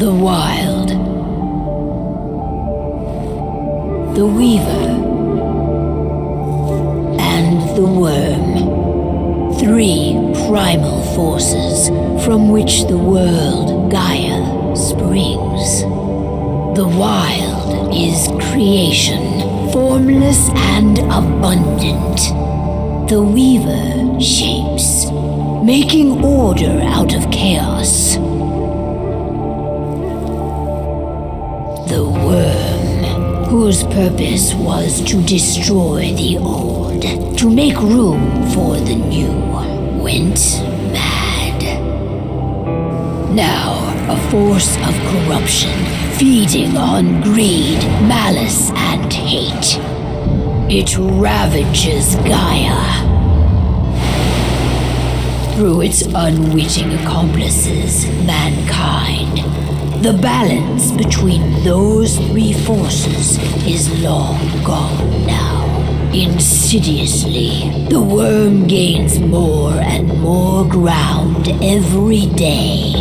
The Wild. The Weaver. And the Wyrm. 3 primal forces from which the world Gaia springs. The Wild is creation, formless and abundant. The Weaver shapes, making order out of chaos. The Wyrm, whose purpose was to destroy the old, to make room for the new, went mad. Now, a force of corruption, feeding on greed, malice, and hate. It ravages Gaia. Through its unwitting accomplices, mankind, the balance between those 3 forces is long gone now. Insidiously, the Wyrm gains more and more ground every day,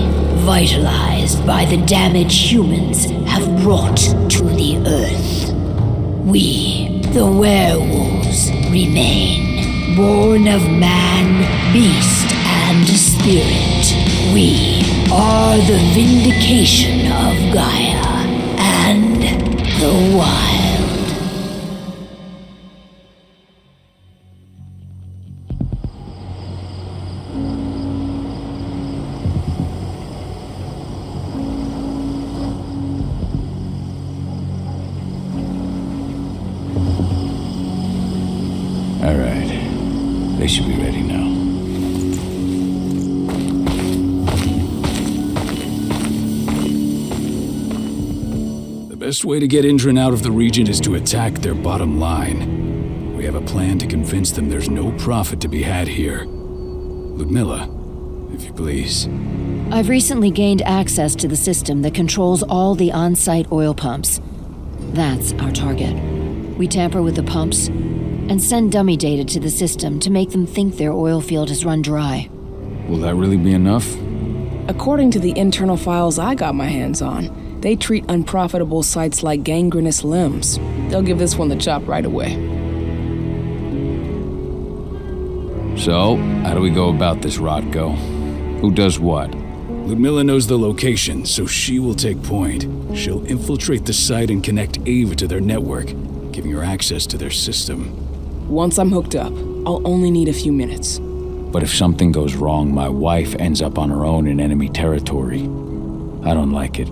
vitalized by the damage humans have brought to the Earth. We, the werewolves, remain, born of man, beast, and spirit. We are the vindication of Gaia and the Wild. All right. They should be ready now. The best way to get Endron out of the region is to attack their bottom line. We have a plan to convince them there's no profit to be had here. Ludmilla, if you please. I've recently gained access to the system that controls all the on-site oil pumps. That's our target. We tamper with the pumps and send dummy data to the system to make them think their oil field has run dry. Will that really be enough? According to the internal files I got my hands on, they treat unprofitable sites like gangrenous limbs. They'll give this one the chop right away. So, how do we go about this, Rodko? Who does what? Ludmilla knows the location, so she will take point. She'll infiltrate the site and connect Ava to their network, giving her access to their system. Once I'm hooked up, I'll only need a few minutes. But if something goes wrong, my wife ends up on her own in enemy territory. I don't like it.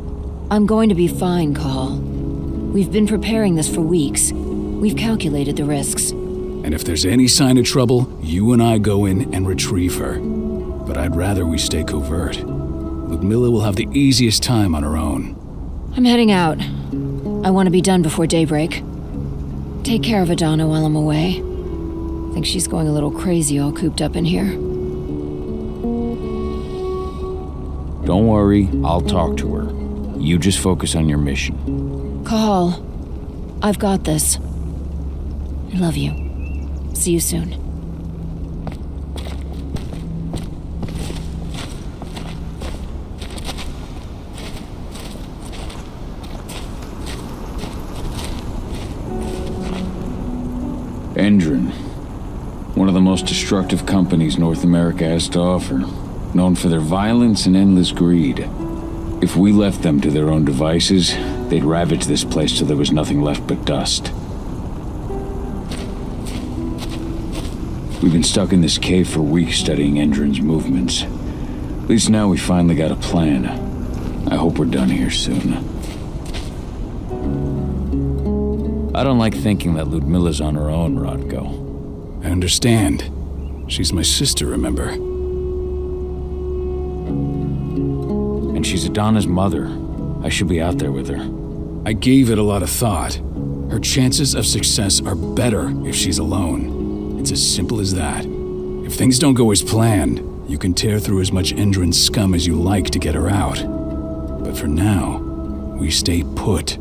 I'm going to be fine, Call. We've been preparing this for weeks. We've calculated the risks. And if there's any sign of trouble, you and I go in and retrieve her. But I'd rather we stay covert. Ludmilla will have the easiest time on her own. I'm heading out. I want to be done before daybreak. Take care of Adana while I'm away. I think she's going a little crazy all cooped up in here. Don't worry, I'll talk to her. You just focus on your mission. Call. I've got this. I love you. See you soon. Endron. One of the most destructive companies North America has to offer. Known for their violence and endless greed. If we left them to their own devices, they'd ravage this place till there was nothing left but dust. We've been stuck in this cave for weeks studying Endron's movements. At least now we finally got a plan. I hope we're done here soon. I don't like thinking that Ludmilla's on her own, Rodko. I understand. She's my sister, remember? And she's Adana's mother. I should be out there with her. I gave it a lot of thought. Her chances of success are better if she's alone. It's as simple as that. If things don't go as planned, you can tear through as much Endron scum as you like to get her out. But for now, we stay put.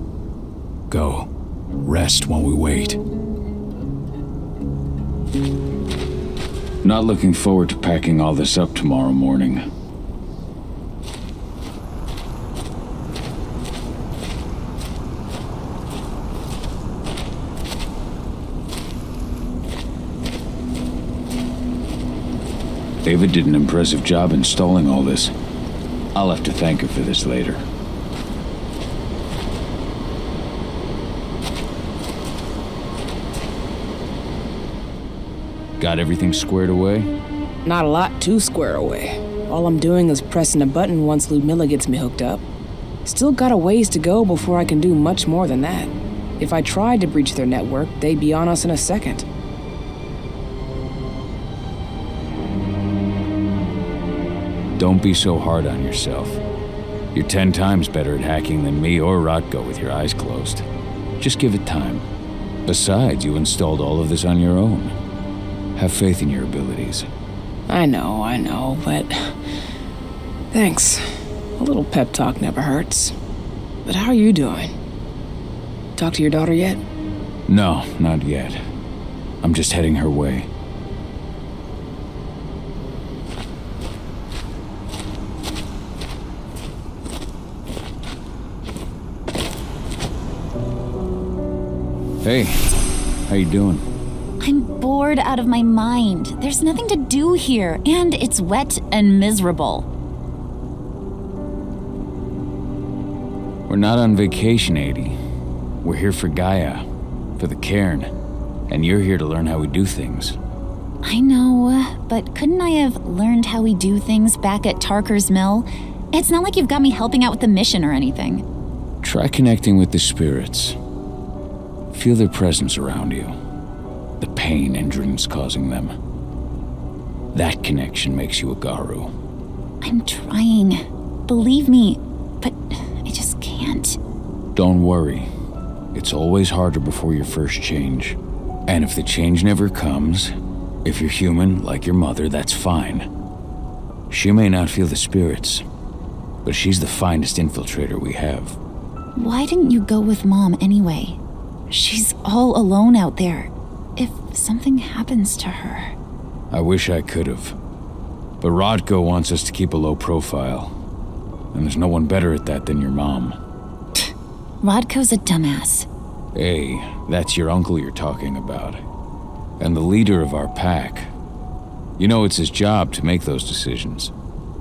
Go. Rest while we wait. Not looking forward to packing all this up tomorrow morning. Ava did an impressive job installing all this. I'll have to thank her for this later. Got everything squared away? Not a lot to square away. All I'm doing is pressing a button once Ludmilla gets me hooked up. Still got a ways to go before I can do much more than that. If I tried to breach their network, they'd be on us in a second. Don't be so hard on yourself. You're 10 times better at hacking than me or Rotko with your eyes closed. Just give it time. Besides, you installed all of this on your own. Have faith in your abilities. I know, but... Thanks. A little pep talk never hurts. But how are you doing? Talk to your daughter yet? No, not yet. I'm just heading her way. Hey, how you doing? I'm bored out of my mind. There's nothing to do here, and it's wet and miserable. We're not on vacation, Adie. We're here for Gaia, for the cairn, and you're here to learn how we do things. I know, but couldn't I have learned how we do things back at Tarker's Mill? It's not like you've got me helping out with the mission or anything. Try connecting with the spirits. Feel their presence around you. The pain Endron's causing them. That connection makes you a Garu. I'm trying. Believe me, but I just can't. Don't worry. It's always harder before your first change. And if the change never comes, if you're human, like your mother, that's fine. She may not feel the spirits, but she's the finest infiltrator we have. Why didn't you go with Mom anyway? She's all alone out there. If something happens to her... I wish I could have. But Rodko wants us to keep a low profile. And there's no one better at that than your mom. Rodko's a dumbass. Hey, that's your uncle you're talking about. And the leader of our pack. You know it's his job to make those decisions.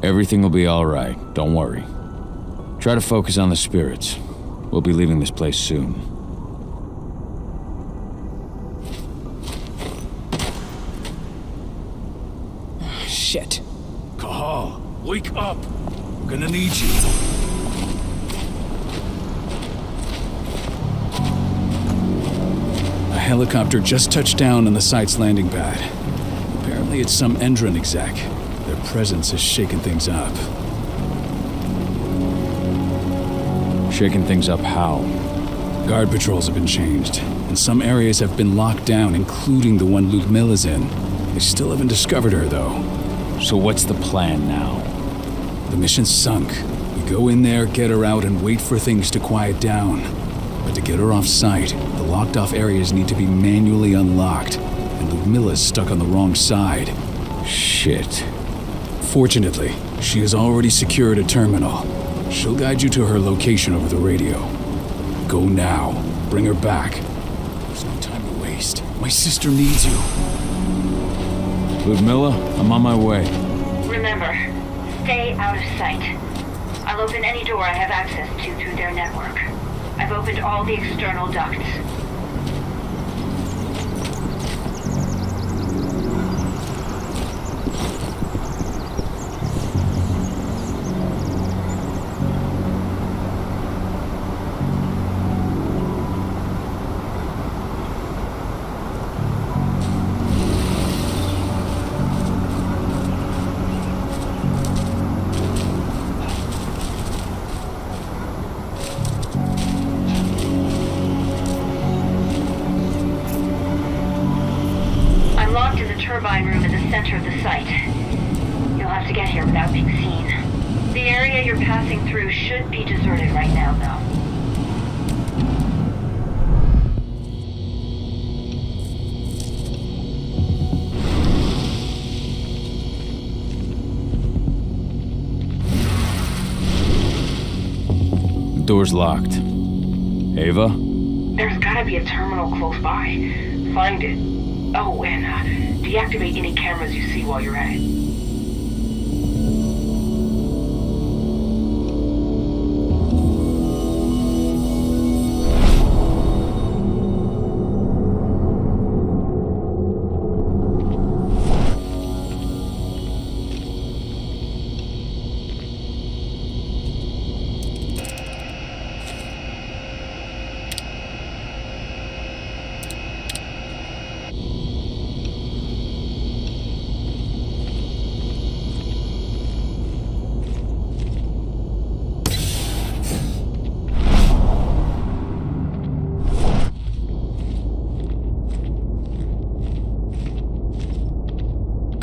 Everything will be all right, don't worry. Try to focus on the spirits. We'll be leaving this place soon. Shit. Cahal, wake up! We're gonna need you. A helicopter just touched down on the site's landing pad. Apparently it's some Endron exec. Their presence has shaken things up. Shaking things up how? Guard patrols have been changed, and some areas have been locked down, including the one Ludmilla's in. They still haven't discovered her, though. So what's the plan now? The mission's sunk. We go in there, get her out, and wait for things to quiet down. But to get her off-site, the locked-off areas need to be manually unlocked, and Ludmilla's stuck on the wrong side. Shit. Fortunately, she has already secured a terminal. She'll guide you to her location over the radio. Go now. Bring her back. There's no time to waste. My sister needs you. Ludmilla, I'm on my way. Remember, stay out of sight. I'll open any door I have access to through their network. I've opened all the external ducts. Turbine room in the center of the site. You'll have to get here without being seen. The area you're passing through should be deserted right now, though. The door's locked. Ava? There's gotta be a terminal close by. Find it. Oh, and deactivate any cameras you see while you're at it.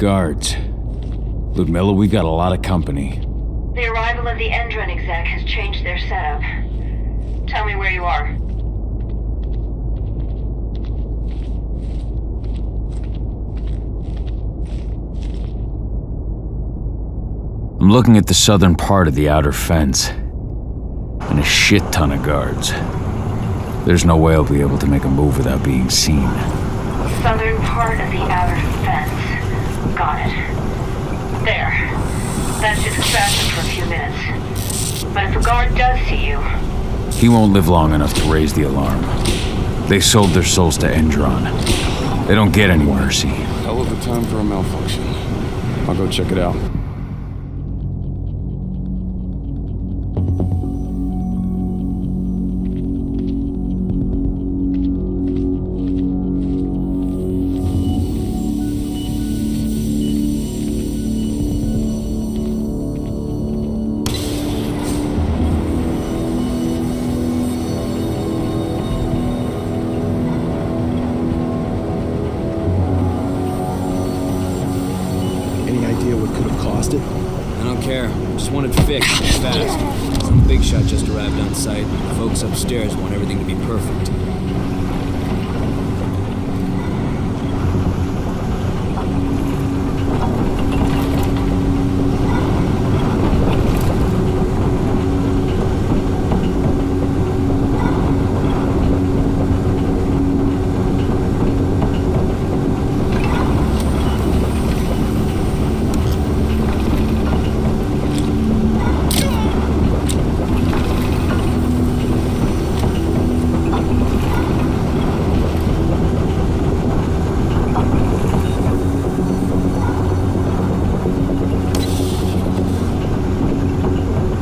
guards. Ludmilla, we've got a lot of company. The arrival of the Endron exec has changed their setup. Tell me where you are. I'm looking at the southern part of the outer fence. And a shit ton of guards. There's no way I'll be able to make a move without being seen. Southern part of the outer fence. Got it. There. That should distract him for a few minutes. But if a guard does see you... He won't live long enough to raise the alarm. They sold their souls to Endron. They don't get any mercy. Hell of a time for a malfunction. I'll go check it out. I don't care. Just want it fixed, fast. Some big shot just arrived on site. Folks upstairs want everything to be perfect.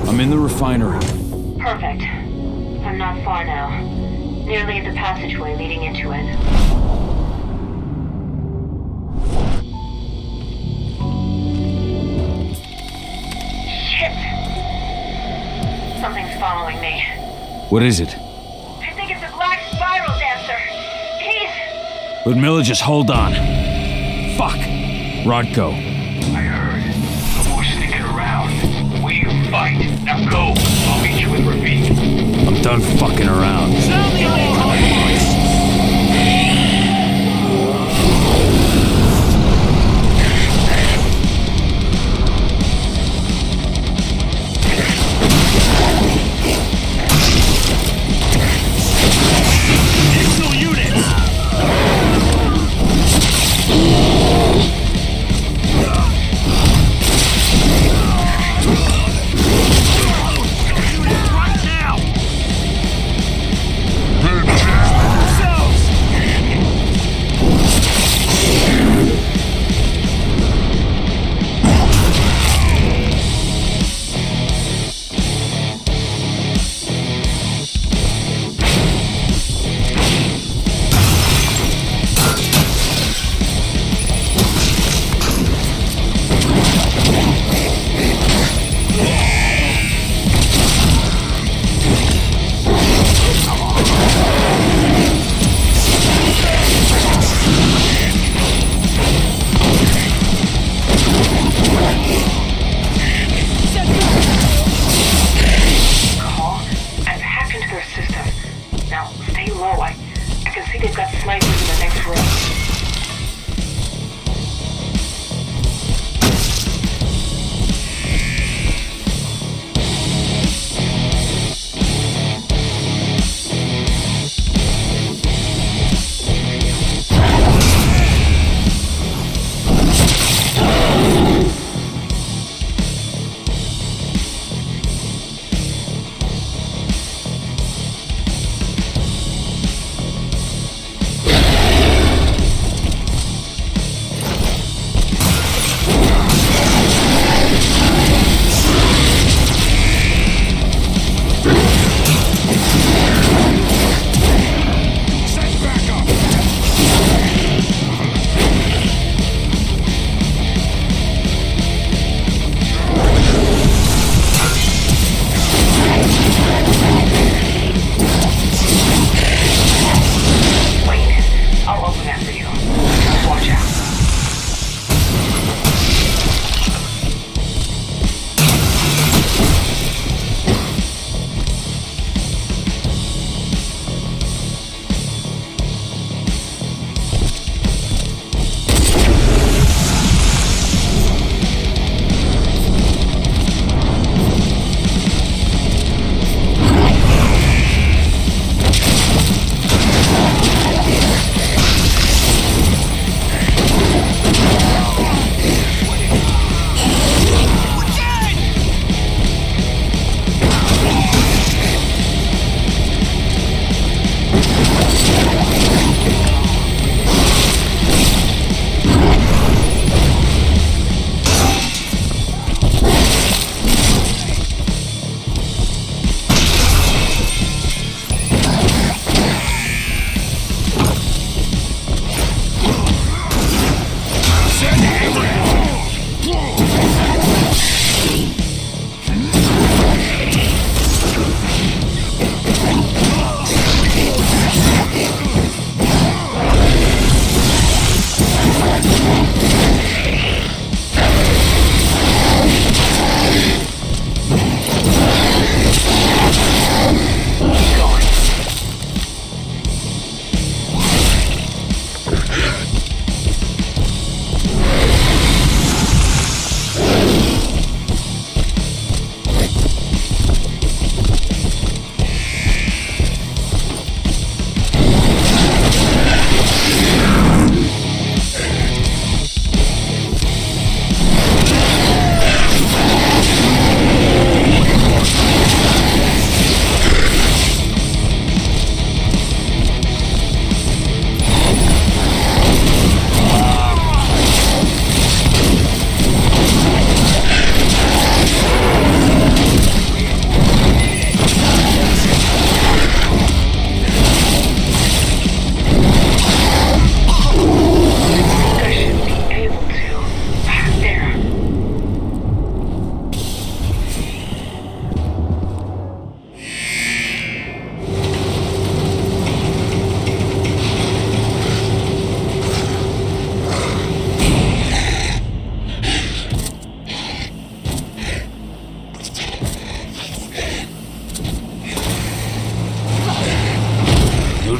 I'm in the refinery. Perfect. I'm not far now. Nearly at the passageway leading into it. Shit! Something's following me. What is it? I think it's a black spiral dancer. He's... Ludmilla, just hold on. Fuck. Rodko. I heard. No more sticking around. We fight. Now go. I'll meet you in Ravaged. I'm done fucking around. Sound the alarm!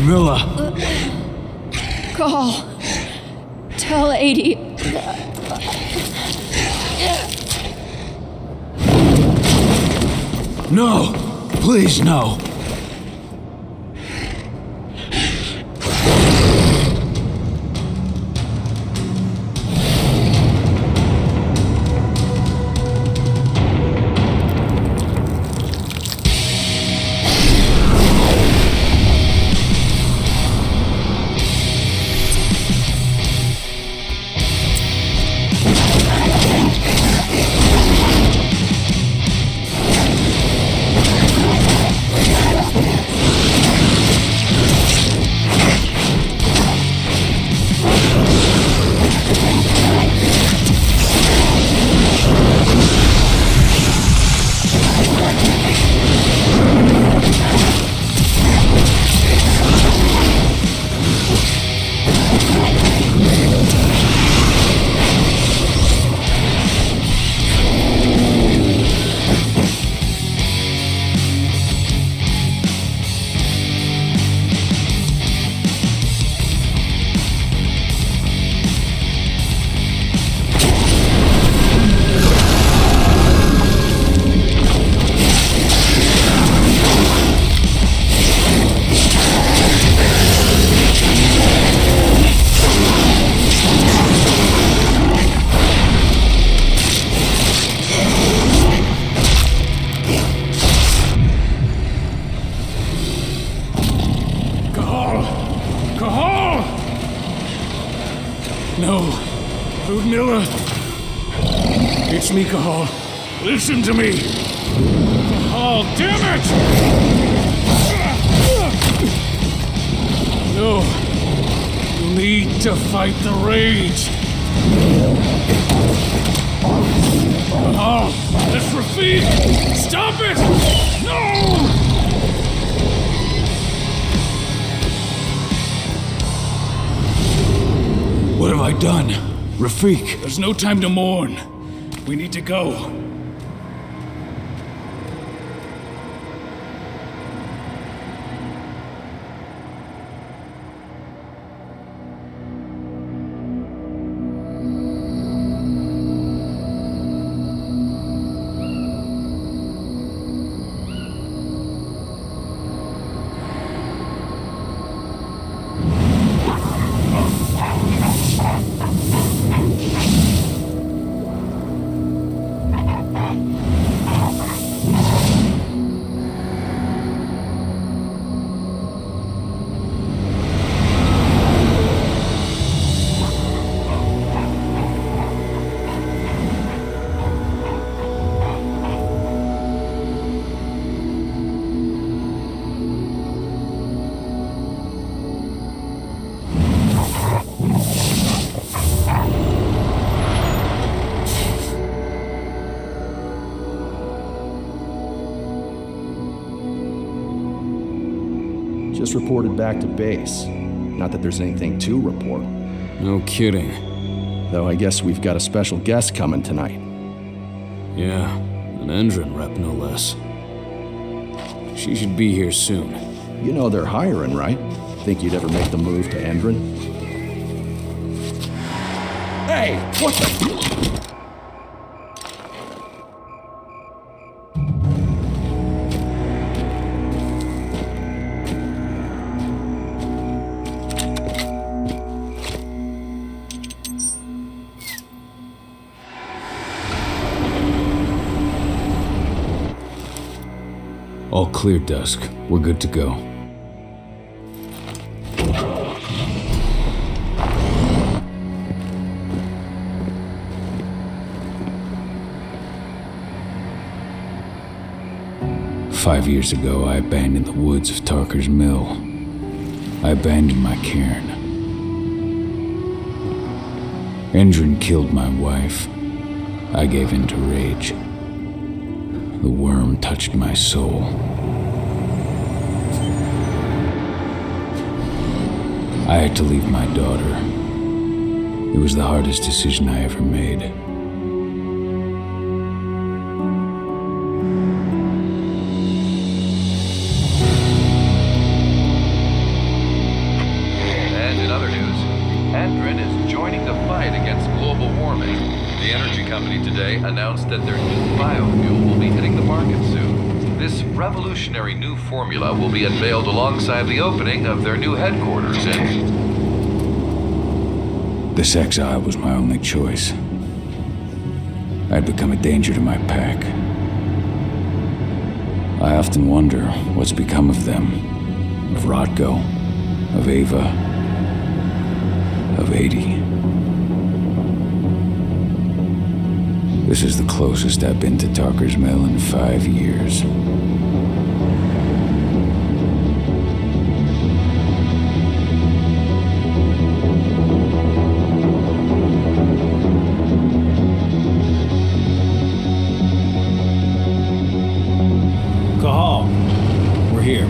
Milla! Call. Tell 80. No! Please, no! No. Ludmilla. It's me, Cahal. Listen to me. Cahal, damn it! No. You need to fight the rage. Cahal, that's Rafik! Stop it! No! What have I done? Rafik! There's no time to mourn. We need to go. Just reported back to base. Not that there's anything to report. No kidding. Though I guess we've got a special guest coming tonight. Yeah, an Endron rep no less. She should be here soon. You know they're hiring, right? Think you'd ever make the move to Endron? Hey, what the... All clear, Dusk. We're good to go. "5 years ago, I abandoned the woods of Tarker's Mill. I abandoned my cairn. Endron killed my wife. I gave in to rage. The Wyrm touched my soul. I had to leave my daughter. It was the hardest decision I ever made. announced that their new biofuel will be hitting the market soon. This revolutionary new formula will be unveiled alongside the opening of their new headquarters in... This exile was my only choice. I'd become a danger to my pack. I often wonder what's become of them. Of Rotko, of Ava, of 80. This is the closest I've been to Tarker's Mill in 5 years. Cahal, we're here.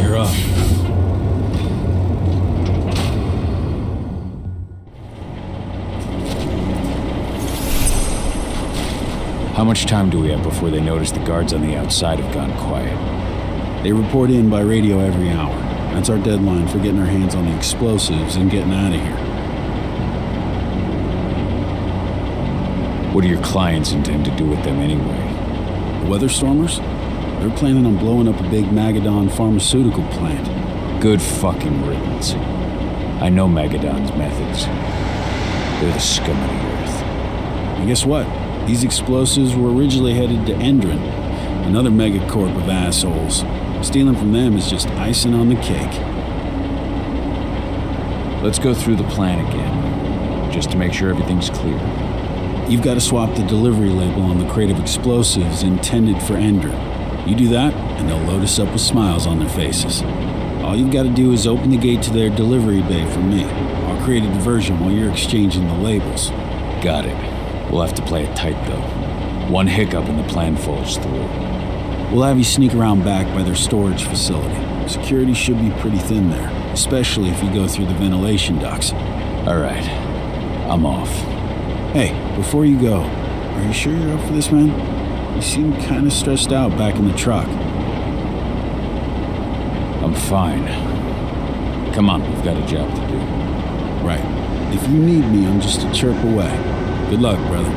You're up. How much time do we have before they notice the guards on the outside have gone quiet? They report in by radio every hour. That's our deadline for getting our hands on the explosives and getting out of here. What do your clients intend to do with them anyway? The Weatherstormers? They're planning on blowing up a big Magadon pharmaceutical plant. Good fucking riddance. I know Magadon's methods. They're the scum of the earth. And guess what? These explosives were originally headed to Endron, another megacorp of assholes. Stealing from them is just icing on the cake. Let's go through the plan again, just to make sure everything's clear. You've got to swap the delivery label on the crate of explosives intended for Endron. You do that, and they'll load us up with smiles on their faces. All you've got to do is open the gate to their delivery bay for me. I'll create a diversion while you're exchanging the labels. Got it. We'll have to play it tight, though. One hiccup and the plan falls through. We'll have you sneak around back by their storage facility. Security should be pretty thin there, especially if you go through the ventilation ducts. All right. I'm off. Hey, before you go, are you sure you're up for this, man? You seem kind of stressed out back in the truck. I'm fine. Come on, we've got a job to do. Right. If you need me, I'm just a chirp away. Good luck, brother.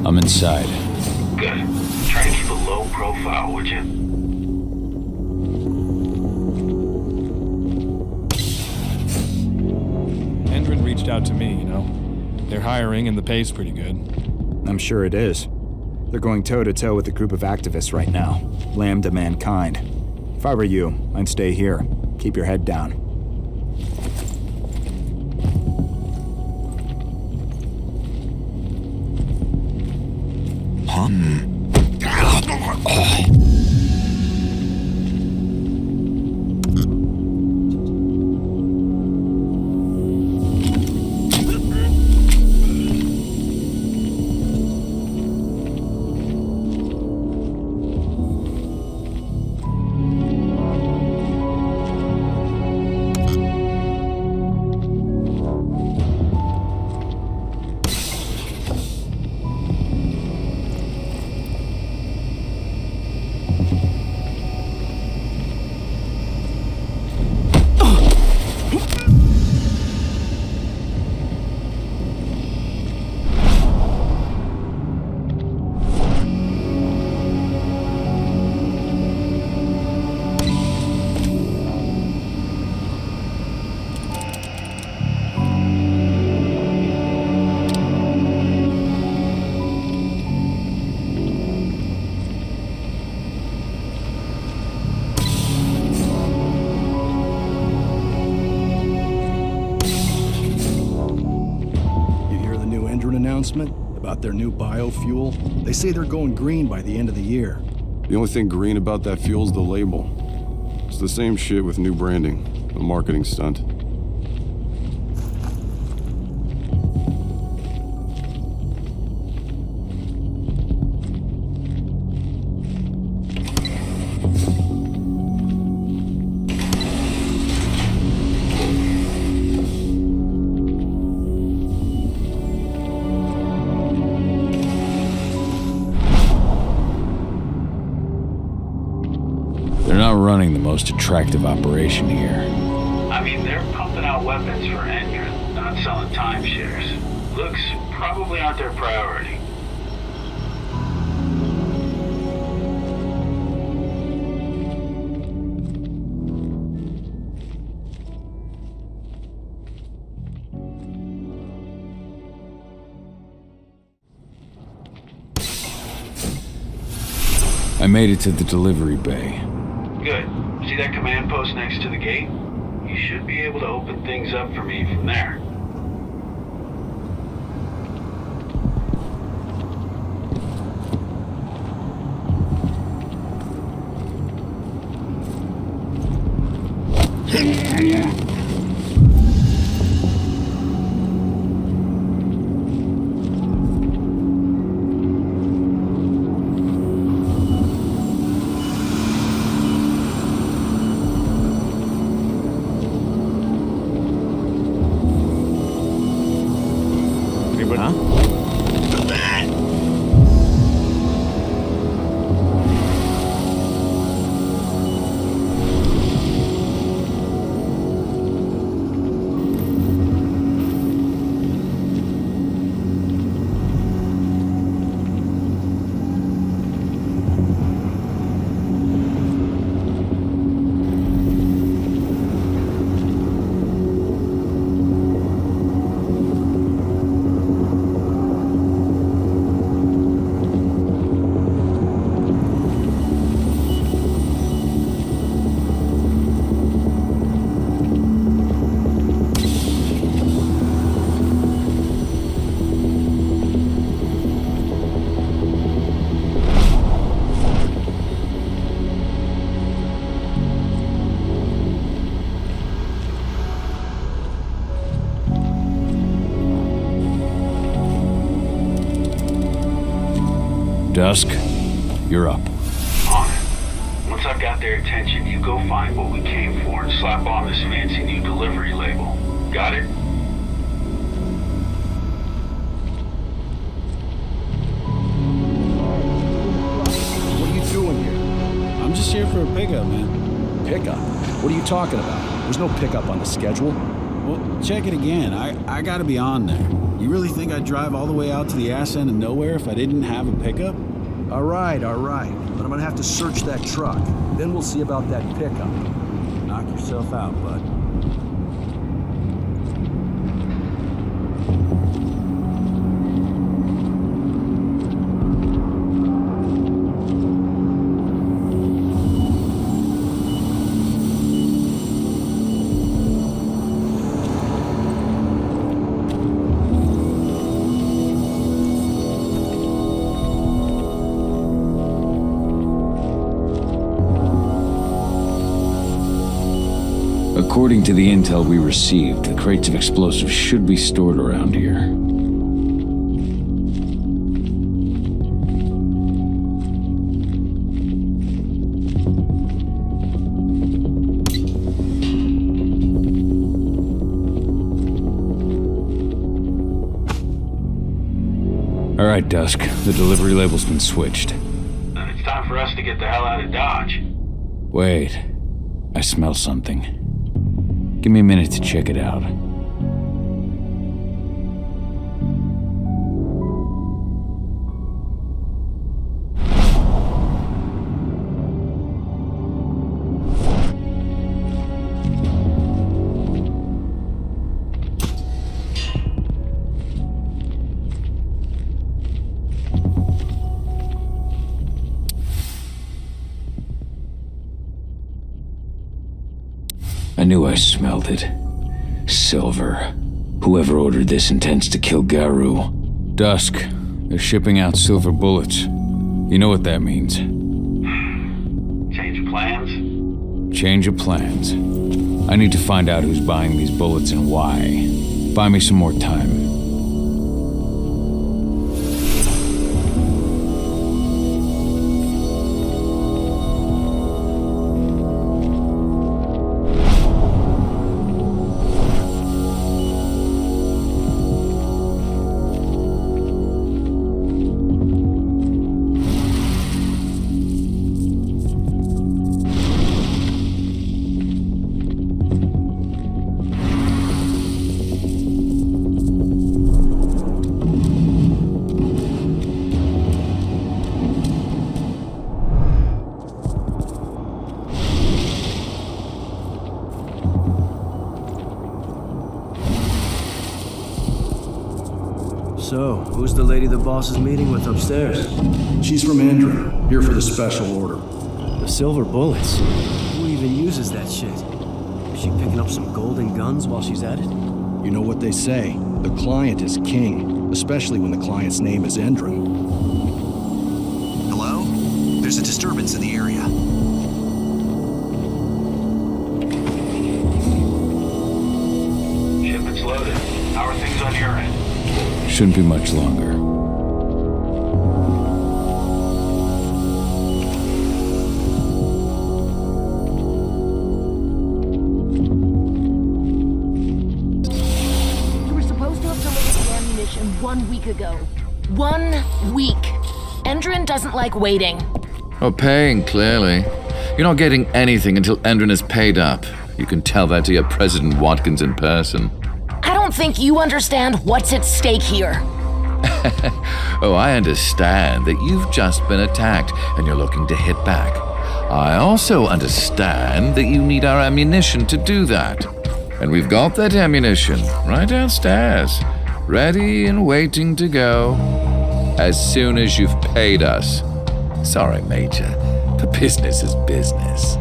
I'm inside. Good. Try to keep a low profile, would you? Endron reached out to me, you know. They're hiring and the pay's pretty good. I'm sure it is. They're going toe-to-toe with a group of activists right now. Lambda mankind. If I were you, I'd stay here. Keep your head down. Huh? About their new biofuel. They say they're going green by the end of the year. The only thing green about that fuel's the label. It's the same shit with new branding. A marketing stunt. Running the most attractive operation here. I mean, they're pumping out weapons for Endron, not selling timeshares. Looks probably aren't their priority. I made it to the delivery bay. Good. See that command post next to the gate? You should be able to open things up for me from there. Dusk, you're up. On it. Once I've got their attention, you go find what we came for and slap on this fancy new delivery label. Got it? What are you doing here? I'm just here for a pickup, man. Pickup? What are you talking about? There's no pickup on the schedule. Well, check it again. I gotta be on there. You really think I'd drive all the way out to the ass end of nowhere if I didn't have a pickup? All right. But I'm gonna have to search that truck. Then we'll see about that pickup. Knock yourself out, bud. According to the intel we received, the crates of explosives should be stored around here. All right, Dusk. The delivery label's been switched. Then it's time for us to get the hell out of Dodge. Wait. I smell something. Give me a minute to check it out. I knew I smelled it. Silver. Whoever ordered this intends to kill Garu. Dusk. They're shipping out silver bullets. You know what that means. Change of plans? Change of plans. I need to find out who's buying these bullets and why. Buy me some more time. So, who's the lady the boss is meeting with upstairs? She's from Endron, here for the special order. The silver bullets? Who even uses that shit? Is she picking up some golden guns while she's at it? You know what they say, the client is king, especially when the client's name is Endron. Hello? There's a disturbance in the area. Shipment's loaded. How are things on your end? Shouldn't be much longer. You were supposed to have delivered the ammunition 1 week ago. 1 week. Endron doesn't like waiting. Oh, paying, clearly. You're not getting anything until Endron is paid up. You can tell that to your President Watkins in person. I don't think you understand what's at stake here. Oh, I understand that you've just been attacked and you're looking to hit back. I also understand that you need our ammunition to do that. And we've got that ammunition right downstairs, ready and waiting to go as soon as you've paid us. Sorry, Major, but business is business.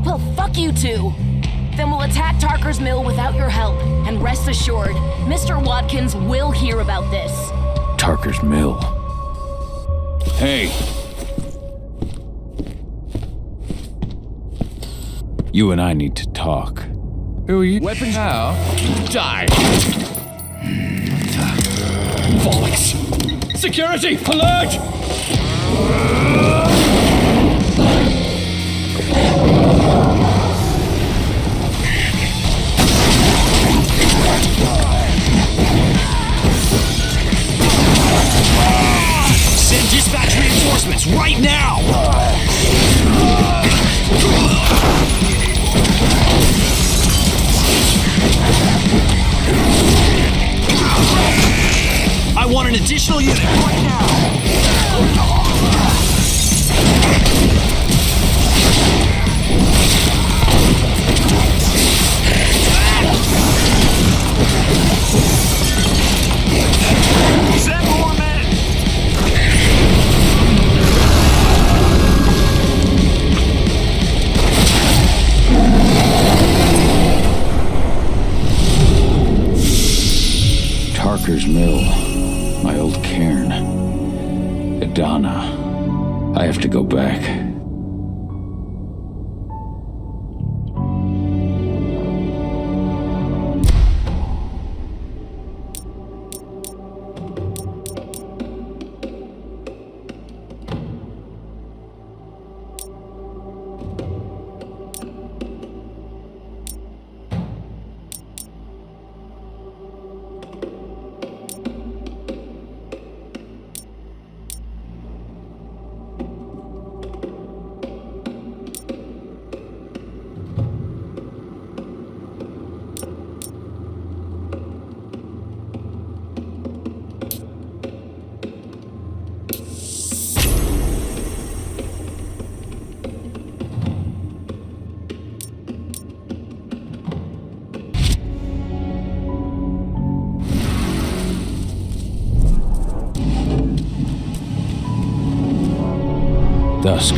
Well, fuck you two. Then we'll attack Tarker's Mill without your help. And rest assured, Mr. Watkins will hear about this. Tarker's Mill. Hey! You and I need to talk. Who are you? Weapons now? Die! Bollocks! Security! Alert! Send dispatch reinforcements right now! I want an additional unit right now! Send more men! Tarker's Mill. My old cairn. Adana. I have to go back. dusk.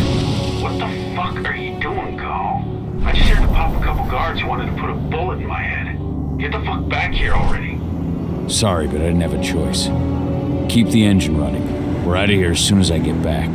What the fuck are you doing, Go? I just had to pop a couple guards who wanted to put a bullet in my head. Get the fuck back here already. Sorry, but I didn't have a choice. Keep the engine running. We're out of here as soon as I get back.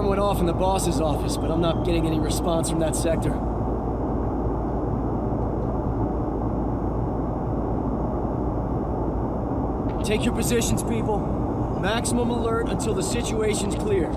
Went off in the boss's office, but I'm not getting any response from that sector. Take your positions, people. Maximum alert until the situation's clear.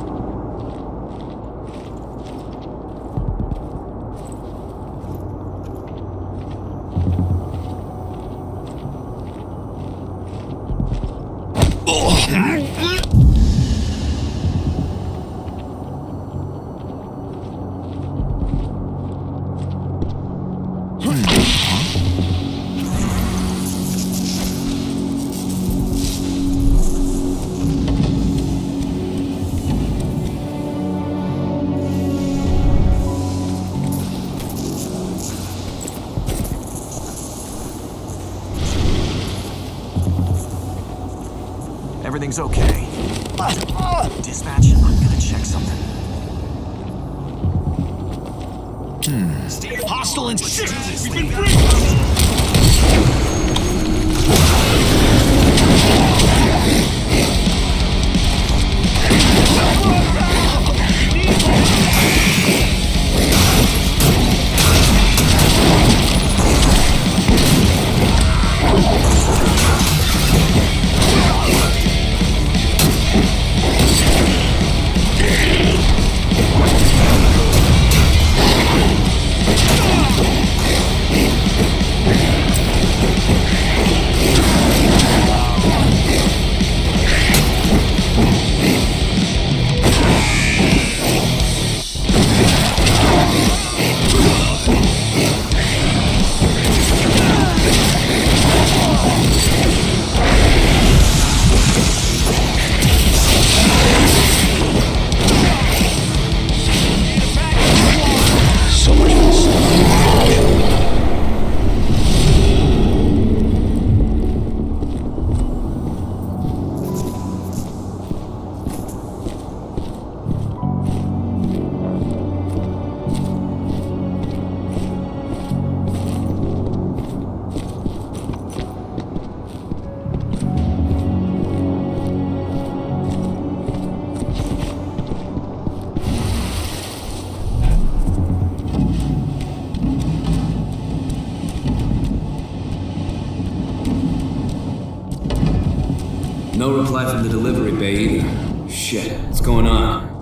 Everything's okay. Dispatch, I'm gonna check something. Hostile in shit! We've been briefed! No reply from the delivery bay either. Shit, what's going on?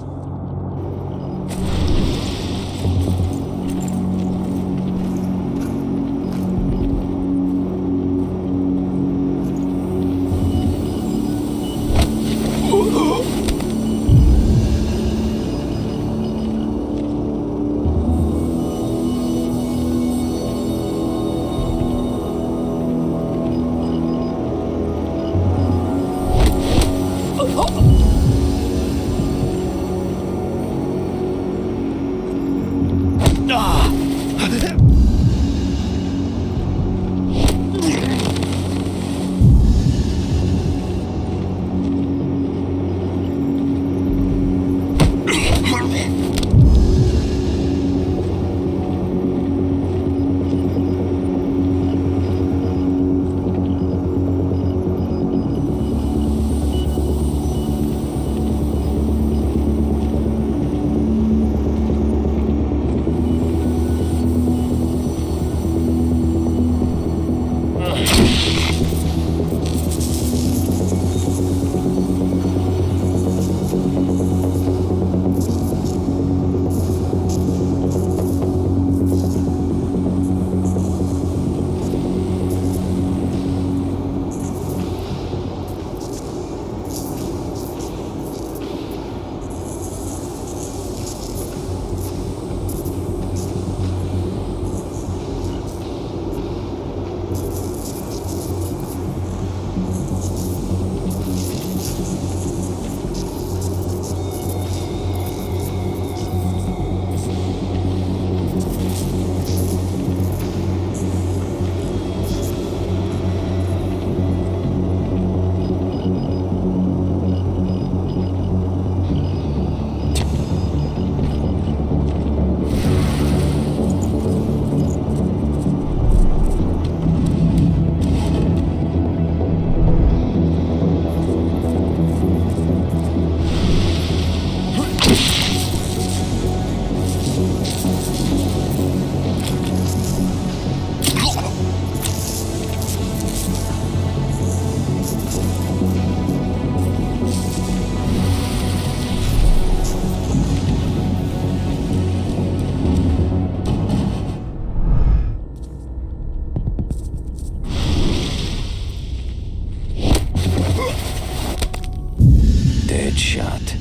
headshot.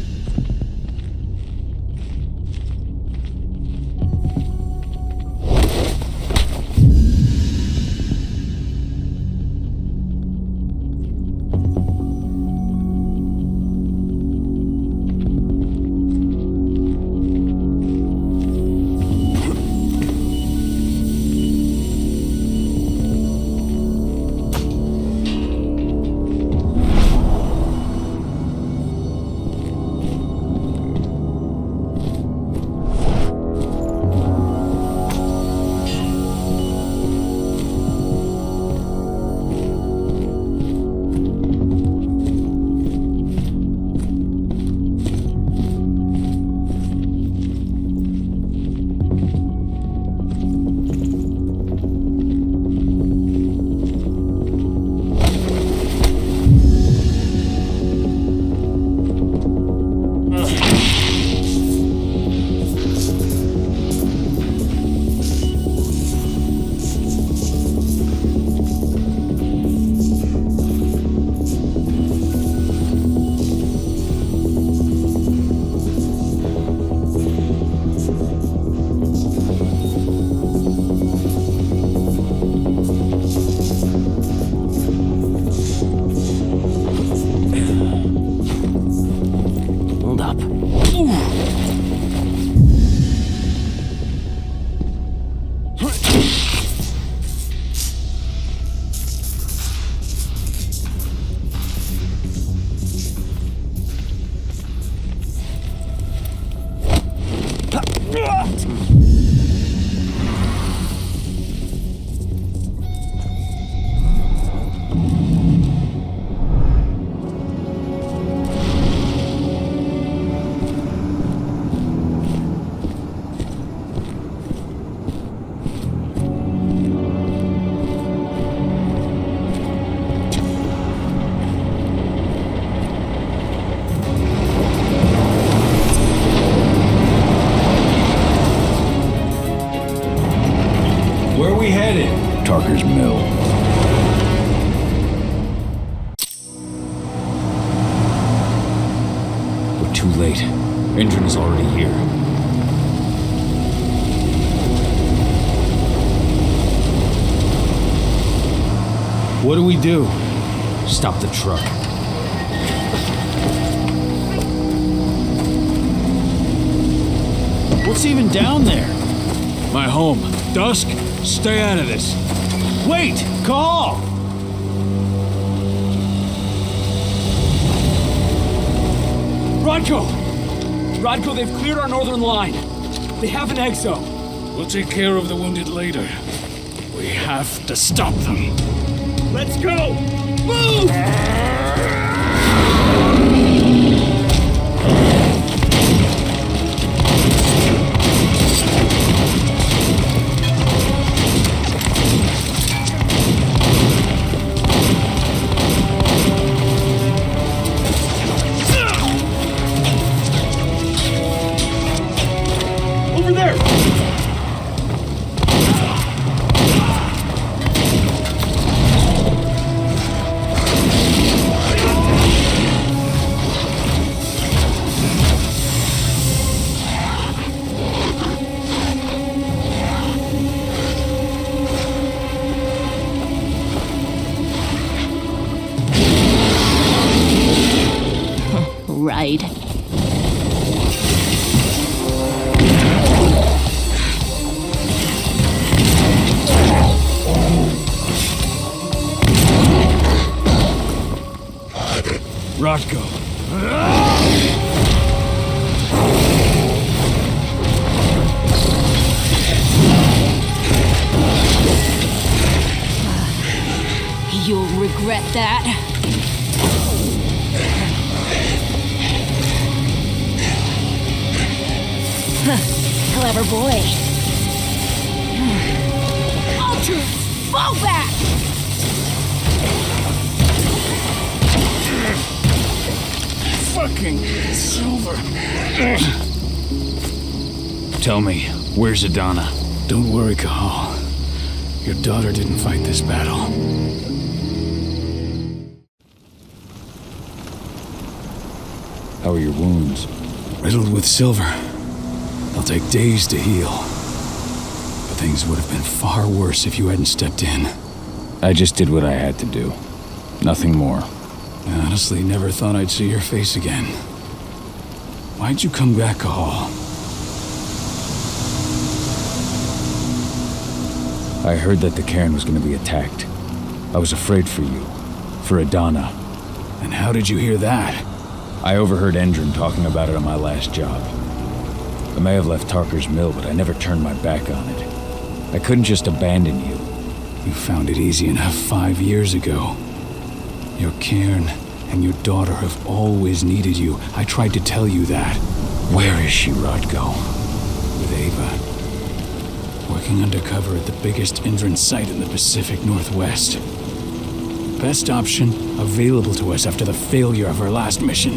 Tarker's Mill. We're too late. Endron is already here. What do we do? Stop the truck. What's even down there? My home. Dusk, stay out of this. Wait! Call! Rodko! Rodko, they've cleared our northern line. They have an exo. We'll take care of the wounded later. We have to stop them. Let's go! Move! Over there! Right. Rodko. You'll regret that. Clever boy. Ultra, fall back! Fucking silver. Tell me, where's Adana? Don't worry, Kahal. Your daughter didn't fight this battle. How are your wounds? Riddled with silver. They'll take days to heal. But things would have been far worse if you hadn't stepped in. I just did what I had to do. Nothing more. I honestly never thought I'd see your face again. Why'd you come back, Cahal? I heard that the cairn was going to be attacked. I was afraid for you. For Adana. And how did you hear that? I overheard Endron talking about it on my last job. I may have left Tarker's Mill, but I never turned my back on it. I couldn't just abandon you. You found it easy enough 5 years ago. Your cairn and your daughter have always needed you. I tried to tell you that. Where is she, Rodko? With Ava. Working undercover at the biggest Endron site in the Pacific Northwest. Best option available to us after the failure of her last mission.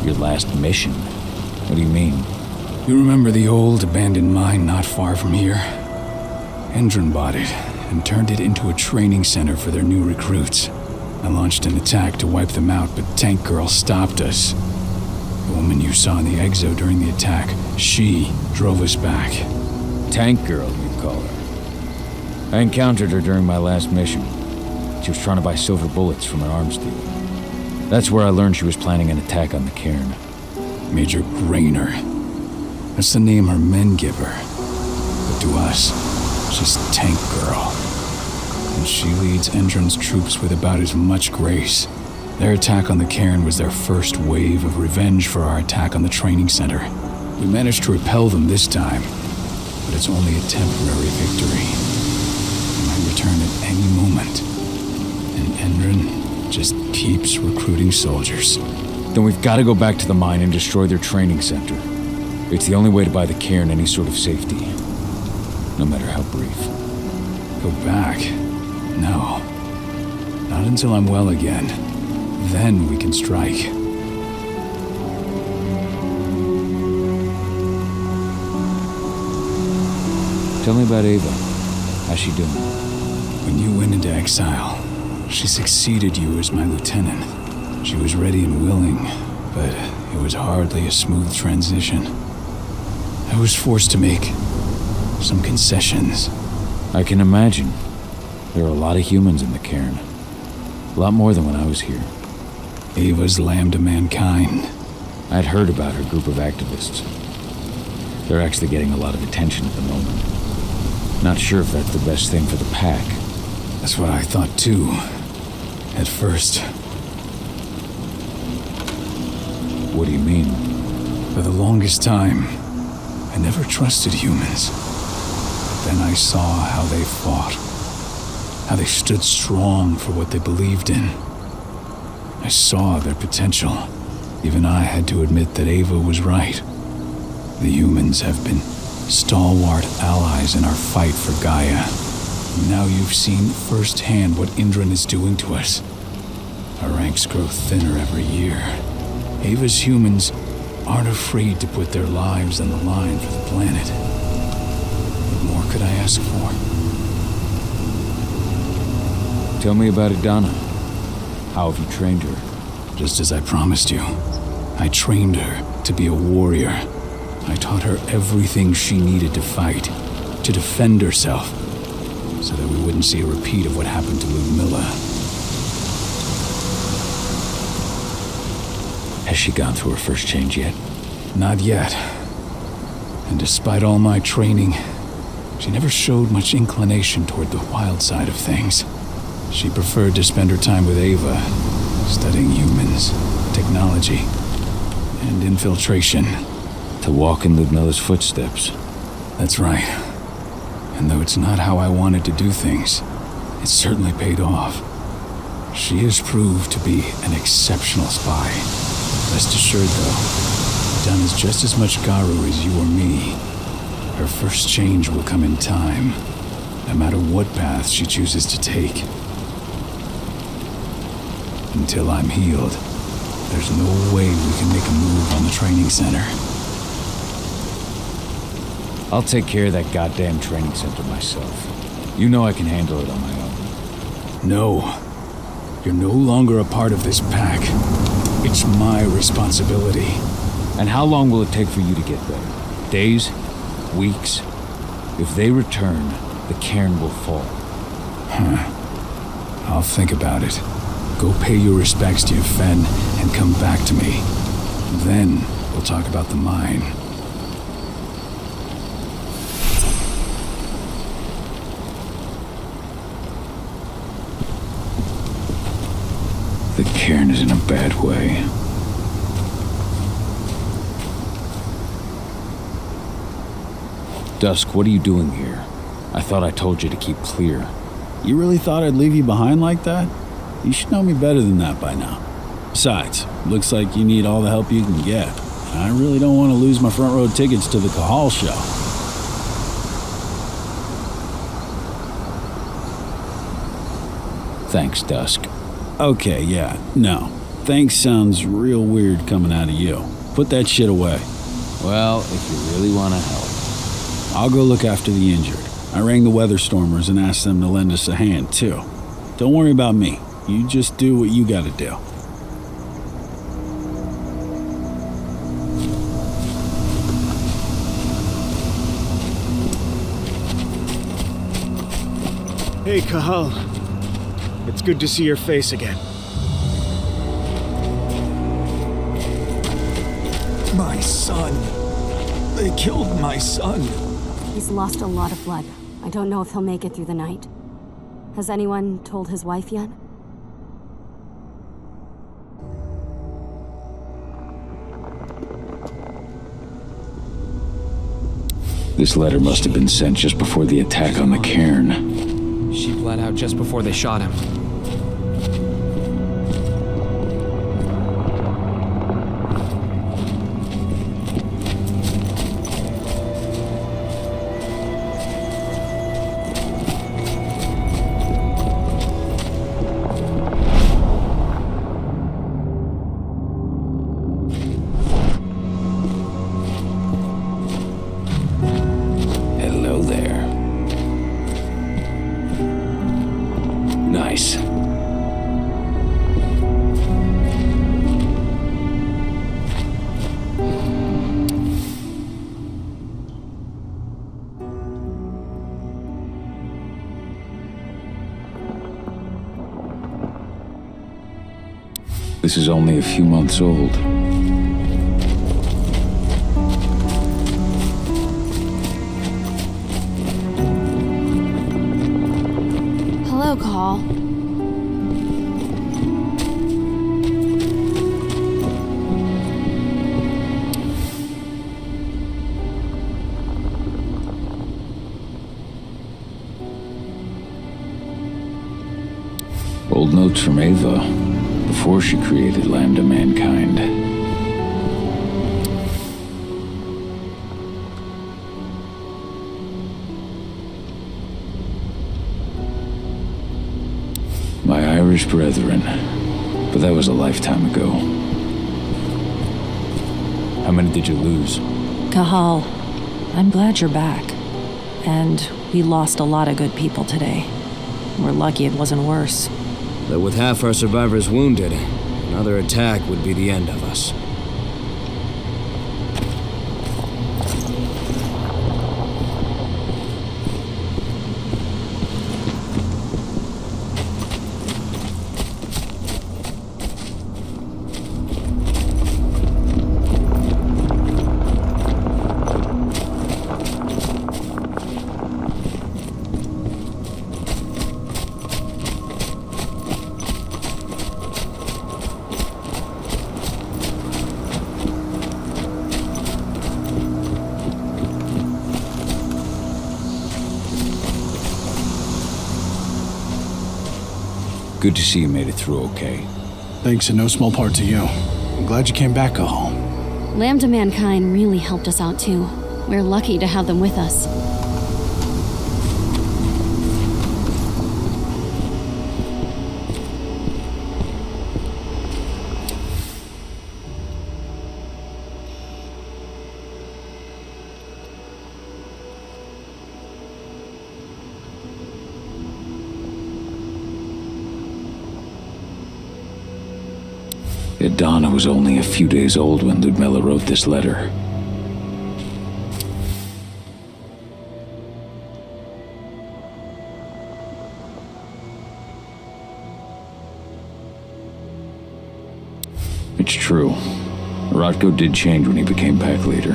Your last mission? What do you mean? You remember the old abandoned mine not far from here? Endron bought it and turned it into a training center for their new recruits. I launched an attack to wipe them out, but Tank Girl stopped us. The woman you saw in the exo during the attack, she drove us back. Tank Girl, you call her? I encountered her during my last mission. She was trying to buy silver bullets from an arms dealer. That's where I learned she was planning an attack on the cairn. Major Grainer. That's the name her men give her. But to us, she's Tank Girl. And she leads Endron's troops with about as much grace. Their attack on the cairn was their first wave of revenge for our attack on the training center. We managed to repel them this time, but it's only a temporary victory. They might return at any moment. And Endron just keeps recruiting soldiers. Then we've got to go back to the mine and destroy their training center. It's the only way to buy the cairn any sort of safety. No matter how brief. Go back? No. Not until I'm well again. Then we can strike. Tell me about Ava. How's she doing? When you went into exile, she succeeded you as my lieutenant. She was ready and willing, but it was hardly a smooth transition. I was forced to make some concessions. I can imagine. There are a lot of humans in the cairn. A lot more than when I was here. Ava's lamb to mankind. I'd heard about her group of activists. They're actually getting a lot of attention at the moment. Not sure if that's the best thing for the pack. That's what I thought too. At first. What do you mean? For the longest time, I never trusted humans. But then I saw how they fought. How they stood strong for what they believed in. I saw their potential. Even I had to admit that Ava was right. The humans have been stalwart allies in our fight for Gaia. Now you've seen firsthand what Endron is doing to us. Our ranks grow thinner every year. Ava's humans aren't afraid to put their lives on the line for the planet. What more could I ask for? Tell me about Adana. How have you trained her? Just as I promised you. I trained her to be a warrior. I taught her everything she needed to fight, to defend herself, so that we wouldn't see a repeat of what happened to Ludmilla. Has she gone through her first change yet? Not yet. And despite all my training, she never showed much inclination toward the wild side of things. She preferred to spend her time with Ava, studying humans, technology, and infiltration. To walk in Ludmilla's footsteps. That's right. And though it's not how I wanted to do things, it certainly paid off. She has proved to be an exceptional spy. Rest assured, though, Dunn is just as much Garu as you or me. Her first change will come in time, no matter what path she chooses to take. Until I'm healed, there's no way we can make a move on the training center. I'll take care of that goddamn training center myself. You know I can handle it on my own. No. You're no longer a part of this pack. It's my responsibility. And how long will it take for you to get there? Days? Weeks? If they return, the cairn will fall. I'll think about it. Go pay your respects to your Fen and come back to me. Then we'll talk about the mine. The cairn is in a bad way. Dusk, what are you doing here? I thought I told you to keep clear. You really thought I'd leave you behind like that? You should know me better than that by now. Besides, looks like you need all the help you can get. I really don't want to lose my front row tickets to the Cahal show. Thanks, Dusk. Okay, yeah, no. Thanks sounds real weird coming out of you. Put that shit away. Well, if you really want to help. I'll go look after the injured. I rang the Weatherstormers and asked them to lend us a hand, too. Don't worry about me. You just do what you gotta do. Hey, Cahal. It's good to see your face again. My son. They killed my son. He's lost a lot of blood. I don't know if he'll make it through the night. Has anyone told his wife yet? This letter must have been sent just before the attack on the cairn. She bled out just before they shot him. Nice. This is only a few months old. Hello, Call. Old notes from Ava, before she created Lambda Mankind. My Irish brethren, but that was a lifetime ago. How many did you lose? Cahal, I'm glad you're back. And we lost a lot of good people today. We're lucky it wasn't worse. But with half our survivors wounded, another attack would be the end of us. Good to see you made it through okay. Thanks in no small part to you. I'm glad you came back, Cahal. Lambda Mankind really helped us out too. We're lucky to have them with us. Yet Donna was only a few days old when Ludmilla wrote this letter. It's true. Rotko did change when he became pack leader.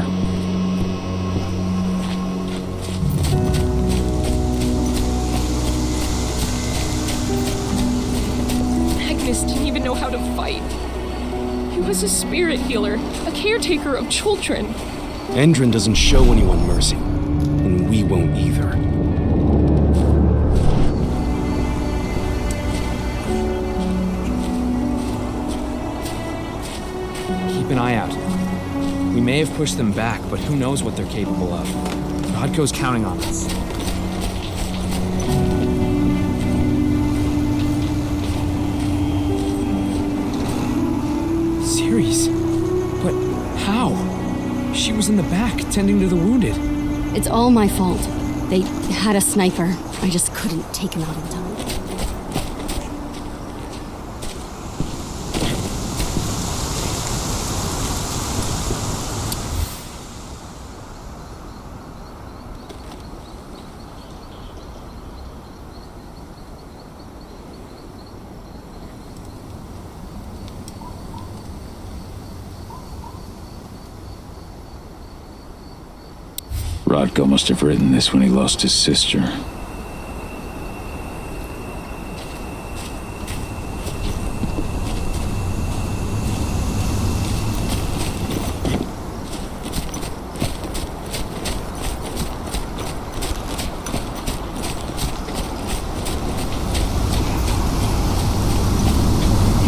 Magnus didn't even know how to fight. He was a spirit healer, a caretaker of children. Endron doesn't show anyone mercy, and we won't either. Keep an eye out. We may have pushed them back, but who knows what they're capable of. Rodko's counting on us. Series? But how? She was in the back, tending to the wounded. It's all my fault. They had a sniper. I just couldn't take him out in time. Rotko must have written this when he lost his sister. They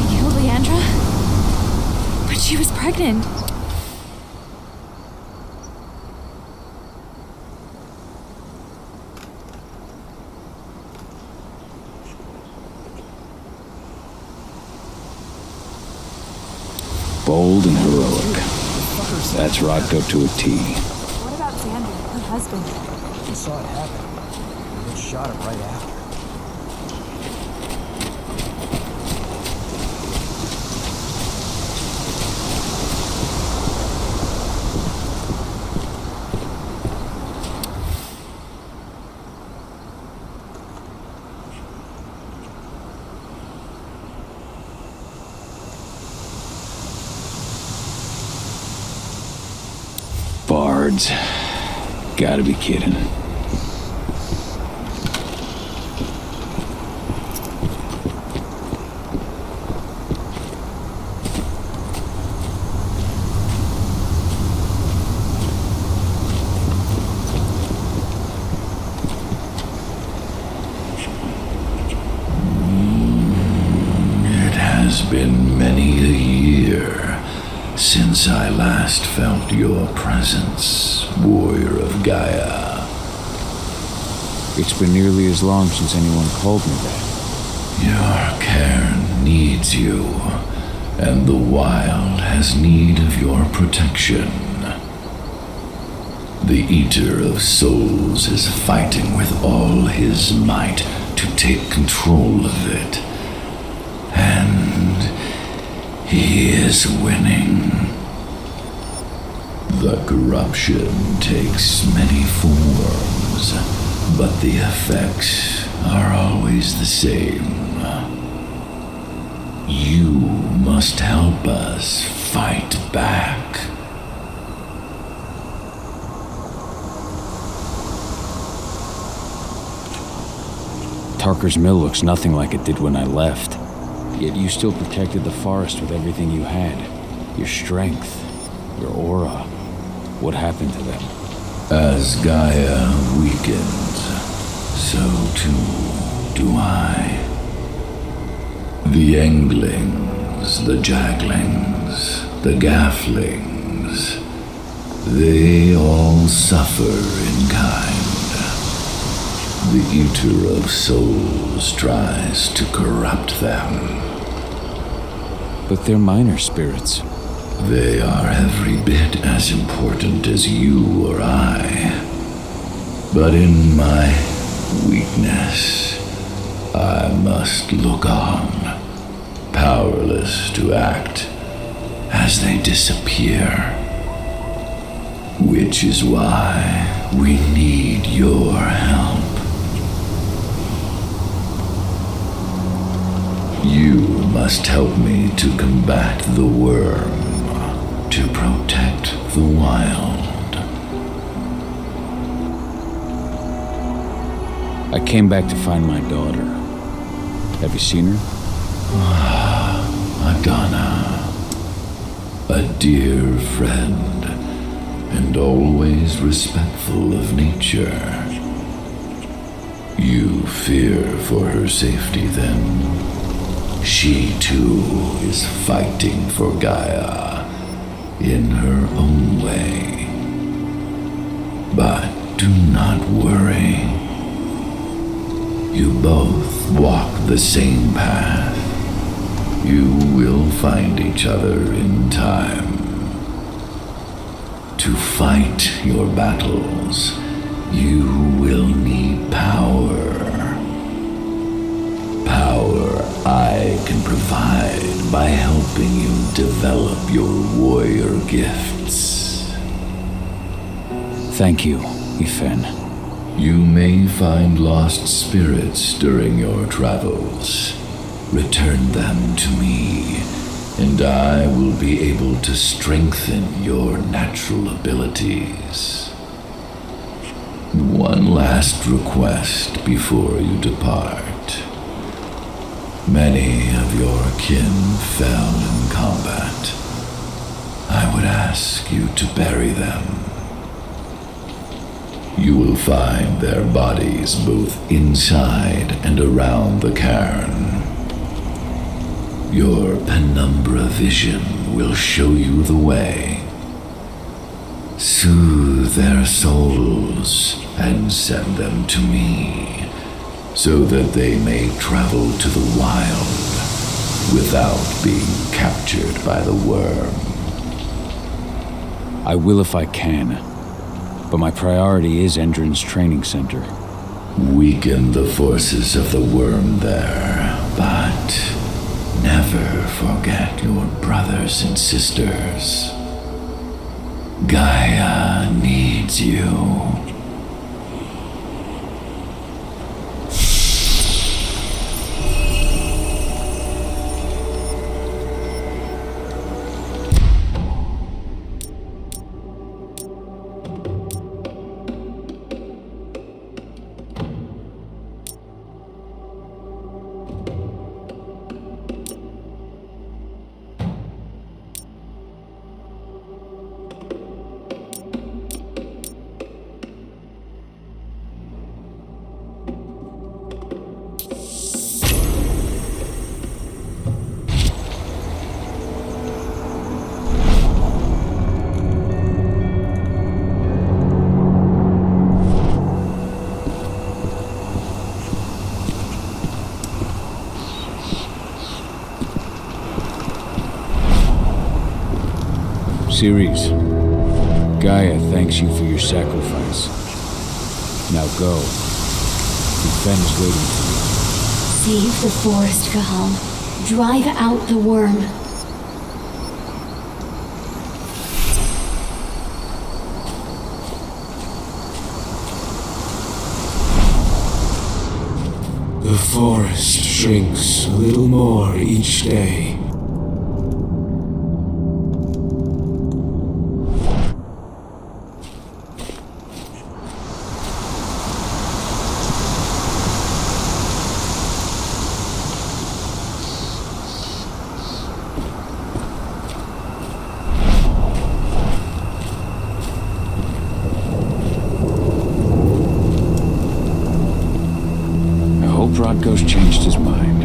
killed Leandra? But she was pregnant. Bold and heroic. That's Rotko to a T. What about Xander, her husband? She saw it happen. And they shot him right after. Bards. Gotta be kidding. It has been many a year since I last felt your presence, warrior of Gaia. It's been nearly as long since anyone called me that. Your cairn needs you, and the wild has need of your protection. The Eater of Souls is fighting with all his might to take control of it. And he is winning. The corruption takes many forms, but the effects are always the same. You must help us fight back. Tarker's mill looks nothing like it did when I left. Yet you still protected the forest with everything you had. Your strength, your aura. What happened to them? As Gaia weakens, so too do I. The Englings, the Jaglings, the Gafflings, they all suffer in kind. The Eater of Souls tries to corrupt them. But they're minor spirits. They are every bit as important as you or I. But in my weakness, I must look on, powerless to act as they disappear. Which is why we need your help. You must help me to combat the Wyrm, to protect the wild. I came back to find my daughter. Have you seen her? Agana, a dear friend, and always respectful of nature. You fear for her safety then? She too is fighting for Gaia in her own way. But do not worry. You both walk the same path. You will find each other in time. To fight your battles, you will need power. Power I can provide by helping you develop your warrior gifts. Thank you, Ifen. You may find lost spirits during your travels. Return them to me, and I will be able to strengthen your natural abilities. One last request before you depart. Many of your kin fell in combat. I would ask you to bury them. You will find their bodies both inside and around the cairn. Your penumbra vision will show you the way. Soothe their souls and send them to me, so that they may travel to the wild without being captured by the Wyrm. I will if I can. But my priority is Endron's training center. Weaken the forces of the Wyrm there, but never forget your brothers and sisters. Gaia needs you. Ceres, Gaia thanks you for your sacrifice. Now go. Ifen is waiting for you. Save the forest, Cahal. Drive out the Wyrm. The forest shrinks a little more each day. Rodko's changed his mind.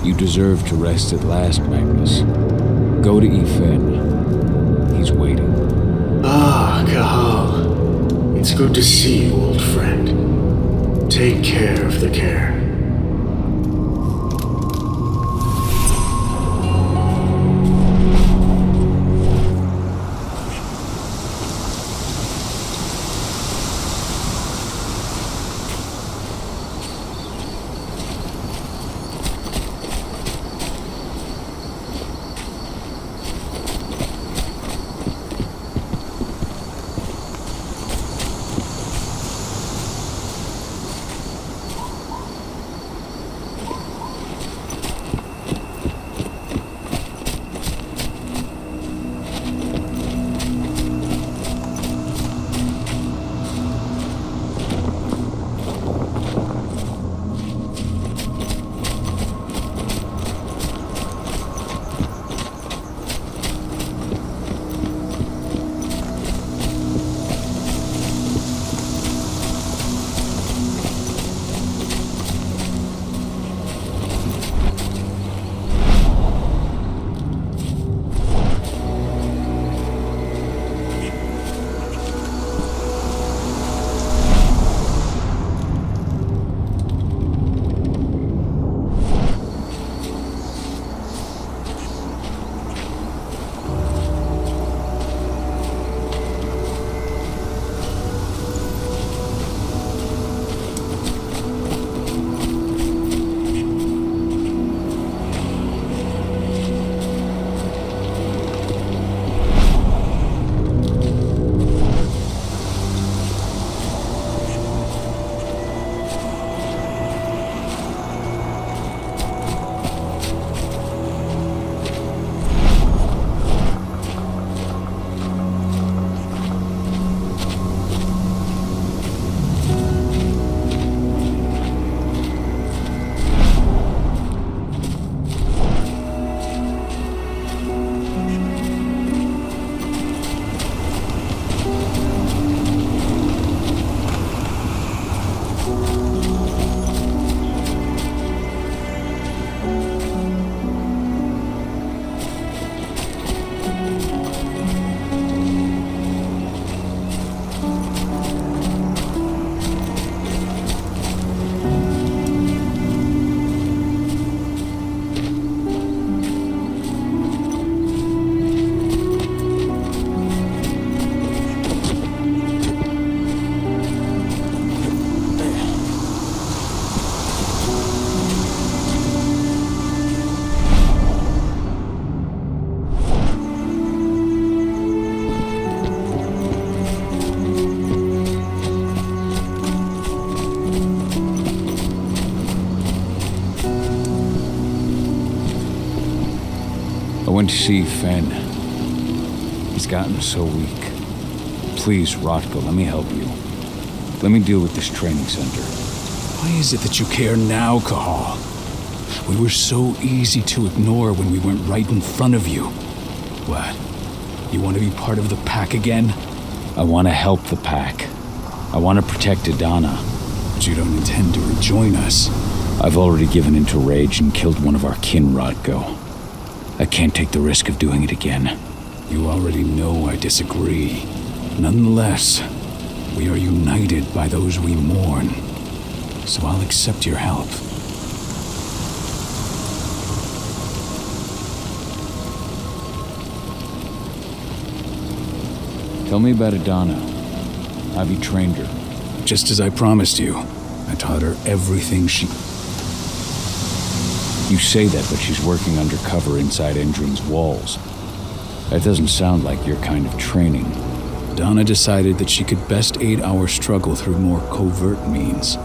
You deserve to rest at last, Magnus. Go to Ifen. He's waiting. Ah, Cahal. It's good to see you, old friend. Take care of the care. going to see Fen. He's gotten so weak. Please, Rotko, let me help you. Let me deal with this training center. Why is it that you care now, Cahal? We were so easy to ignore when we weren't right in front of you. What? You want to be part of the pack again? I want to help the pack. I want to protect Adana. But you don't intend to rejoin us. I've already given into rage and killed one of our kin, Rotko. I can't take the risk of doing it again. You already know I disagree. Nonetheless, we are united by those we mourn. So I'll accept your help. Tell me about Adana. Have you trained her? Just as I promised you. I taught her everything she... You say that, but she's working undercover inside Endron's walls. That doesn't sound like your kind of training. Donna decided that she could best aid our struggle through more covert means.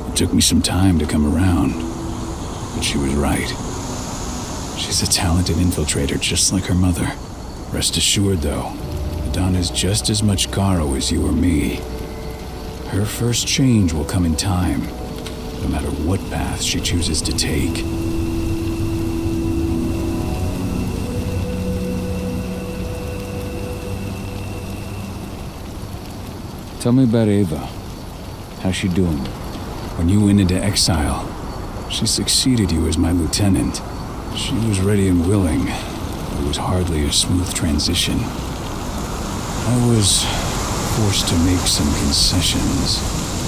It took me some time to come around, but she was right. She's a talented infiltrator just like her mother. Rest assured, though, Donna's just as much Garo as you or me. Her first change will come in time, no matter what path she chooses to take. Tell me about Ava. How's she doing? When you went into exile, she succeeded you as my lieutenant. She was ready and willing, but it was hardly a smooth transition. I was forced to make some concessions.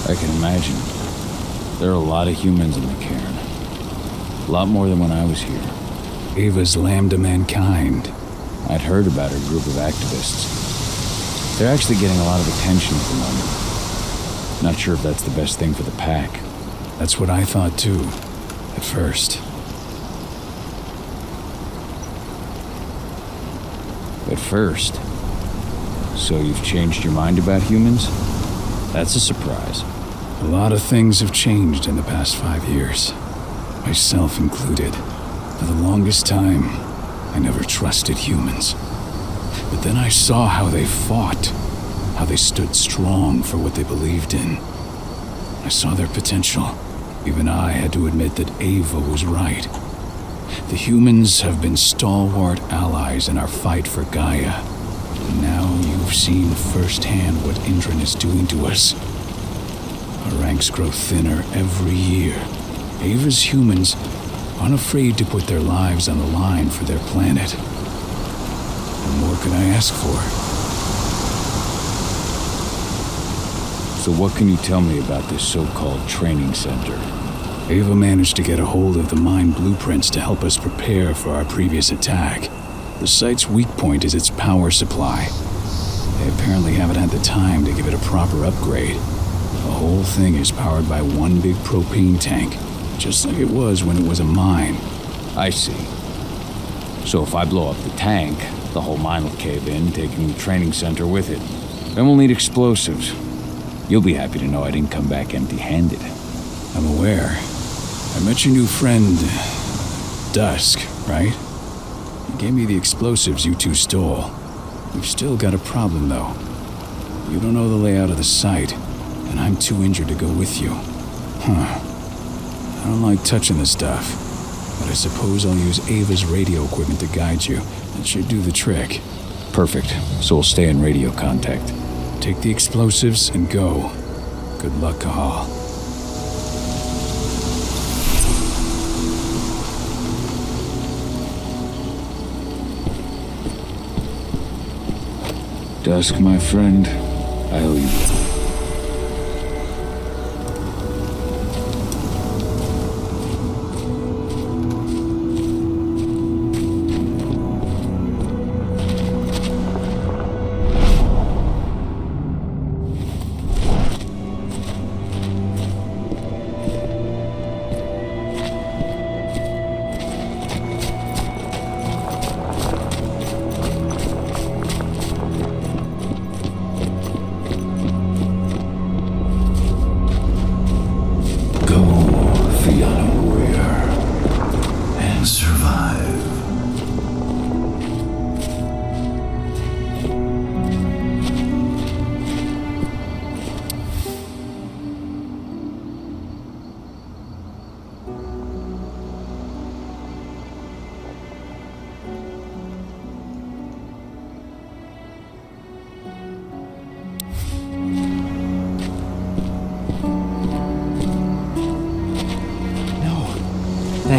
I can imagine. There are a lot of humans in the cairn. A lot more than when I was here. Ava's lambda mankind. I'd heard about her group of activists. They're actually getting a lot of attention at the moment. Not sure if that's the best thing for the pack. That's what I thought too, at first. At first? So you've changed your mind about humans? That's a surprise. A lot of things have changed in the past 5 years. Myself included. For the longest time, I never trusted humans. But then I saw how they fought, how they stood strong for what they believed in. I saw their potential. Even I had to admit that Ava was right. The humans have been stalwart allies in our fight for Gaia. And now you've seen firsthand what Endron is doing to us. Our ranks grow thinner every year. Ava's humans aren't afraid to put their lives on the line for their planet. What more could I ask for? So what can you tell me about this so-called training center? Ava managed to get a hold of the mine blueprints to help us prepare for our previous attack. The site's weak point is its power supply. They apparently haven't had the time to give it a proper upgrade. The whole thing is powered by one big propane tank, just like it was when it was a mine. I see. So if I blow up the tank, the whole mine will cave in, taking the training center with it. Then we'll need explosives. You'll be happy to know I didn't come back empty-handed. I'm aware. I met your new friend, Dusk, right? He gave me the explosives you two stole. We've still got a problem, though. You don't know the layout of the site, and I'm too injured to go with you. I don't like touching this stuff, but I suppose I'll use Ava's radio equipment to guide you. That should do the trick. Perfect. So we'll stay in radio contact. Take the explosives and go. Good luck, Cahal. Dusk, my friend, I owe you.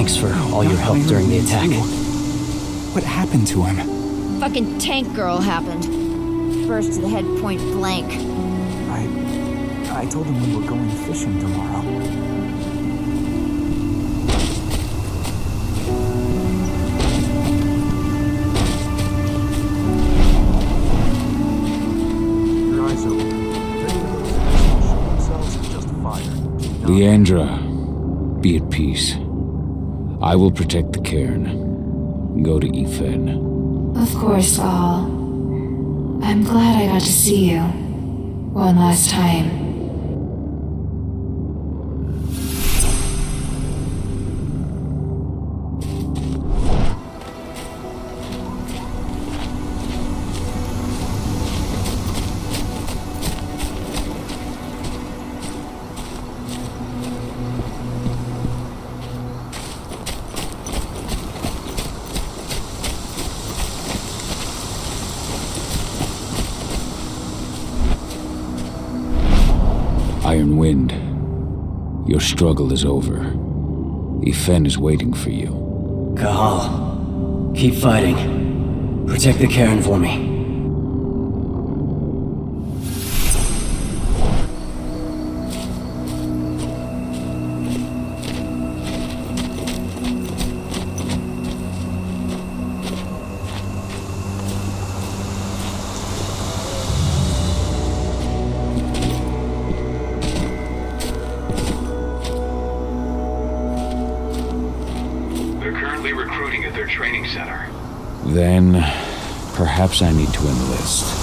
Thanks for all your help during the attack. What happened to him? Fucking tank girl happened. Burst to the head point blank. I told him we were going fishing tomorrow. Your eyes open. If any of those assholes show themselves, it's just fire. Leandra, be at peace. I will protect the cairn. Go to Efen. Of course, Gal. I'm glad I got to see you. One last time. Iron Wind, your struggle is over. Efen is waiting for you. Kahal, keep fighting. Protect the cairn for me. Recruiting at their training center. Then, perhaps I need to enlist.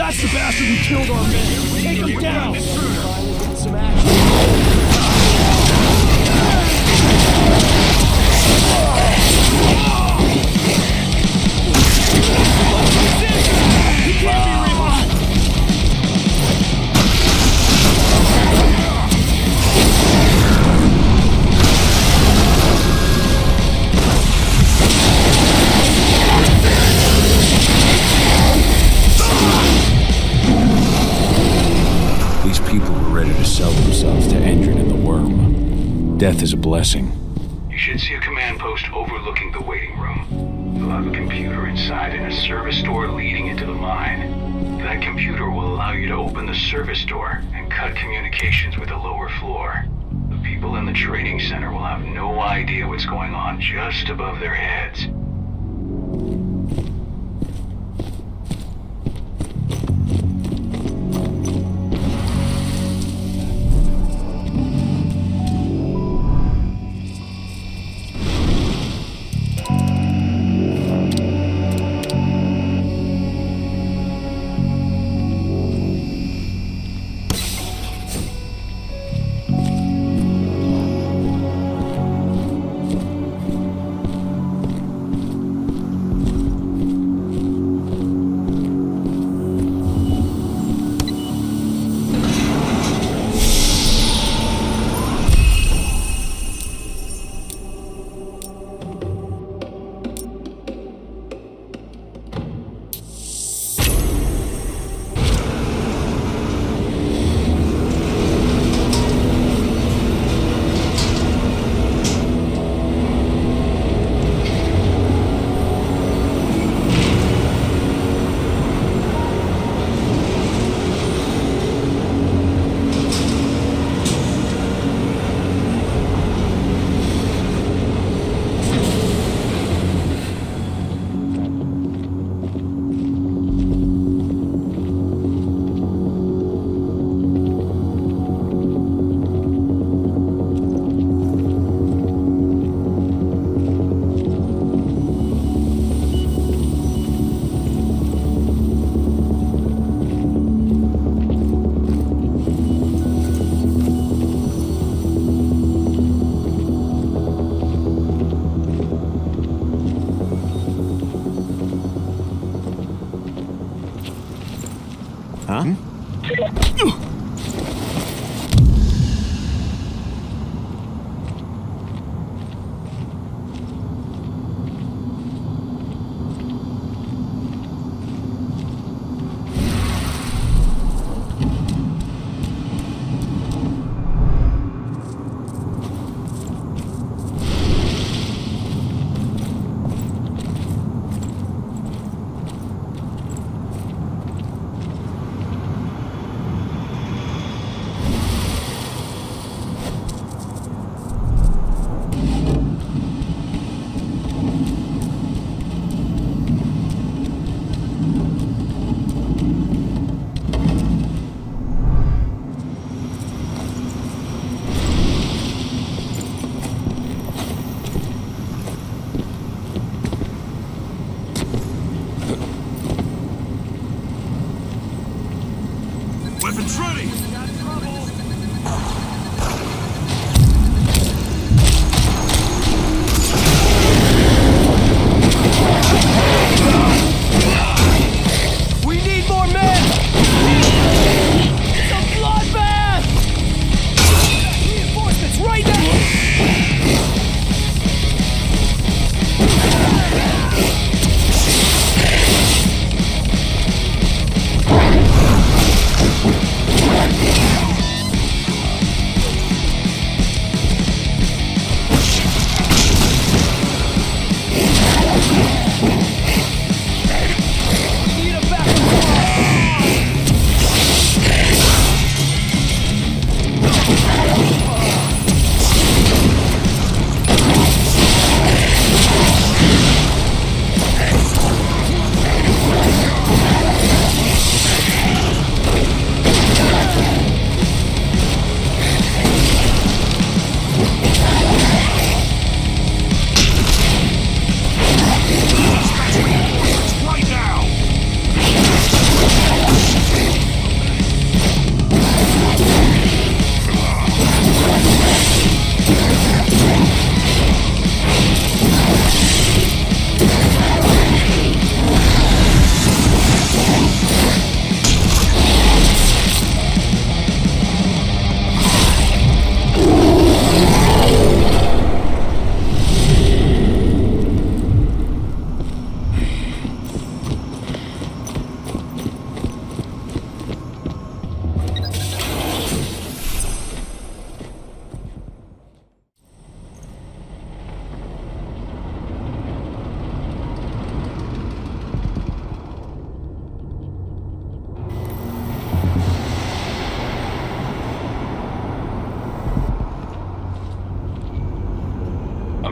That's the bastard who killed our men! Take him down! Some action. These people were ready to sell themselves to Endron and the Wyrm. Death is a blessing. You should see a command post overlooking the waiting room. You'll have a computer inside and a service door leading into the mine. That computer will allow you to open the service door and cut communications with the lower floor. The people in the trading center will have no idea what's going on just above their heads.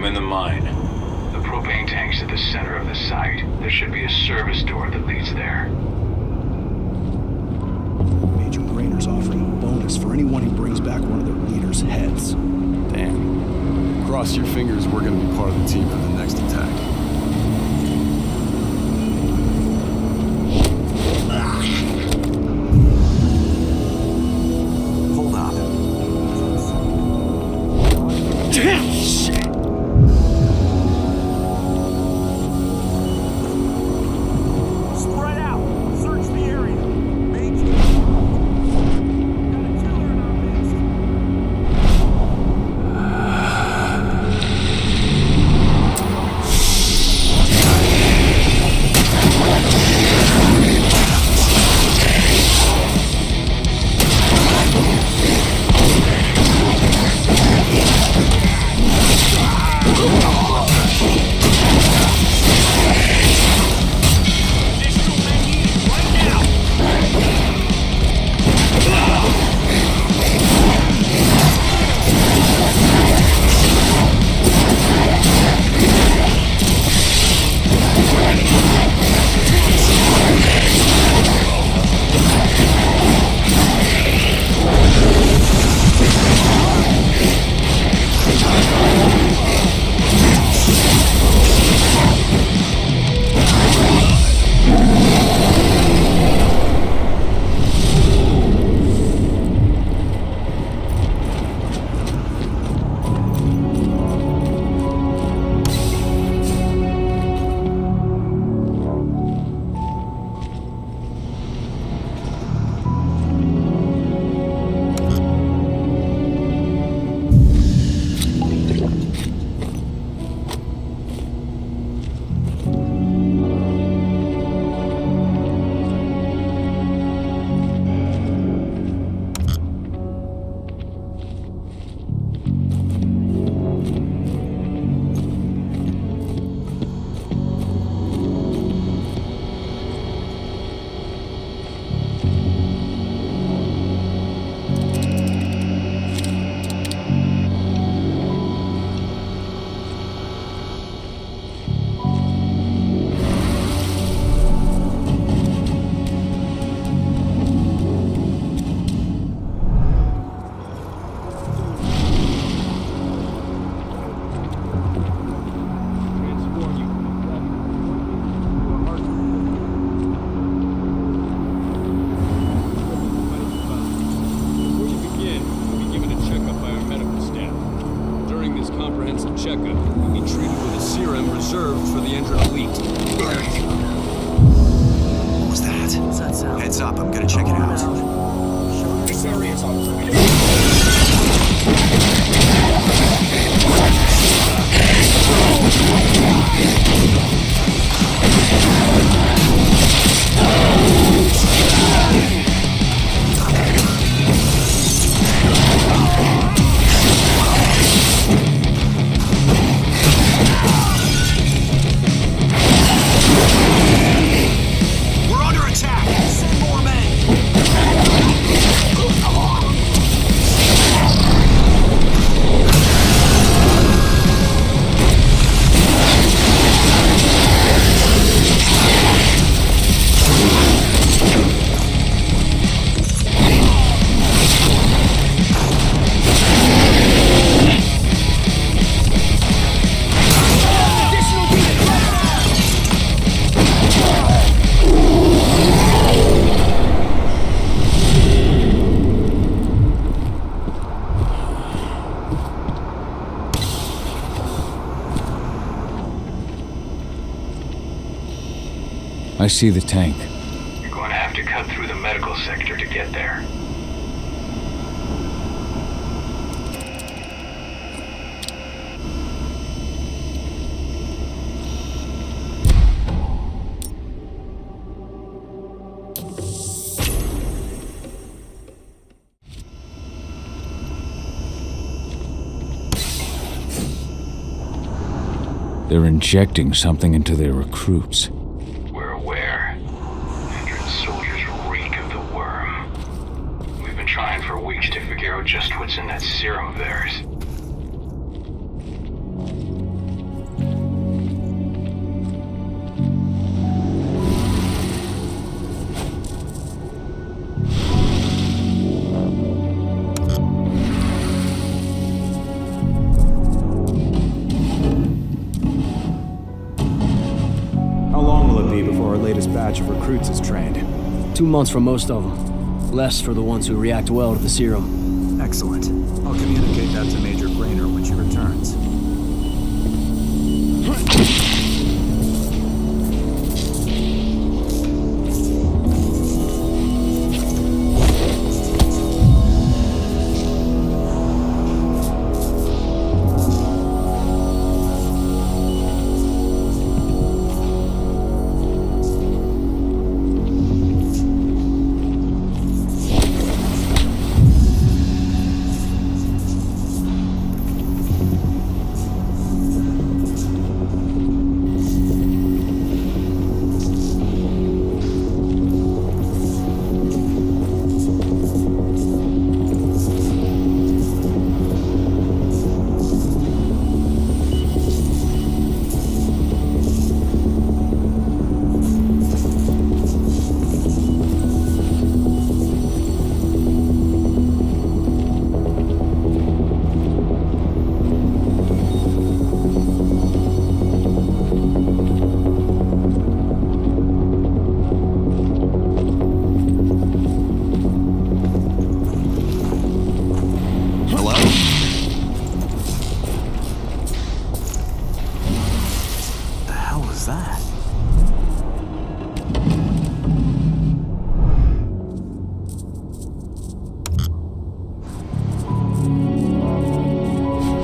I'm in the mine. The propane tank's at the center of the site. There should be a service door that leads there. Major Grainer's offering a bonus for anyone who brings back one of their leaders' heads. Damn. Cross your fingers we're gonna be part of the team for the next attack. Hold up. Shit! Spread out. Search the area. Major. Got a killer in our midst. checkup. You'll be treated with a serum reserved for the Endron elite. What was that? What's that sound? Heads up, I'm gonna check it out. This area's on fire. We're under attack! Send more men! I see the tank. You're going to have to cut through the medical sector to get there. They're injecting something into their recruits. We're aware. Endron soldiers reek of the Wyrm. We've been trying for weeks to figure out just what's in that serum of theirs. latest batch of recruits is trained? 2 months for most of them. Less for the ones who react well to the serum. Excellent. I'll communicate that to Major Grainer when she returns.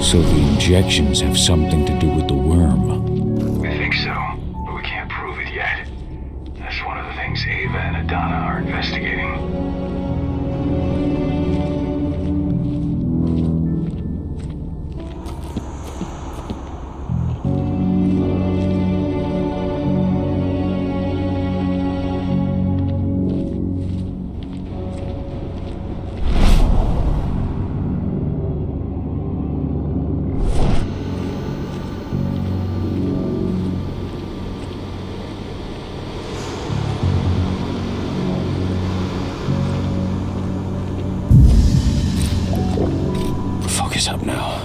So the injections have something to do with the Wyrm. We think so, but we can't prove it yet. That's one of the things Ava and Adana are investigating. Up now.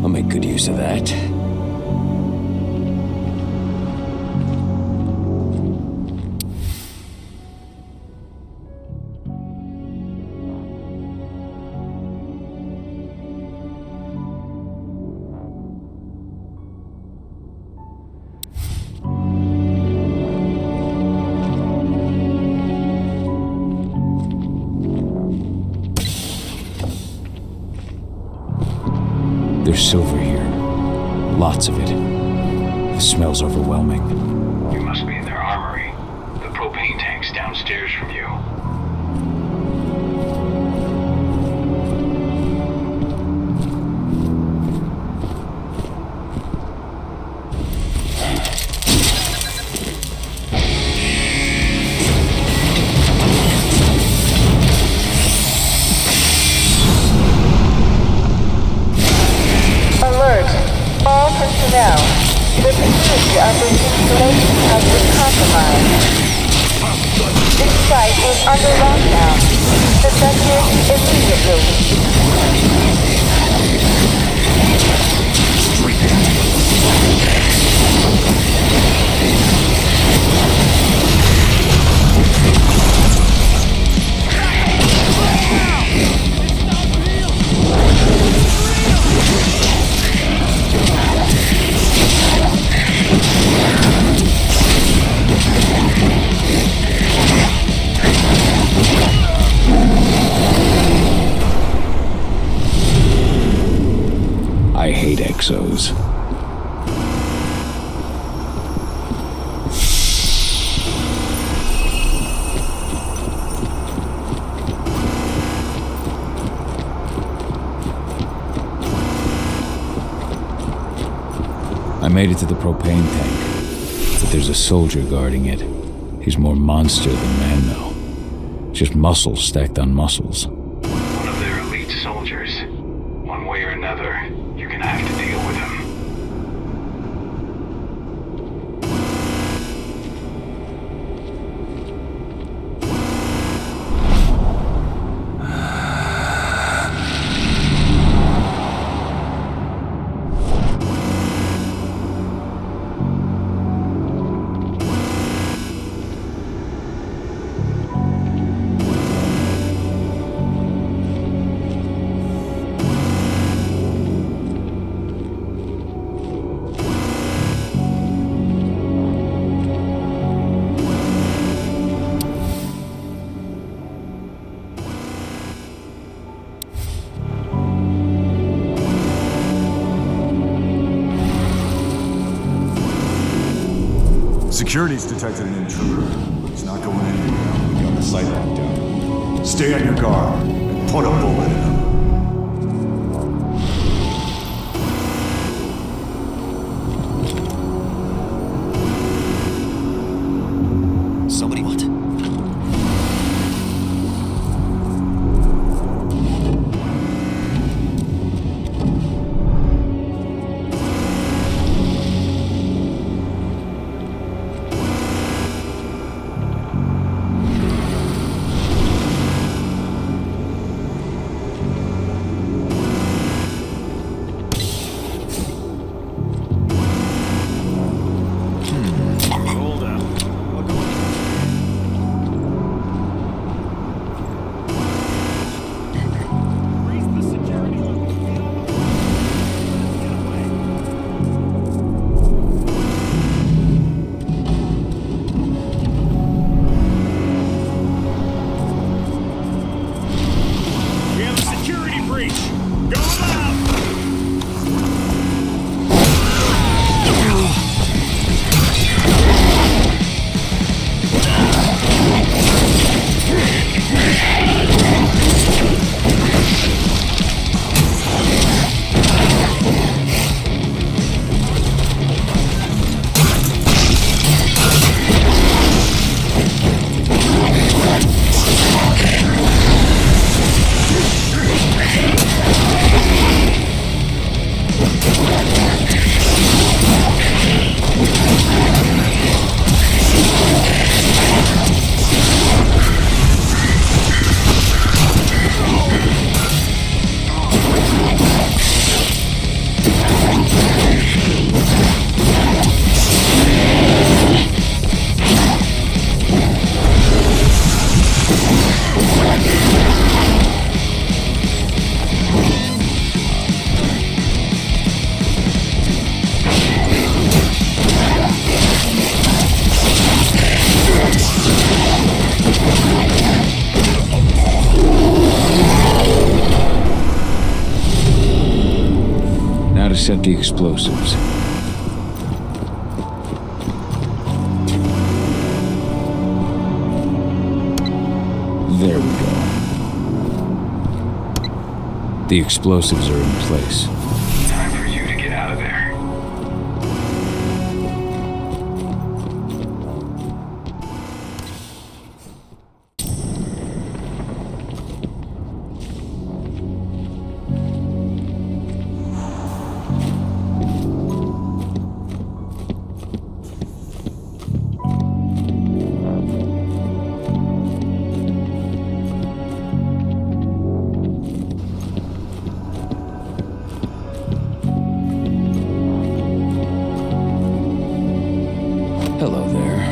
I'll make good use of that. There's silver here. Lots of it. The smell's overwhelming. You must be in their armory. The propane tank's downstairs from you. Personnel, the security of this installation has been compromised. This site is under lockdown. Evacuate immediately. I hate exos. I made it to the propane tank, but there's a soldier guarding it. He's more monster than man, though. Just muscles stacked on muscles. One of their elite soldiers. One way or another, you're gonna have to deal with him. Security's detected an intruder. He's not going anywhere. We got the site locked down. Stay on your guard and put a bullet in him. Somebody what? To set the explosives. There we go. The explosives are in place. Time for you to get out of there. Hello there.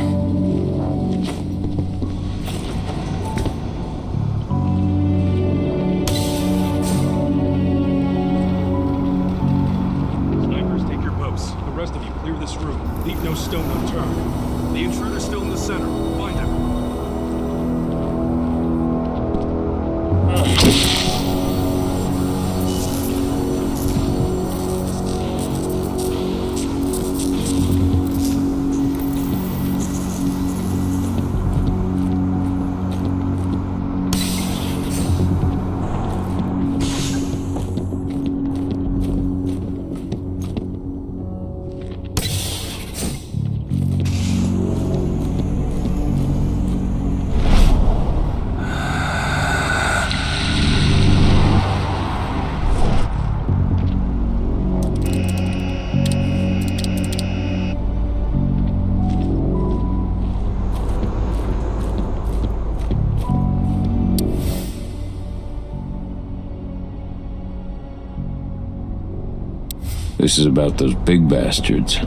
Snipers, take your posts. The rest of you, clear this room. Leave no stone unturned. The intruder's still in the center. Find him. This is about those big bastards.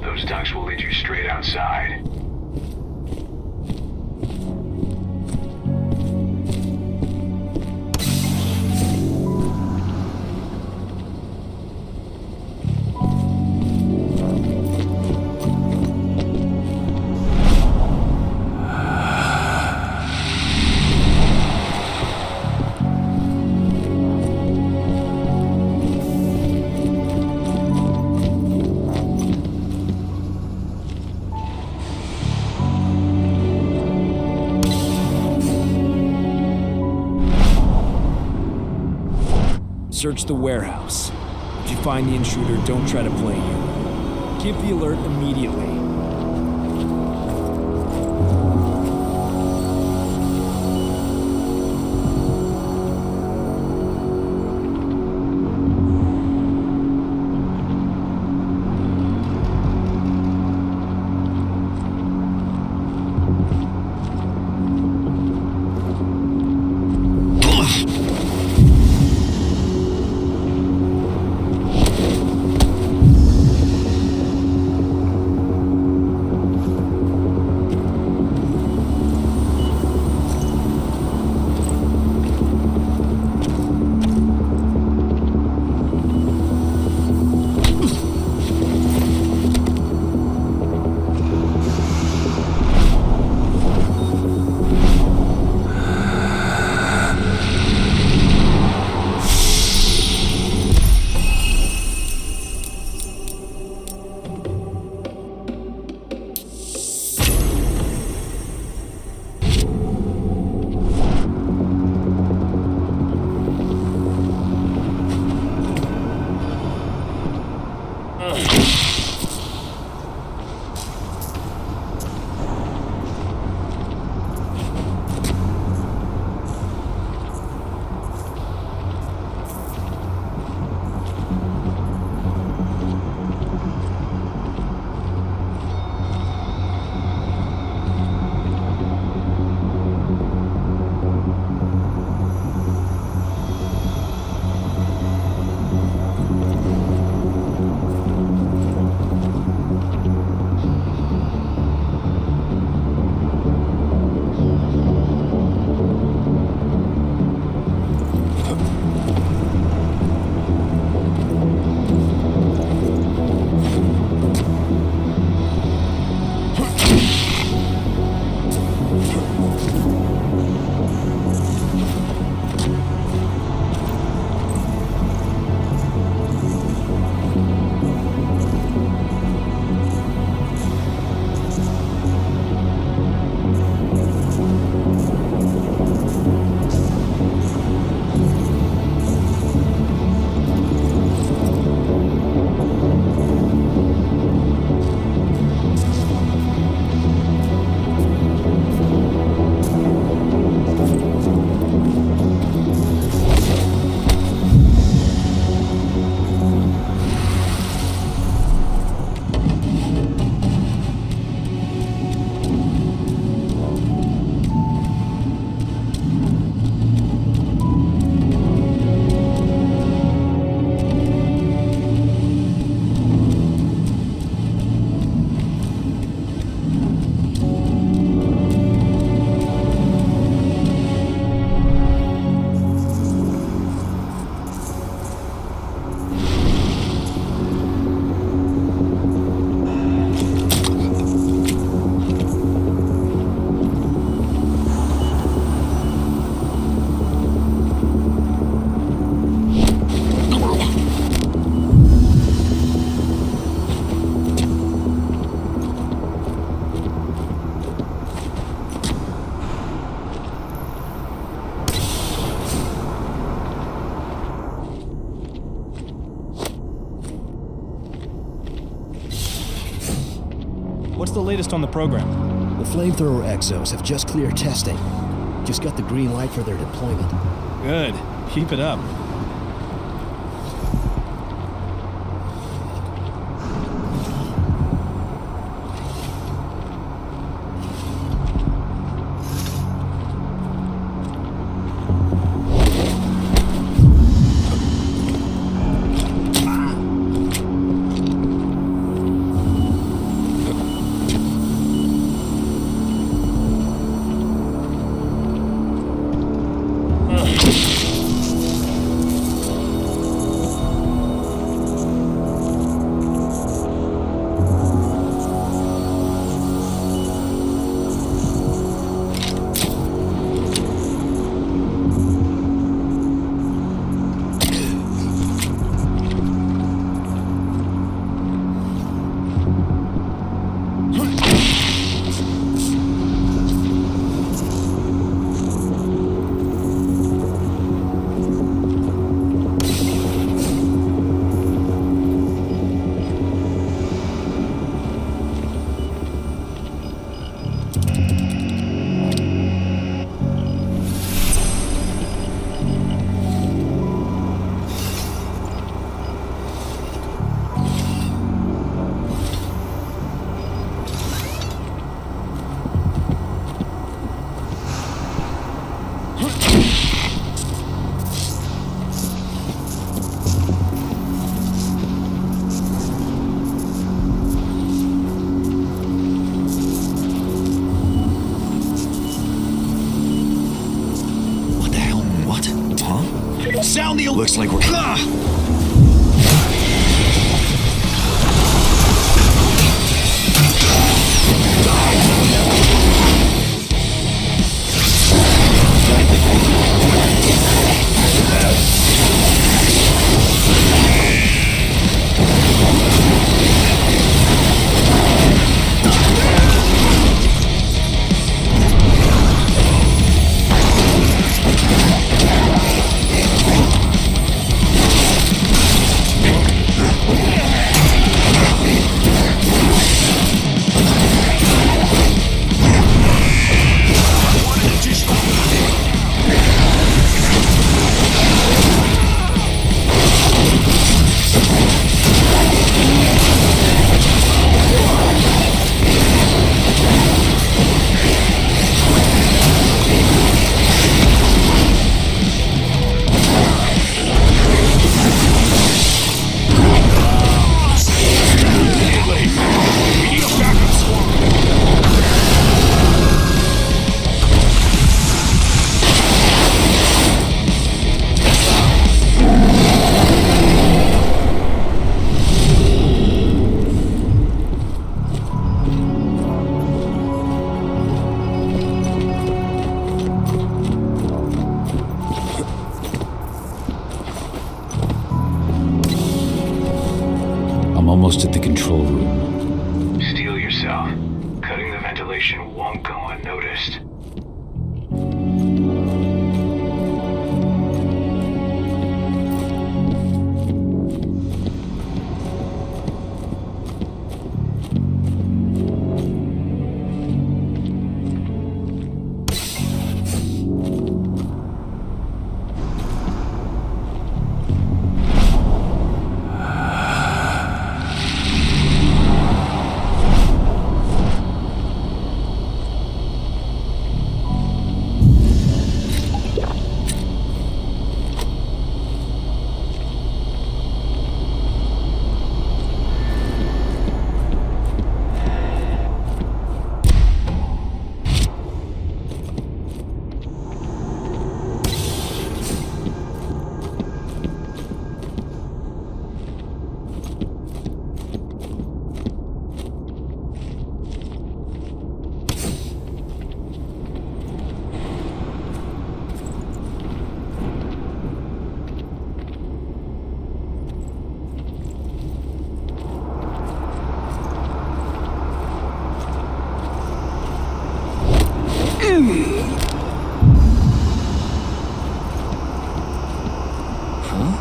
Those ducts will lead you straight outside. Search the warehouse. If you find the intruder, don't try to play hero. Give the alert immediately. What's the latest on the program? The flamethrower exos have just cleared testing. Just got the green light for their deployment. Good. Keep it up. down the... Looks like we're... Almost at the control room. Steel yourself. Cutting the ventilation won't go unnoticed.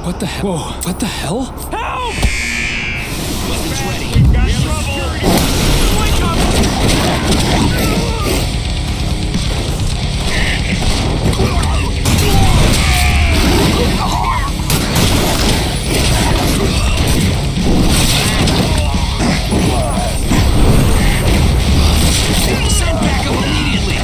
What the hell? Whoa, what the hell? Help! Weapons ready. We got trouble. Wake up! Send backup immediately.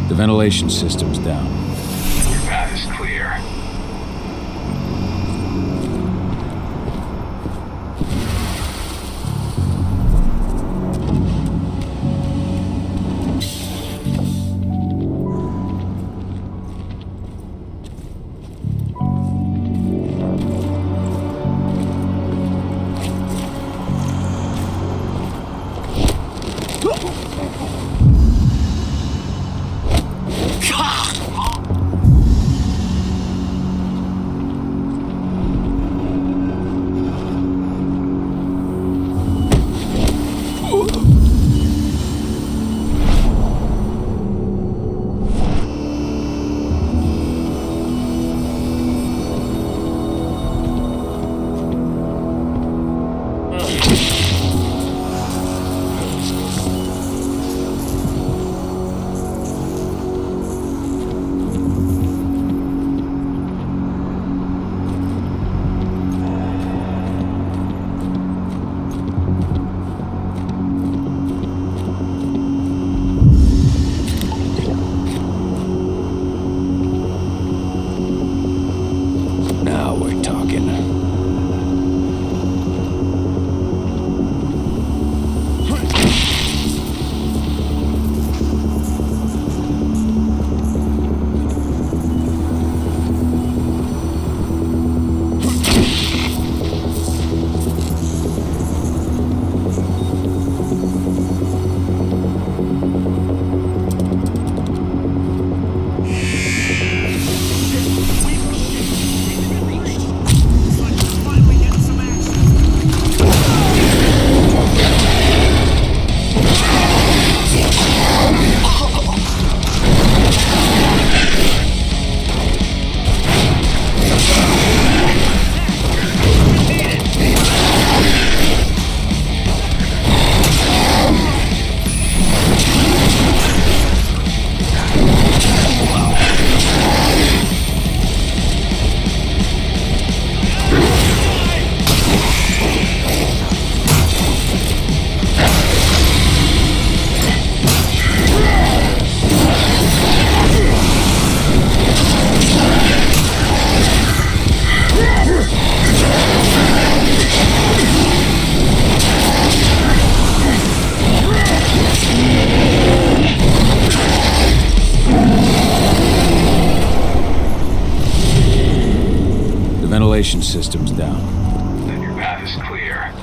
The ventilation system's down. communication system's down. Then your path is clear.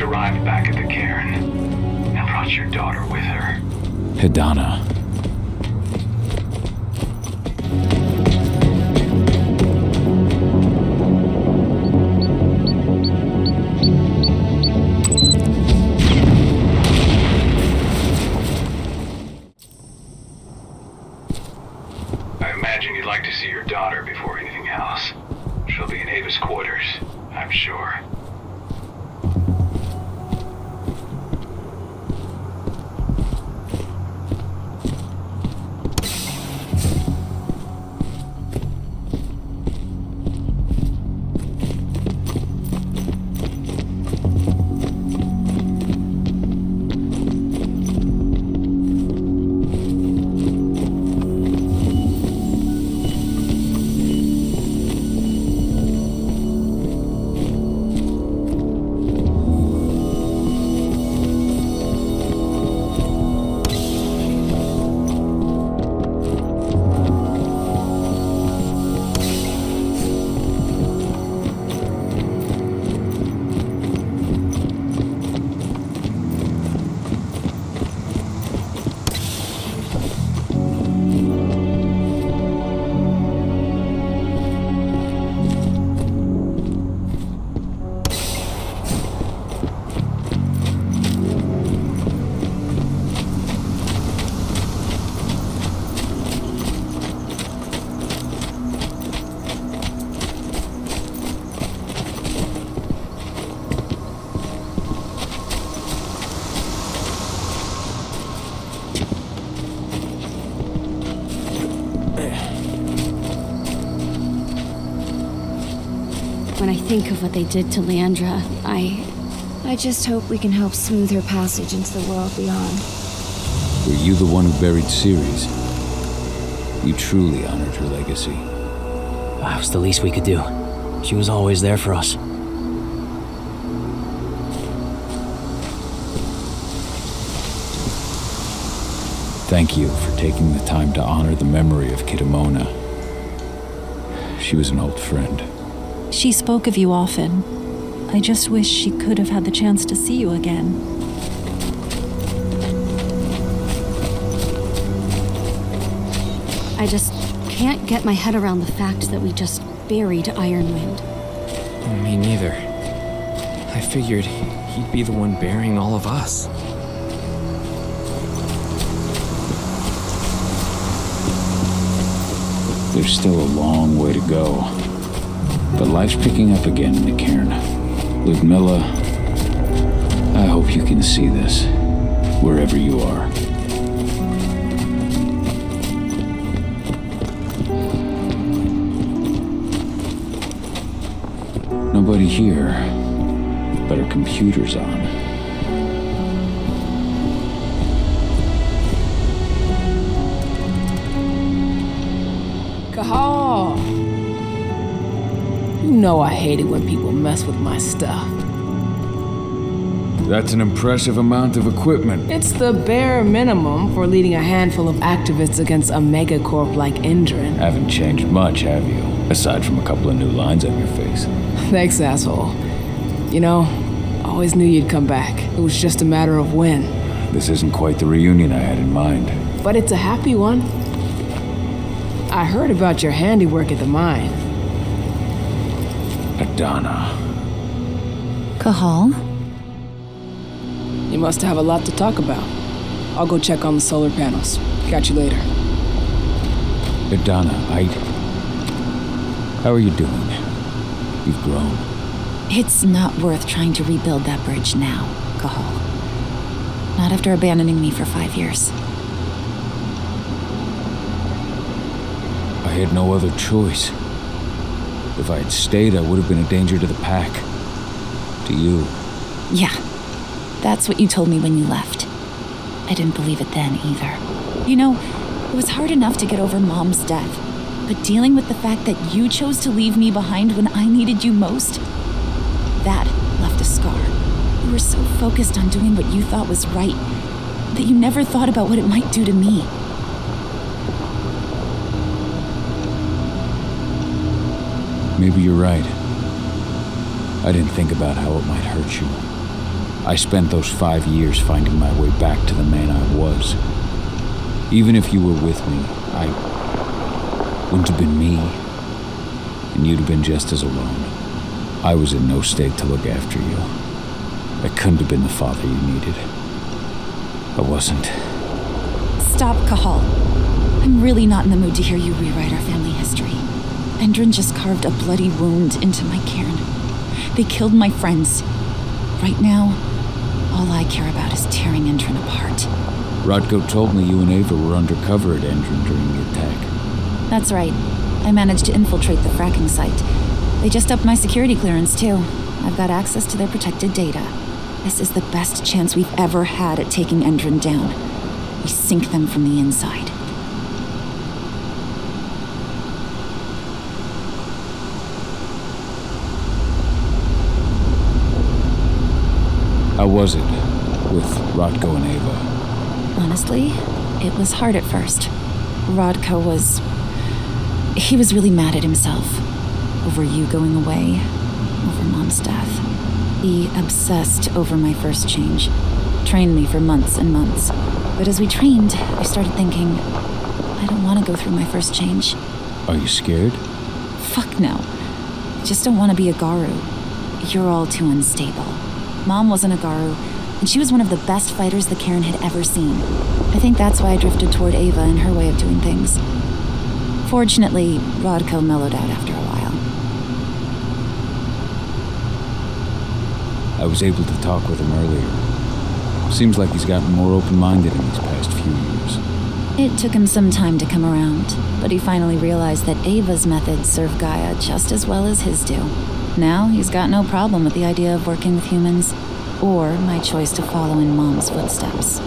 Arrived back at the cairn and brought your daughter with her. Hidana. I imagine you'd like to see your daughter before anything else. She'll be in Ava's quarters, I'm sure. When I think of what they did to Leandra, I just hope we can help smooth her passage into the world beyond. Were you the one who buried Ceres? You truly honored her legacy. That was the least we could do. She was always there for us. Thank you for taking the time to honor the memory of Kitamona. She was an old friend. She spoke of you often. I just wish she could have had the chance to see you again. I just can't get my head around the fact that we just buried Ironwind. Me neither. I figured he'd be the one burying all of us. There's still a long way to go. But life's picking up again in the cairn. Ludmilla, I hope you can see this, wherever you are. Nobody here, but our computer's on. Cahal! You know I hate it when people mess with my stuff. That's an impressive amount of equipment. It's the bare minimum for leading a handful of activists against a megacorp like Endron. Haven't changed much, have you? Aside from a couple of new lines on your face. Thanks, asshole. You know, I always knew you'd come back. It was just a matter of when. This isn't quite the reunion I had in mind. But it's a happy one. I heard about your handiwork at the mine. Adana. Cahal? You must have a lot to talk about. I'll go check on the solar panels. Catch you later. Adana, how are you doing? You've grown. It's not worth trying to rebuild that bridge now, Cahal. Not after abandoning me for 5 years. I had no other choice. If I had stayed, I would have been a danger to the pack. To you. Yeah, that's what you told me when you left. I didn't believe it then either. You know, it was hard enough to get over Mom's death, but dealing with the fact that you chose to leave me behind when I needed you most, that left a scar. You were so focused on doing what you thought was right that you never thought about what it might do to me. Maybe you're right. I didn't think about how it might hurt you. I spent those 5 years finding my way back to the man I was. Even if you were with me, I wouldn't have been me, and you'd have been just as alone. I was in no state to look after you. I couldn't have been the father you needed. I wasn't. Stop, Cahal. I'm really not in the mood to hear you rewrite our family history. Endron just carved a bloody wound into my cairn. They killed my friends. Right now, all I care about is tearing Endron apart. Rodko told me you and Ava were undercover at Endron during the attack. That's right. I managed to infiltrate the fracking site. They just upped my security clearance, too. I've got access to their protected data. This is the best chance we've ever had at taking Endron down. We sink them from the inside. How was it with Rodko and Ava? Honestly, it was hard at first. Rodko was... he was really mad at himself. Over you going away, over Mom's death. He obsessed over my first change. Trained me for months and months. But as we trained, I started thinking, I don't want to go through my first change. Are you scared? Fuck no. I just don't want to be a Garu. You're all too unstable. Mom wasn't a Garu, and she was one of the best fighters the Cairn had ever seen. I think that's why I drifted toward Ava and her way of doing things. Fortunately, Rodko mellowed out after a while. I was able to talk with him earlier. Seems like he's gotten more open-minded in these past few years. It took him some time to come around, but he finally realized that Ava's methods serve Gaia just as well as his do. Now he's got no problem with the idea of working with humans, or my choice to follow in Mom's footsteps.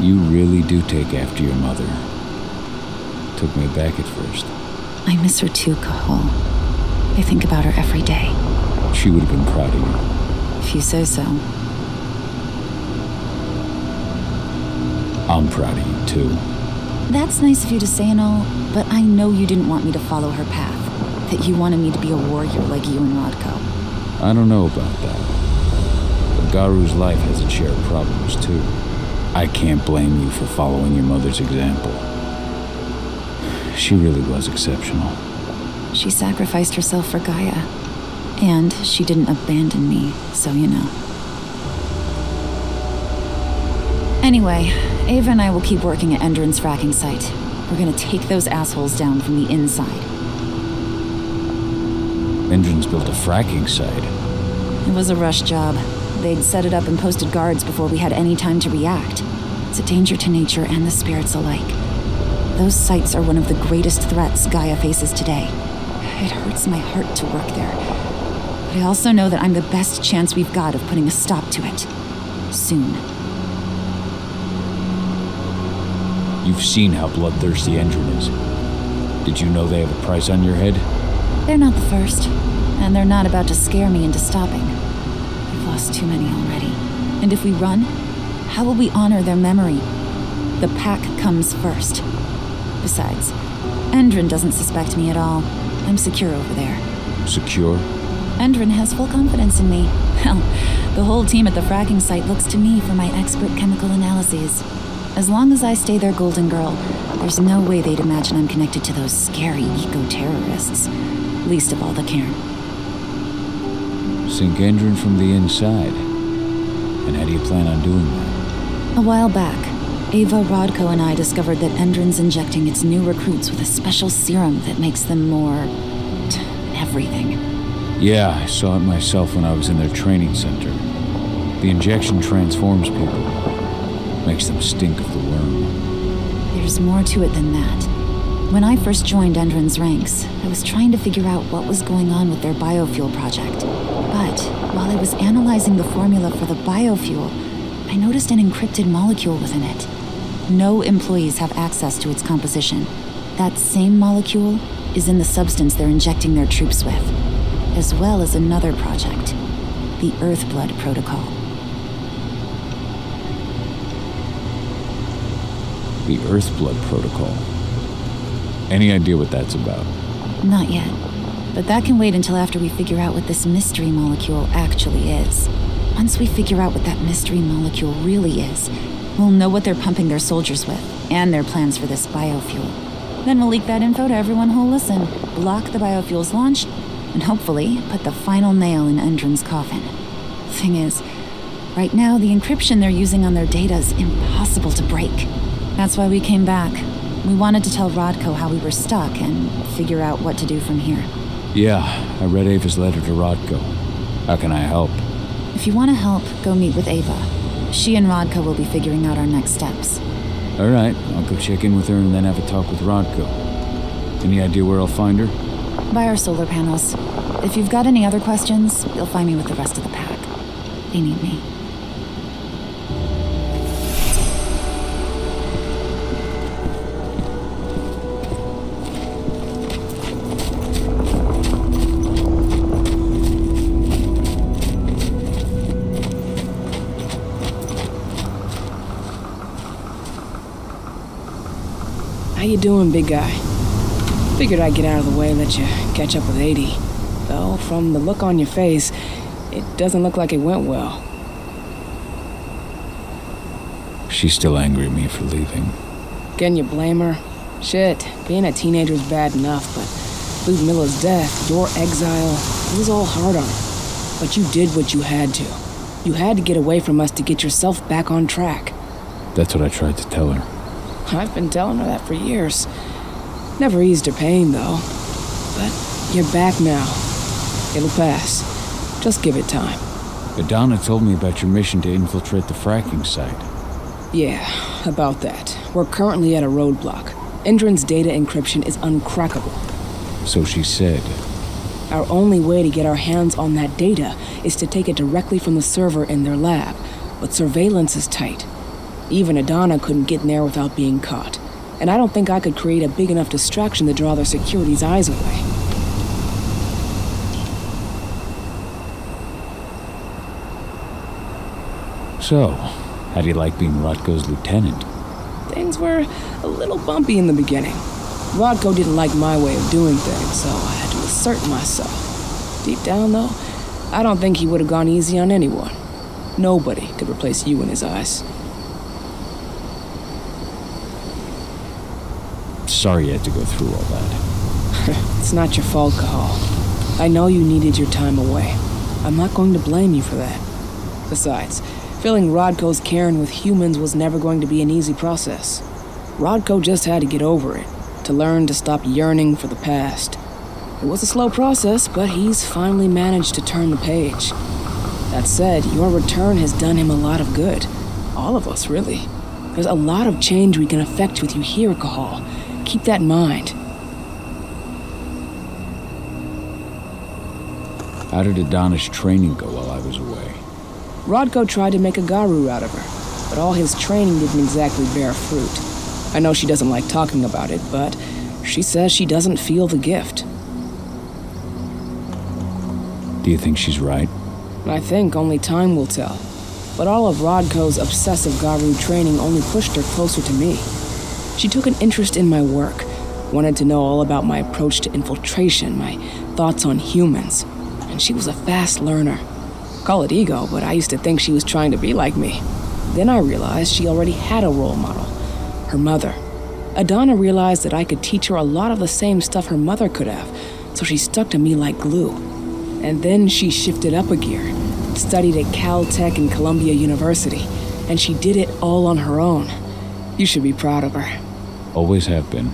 You really do take after your mother. Took me aback at first. I miss her too, Cahal. I think about her every day. She would have been proud of you. If you say so. I'm proud of you too. That's nice of you to say and all, but I know you didn't want me to follow her path. That you wanted me to be a warrior like you and Rodko. I don't know about that. But Garu's life has its share of problems too. I can't blame you for following your mother's example. She really was exceptional. She sacrificed herself for Gaia. And she didn't abandon me, so you know. Anyway, Ava and I will keep working at Endron's fracking site. We're gonna take those assholes down from the inside. Endron's built a fracking site. It was a rush job. They'd set it up and posted guards before we had any time to react. It's a danger to nature and the spirits alike. Those sites are one of the greatest threats Gaia faces today. It hurts my heart to work there. But I also know that I'm the best chance we've got of putting a stop to it. Soon. You've seen how bloodthirsty Endron is. Did you know they have a price on your head? They're not the first, and they're not about to scare me into stopping. We've lost too many already. And if we run, how will we honor their memory? The pack comes first. Besides, Endron doesn't suspect me at all. I'm secure over there. Secure? Endron has full confidence in me. Hell, the whole team at the fracking site looks to me for my expert chemical analyses. As long as I stay their golden girl, there's no way they'd imagine I'm connected to those scary eco-terrorists. Least of all the Cairn. Sink Endron from the inside. And how do you plan on doing that? A while back, Ava, Rodko, and I discovered that Endron's injecting its new recruits with a special serum that makes them more... everything. Yeah, I saw it myself when I was in their training center. The injection transforms people. Makes them stink of the Wyrm. There's more to it than that. When I first joined Endron's ranks, I was trying to figure out what was going on with their biofuel project. But while I was analyzing the formula for the biofuel, I noticed an encrypted molecule within it. No employees have access to its composition. That same molecule is in the substance they're injecting their troops with, as well as another project, the EARTHBLOOD protocol. The EARTHBLOOD protocol. Any idea what that's about? Not yet, but that can wait until after we figure out what this mystery molecule actually is. Once we figure out what that mystery molecule really is, we'll know what they're pumping their soldiers with, and their plans for this biofuel. Then we'll leak that info to everyone who'll listen, block the biofuel's launch, and hopefully put the final nail in Endron's coffin. Thing is, right now the encryption they're using on their data is impossible to break. That's why we came back. We wanted to tell Rodko how we were stuck and figure out what to do from here. Yeah, I read Ava's letter to Rodko. How can I help? If you want to help, go meet with Ava. She and Rodko will be figuring out our next steps. All right, I'll go check in with her and then have a talk with Rodko. Any idea where I'll find her? By our solar panels. If you've got any other questions, you'll find me with the rest of the pack. They need me. How you doing, big guy? Figured I'd get out of the way and let you catch up with 80. Though, from the look on your face, it doesn't look like it went well. She's still angry at me for leaving. Can you blame her? Shit, being a teenager's bad enough, but Ludmilla's death, your exile, it was all hard on her. But you did what you had to. You had to get away from us to get yourself back on track. That's what I tried to tell her. I've been telling her that for years. Never eased her pain, though. But you're back now. It'll pass. Just give it time. Adana told me about your mission to infiltrate the fracking site. Yeah, about that. We're currently at a roadblock. Endron's data encryption is uncrackable. So she said. Our only way to get our hands on that data is to take it directly from the server in their lab. But surveillance is tight. Even Adana couldn't get in there without being caught. And I don't think I could create a big enough distraction to draw their security's eyes away. So, how do you like being Rodko's lieutenant? Things were a little bumpy in the beginning. Rodko didn't like my way of doing things, so I had to assert myself. Deep down, though, I don't think he would have gone easy on anyone. Nobody could replace you in his eyes. Sorry you had to go through all that. It's not your fault, Cahal. I know you needed your time away. I'm not going to blame you for that. Besides, filling Rodko's cairn with humans was never going to be an easy process. Rodko just had to get over it, to learn to stop yearning for the past. It was a slow process, but he's finally managed to turn the page. That said, your return has done him a lot of good. All of us, really. There's a lot of change we can effect with you here, Cahal. Keep that in mind. How did Adana's training go while I was away? Rodko tried to make a Garu out of her, but all his training didn't exactly bear fruit. I know she doesn't like talking about it, but she says she doesn't feel the gift. Do you think she's right? I think only time will tell. But all of Rodko's obsessive Garu training only pushed her closer to me. She took an interest in my work, wanted to know all about my approach to infiltration, my thoughts on humans, and she was a fast learner. Call it ego, but I used to think she was trying to be like me. Then I realized she already had a role model, her mother. Adana realized that I could teach her a lot of the same stuff her mother could have, so she stuck to me like glue. And then she shifted up a gear, studied at Caltech and Columbia University, and she did it all on her own. You should be proud of her. Always have been.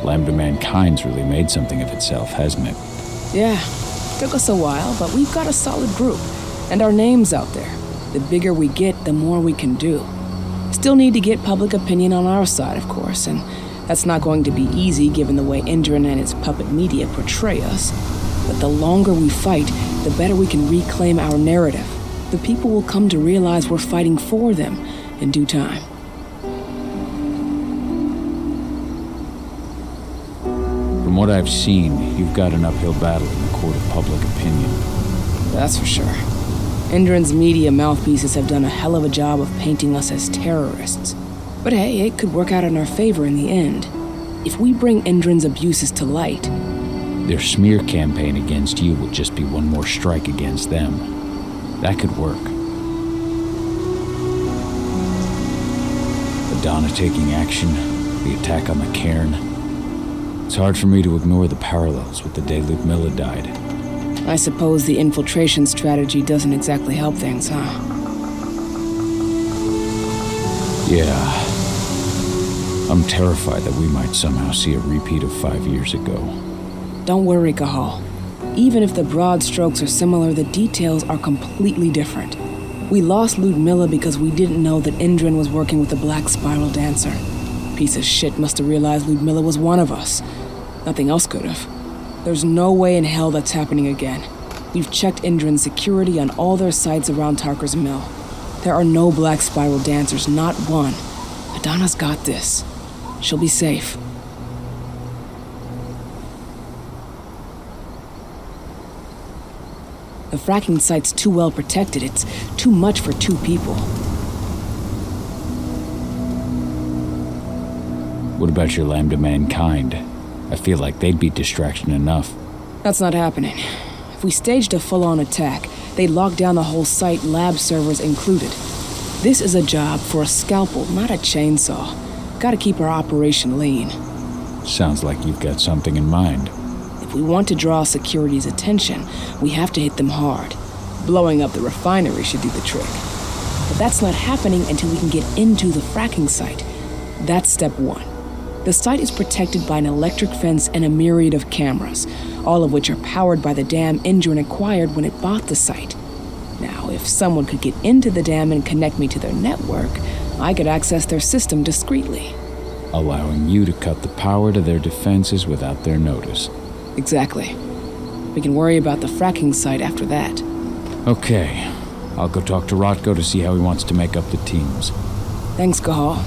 Lambda Mankind's really made something of itself, hasn't it? Yeah, took us a while, but we've got a solid group, and our name's out there. The bigger we get, the more we can do. Still need to get public opinion on our side, of course, and that's not going to be easy given the way Endron and its puppet media portray us. But the longer we fight, the better we can reclaim our narrative. The people will come to realize we're fighting for them in due time. From what I've seen, you've got an uphill battle in the court of public opinion. That's for sure. Endron's media mouthpieces have done a hell of a job of painting us as terrorists. But hey, it could work out in our favor in the end. If we bring Endron's abuses to light, their smear campaign against you would just be one more strike against them. That could work. Adana taking action, the attack on the cairn. It's hard for me to ignore the parallels with the day Ludmilla died. I suppose the infiltration strategy doesn't exactly help things, huh? Yeah. I'm terrified that we might somehow see a repeat of 5 years ago. Don't worry, Cahal. Even if the broad strokes are similar, the details are completely different. We lost Ludmilla because we didn't know that Endron was working with the Black Spiral Dancer. Piece of shit must have realized Ludmilla was one of us. Nothing else could have. There's no way in hell that's happening again. We've checked Endron's security on all their sites around Tarker's Mill. There are no Black Spiral Dancers, not one. Adana's got this. She'll be safe. The fracking site's too well protected. It's too much for 2 people. What about your Lambda Mankind? I feel like they'd be distraction enough. That's not happening. If we staged a full-on attack, they'd lock down the whole site, lab servers included. This is a job for a scalpel, not a chainsaw. Gotta keep our operation lean. Sounds like you've got something in mind. If we want to draw security's attention, we have to hit them hard. Blowing up the refinery should do the trick. But that's not happening until we can get into the fracking site. That's step 1. The site is protected by an electric fence and a myriad of cameras, all of which are powered by the dam Endron acquired when it bought the site. Now, if someone could get into the dam and connect me to their network, I could access their system discreetly. Allowing you to cut the power to their defenses without their notice. Exactly. We can worry about the fracking site after that. Okay. I'll go talk to Rotko to see how he wants to make up the teams. Thanks, Cahal.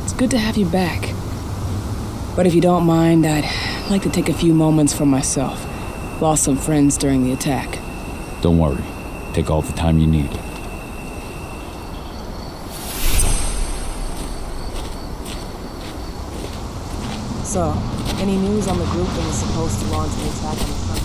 It's good to have you back. But if you don't mind, I'd like to take a few moments for myself. Lost some friends during the attack. Don't worry. Take all the time you need. So, any news on the group that was supposed to launch the attack on the front?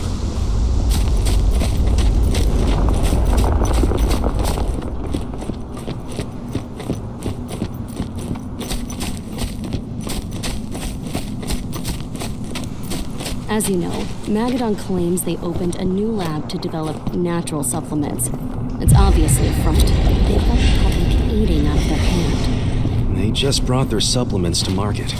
As you know, Magadon claims they opened a new lab to develop natural supplements. It's obviously a front. They've got the public eating out of their hand. They just brought their supplements to market.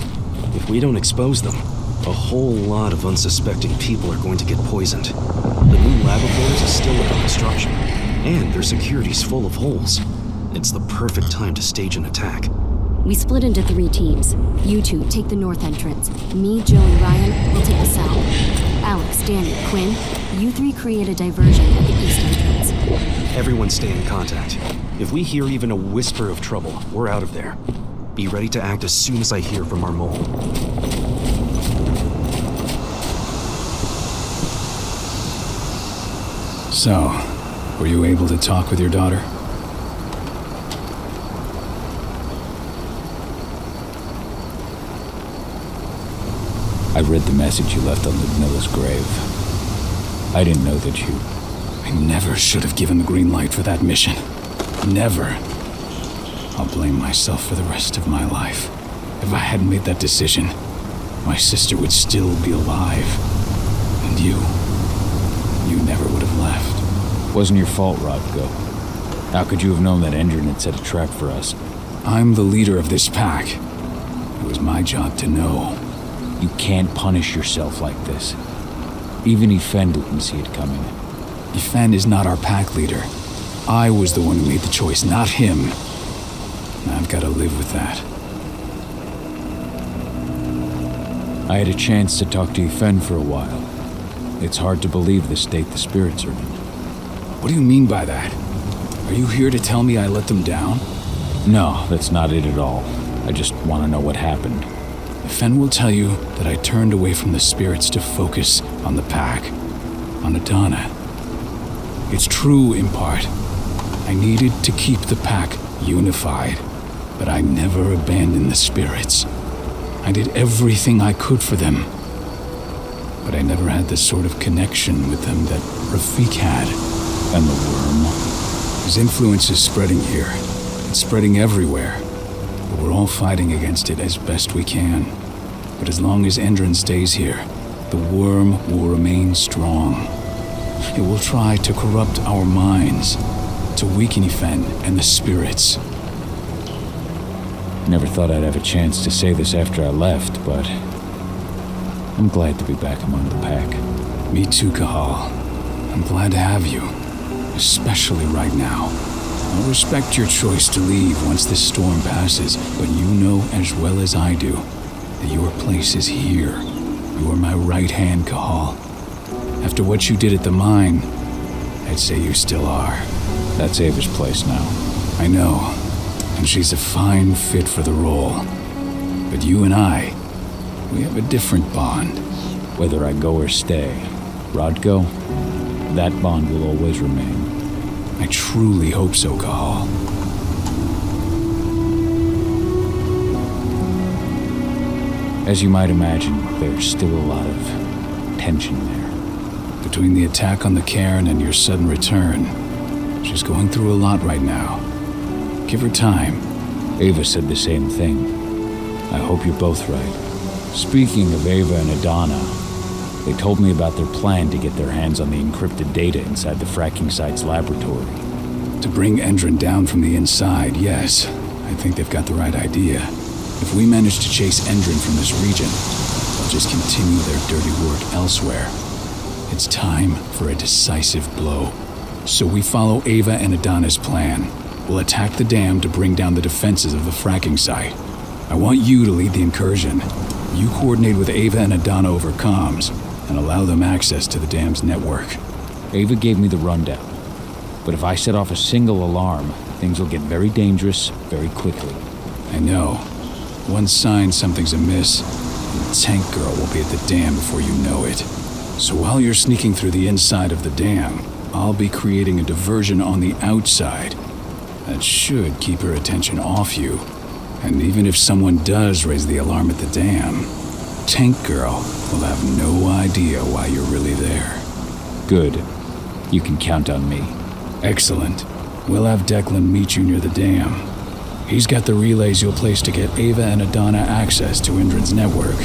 If we don't expose them, a whole lot of unsuspecting people are going to get poisoned. The new laboratories are still under construction, and their security's full of holes. It's the perfect time to stage an attack. We split into 3 teams. You 2 take the north entrance. Me, Joe, and Ryan will take the south. Alex, Danny, Quinn, you 3 create a diversion at the east entrance. Everyone stay in contact. If we hear even a whisper of trouble, we're out of there. Be ready to act as soon as I hear from our mole. So, were you able to talk with your daughter? I read the message you left on Ludmilla's grave. I didn't know that you... I never should have given the green light for that mission. Never. I'll blame myself for the rest of my life. If I hadn't made that decision, my sister would still be alive. And you never would have left. Wasn't your fault, Rodko. How could you have known that Endron had set a trap for us? I'm the leader of this pack. It was my job to know. You can't punish yourself like this. Even Yfen didn't see it coming. Yfen is not our pack leader. I was the one who made the choice, not him. I've got to live with that. I had a chance to talk to Yfen for a while. It's hard to believe the state the spirits are in. What do you mean by that? Are you here to tell me I let them down? No, that's not it at all. I just want to know what happened. Yfen will tell you that I turned away from the spirits to focus on the pack, on Adana. It's true in part. I needed to keep the pack unified, but I never abandoned the spirits. I did everything I could for them, but I never had the sort of connection with them that Rafik had. And the Wyrm? His influence is spreading here. It's spreading everywhere. But we're all fighting against it as best we can. But as long as Endron stays here, the Wyrm will remain strong. It will try to corrupt our minds, to weaken Yfen and the spirits. Never thought I'd have a chance to say this after I left, but I'm glad to be back among the pack. Me too, Cahal. I'm glad to have you, especially right now. I'll respect your choice to leave once this storm passes, but you know as well as I do that your place is here. You are my right hand, Cahal. After what you did at the mine, I'd say you still are. That's Ava's place now. I know, and she's a fine fit for the role. But you and I, we have a different bond. Whether I go or stay, Rodko, that bond will always remain. I truly hope so, Cahal. As you might imagine, there's still a lot of tension there. Between the attack on the cairn and your sudden return, she's going through a lot right now. Give her time. Ava said the same thing. I hope you're both right. Speaking of Ava and Adana, they told me about their plan to get their hands on the encrypted data inside the fracking site's laboratory. To bring Endron down from the inside, yes. I think they've got the right idea. If we manage to chase Endron from this region, they'll just continue their dirty work elsewhere. It's time for a decisive blow. So we follow Ava and Adana's plan. We'll attack the dam to bring down the defenses of the fracking site. I want you to lead the incursion. You coordinate with Ava and Adana over comms, and allow them access to the dam's network. Ava gave me the rundown. But if I set off a single alarm, things will get very dangerous very quickly. I know. One sign something's amiss, and the tank girl will be at the dam before you know it. So while you're sneaking through the inside of the dam, I'll be creating a diversion on the outside. That should keep her attention off you. And even if someone does raise the alarm at the dam, Tank Girl will have no idea why you're really there. Good. You can count on me. Excellent. We'll have Declan meet you near the dam. He's got the relays you'll place to get Ava and Adana access to Endron's network.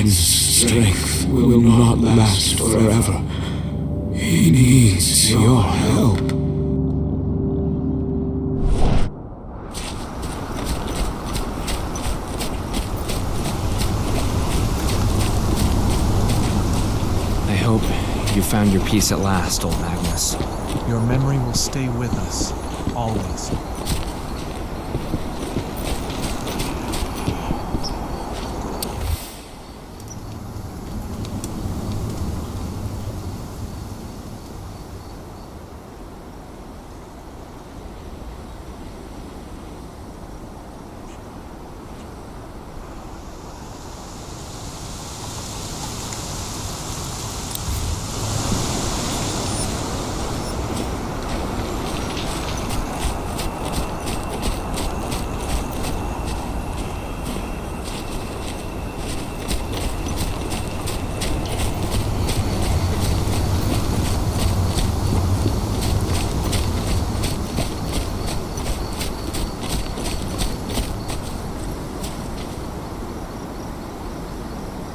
Strength will not last forever. He needs your help. I hope you found your peace at last, old Magnus. Your memory will stay with us, always.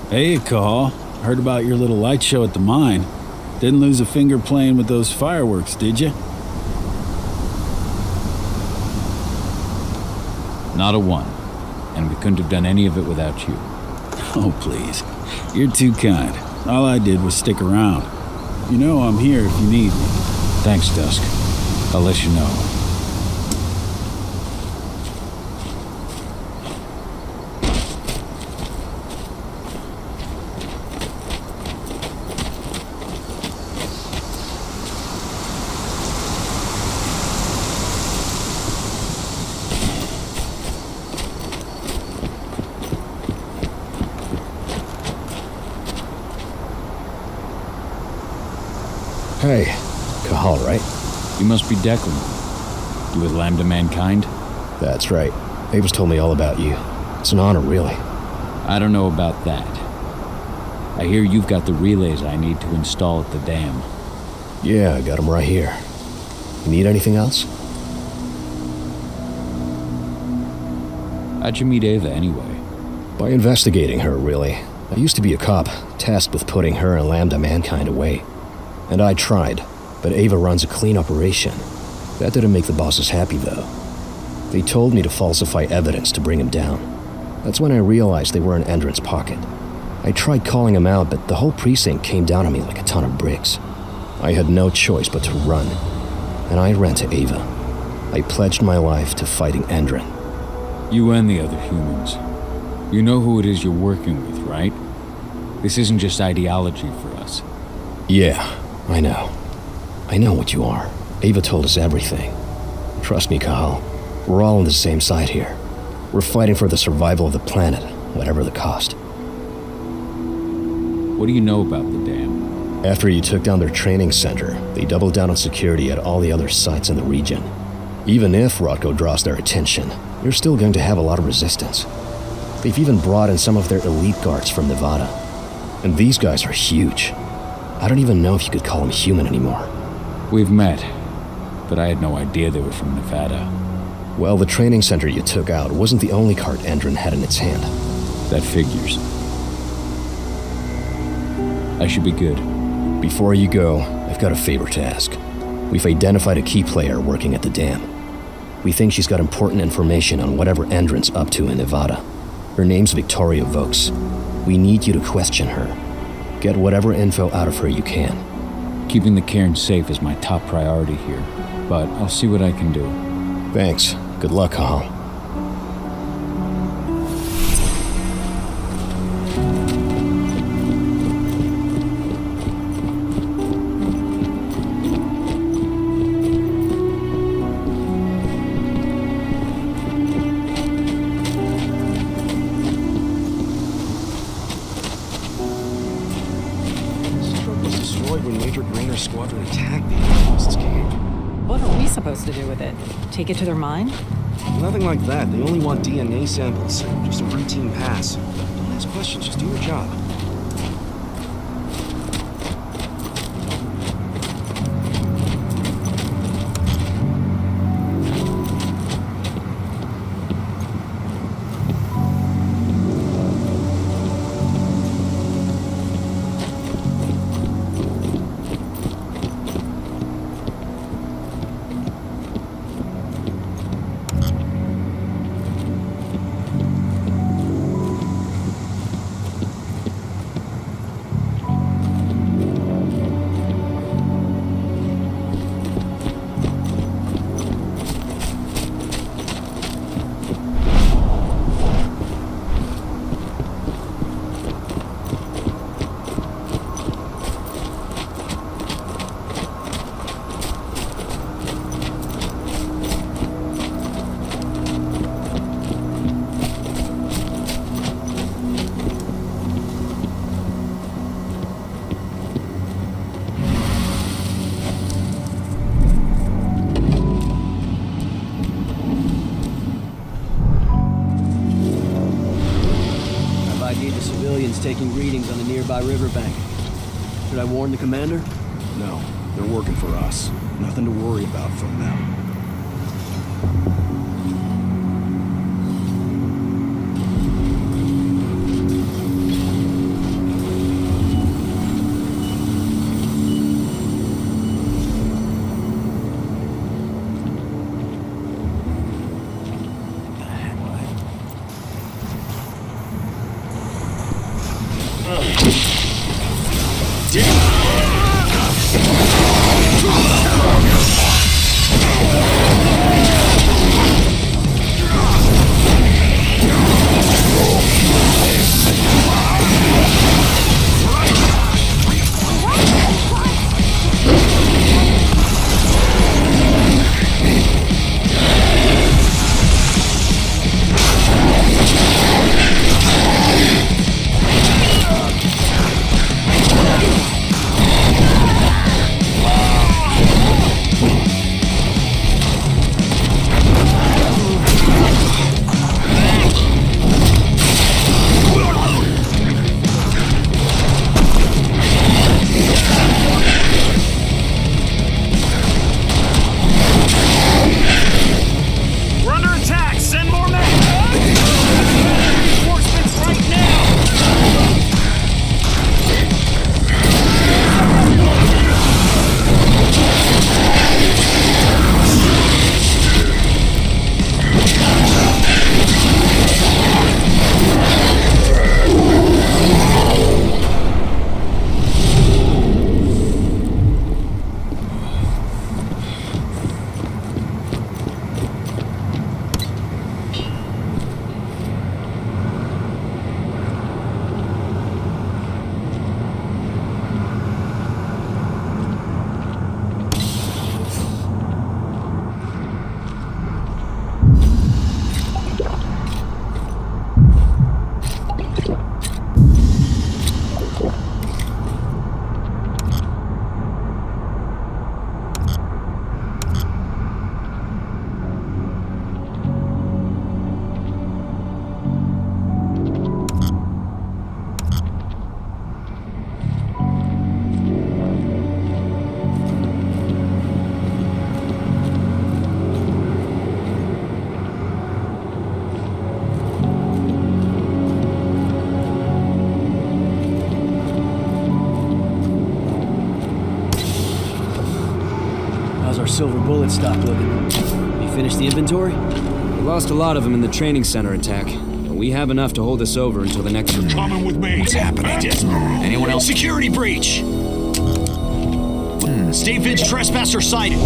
Hey, Call. Heard about your little light show at the mine. Didn't lose a finger playing with those fireworks, did you? Not a one. And we couldn't have done any of it without you. Oh, please. You're too kind. All I did was stick around. You know I'm here if you need me. Thanks, Dusk. I'll let you know. Hey, Cahal, right? You must be Declan. You with Lambda Mankind? That's right. Ava's told me all about you. It's an honor, really. I don't know about that. I hear you've got the relays I need to install at the dam. Yeah, I got them right here. You need anything else? How'd you meet Ava, anyway? By investigating her, really. I used to be a cop, tasked with putting her and Lambda Mankind away. And I tried, but Ava runs a clean operation. That didn't make the bosses happy, though. They told me to falsify evidence to bring him down. That's when I realized they were in Endron's pocket. I tried calling him out, but the whole precinct came down on me like a ton of bricks. I had no choice but to run, and I ran to Ava. I pledged my life to fighting Endron. You and the other humans. You know who it is you're working with, right? This isn't just ideology for us. Yeah. I know. I know what you are. Ava told us everything. Trust me, Cahal. We're all on the same side here. We're fighting for the survival of the planet, whatever the cost. What do you know about the dam? After you took down their training center, they doubled down on security at all the other sites in the region. Even if Rodko draws their attention, you're still going to have a lot of resistance. They've even brought in some of their elite guards from Nevada. And these guys are huge. I don't even know if you could call them human anymore. We've met, but I had no idea they were from Nevada. Well, the training center you took out wasn't the only card Endron had in its hand. That figures. I should be good. Before you go, I've got a favor to ask. We've identified a key player working at the dam. We think she's got important information on whatever Endron's up to in Nevada. Her name's Victoria Vokes. We need you to question her. Get whatever info out of her you can. Keeping the cairn safe is my top priority here, but I'll see what I can do. Thanks. Good luck, Cahal. To do with it? Take it to their mine? Nothing like that. They only want DNA samples. Just a routine pass. Don't ask questions, just do your job. Taking readings on the nearby riverbank. Should I warn the commander? No, they're working for us. Nothing to worry about from them. bullets stopped looking. You finished the inventory? We lost a lot of them in the training center attack. But we have enough to hold us over until the next one. Coming with me. What's happening? Anyone else? Security breach! State Vidge trespasser sighted.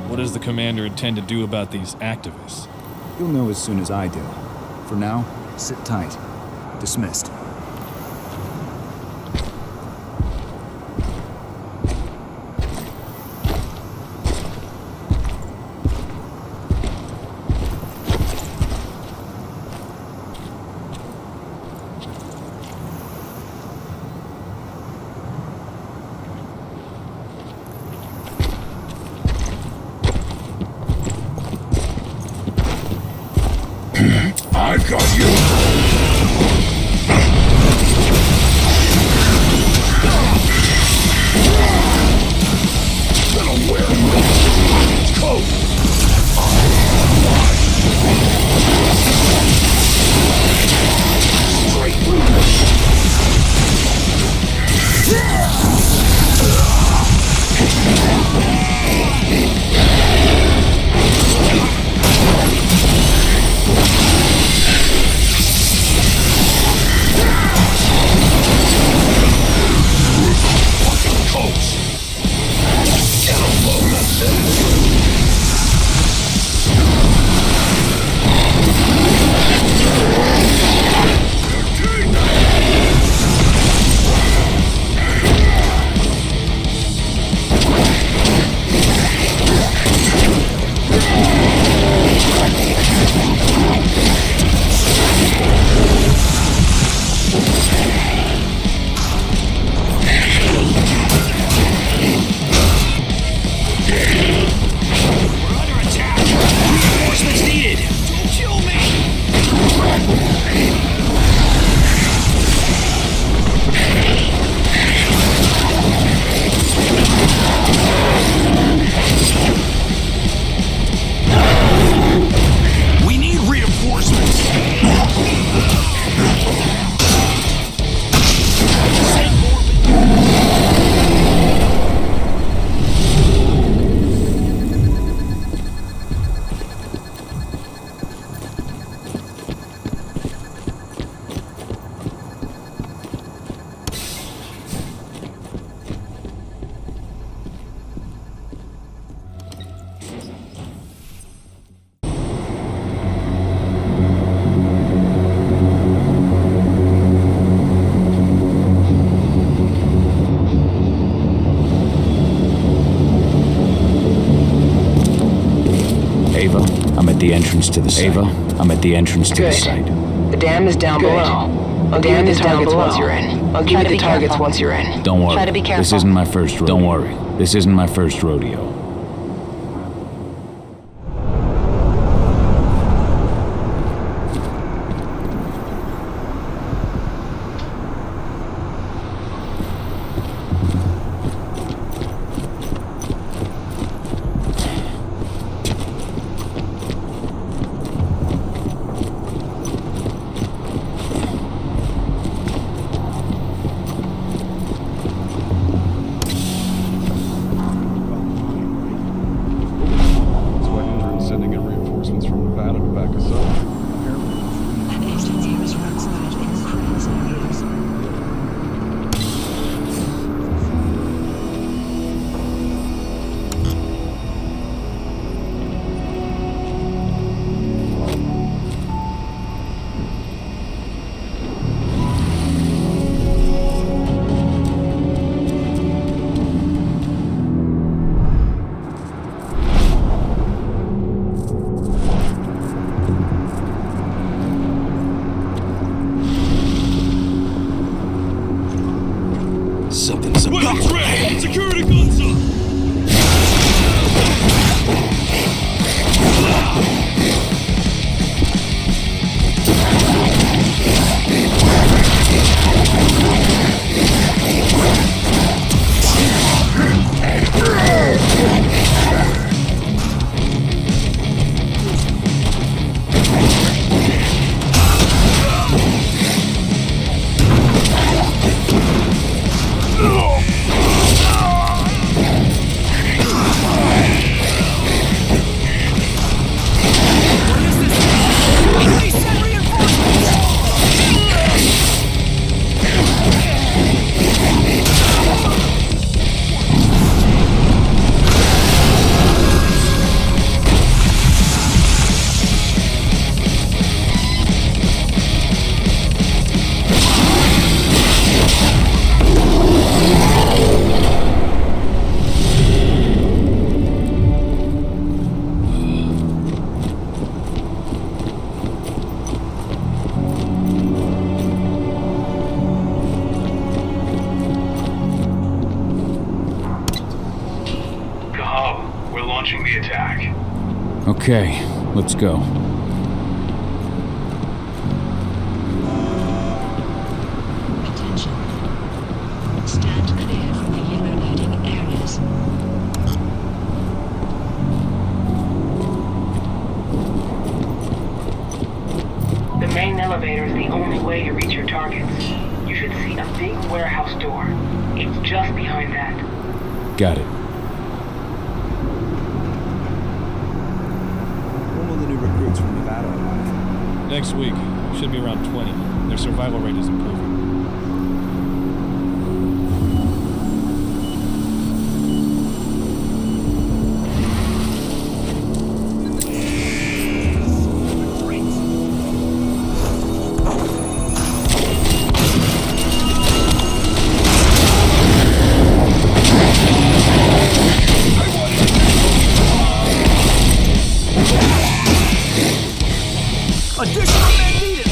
What does the commander intend to do about these activists? You'll know as soon as I do. For now, sit tight. Dismissed. I've got you! Little Wyrm! Coat! The entrance to the site. Ava, I'm at the entrance to the site. The dam is down below. I'll give you the targets once you're in. I'll give you the targets once you're in. Don't worry. Try to be careful. This isn't my first rodeo. Don't worry. This isn't my first rodeo. Something's about Weapons ready! Security guns up! Okay, let's go. Attention. Stand clear from the yellow lighting areas. The main elevator is the only way to reach your targets. You should see a big warehouse door. It's just behind that. Got it. Recruits from Nevada arrive. Next week. Should be around 20. Their survival rate is improving. Additional men needed!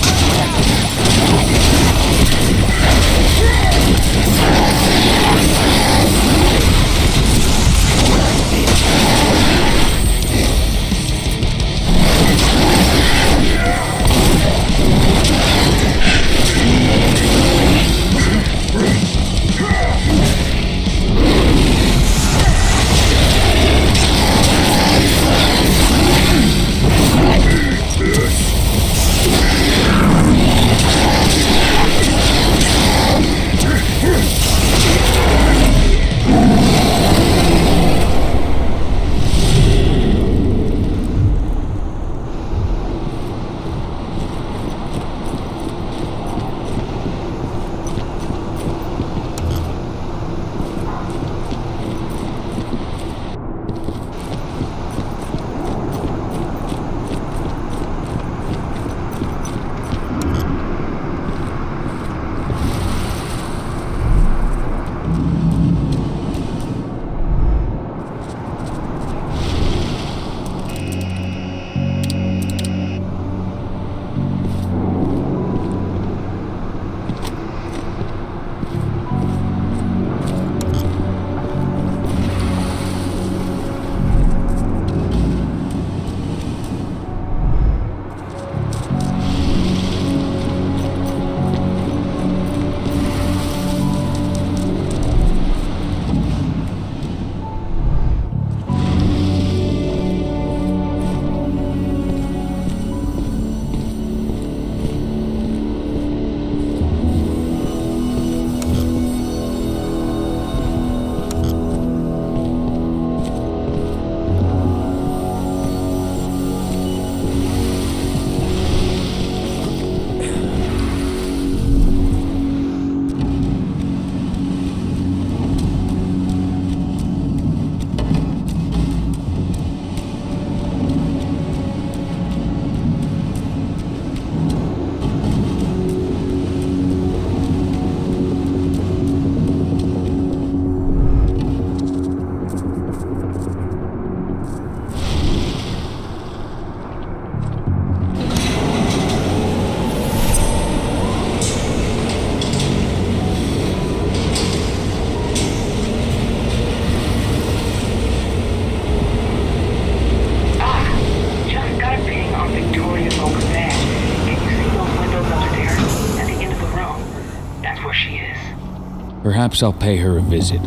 Perhaps I'll pay her a visit.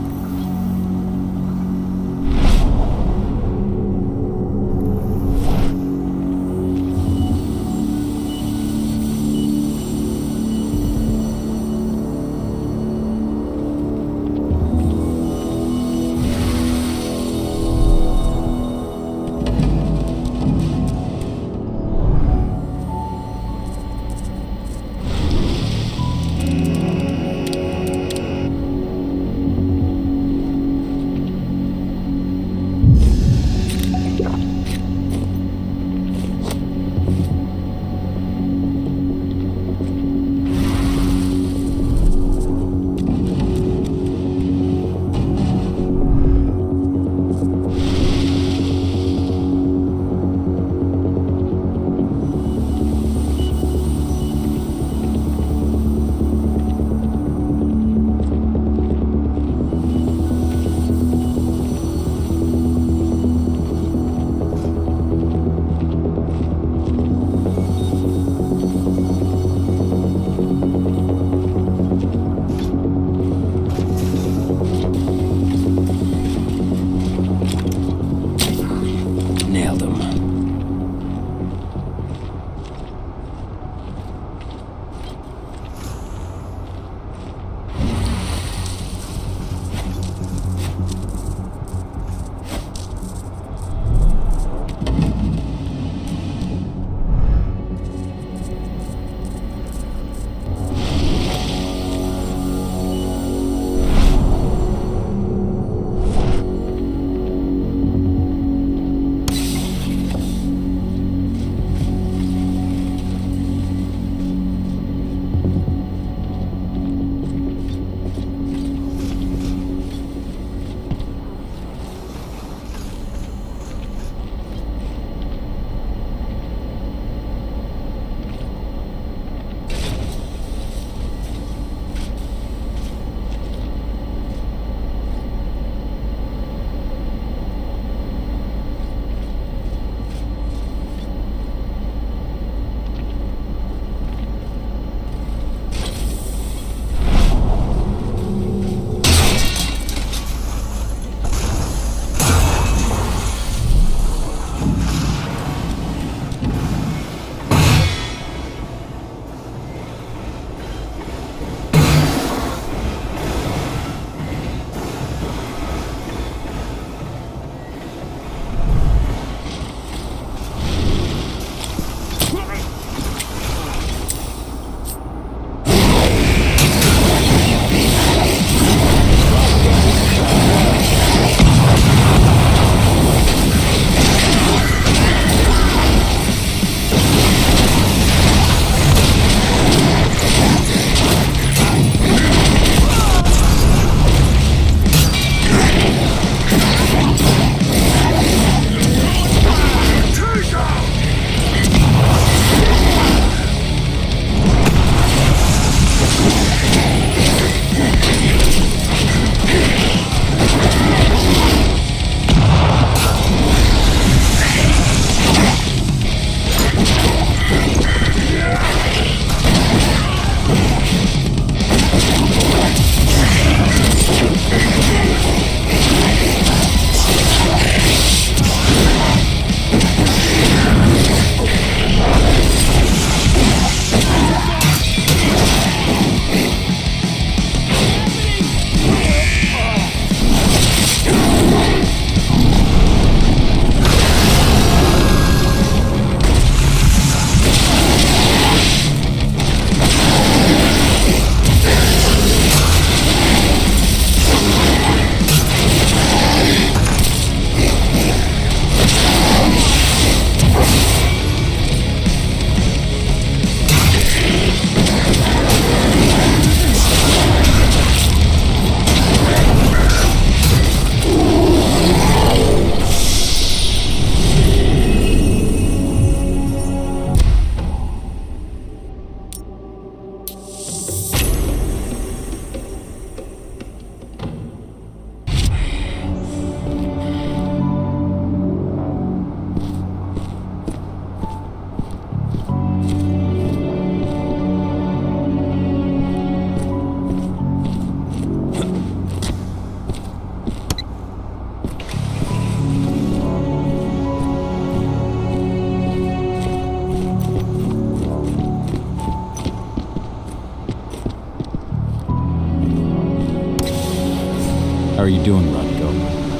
How are you doing, Rodko?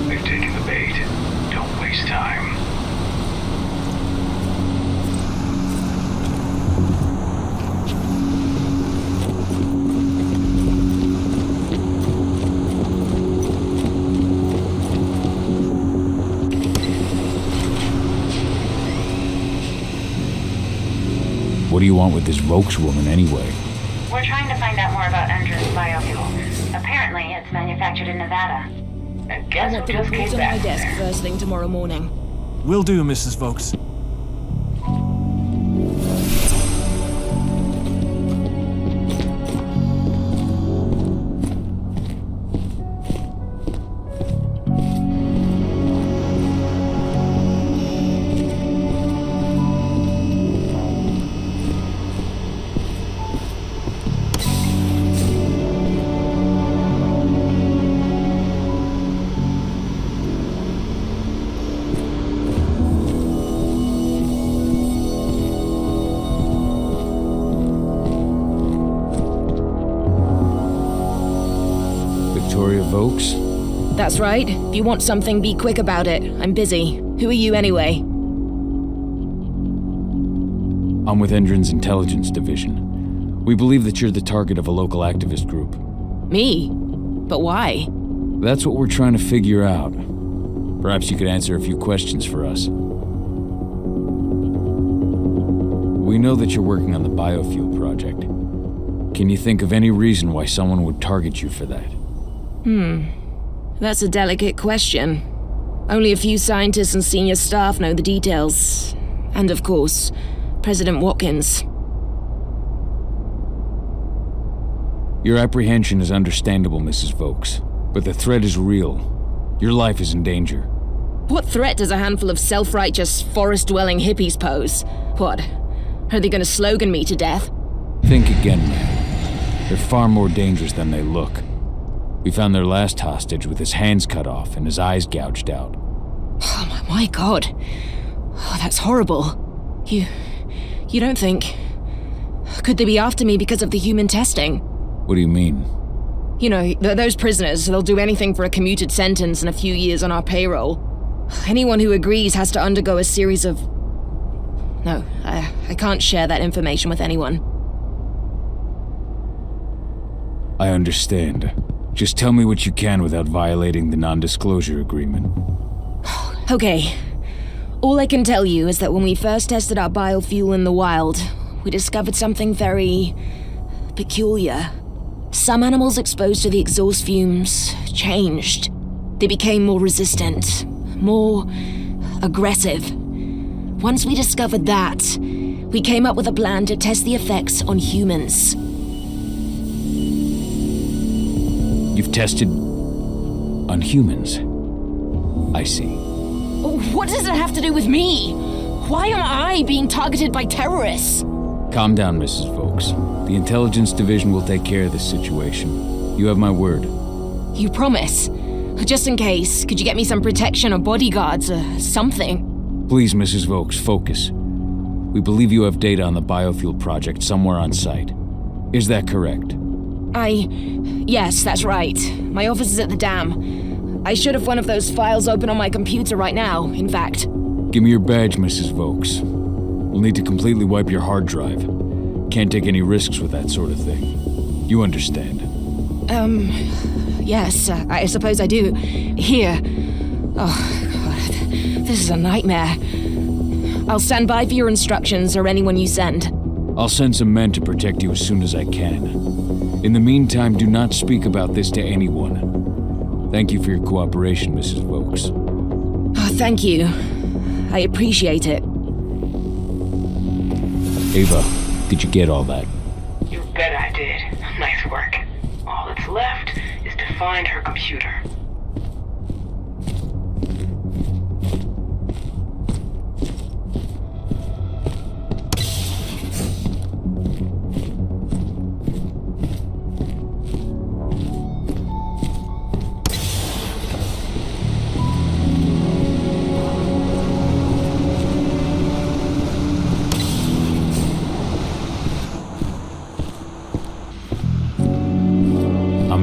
They've taken the bait. Don't waste time. What do you want with this Vokes woman anyway? We're trying to find out more about Endron's biofuel. Apparently, it's manufactured in Nevada. I guess we'll just keep that on my desk first thing tomorrow morning. Will do, Mrs. Vokes. Vokes? That's right. If you want something, be quick about it. I'm busy. Who are you anyway? I'm with Endron's intelligence division. We believe that you're the target of a local activist group. Me? But why? That's what we're trying to figure out. Perhaps you could answer a few questions for us. We know that you're working on the biofuel project. Can you think of any reason why someone would target you for that? That's a delicate question. Only a few scientists and senior staff know the details. And of course, President Watkins. Your apprehension is understandable, Mrs. Vokes, but the threat is real. Your life is in danger. What threat does a handful of self-righteous, forest-dwelling hippies pose? What? Are they gonna slogan me to death? Think again, man. They're far more dangerous than they look. We found their last hostage with his hands cut off and his eyes gouged out. Oh my god. Oh, that's horrible. You don't think... Could they be after me because of the human testing? What do you mean? You know, those prisoners, they'll do anything for a commuted sentence and a few years on our payroll. Anyone who agrees has to undergo a series of... No, I can't share that information with anyone. I understand. Just tell me what you can without violating the non-disclosure agreement. Okay. All I can tell you is that when we first tested our biofuel in the wild, we discovered something very... peculiar. Some animals exposed to the exhaust fumes changed. They became more resistant, more aggressive. Once we discovered that, we came up with a plan to test the effects on humans. You've tested... on humans? I see. What does it have to do with me? Why am I being targeted by terrorists? Calm down, Mrs. Vokes. The intelligence division will take care of this situation. You have my word. You promise? Just in case, could you get me some protection or bodyguards or something? Please, Mrs. Vokes, focus. We believe you have data on the biofuel project somewhere on site. Is that correct? Yes, that's right. My office is at the dam. I should have one of those files open on my computer right now, in fact. Give me your badge, Mrs. Vokes. We'll need to completely wipe your hard drive. Can't take any risks with that sort of thing. You understand? Yes, I suppose I do. Here. Oh, God. This is a nightmare. I'll stand by for your instructions or anyone you send. I'll send some men to protect you as soon as I can. In the meantime, do not speak about this to anyone. Thank you for your cooperation, Mrs. Vokes. Oh, thank you. I appreciate it. Ava, did you get all that? You bet I did. Nice work. All that's left is to find her computer.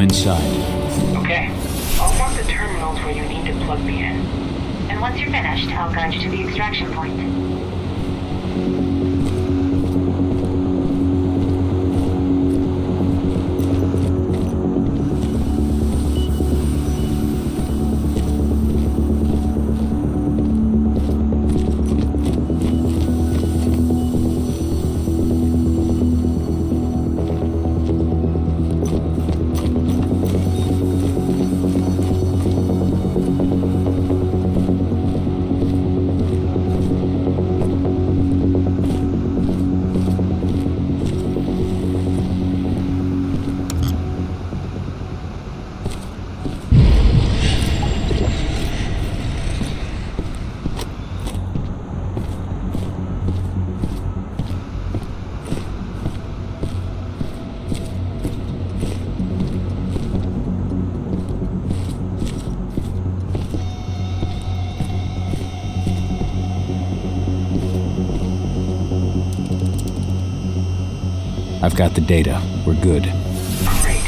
inside. Okay. I'll mark the terminals where you need to plug me in. And once you're finished, I'll guide you to the extraction point. I've got the data. We're good. Great.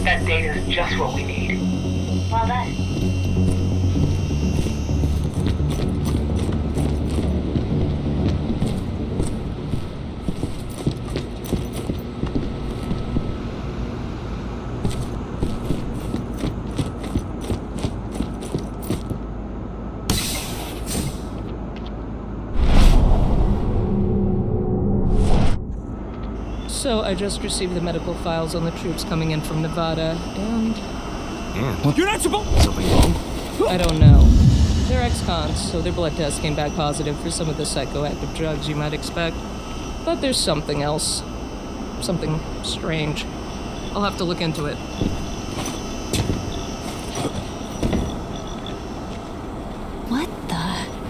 That data's just what we need. Well done. So I just received the medical files on the troops coming in from Nevada, and... And? You're not supposed... Something wrong? I don't know. They're ex-cons, so their blood tests came back positive for some of the psychoactive drugs you might expect. But there's something else. Something strange. I'll have to look into it. What the?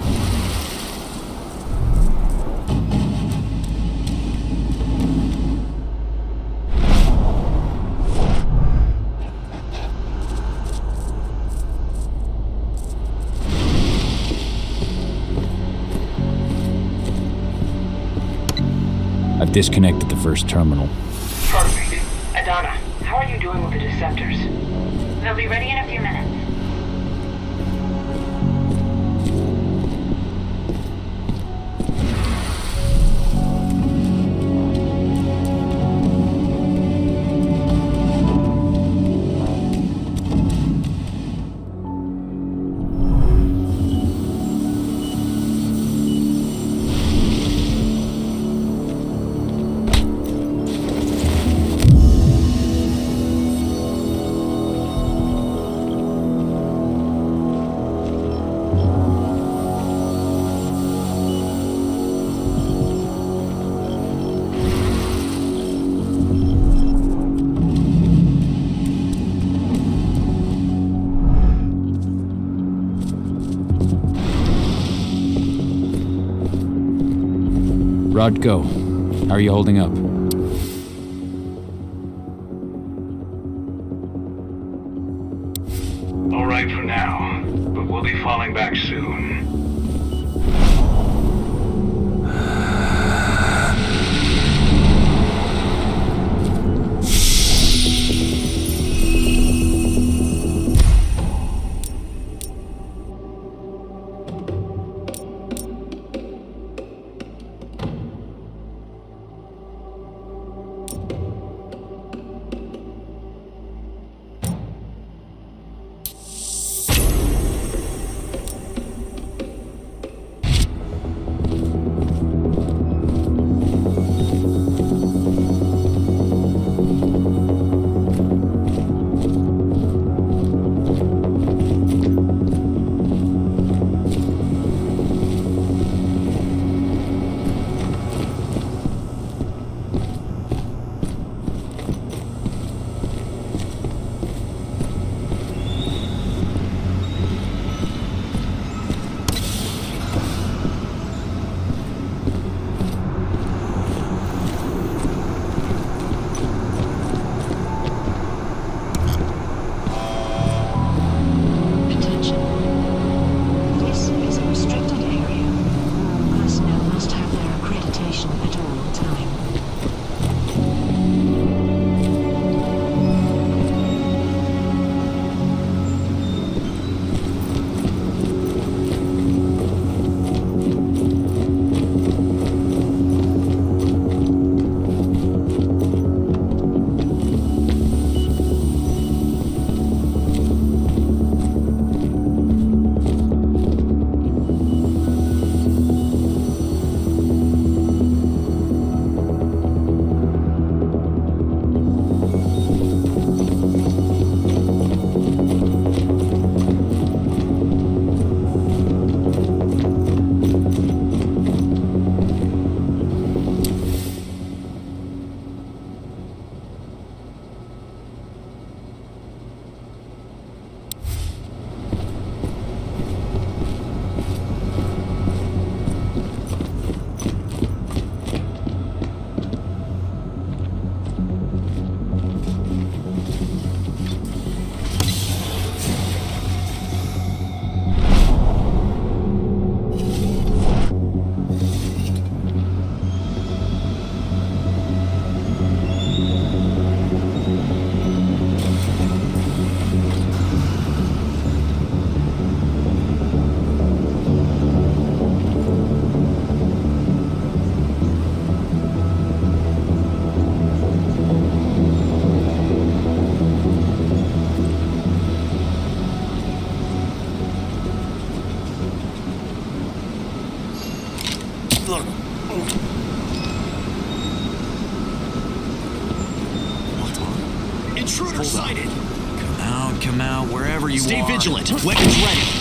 I've disconnected the first terminal. Perfect. Adana, how are you doing with the deceptors? They'll be ready in a few minutes. Rod, go. How are you holding up? All right for now, but we'll be falling back soon. Intruder sighted! Come out, wherever you are. Stay vigilant. Weapons ready.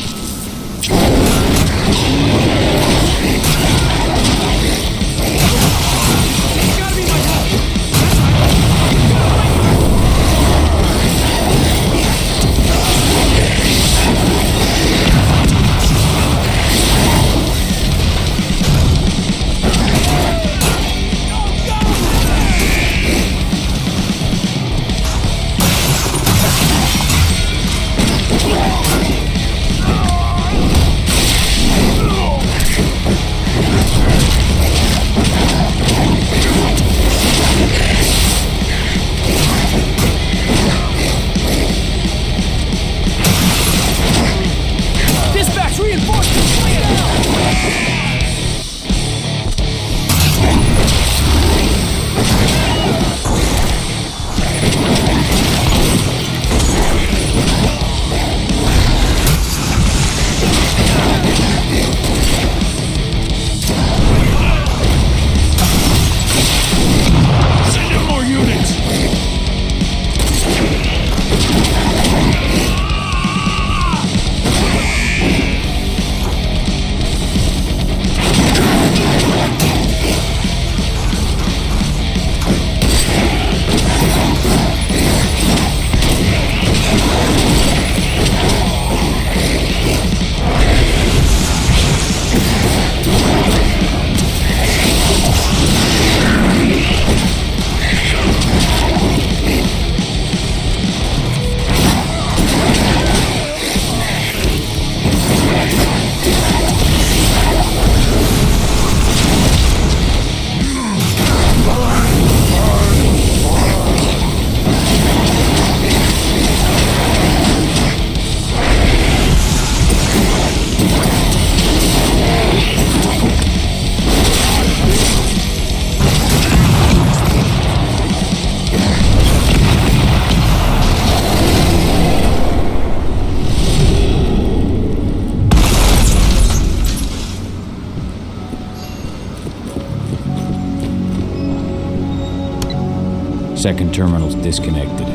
Second terminal's disconnected.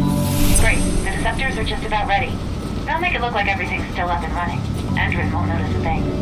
Great. The deceptors are just about ready. They'll make it look like everything's still up and running. Endron won't notice a thing.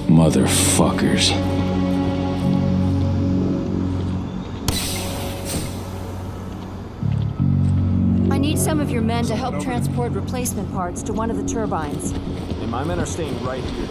Motherfuckers. I need some of your men to help transport replacement parts to one of the turbines. And my men are staying right here.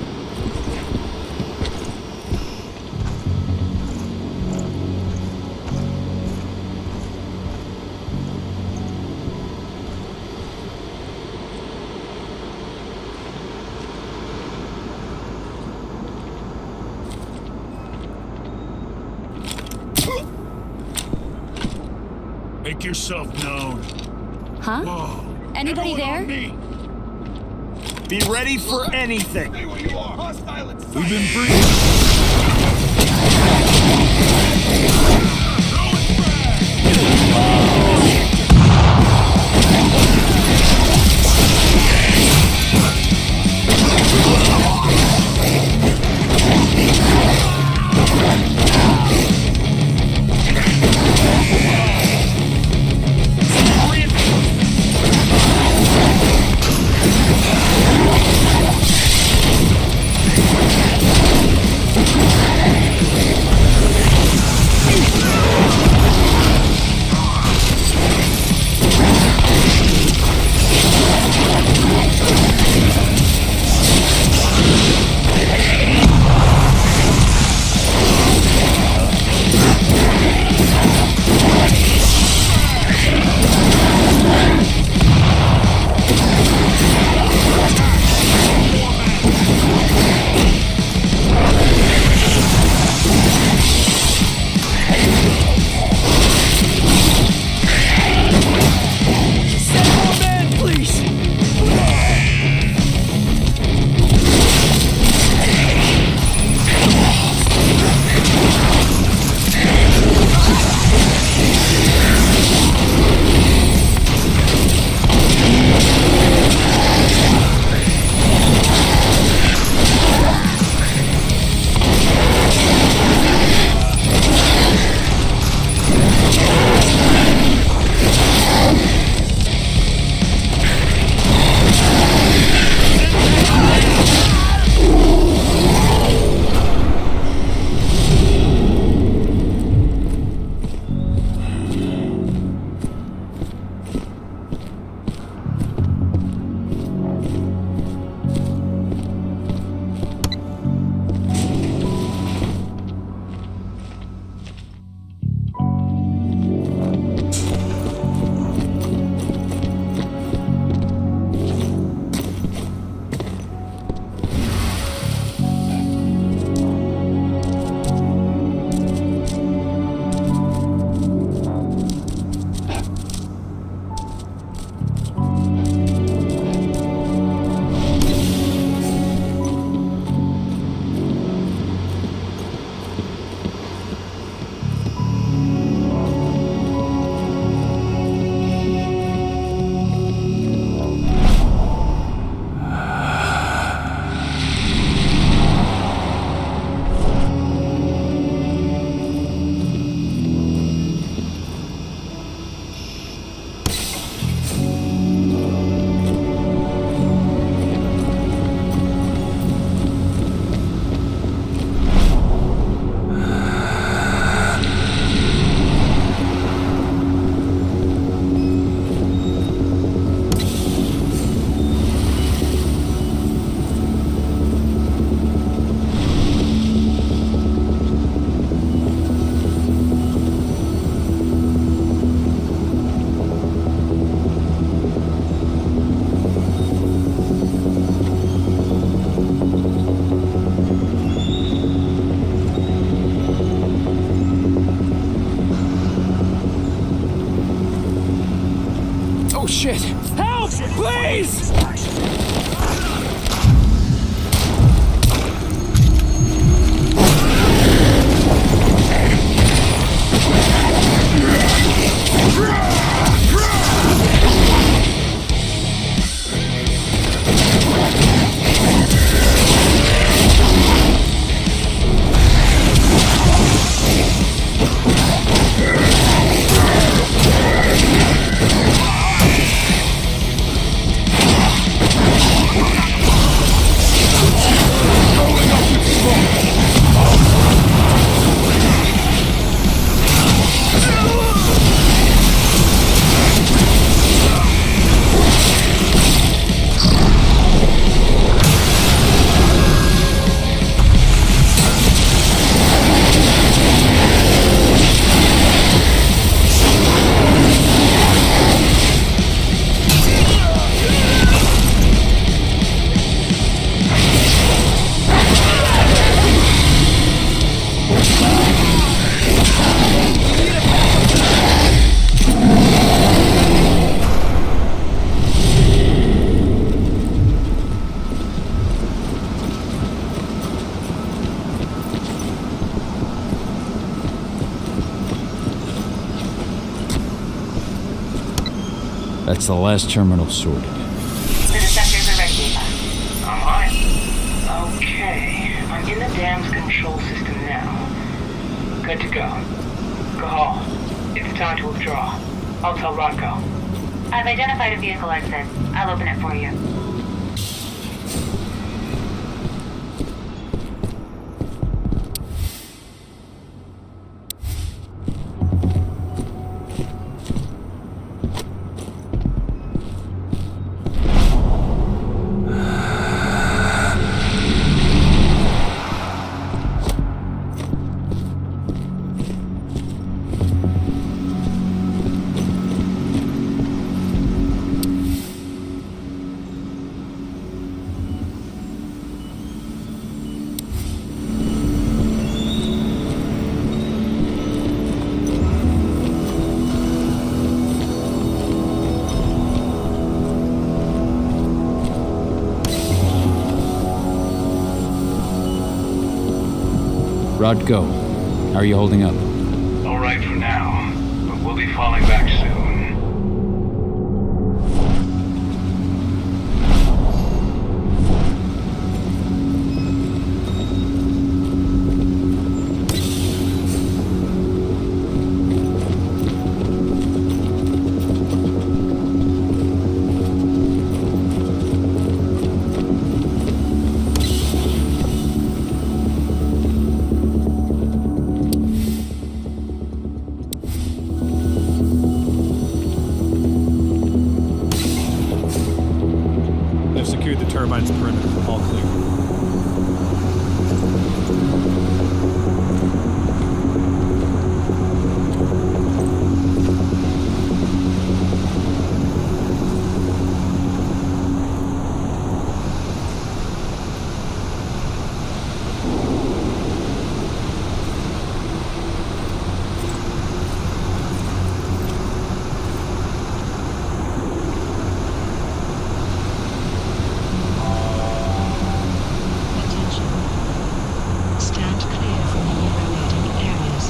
yourself known. Huh? Whoa. Anybody there? Be ready for anything. Stay where you are. Hostile in sight. We've been briefed. Oh shit! Help! Please! That's the last terminal sorted. The detectors are ready, Ava. I'm on it. Okay, I'm in the dam's control system now. Good to go. Cahal, it's time to withdraw. I'll tell Rodko. I've identified a vehicle exit. I'll open it for you. Rodko, how are you holding up? All right for now, but we'll be falling back soon. They've secured the turbine's perimeter. All clear. Stand clear from the irradiating areas.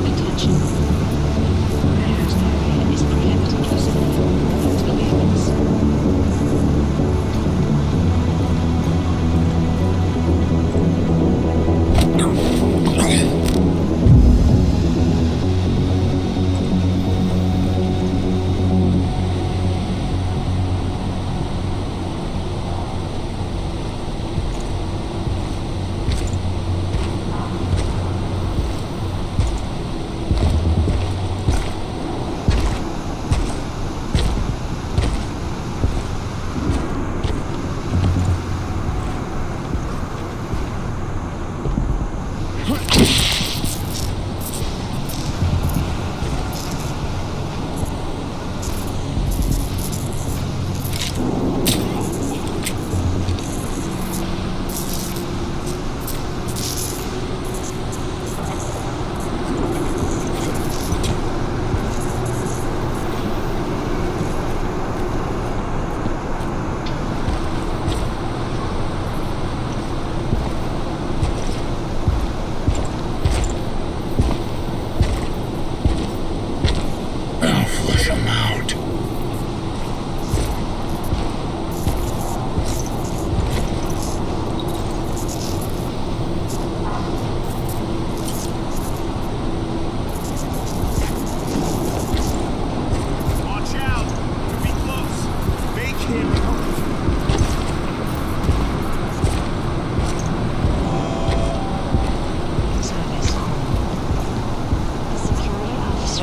Attention. Warehouse area is preempted visible from surveillance.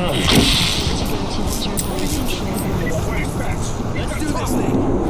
Let's do this thing.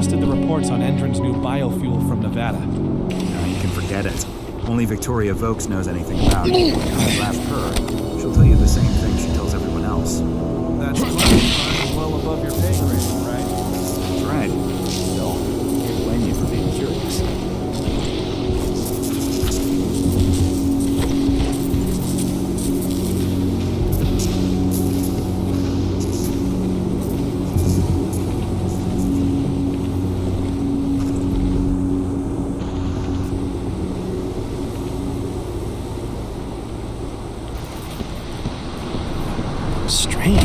requested the reports on Endron's new biofuel from Nevada. No, you can forget it. Only Victoria Vokes knows anything about it. I've asked her. She'll tell you the same thing she tells everyone else. That's well above your pay grade, right? That's right. Still, can't blame you for being curious. Strange.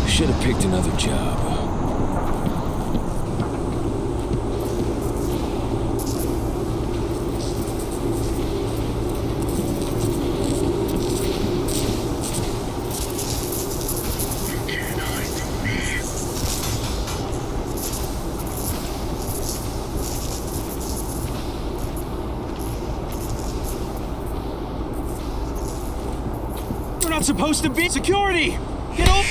Should have picked another job. We're not supposed to be security! Get over!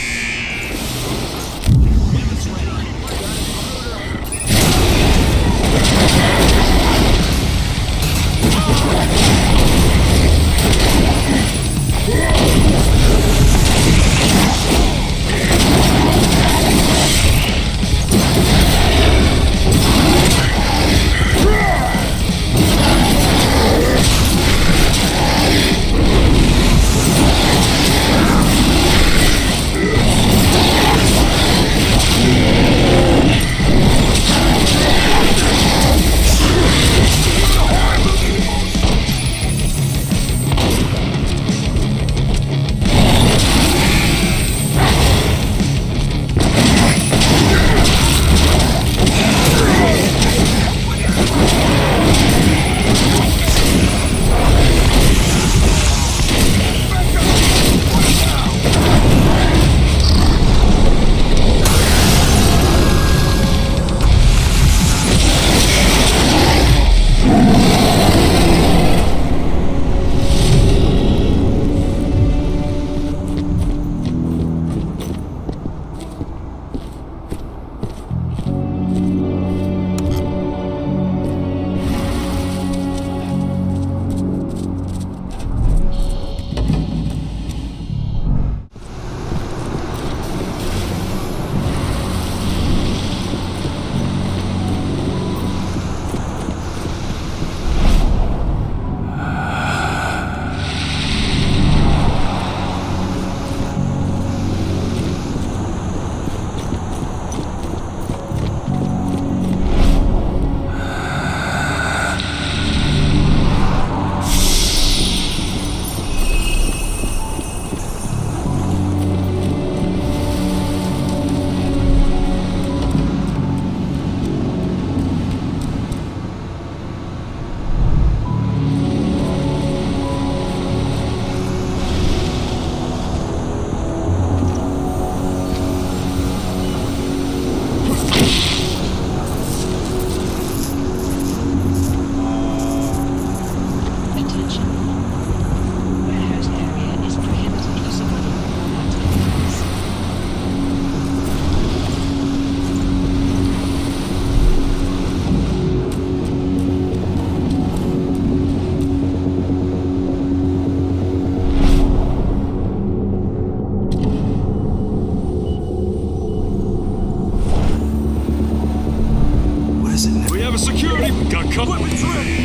have a security. Got company. Equipment's ready.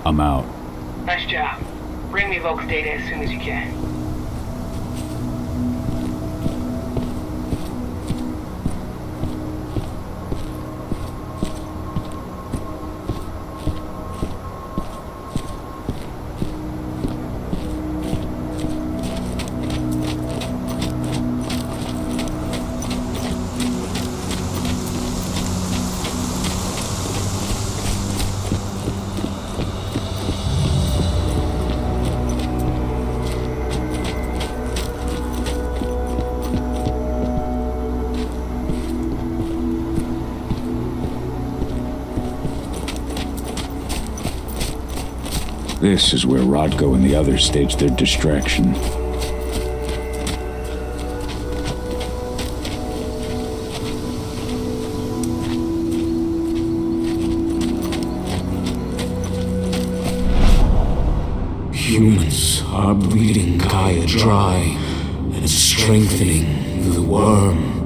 I'm out. Nice job. Bring me Volk's data as soon as you can. This is where Rodko and the others staged their distraction. Humans are bleeding Gaia dry and strengthening the Wyrm.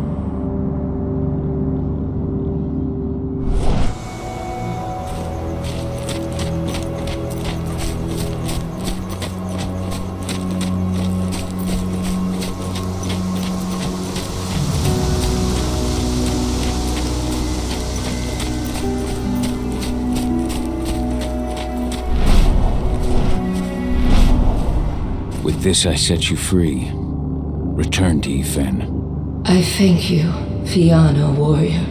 With this, I set you free. Return to Yfen. I thank you, Fianna warrior.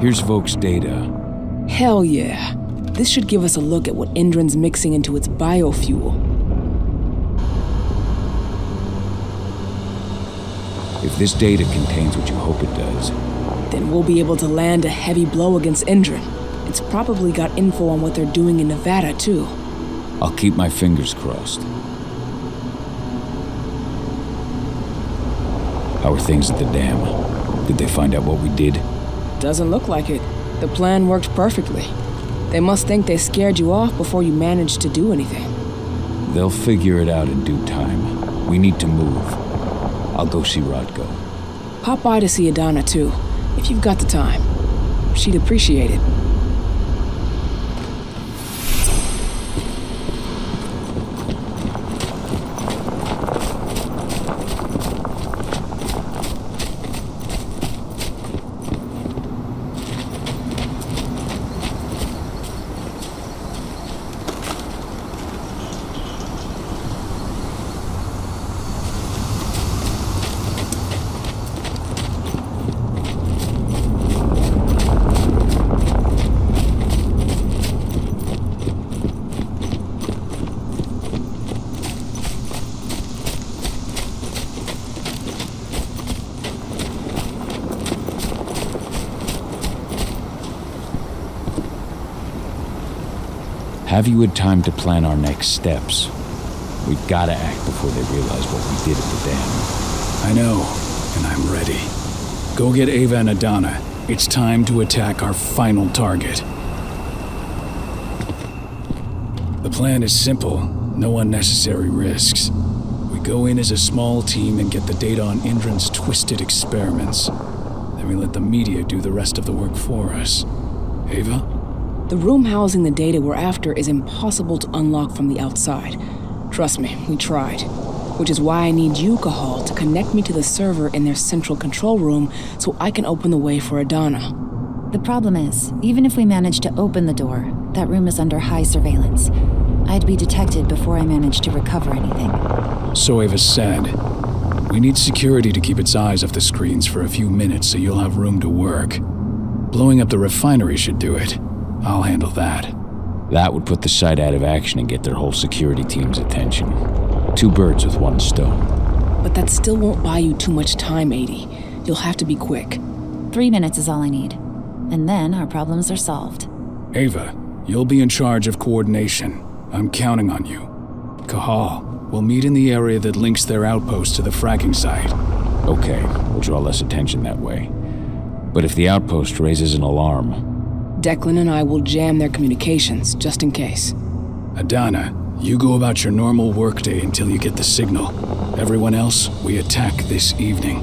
Here's Voke's data. Hell yeah. This should give us a look at what Endron's mixing into its biofuel. If this data contains what you hope it does, then we'll be able to land a heavy blow against Endron. It's probably got info on what they're doing in Nevada, too. I'll keep my fingers crossed. How are things at the dam? Did they find out what we did? Doesn't look like it. The plan worked perfectly. They must think they scared you off before you managed to do anything. They'll figure it out in due time. We need to move. I'll go see Rodko. Pop by to see Adana, too, if you've got the time. She'd appreciate it. Have you had time to plan our next steps? We've got to act before they realize what we did at the dam. I know, and I'm ready. Go get Ava and Adana. It's time to attack our final target. The plan is simple, no unnecessary risks. We go in as a small team and get the data on Endron's twisted experiments. Then we let the media do the rest of the work for us. Ava? The room housing the data we're after is impossible to unlock from the outside. Trust me, we tried. Which is why I need you, Cahal, to connect me to the server in their central control room so I can open the way for Adana. The problem is, even if we manage to open the door, that room is under high surveillance. I'd be detected before I manage to recover anything. So Ava said. We need security to keep its eyes off the screens for a few minutes so you'll have room to work. Blowing up the refinery should do it. I'll handle that. That would put the site out of action and get their whole security team's attention. 2 birds with 1 stone. But that still won't buy you too much time, 80. You'll have to be quick. 3 minutes is all I need. And then our problems are solved. Ava, you'll be in charge of coordination. I'm counting on you. Cahal, we'll meet in the area that links their outpost to the fracking site. Okay, we'll draw less attention that way. But if the outpost raises an alarm... Declan and I will jam their communications, just in case. Adana, you go about your normal workday until you get the signal. Everyone else, we attack this evening.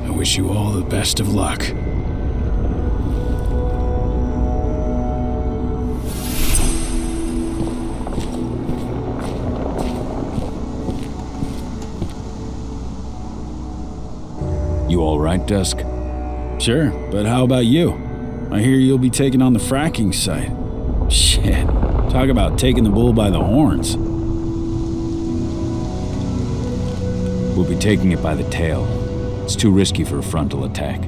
I wish you all the best of luck. You all right, Dusk? Sure, but how about you? I hear you'll be taking on the fracking site. Shit, talk about taking the bull by the horns. We'll be taking it by the tail. It's too risky for a frontal attack.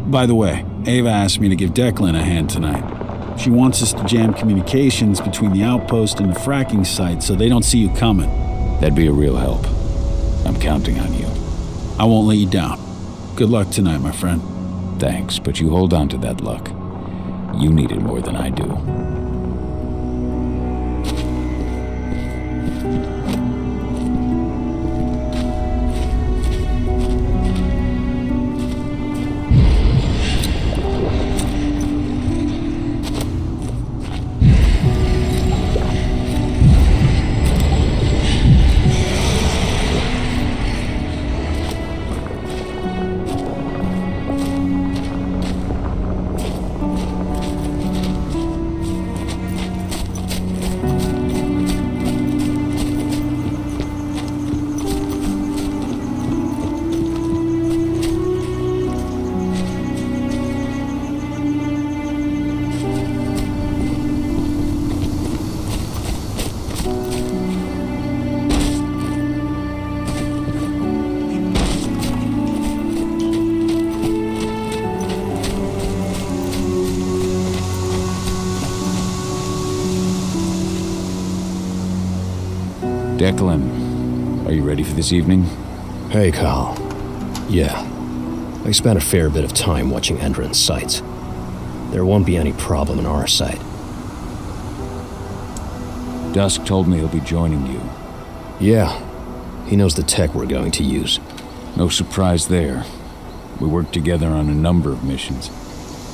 By the way, Ava asked me to give Declan a hand tonight. She wants us to jam communications between the outpost and the fracking site so they don't see you coming. That'd be a real help. I'm counting on you. I won't let you down. Good luck tonight, my friend. Thanks, but you hold on to that luck. You need it more than I do. Declan, are you ready for this evening? Hey, Kyle. Yeah. I spent a fair bit of time watching Endron's sites. There won't be any problem on our side. Dusk told me he'll be joining you. Yeah. He knows the tech we're going to use. No surprise there. We worked together on a number of missions.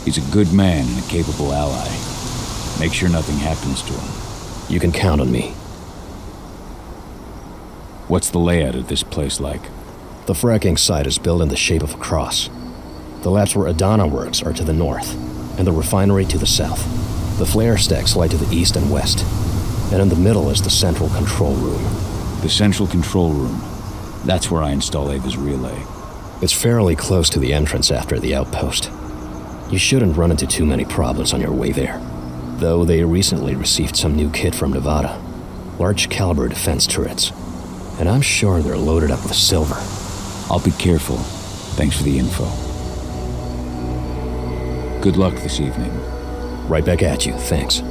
He's a good man and a capable ally. Make sure nothing happens to him. You can count on me. What's the layout of this place like? The fracking site is built in the shape of a cross. The labs where Adana works are to the north, and the refinery to the south. The flare stacks lie to the east and west. And in the middle is the central control room. The central control room. That's where I install Ava's relay. It's fairly close to the entrance after the outpost. You shouldn't run into too many problems on your way there. Though they recently received some new kit from Nevada. Large caliber defense turrets. And I'm sure they're loaded up with silver. I'll be careful. Thanks for the info. Good luck this evening. Right back at you, thanks.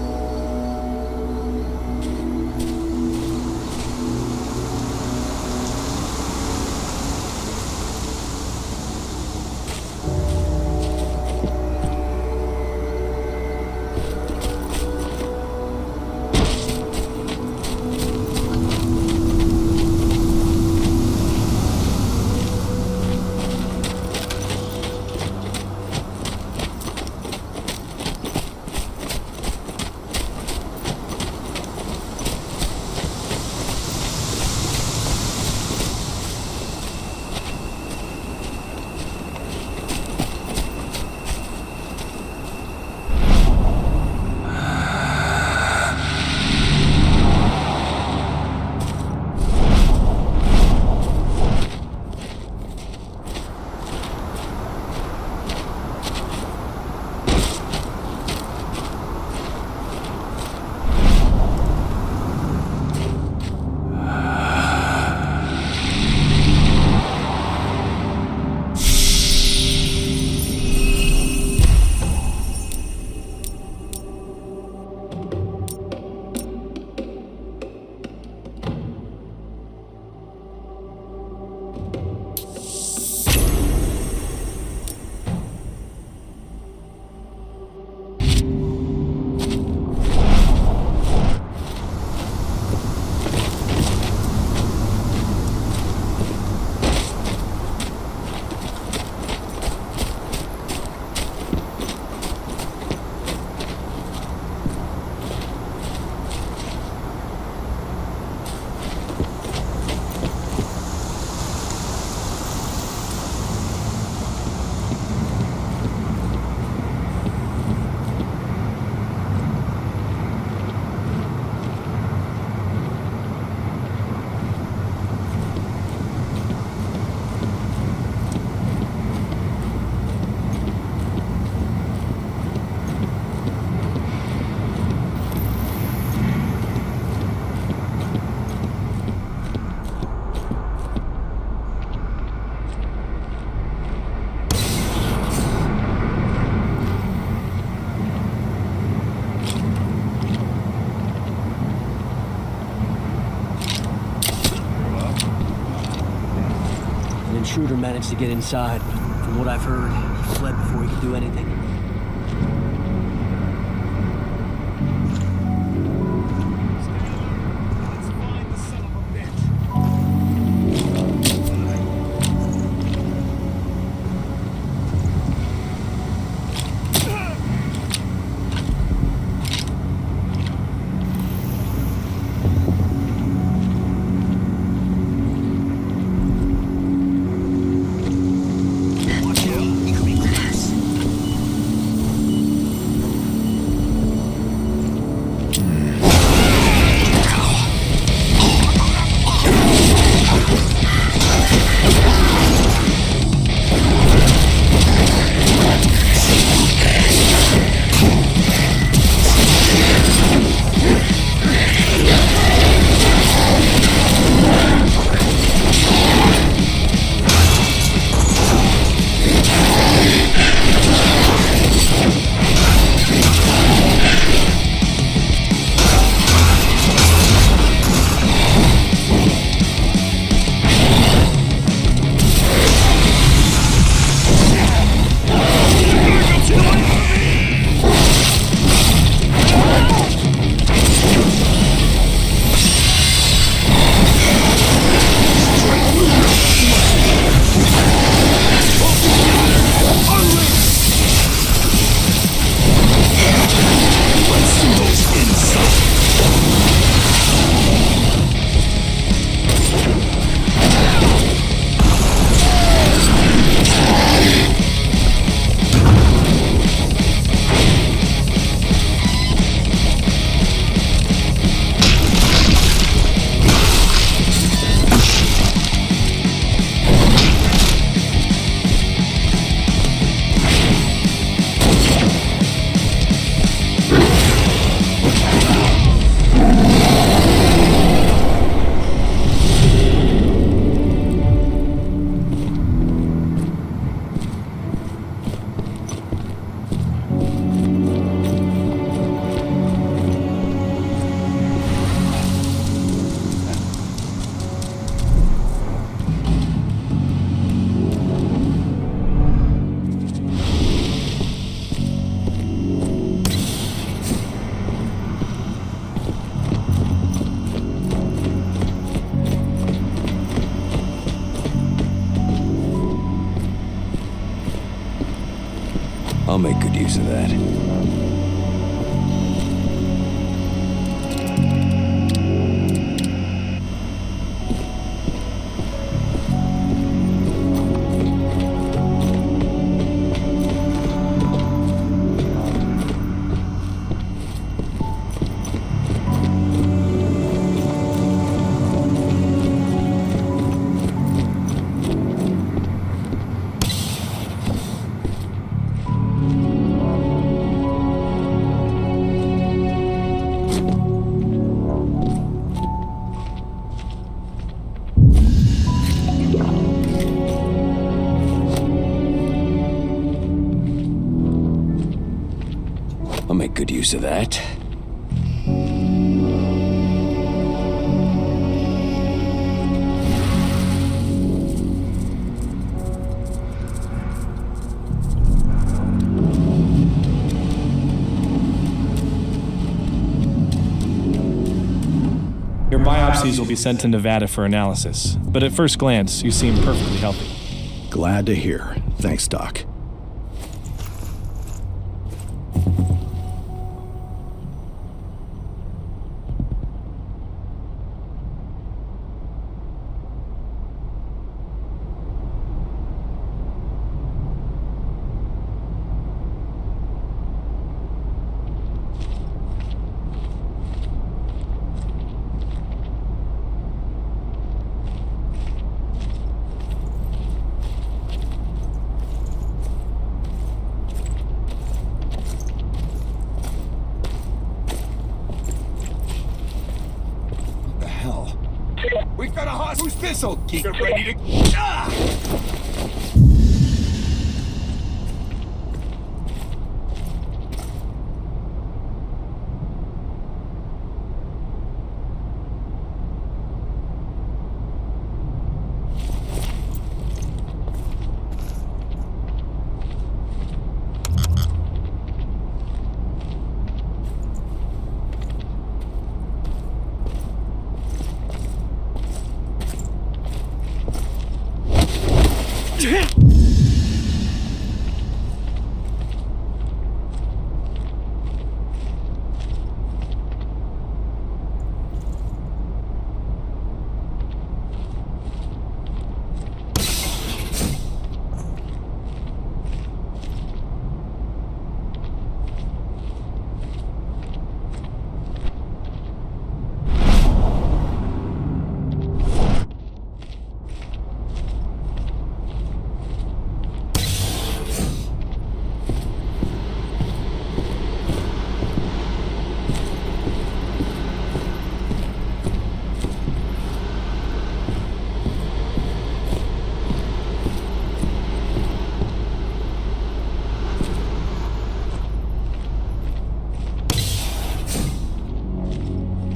Intruder managed to get inside, but from what I've heard, he fled before he could do anything. I'll make good use of that. I'll make good use of that. Your biopsies will be sent to Nevada for analysis, but at first glance, you seem perfectly healthy. Glad to hear. Thanks, Doc. We've got a hostage missile! Keep it ready to...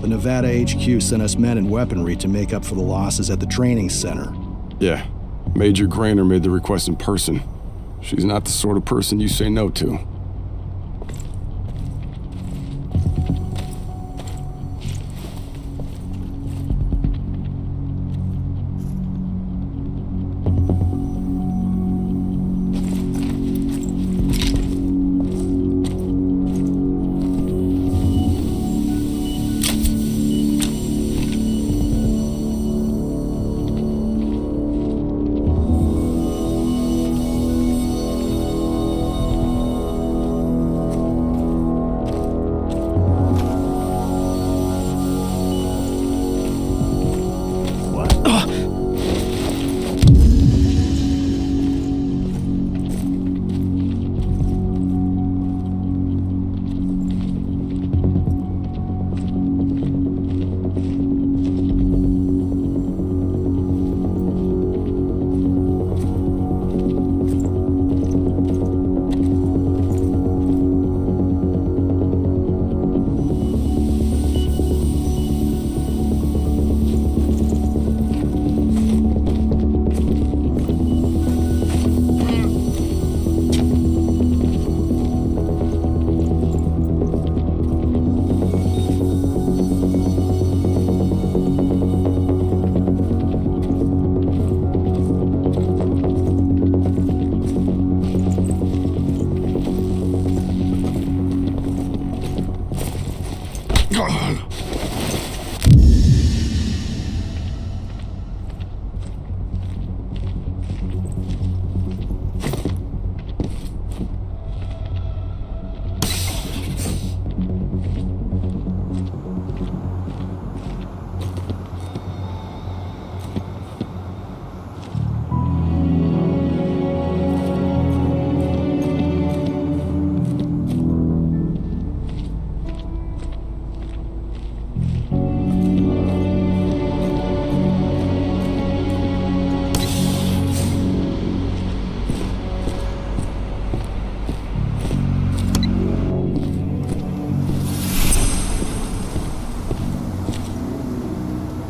The Nevada HQ sent us men and weaponry to make up for the losses at the training center. Yeah. Major Grainer made the request in person. She's not the sort of person you say no to.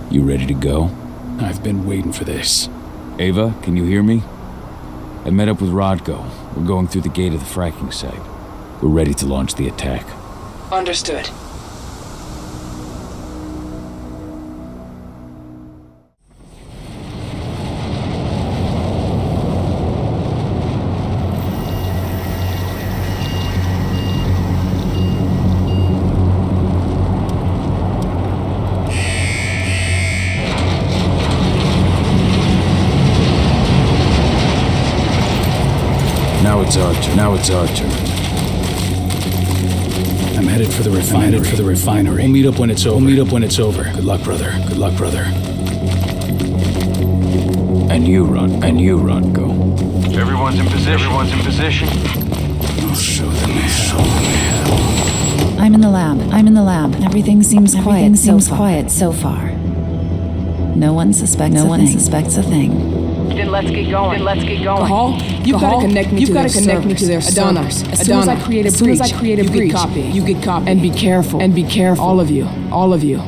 You ready to go? I've been waiting for this. Ava, can you hear me? I met up with Rodko. We're going through the gate of the fracking site. We're ready to launch the attack. Understood. Now it's our turn. I'm headed for the refinery. We'll meet up when it's over. Good luck, brother. And you, Rodko. Everyone's in position. I'll show them hell. I'm in the lab. Everything seems quiet so far. No one suspects a thing. Then let's get going. Cahal, you've got to connect me to their servers. As soon as I create a breach, you get copy. And be careful. All of you.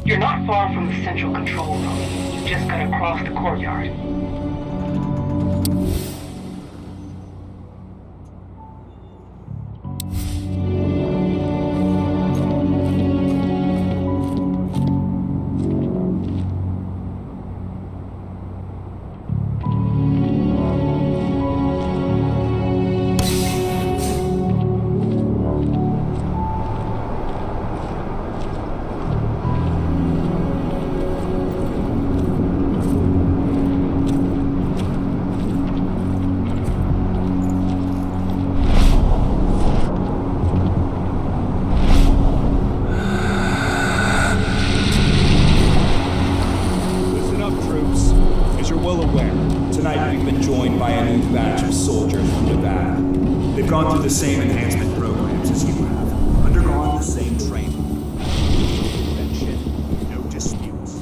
You're not far from the central control room. You've just got to cross the courtyard. The same enhancement programs as you have. Undergone the same training. No disputes.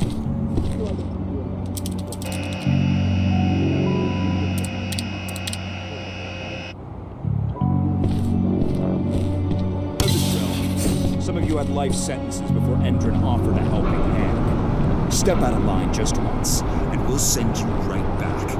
Some of you had life sentences before Endron offered a helping hand. Step out of line just once, and we'll send you right back.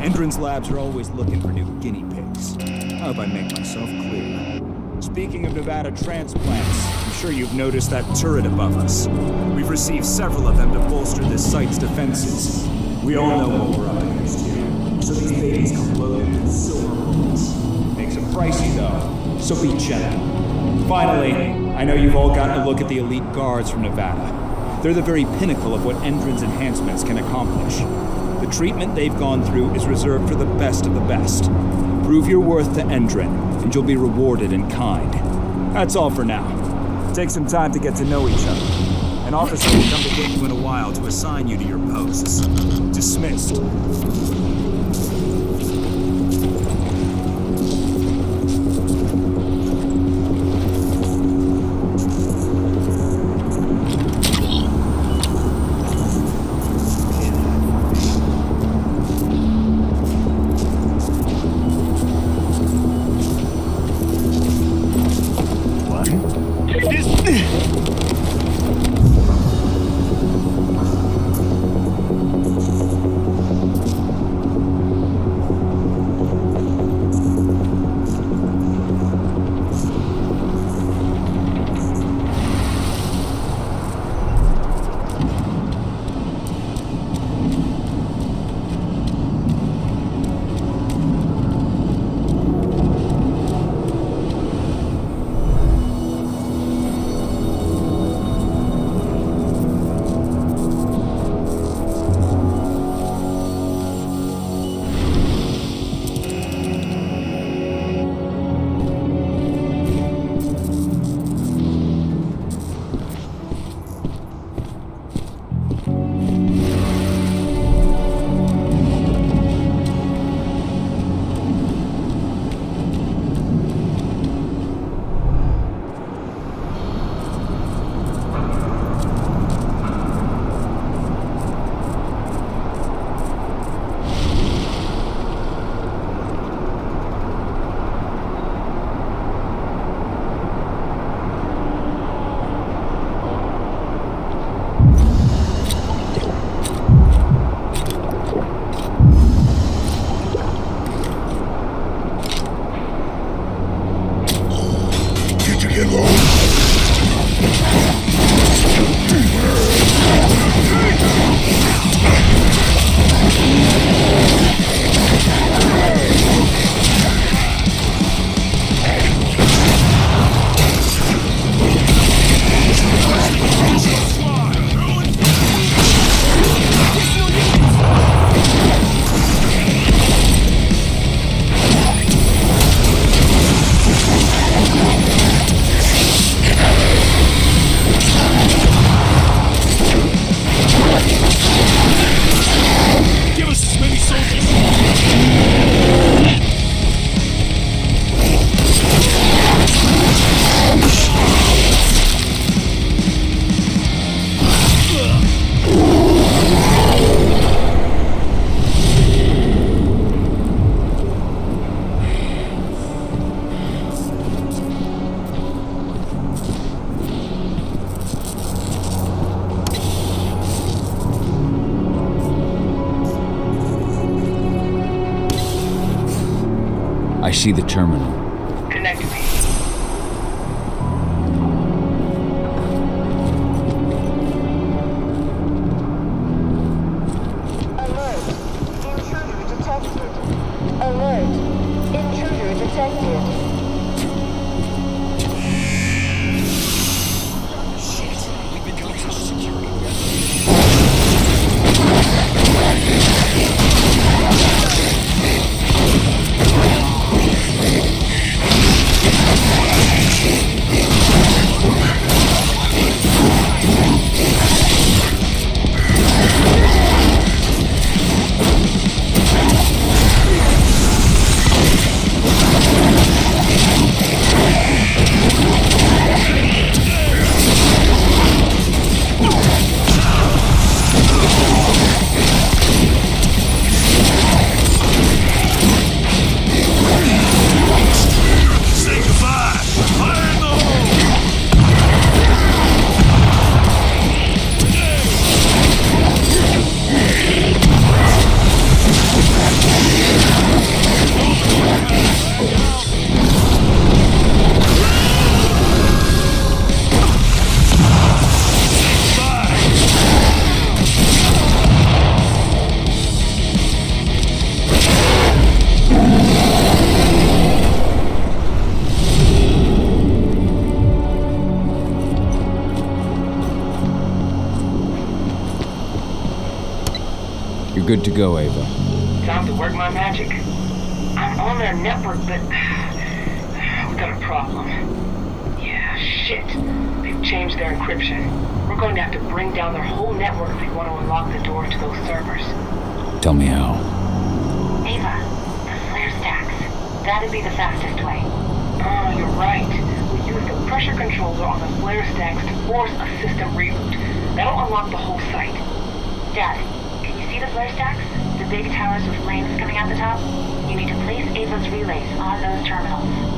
Endron's labs are always looking for new guinea pigs. I hope I make myself clear. Speaking of Nevada transplants, I'm sure you've noticed that turret above us. We've received several of them to bolster this site's defenses. We all know what we're up against here, so these babies come loaded with silver bullets. Makes it pricey though, so be gentle. Finally, I know you've all gotten a look at the elite guards from Nevada. They're the very pinnacle of what Endron's enhancements can accomplish. The treatment they've gone through is reserved for the best of the best. Prove your worth to Endron, and you'll be rewarded in kind. That's all for now. Take some time to get to know each other. An officer will come to get you in a while to assign you to your posts. Dismissed. I see the terminal. Connect me. Alert. Intruder detected. Alert. Intruder detected. Shit. We've been doing such security. Good to go, Ava. Time to work my magic. I'm on their network, but we got a problem. Yeah, shit. They've changed their encryption. We're going to have to bring down their whole network if we want to unlock the door to those servers. Tell me how. Ava, the flare stacks. That'd be the fastest way. Oh, you're right. We use the pressure controller on the flare stacks to force a system reboot. That'll unlock the whole site. Dad, can you see the flare stacks? The big towers with flames coming out the top? You need to place Ava's relays on those terminals.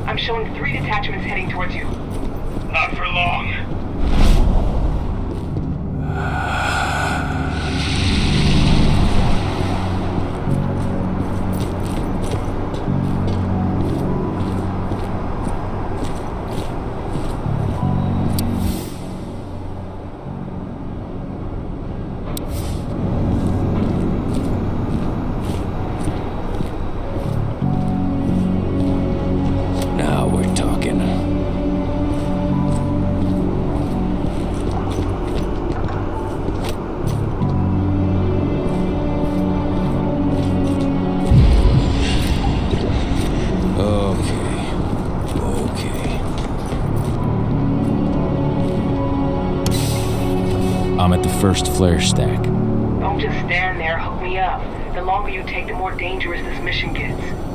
I'm showing 3 detachments heading towards you. Not for long. first flare stack. Don't just stand there, hook me up. The longer you take, the more dangerous this mission gets.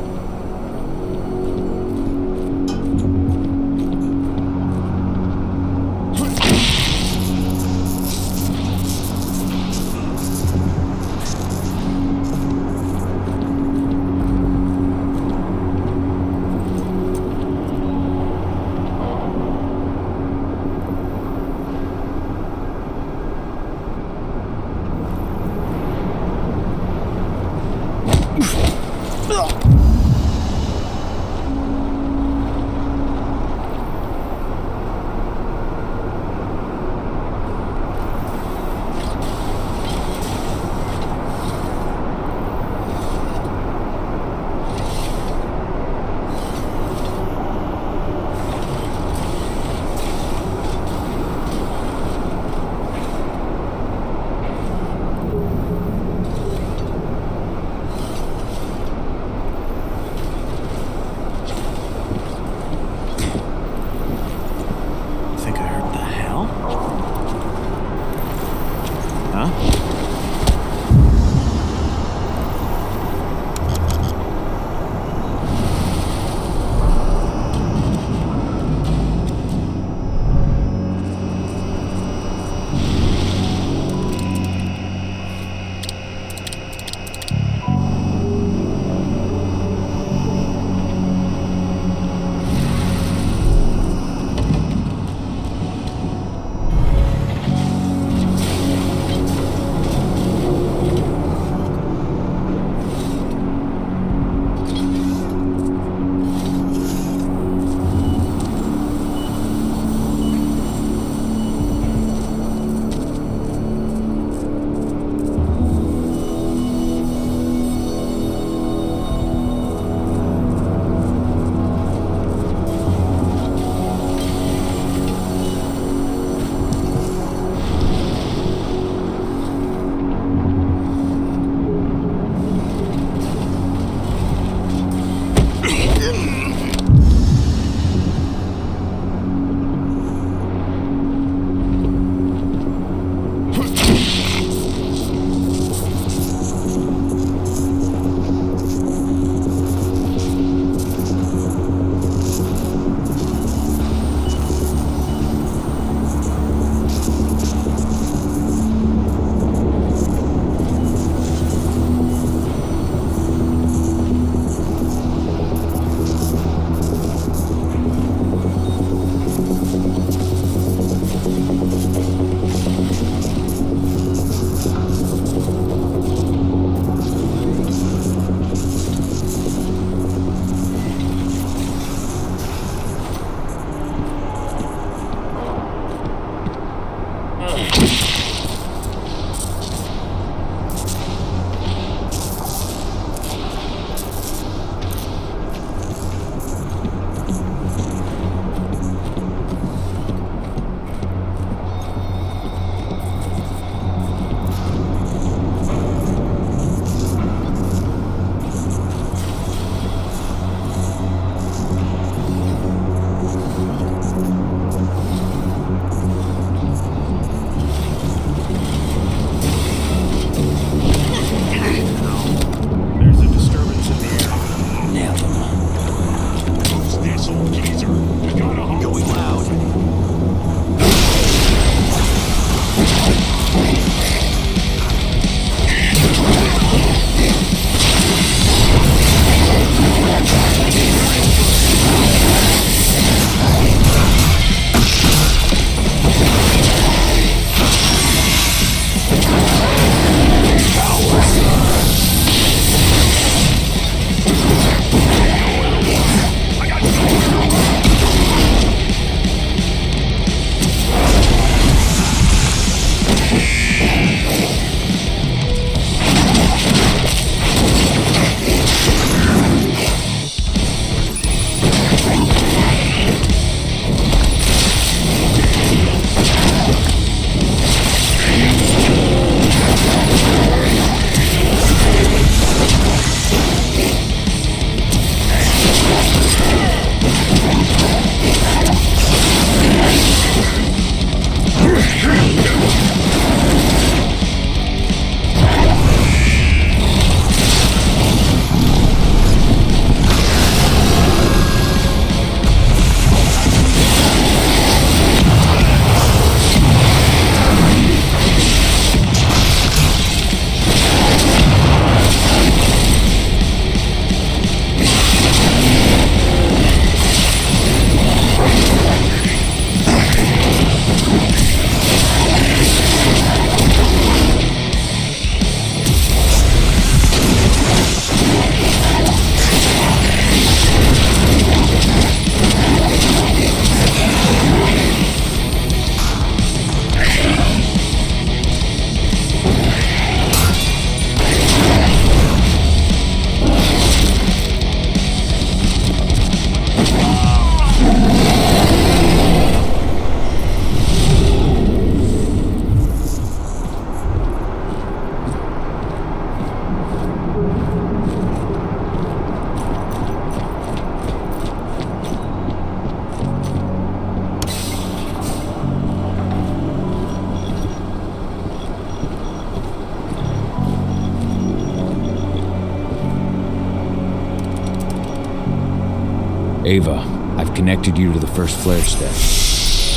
Ava, I've connected you to the first flare stack.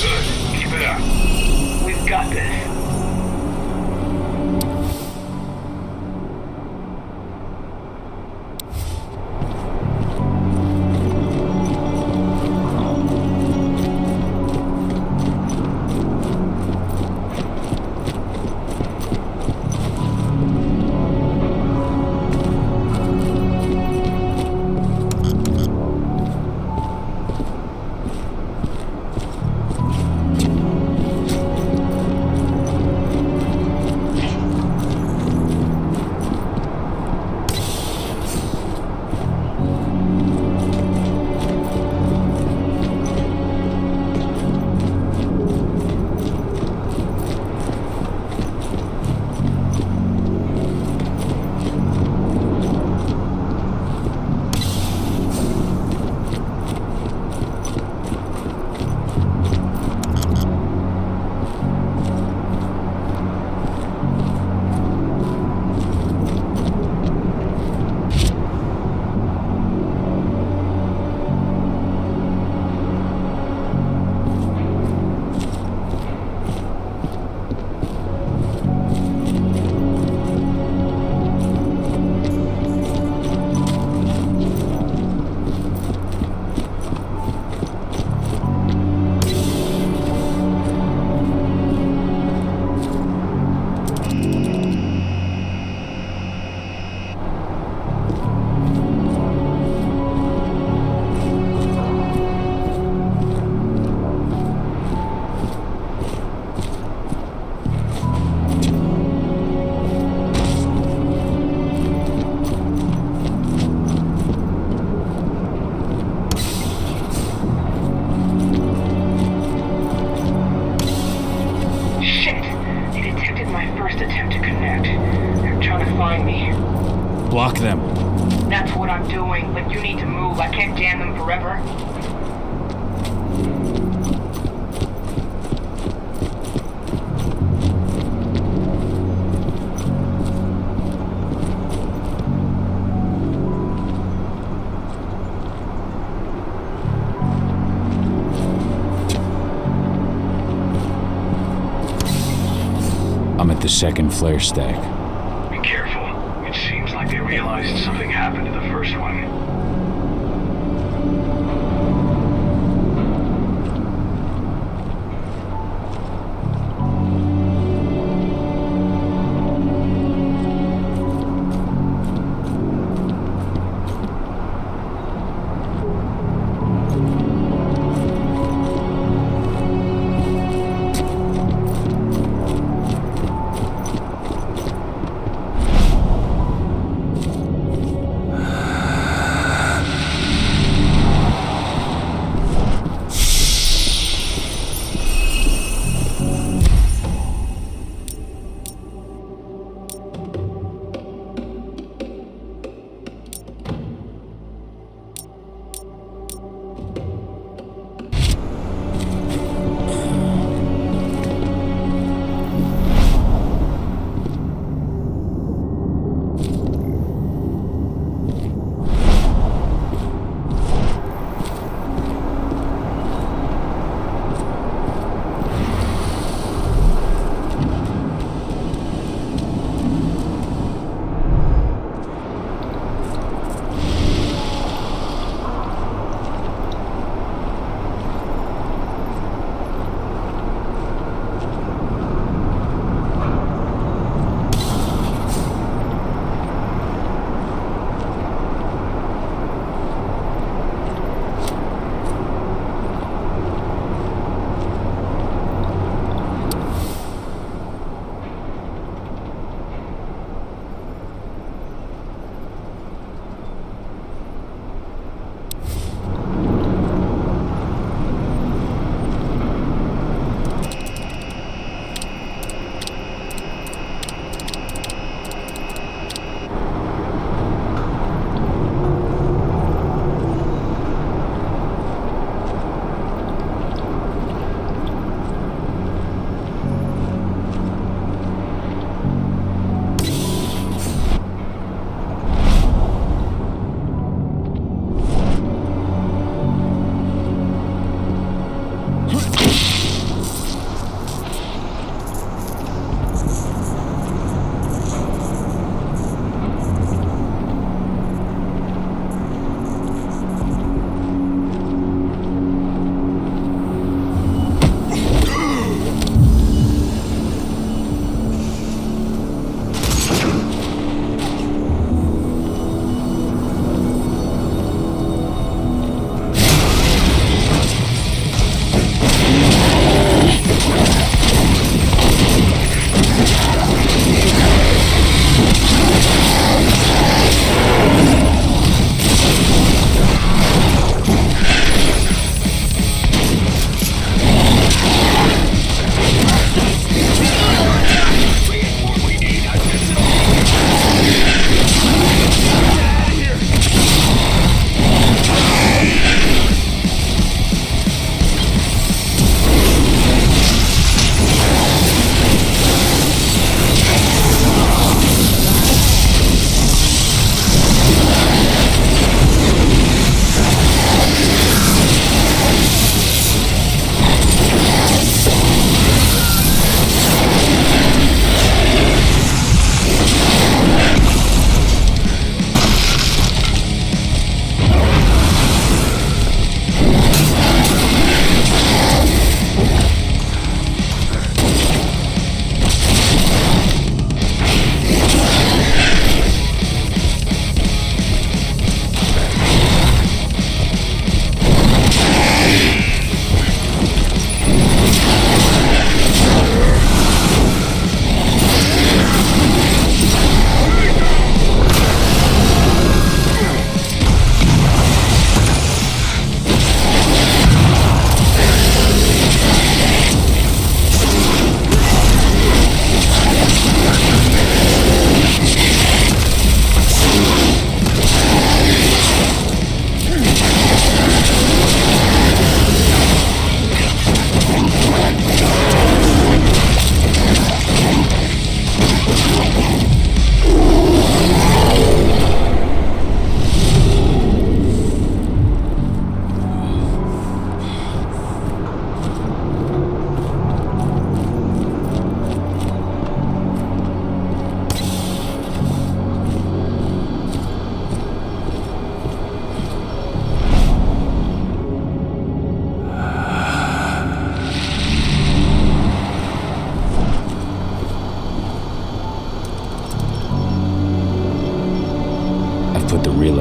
Good. Keep it up. We've got this. Block them. That's what I'm doing, but you need to move. I can't jam them forever. I'm at the second flare stack. Be careful. It seems like they realized something happened to the first one.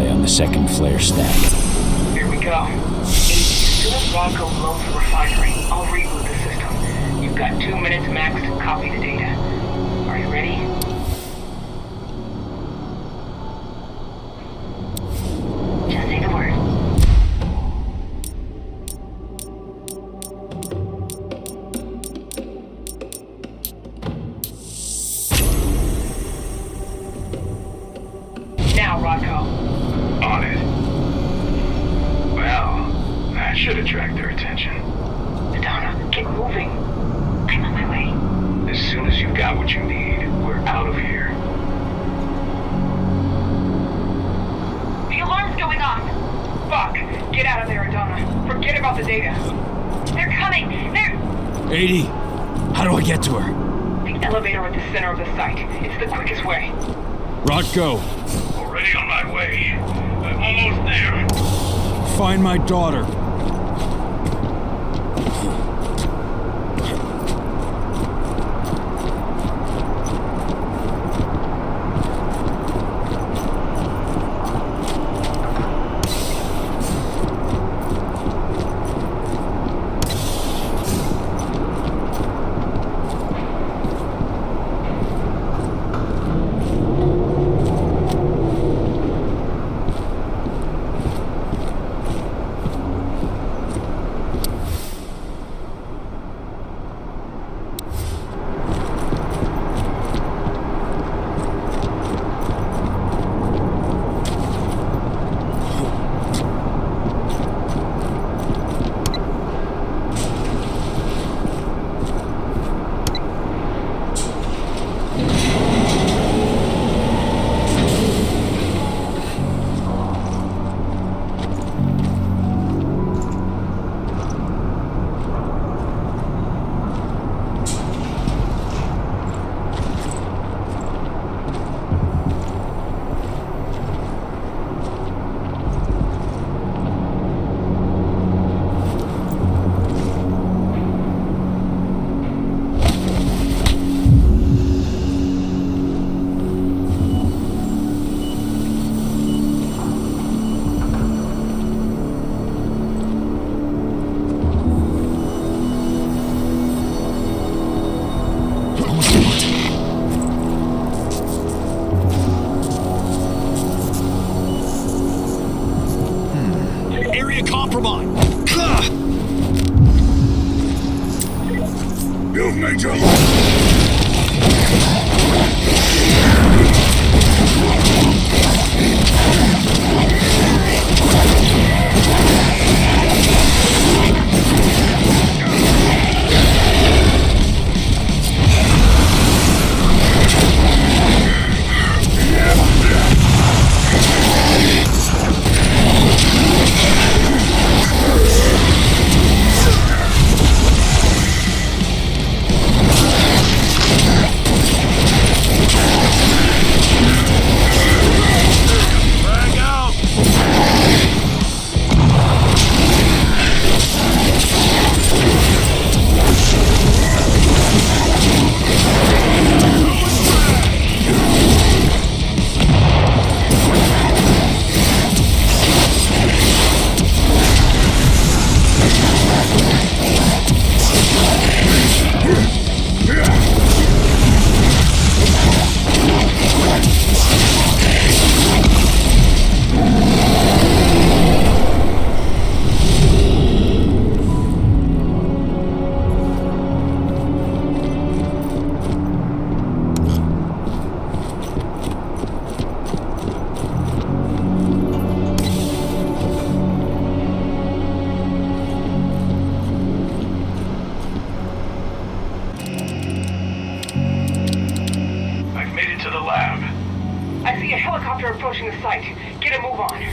relay on the second flare stack. Here we go. As soon as Rodco blows the refinery, I'll reboot the system. You've got 2 minutes max to copy the data. Are you ready? Just say the word. Now, Rodco. On it. Well, that should attract their attention. Madonna, get moving. I'm on my way. As soon as you've got what you need, we're out of here. The alarm's going off. Fuck. Get out of there, Adana. Forget about the data. They're coming. They're... 80. How do I get to her? The elevator at the center of the site. It's the quickest way. Rodco, Already on my way. I'm almost there. find my daughter. Helicopter approaching the site. Get a move on.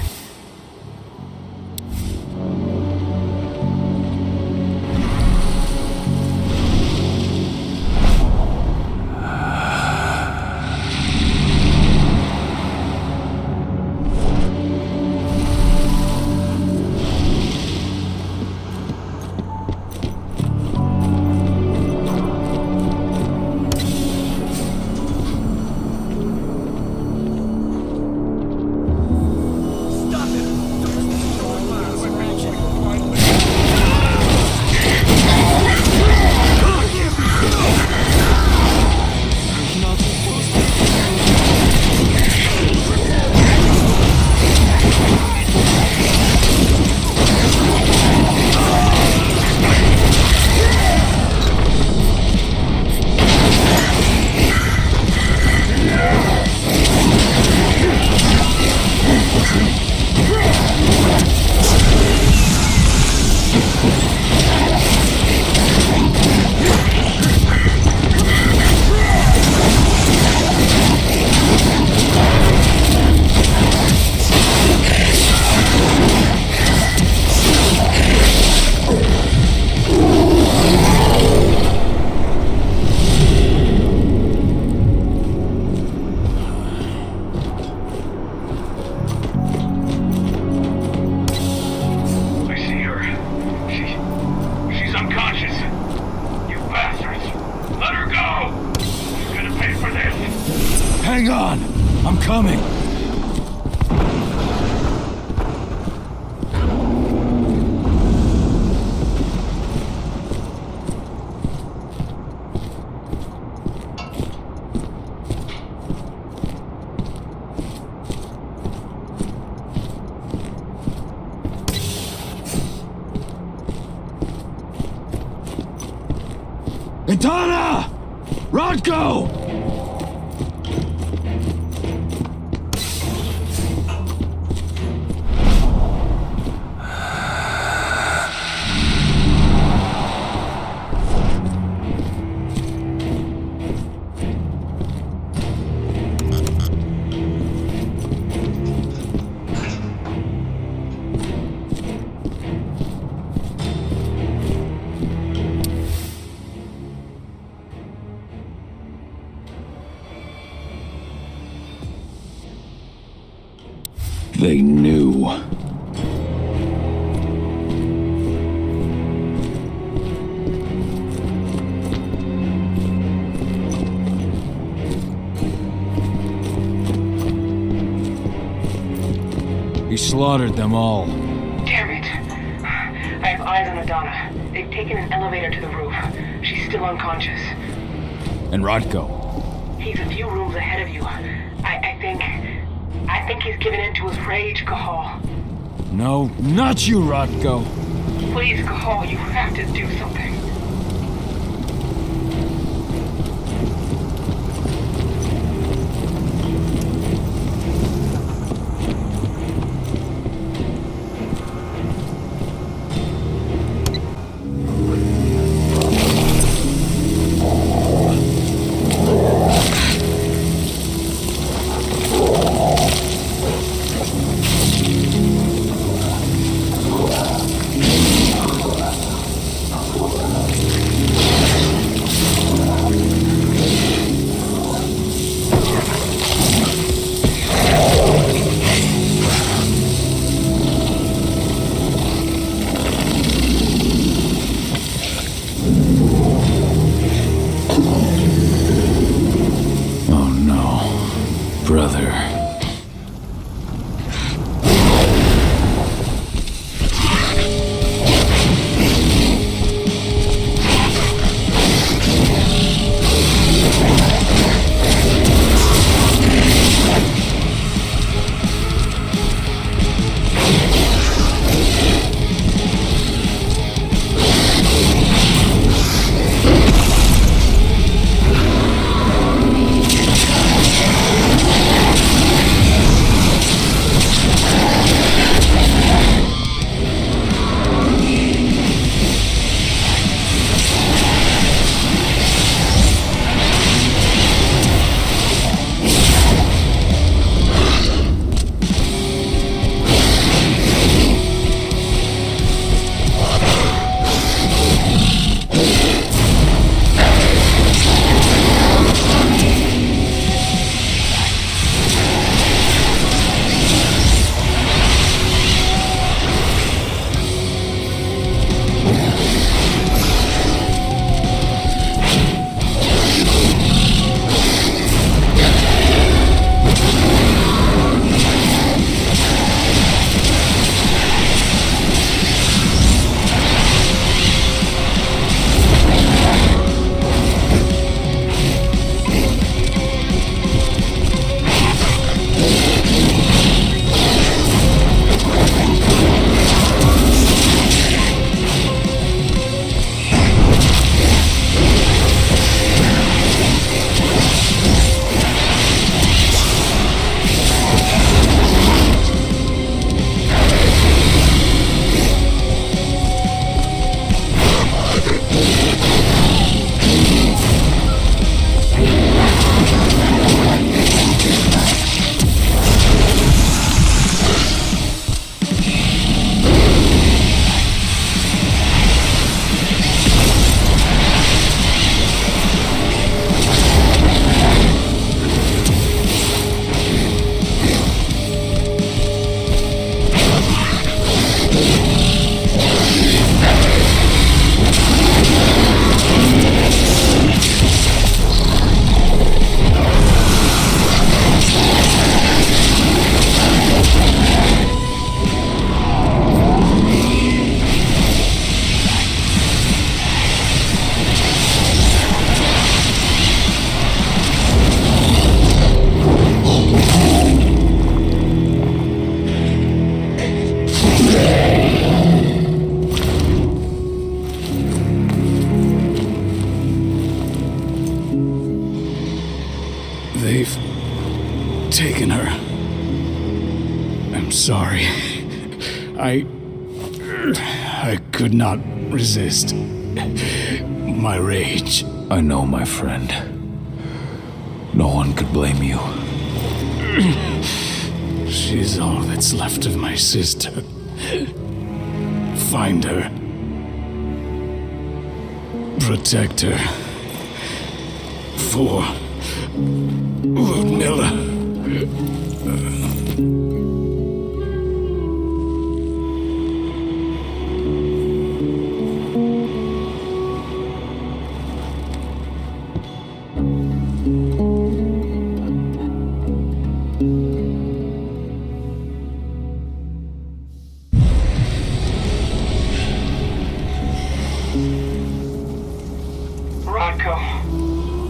Itana! Rodko! They knew. He slaughtered them all. Damn it. I have eyes on Adana. They've taken an elevator to the roof. She's still unconscious. And Rodko? He's a few rooms ahead of you. I think he's given in to his rage, Cahal. No, not you, Rodko. Please, Cahal, you have to do something. sorry. I could not resist my rage. I know, my friend. No one could blame you. She's all that's left of my sister. Find her. Protect her. For Ludmilla.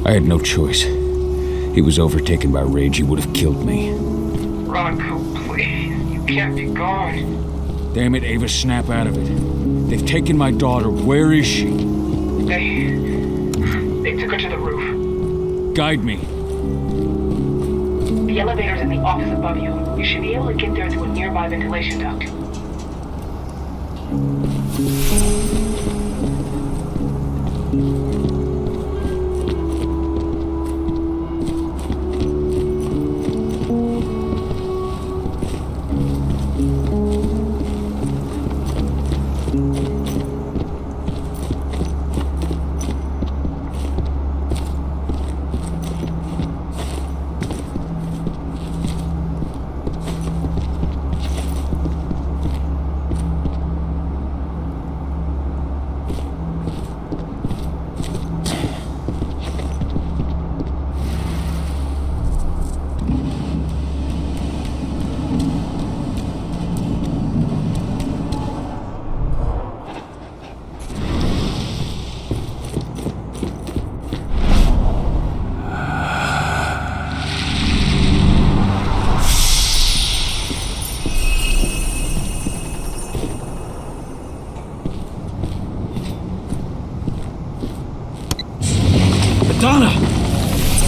I had no choice. He was overtaken by rage. He would have killed me. Rodko, please. You can't be gone. Damn it, Ava, snap out of it. They've taken my daughter. Where is she? They took her to the roof. Guide me. The elevator's in the office above you. You should be able to get there through a nearby ventilation duct. Donna!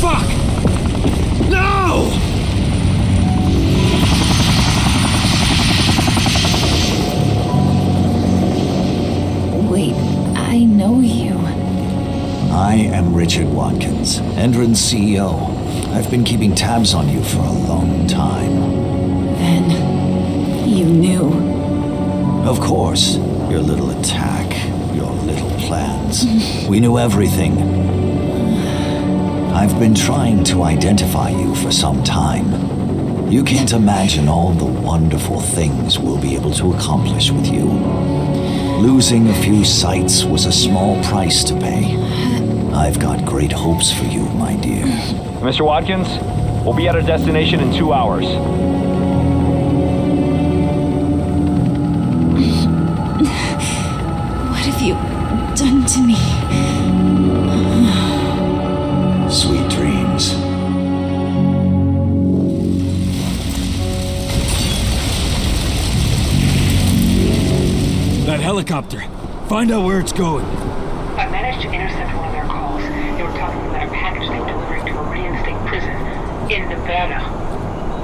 Fuck! No! Wait, I know you. I am Richard Watkins, Endron's CEO. I've been keeping tabs on you for a long time. Then, you knew. Of course. Your little attack, your little plans. We knew everything. I've been trying to identify you for some time. You can't imagine all the wonderful things we'll be able to accomplish with you. Losing a few sights was a small price to pay. I've got great hopes for you, my dear. Mr. Watkins, we'll be at our destination in 2 hours. What have you done to me? Sweet dreams. That helicopter. Find out where it's going. I managed to intercept one of their calls. They were talking about a package they were delivering to a reinstate prison in Nevada.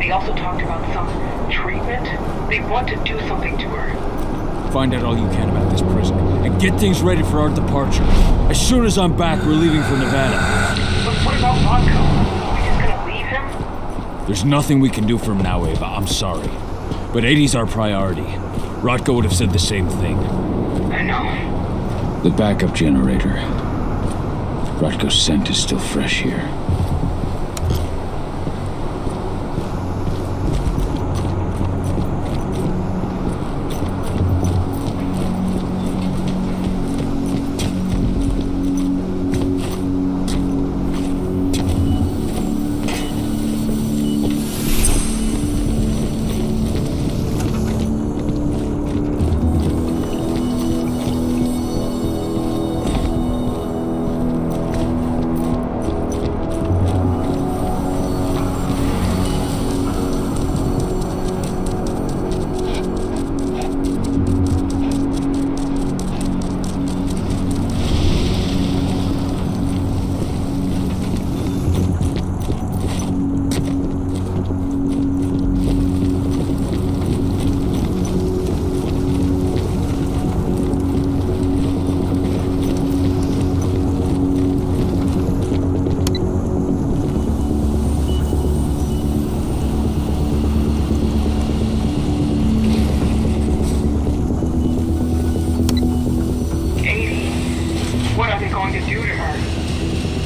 They also talked about some treatment. They want to do something to her. Find out all you can about this prison, and get things ready for our departure. As soon as I'm back, we're leaving for Nevada. But what about Rodko? Are we just gonna leave him? There's nothing we can do for him now, Ava. I'm sorry. But 80's our priority. Rodko would have said the same thing. I know. The backup generator. Rodko's scent is still fresh here.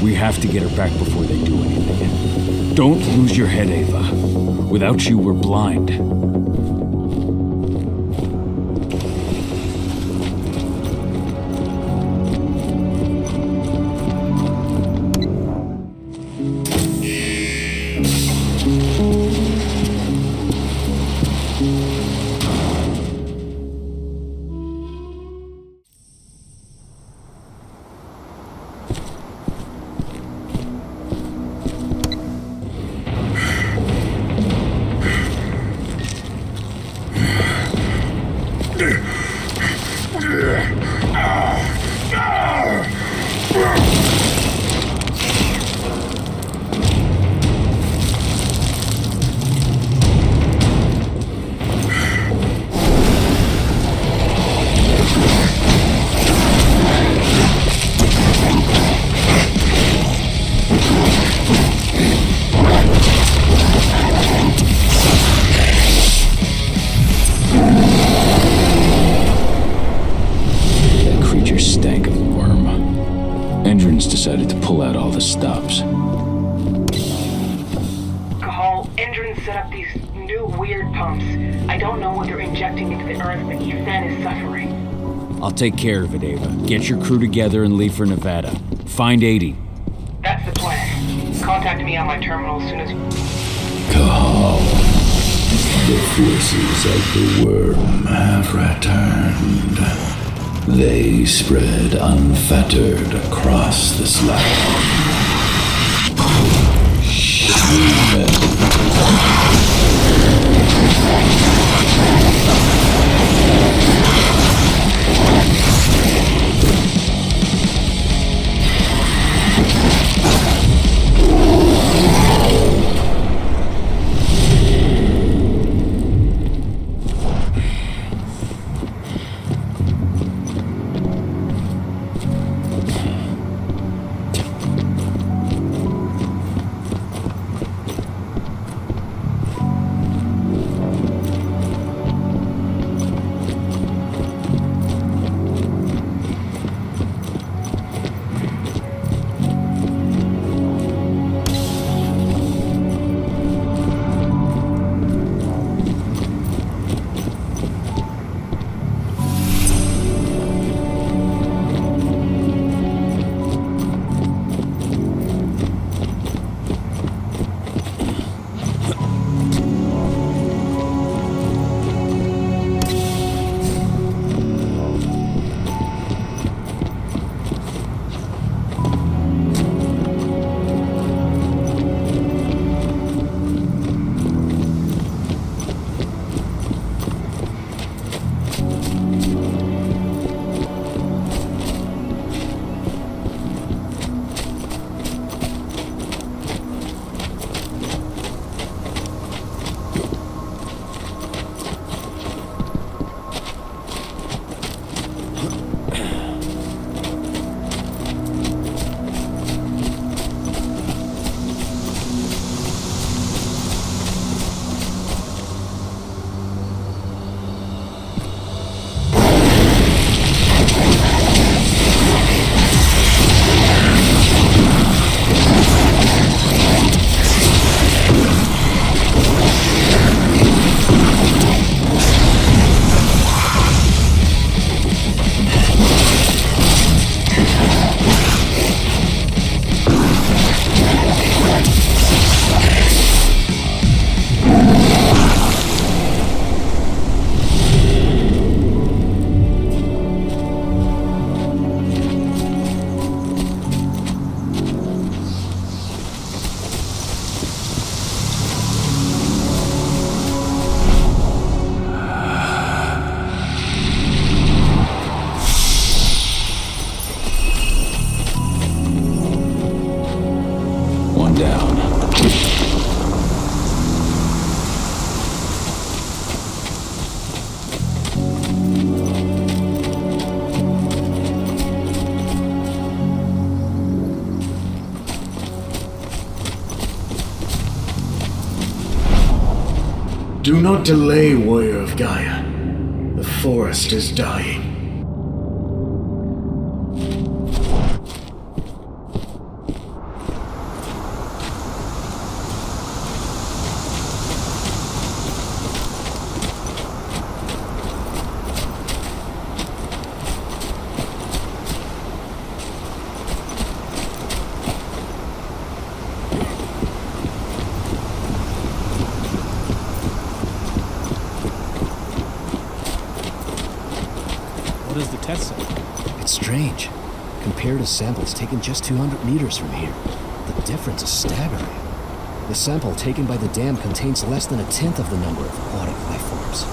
We have to get her back before they do anything. Don't lose your head, Ava. Without you, we're blind. Decided to pull out all the stops. Cahal, Endron set up these new weird pumps. I don't know what they're injecting into the Earth, but Ethan is suffering. I'll take care of it, Ava. Get your crew together and leave for Nevada. Find 80. That's the plan. Contact me on my terminal as soon as... Cahal, the forces of the Wyrm have returned. They spread unfettered across this land. Do not delay, Warrior of Gaia. The forest is dying. does the test say? It's strange. Compared to samples taken just 200 meters from here, the difference is staggering. The sample taken by the dam contains less than 1/10 of the number of aquatic life forms.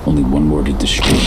Only one more to destroy.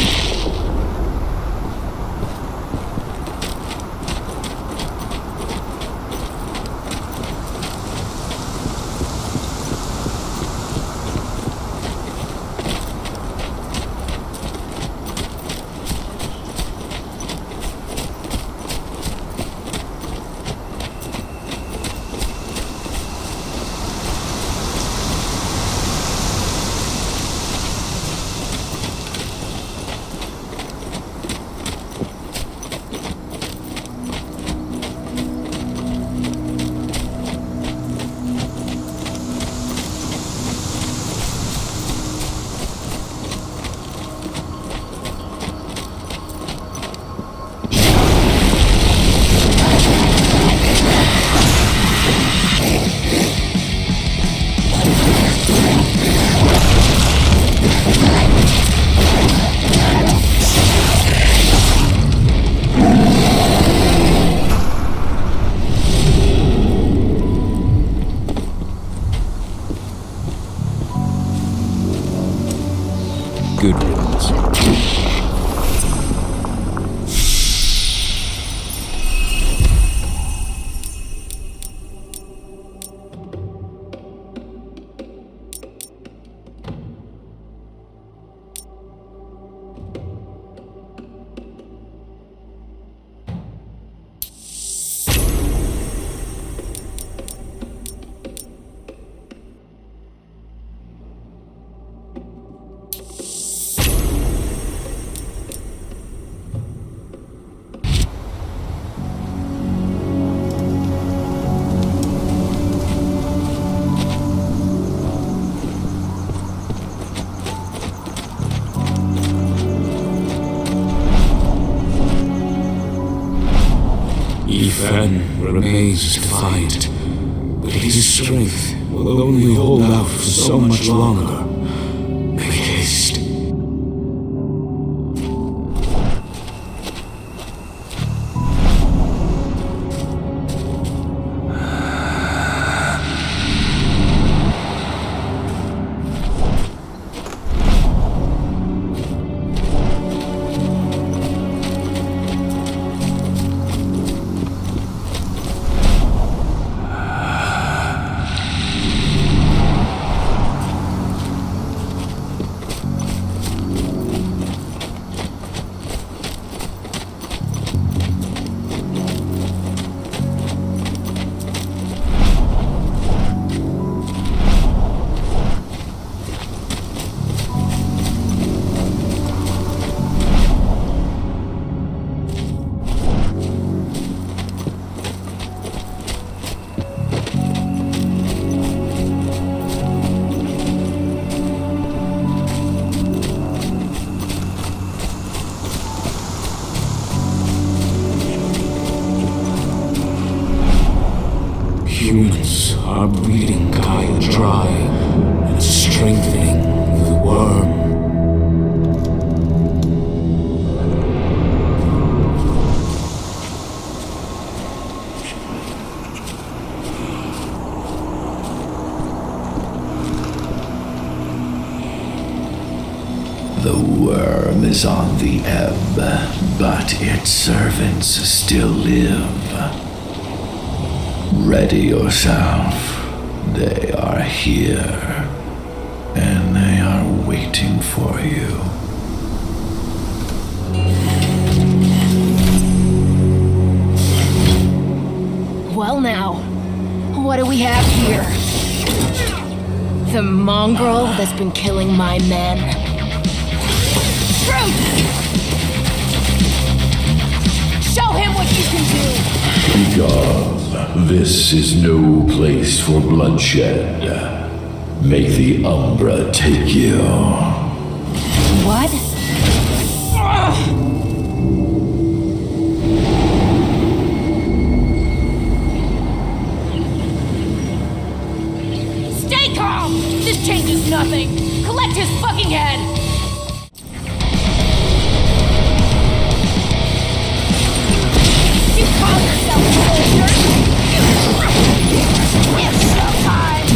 Good riddance. Ethan remains defiant, but his strength will only hold out for so much longer. Make haste. Humans are breeding Gaia dry and strengthening the Wyrm. The Wyrm is on the ebb, but its servants still live. Ready yourself. They are here, and they are waiting for you. Well now, what do we have here? The mongrel that's been killing my men. Truth! Show him what you can do! Begone. This is no place for bloodshed. Make the Umbra take you. What? Stay calm! This changes nothing! Collect his fucking head! You call yourself a soldier? It's showtime!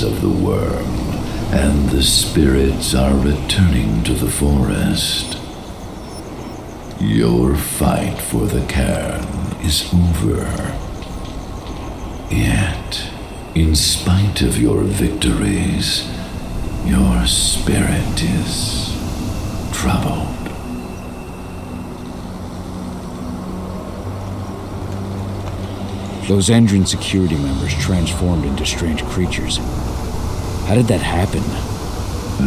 Of the Wyrm, and the spirits are returning to the forest. Your fight for the cairn is over. Yet, in spite of your victories, your spirit is troubled. Those Endron security members transformed into strange creatures. How did that happen?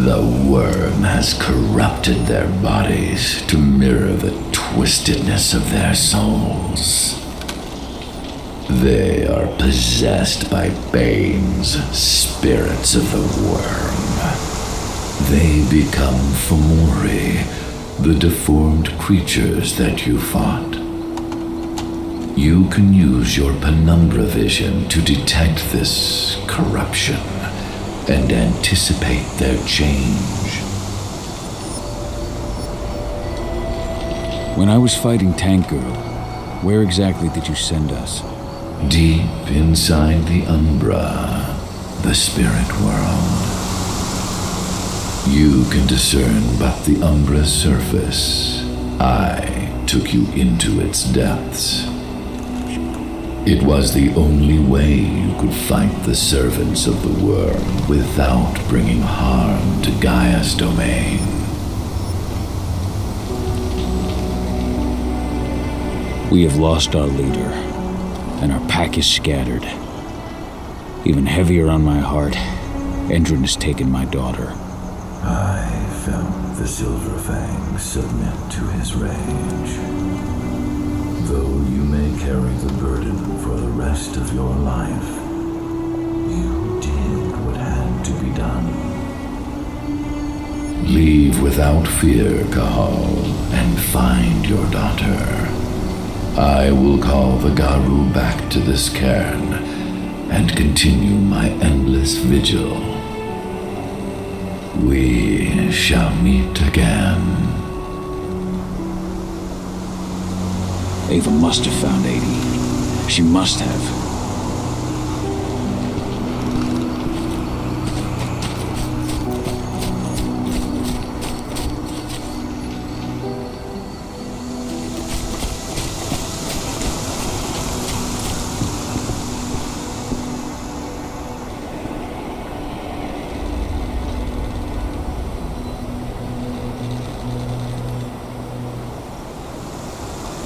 The Wyrm has corrupted their bodies to mirror the twistedness of their souls. They are possessed by Bane's spirits of the Wyrm. They become Fomori, the deformed creatures that you fought. You can use your penumbra vision to detect this corruption and anticipate their change. When I was fighting Tankgirl, where exactly did you send us? Deep inside the Umbra, the spirit world. You can discern but the Umbra's surface. I took you into its depths. It was the only way you could fight the servants of the Wyrm without bringing harm to Gaia's domain. We have lost our leader, and our pack is scattered. Even heavier on my heart, Endron has taken my daughter. I felt the Silver Fang submit to his rage. Though you may carry the burden for the rest of your life, you did what had to be done. Leave without fear, Kahal, and find your daughter. I will call the Garu back to this cairn and continue my endless vigil. We shall meet again. Ava must have found 80. She must have.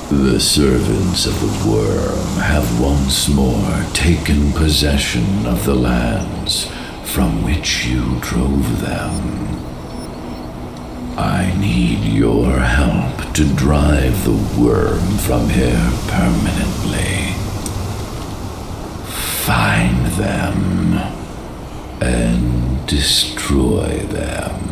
The servants of the Wyrm have once more taken possession of the lands from which you drove them. I need your help to drive the Wyrm from here permanently. Find them and destroy them.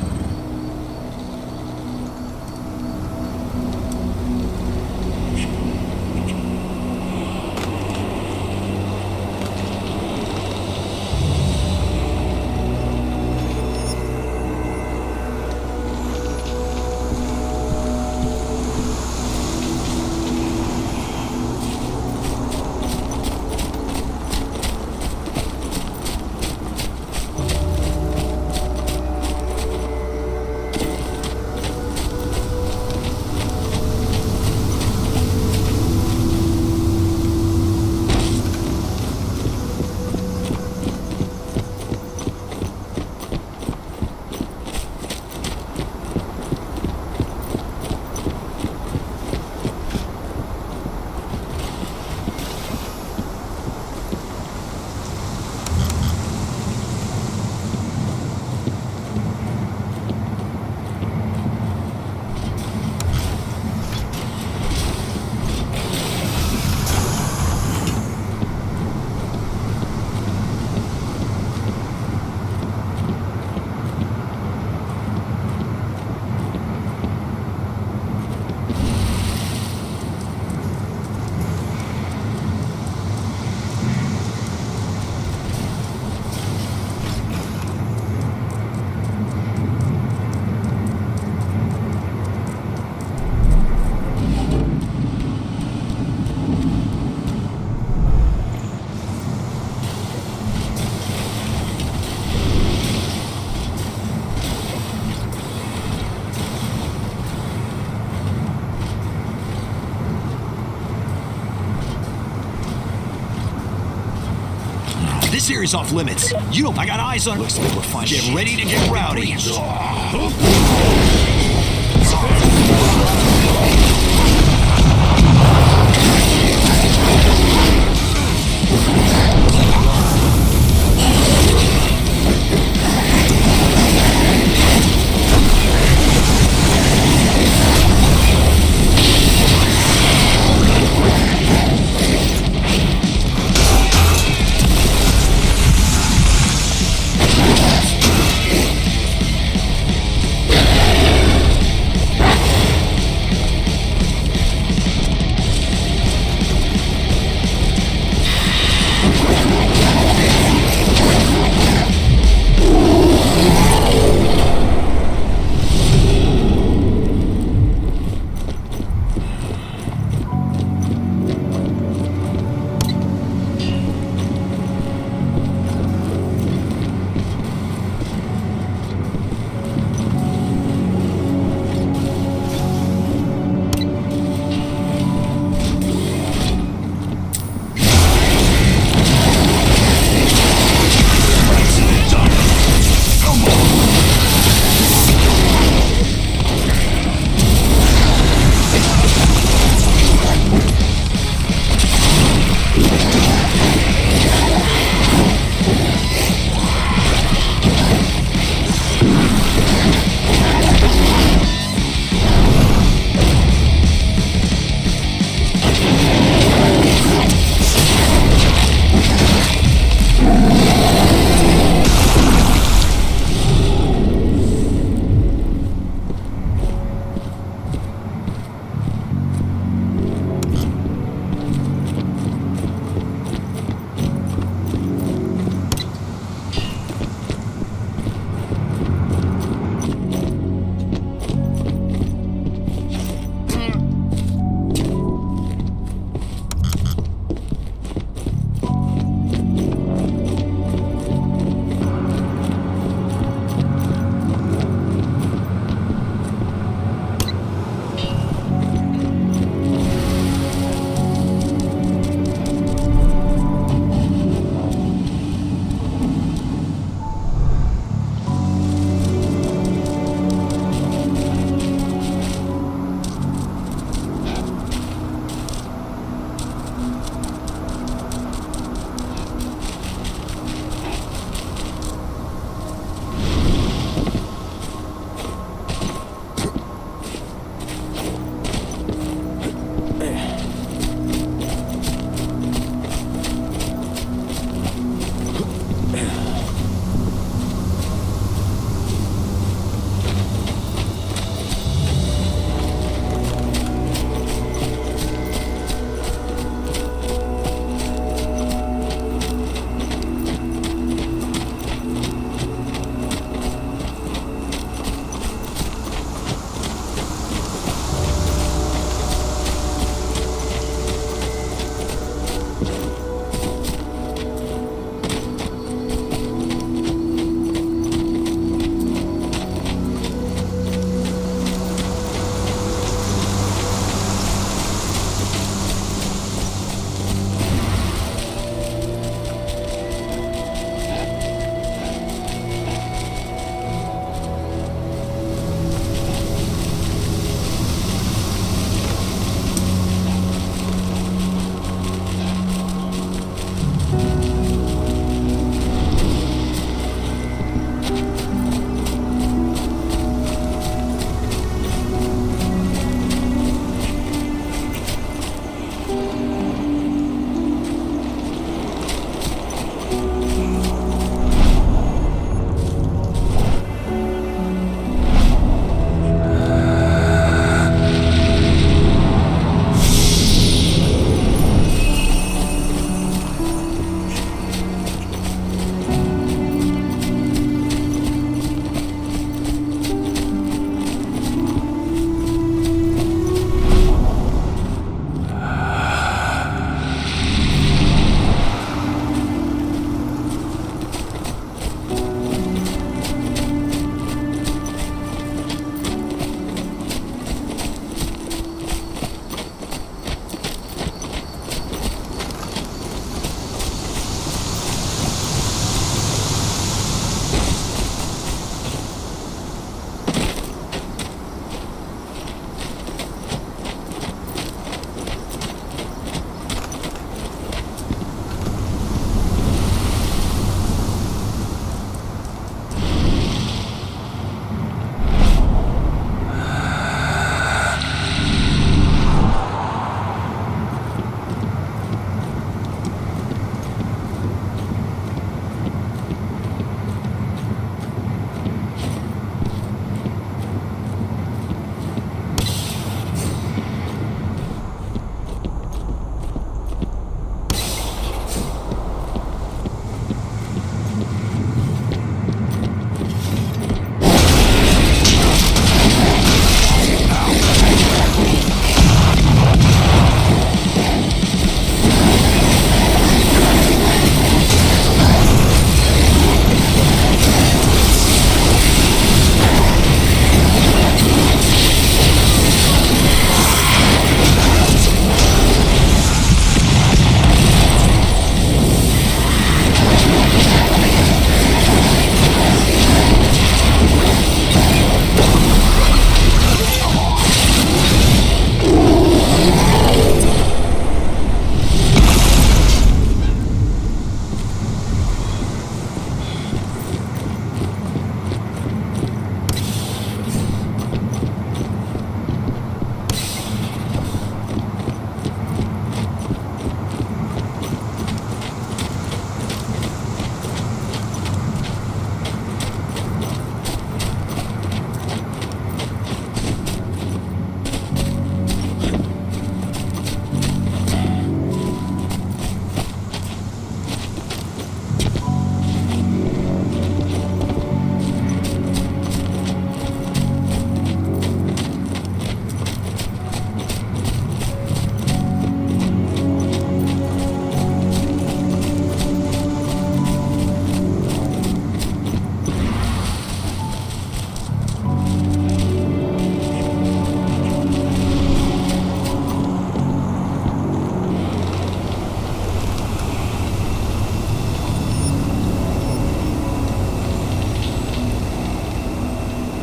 This area's off limits. You know, I got eyes on. Looks like we're fine. Get ready to get rowdy.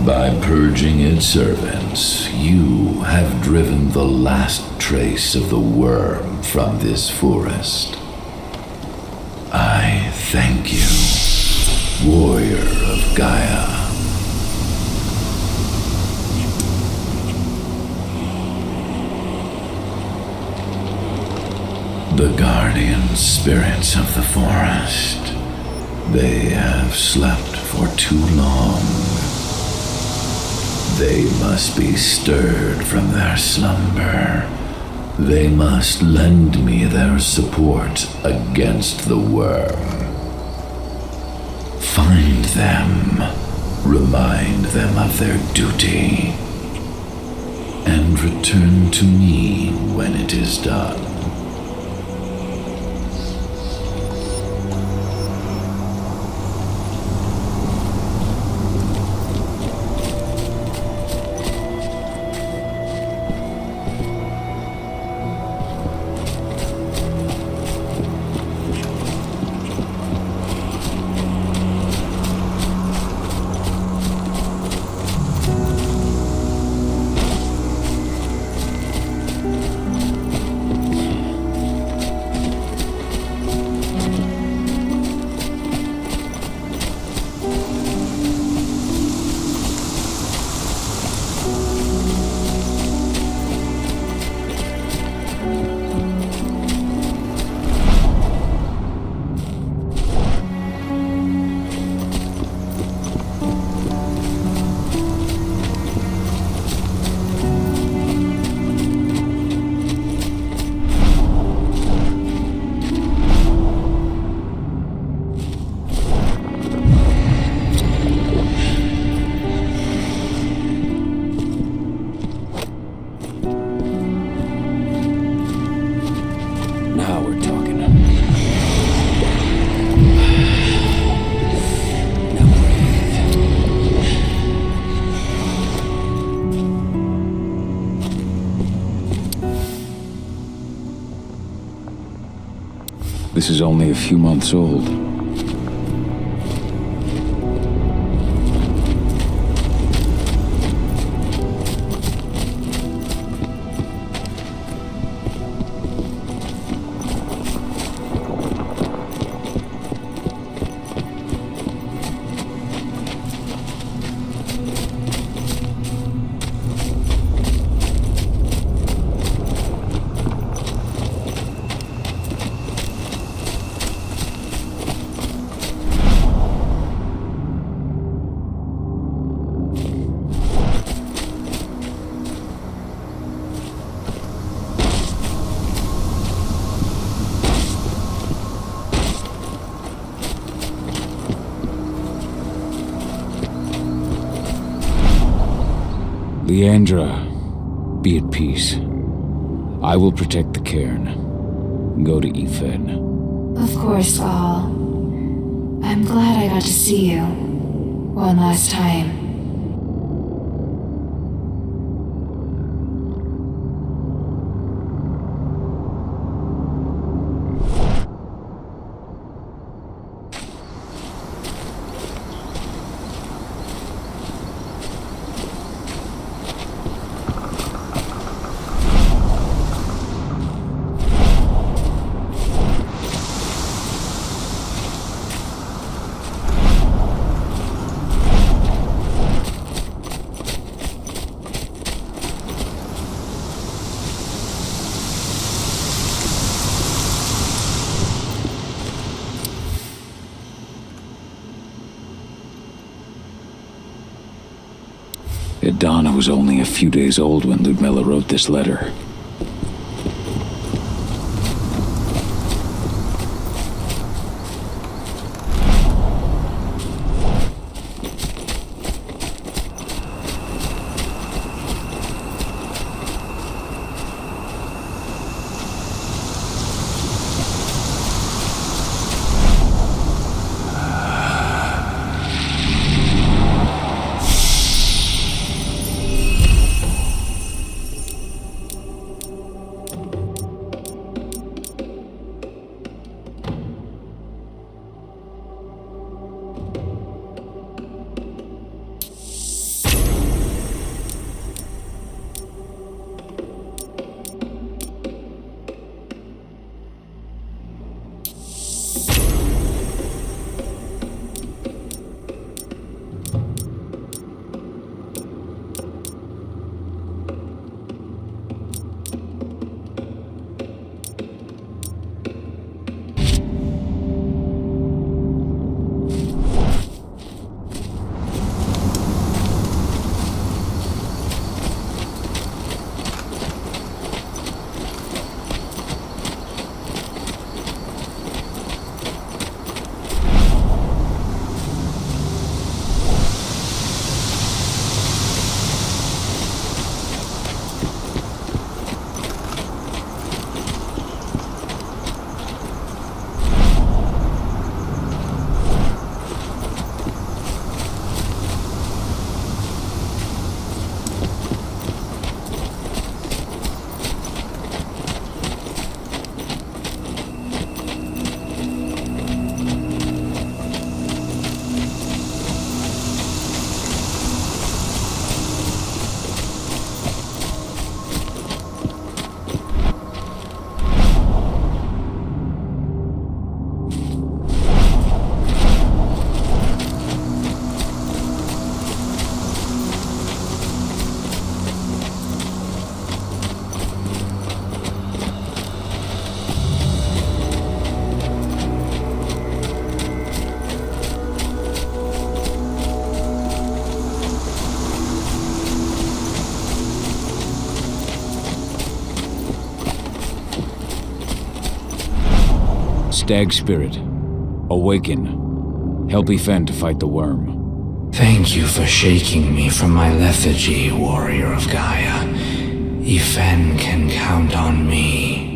By purging its servants, you have driven the last trace of the Wyrm from this forest. I thank you, warrior of Gaia. The guardian spirits of the forest, they have slept for too long. They must be stirred from their slumber. They must lend me their support against the Wyrm. Find them, remind them of their duty, and return to me when it is done. This is only a few months old. Leandra, be at peace. I will protect the cairn. Go to Ethan. Of course, Al. I'm glad I got to see you. One last time. Donna was only a few days old when Ludmilla wrote this letter. Stag Spirit, awaken. Help Yfen to fight the Wyrm. Thank you for shaking me from my lethargy, warrior of Gaia. Yfen can count on me.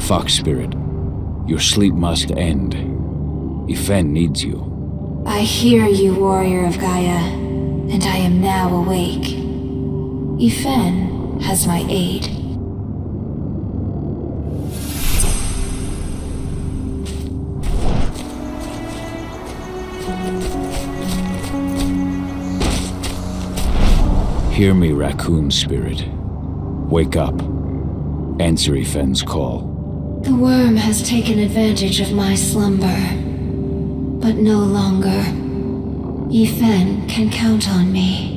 Fox Spirit, your sleep must end. Yfen needs you. I hear you, warrior of Gaia, and I am now awake. Yfen has my aid. Hear me, Raccoon Spirit. Wake up. Answer Yfen's call. The Wyrm has taken advantage of my slumber, but no longer. Yfen can count on me.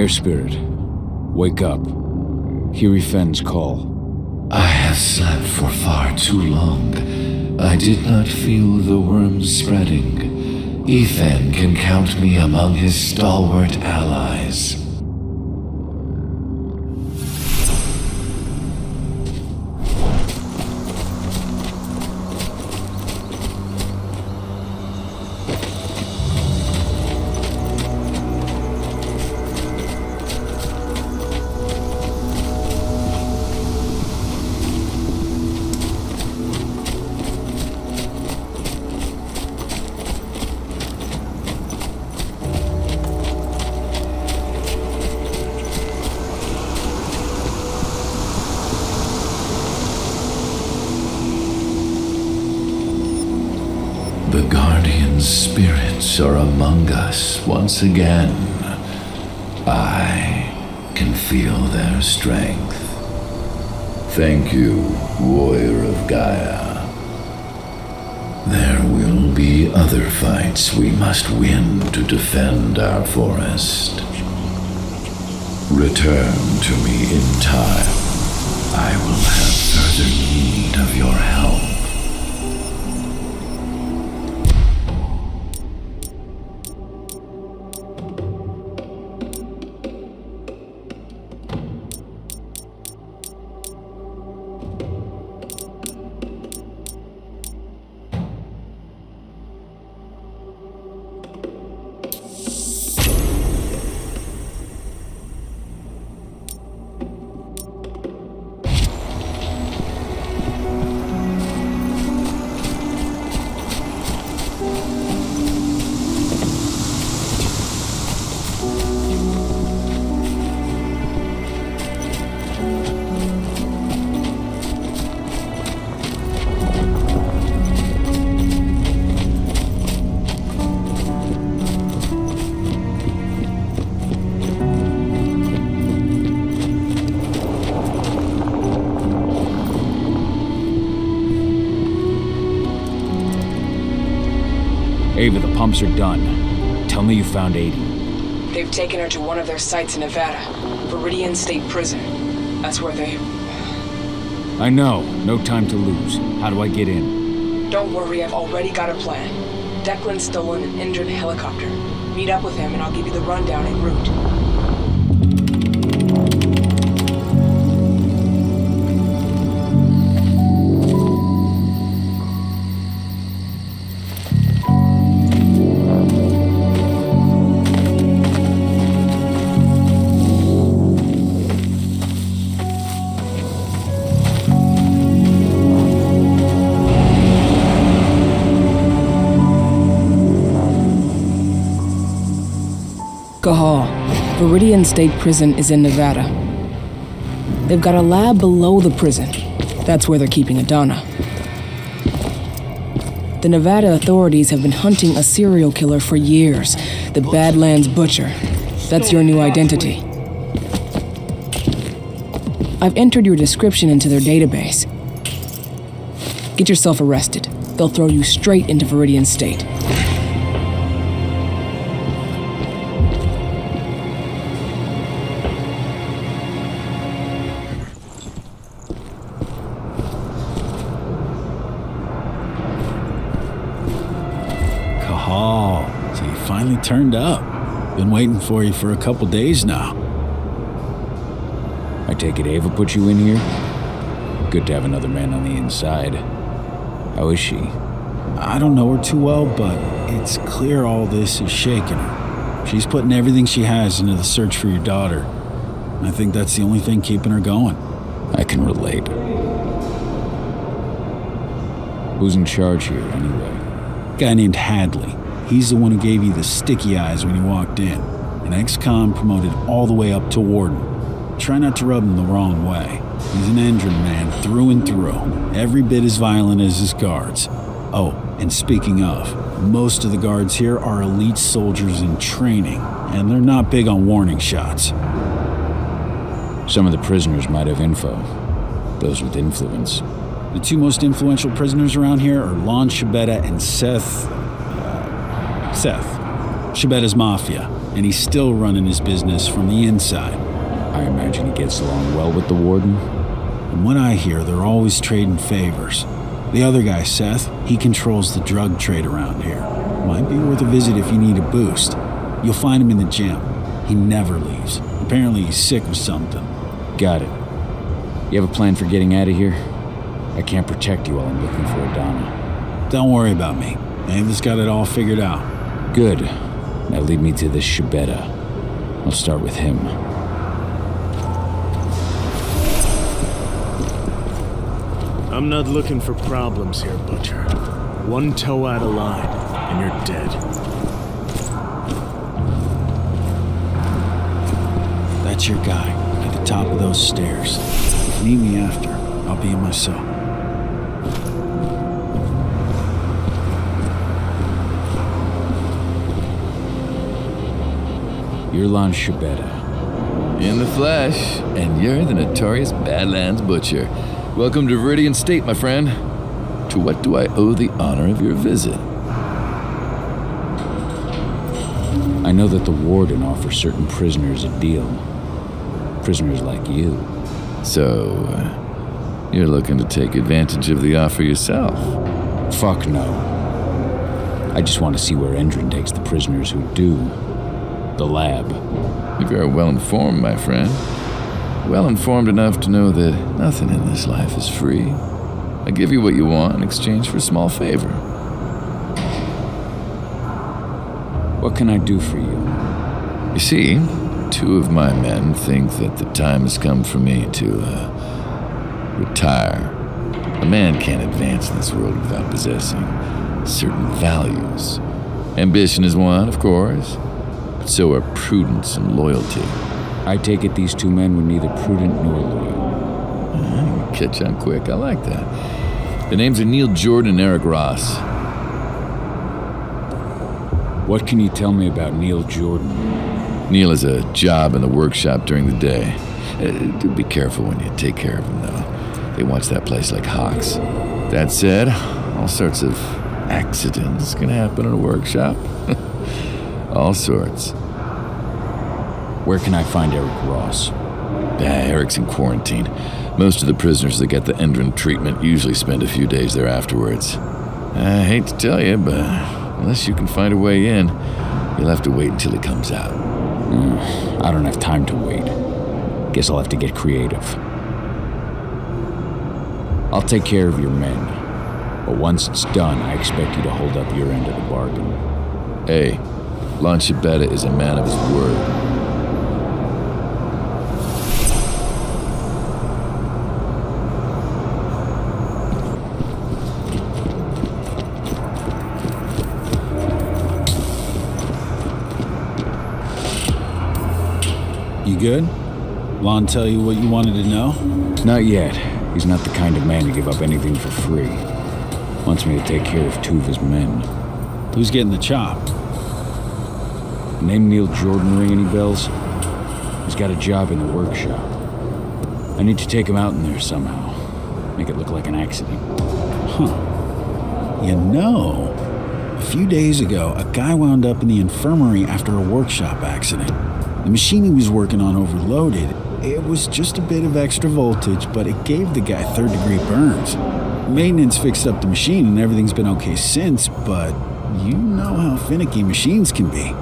Air Spirit, wake up. Hear Yfen's call. I have slept for far too long. I did not feel the worms spreading. Yfen can count me among his stalwart allies. The Guardian spirits are among us once again. I can feel their strength. Thank you, Warrior of Gaia. There will be other fights we must win to defend our forest. Return to me in time. I will have further need of your help. Ava, the pumps are done. Tell me you found 80. They've taken her to one of their sites in Nevada, Viridian State Prison. That's where they... I know. No time to lose. How do I get in? Don't worry, I've already got a plan. Declan's stolen an Endron helicopter. Meet up with him and I'll give you the rundown en route. Cahal, Viridian State Prison is in Nevada. They've got a lab below the prison. That's where they're keeping Adana. The Nevada authorities have been hunting a serial killer for years, the Badlands Butcher. That's your new identity. I've entered your description into their database. Get yourself arrested. They'll throw you straight into Viridian State. Cahal, so you finally turned up. Been waiting for you for a couple days now. I take it Ava put you in here? Good to have another man on the inside. How is she? I don't know her too well, but it's clear all this is shaking her. She's putting everything she has into the search for your daughter. I think that's the only thing keeping her going. I can relate. Who's in charge here, anyway? A guy named Hadley. He's the one who gave you the sticky eyes when you walked in. An ex-con promoted all the way up to warden. Try not to rub him the wrong way. He's an Endron man through and through. Every bit as violent as his guards. Oh, and speaking of, most of the guards here are elite soldiers in training, and they're not big on warning shots. Some of the prisoners might have info. Those with influence. The two most influential prisoners around here are Lon Shibetta and Seth. Seth. Shibetta's Mafia. and he's still running his business from the inside. I imagine he gets along well with the warden. From what I hear, they're always trading favors. The other guy, Seth, he controls the drug trade around here. Might be worth a visit if you need a boost. You'll find him in the gym. He never leaves. Apparently he's sick with something. Got it. You have a plan for getting out of here? I can't protect you while I'm looking for Adana. Don't worry about me. Ava's got it all figured out. Good. Now lead me to this Shibeta. I'll start with him. I'm not looking for problems here, Butcher. One toe out of line, and you're dead. That's your guy, at the top of those stairs. Meet me after. I'll be in my cell. You're Lon Shibeta. In the flesh, and you're the notorious Badlands Butcher. Welcome to Viridian State, my friend. To what do I owe the honor of your visit? I know that the warden offers certain prisoners a deal. Prisoners like you. So, you're looking to take advantage of the offer yourself? Fuck no. I just want to see where Endron takes the prisoners who do. The lab. You're very well informed, my friend. Well informed enough to know that nothing in this life is free. I give you what you want in exchange for a small favor. What can I do for you? You see, two of my men think that the time has come for me to, retire. A man can't advance in this world without possessing certain values. Ambition is one, of course, but so are prudence and loyalty. I take it these two men were neither prudent nor loyal. Catch on quick, I like that. The names are Neil Jordan and Eric Ross. What can you tell me about Neil Jordan? Neil has a job in the workshop during the day. Do be careful when you take care of him, though. They watch that place like hawks. That said, all sorts of accidents can happen in a workshop. All sorts. Where can I find Eric Ross? Eric's in quarantine. Most of the prisoners that get the Endron treatment usually spend a few days there afterwards. I hate to tell you, but unless you can find a way in, you'll have to wait until he comes out. I don't have time to wait. Guess I'll have to get creative. I'll take care of your men. But once it's done, I expect you to hold up your end of the bargain. Hey, Lon Shibeta is a man of his word. You good? Lon tell you what you wanted to know? Not yet. He's not the kind of man to give up anything for free. Wants me to take care of two of his men. Who's getting the chop? Name Neil Jordan ring any bells? He's got a job in the workshop. I need to take him out in there somehow. Make it look like an accident. Huh. You know, a few days ago, a guy wound up in the infirmary after a workshop accident. The machine he was working on overloaded. It was just a bit of extra voltage, but it gave the guy third-degree burns. Maintenance fixed up the machine and everything's been okay since, but you know how finicky machines can be.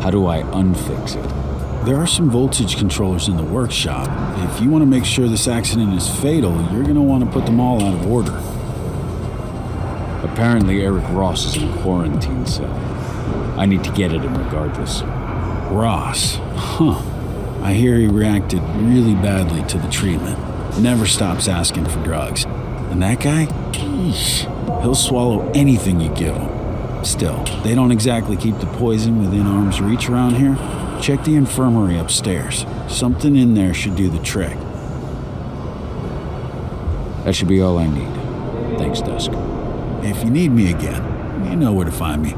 How do I unfix it? There are some voltage controllers in the workshop. If you want to make sure this accident is fatal, you're going to want to put them all out of order. Apparently Eric Ross is in a quarantine cell. I need to get at him regardless. Ross? Huh. I hear he reacted really badly to the treatment. Never stops asking for drugs. And that guy? Eesh. He'll swallow anything you give him. Still, they don't exactly keep the poison within arm's reach around here. Check the infirmary upstairs. Something in there should do the trick. That should be all I need. Thanks, Dusk. If you need me again, you know where to find me.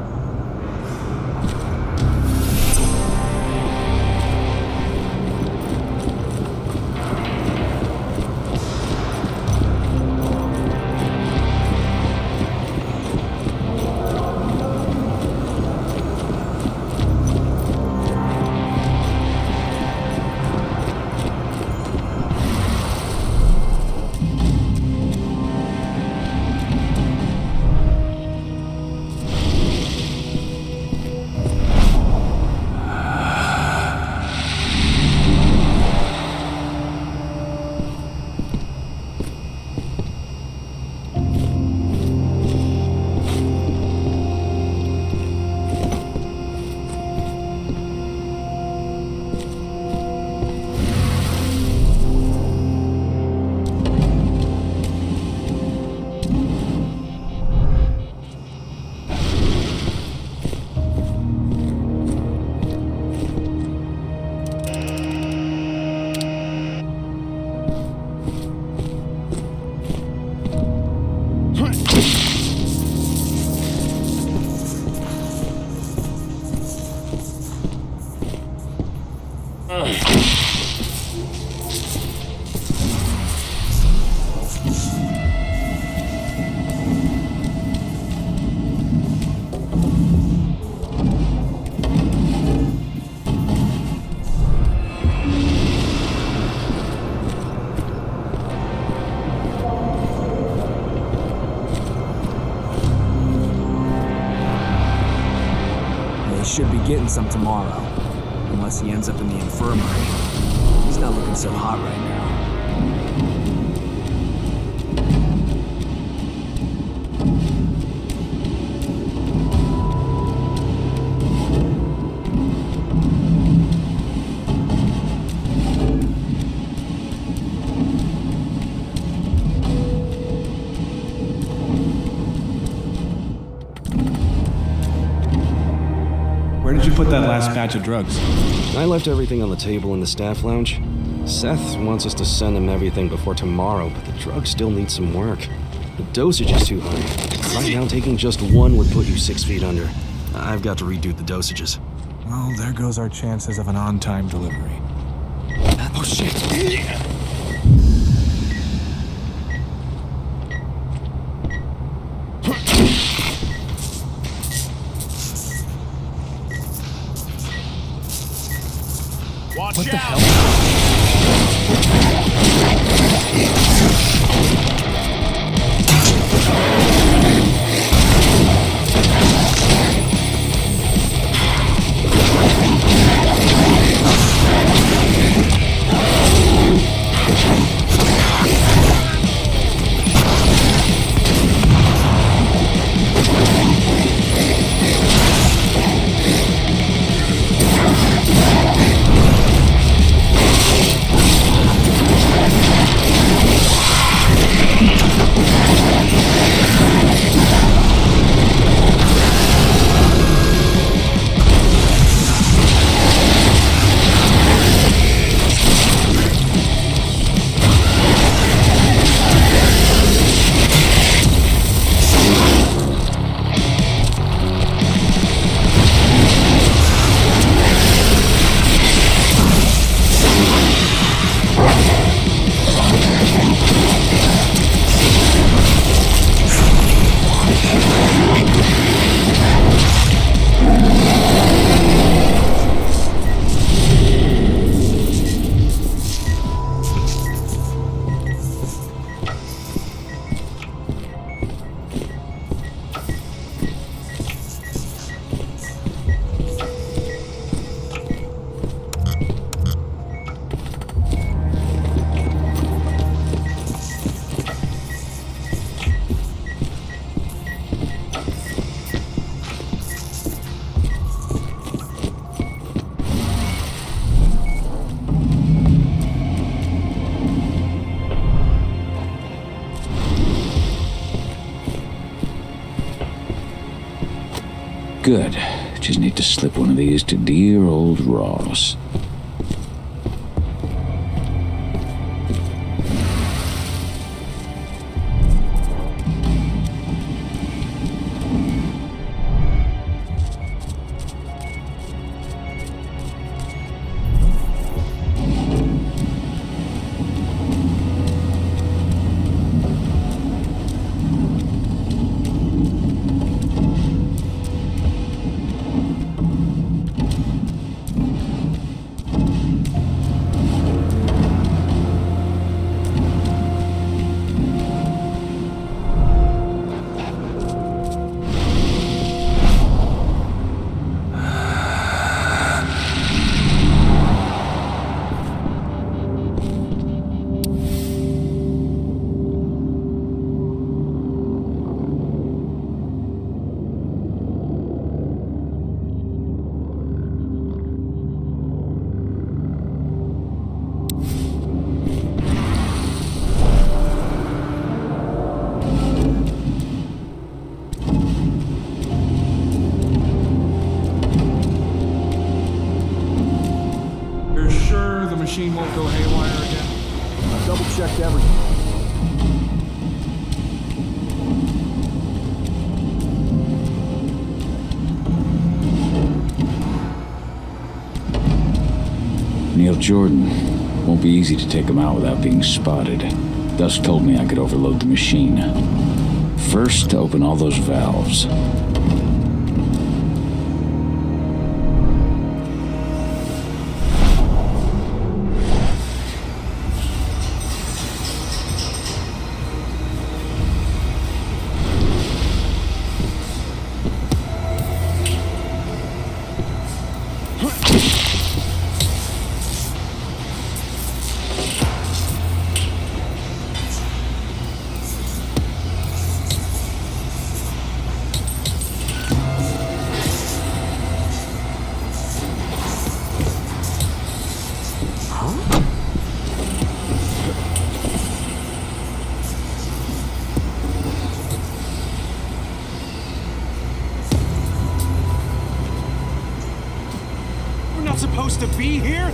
getting some tomorrow. Unless he ends up in the infirmary. He's not looking so hot right now. Where did you put that last batch of drugs? I left everything on the table in the staff lounge. Seth wants us to send him everything before tomorrow, but the drugs still need some work. The dosage is too high. Right now, taking just one would put you 6 feet under. I've got to redo the dosages. Well, there goes our chances of an on-time delivery. Oh, shit! What the hell? Good. Just need to slip one of these to dear old Ross. Machine won't go haywire again. I've double-checked everything. Neil Jordan. Won't be easy to take him out without being spotted. Dusk told me I could overload the machine. First, open all those valves. to be here?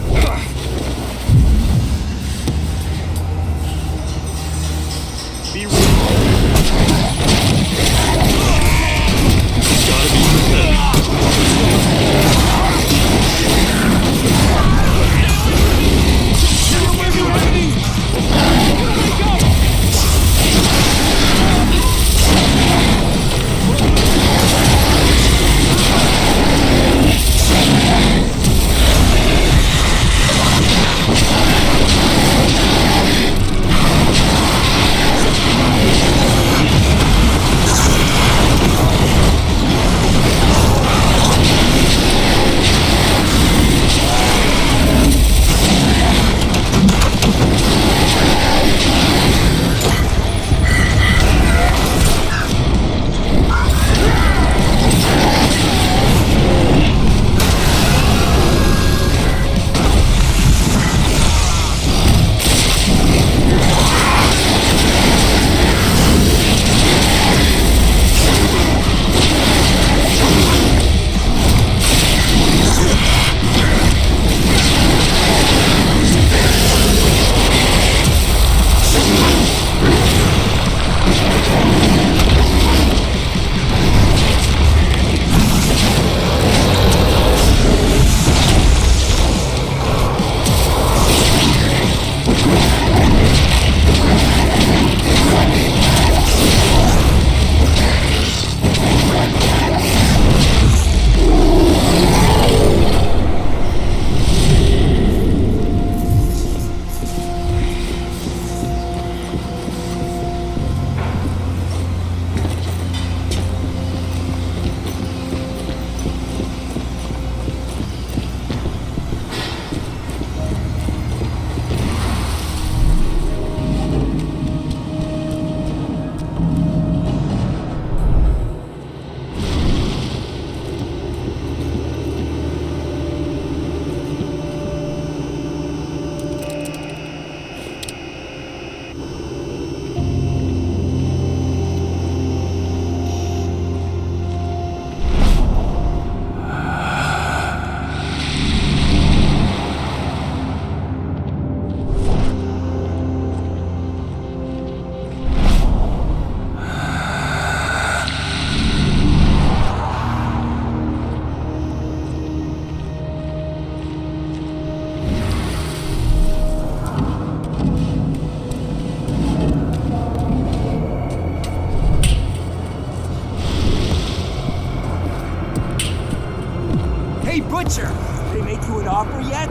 Butcher, they make you an offer yet?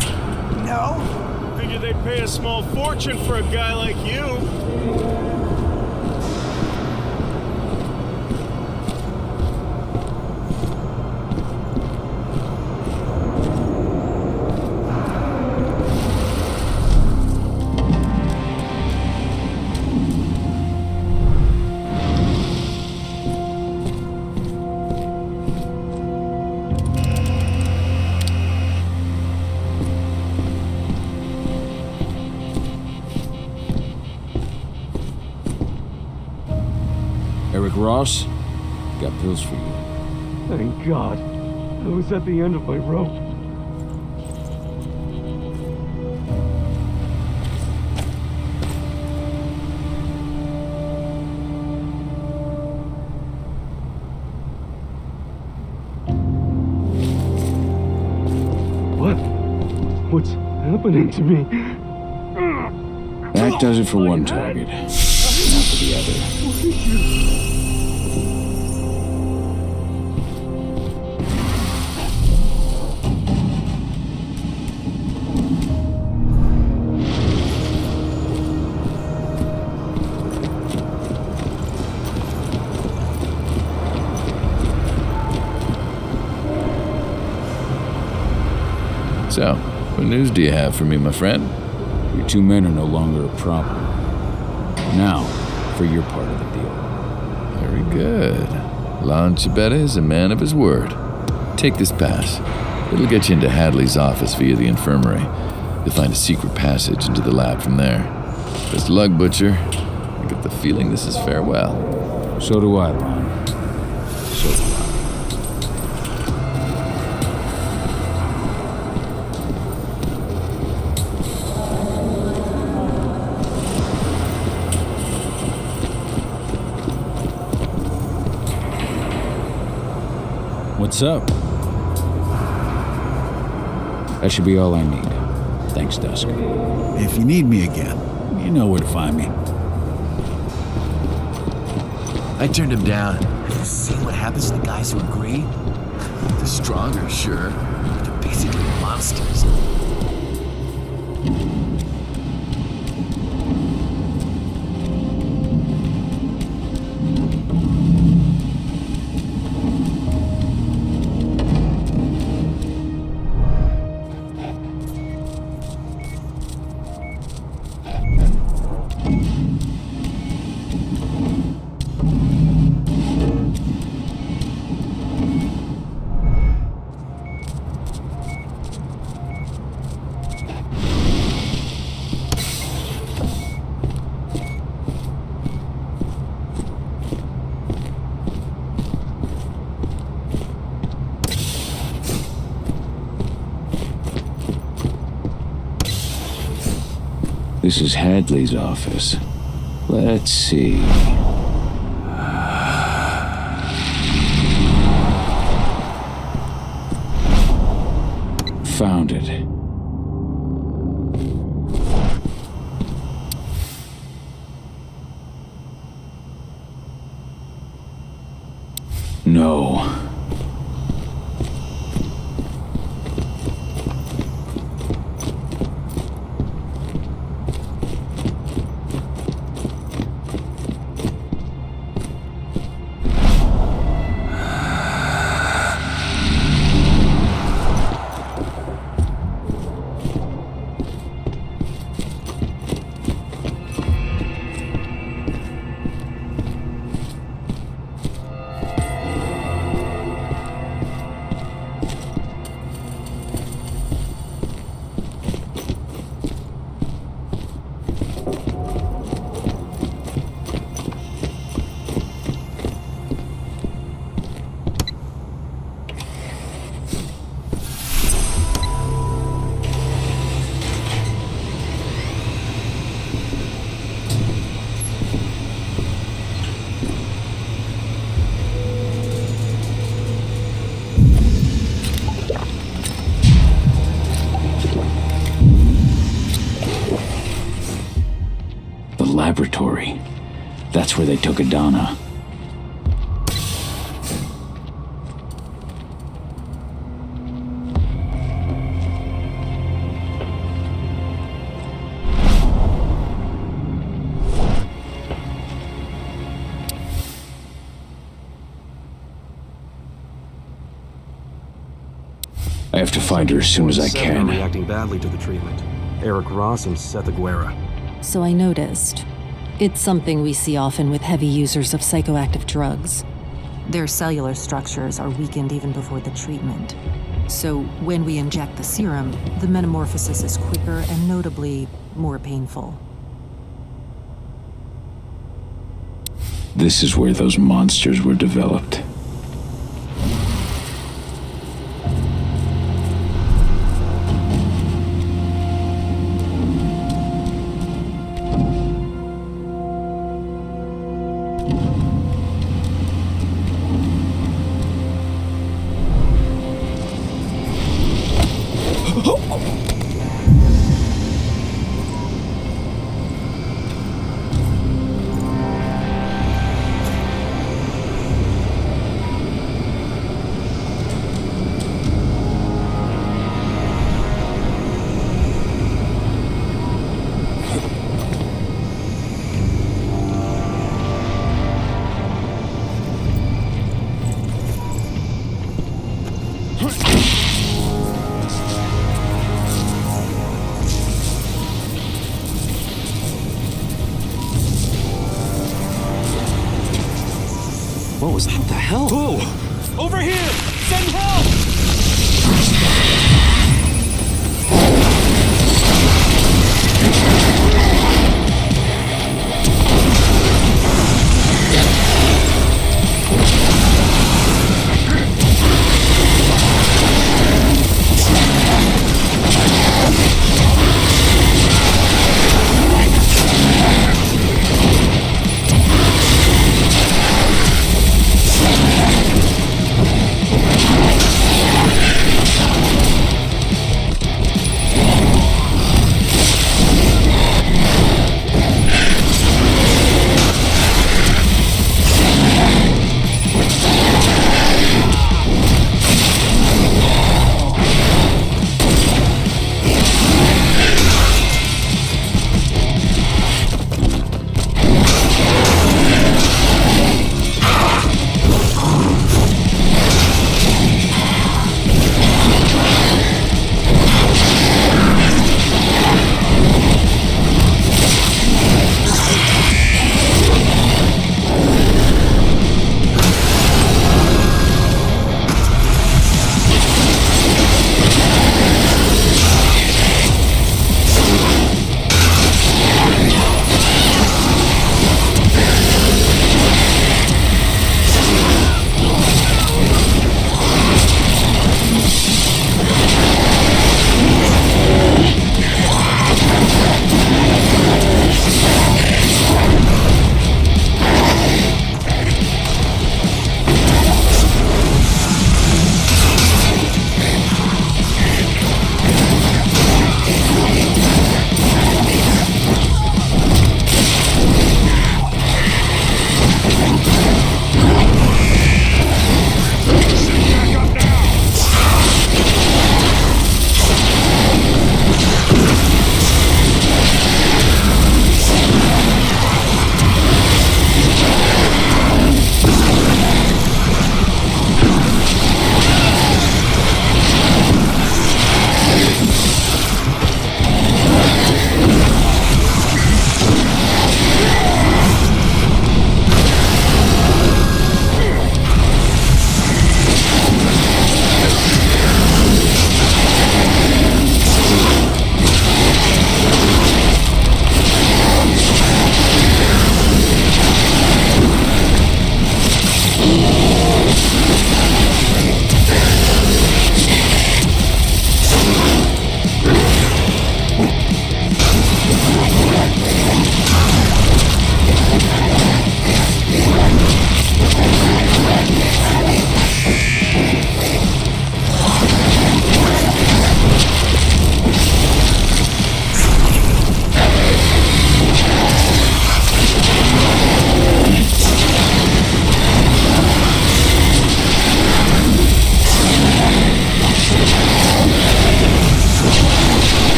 No? Figured they'd pay a small fortune for a guy like you. Ross, got pills for you. Thank God. I was at the end of my rope. What? What's happening to me? That does it for one target. Not for the other. So, what news do you have for me, my friend? Your two men are no longer a problem. Now, for your part of the deal. Very good. Lon Chibetta is a man of his word. Take this pass. It'll get you into Hadley's office via the infirmary. You'll find a secret passage into the lab from there. Best of luck, Butcher. I get the feeling this is farewell. So do I, Lon. So do I. What's up? That should be all I need. Thanks, Dusk. If you need me again, you know where to find me. I turned him down. Have you seen what happens to the guys who agree? They're stronger, sure, but they're basically monsters. This is Hadley's office. Let's see. Found it. No. Laboratory. That's where they took Adana. I have to find her as soon as I can. Reacting badly to the treatment. Eric Ross and Seth Aguera. So I noticed. It's something we see often with heavy users of psychoactive drugs. Their cellular structures are weakened even before the treatment. So when we inject the serum, the metamorphosis is quicker and notably more painful. This is where those monsters were developed. What was that? What the hell? Who? Over here! Send help!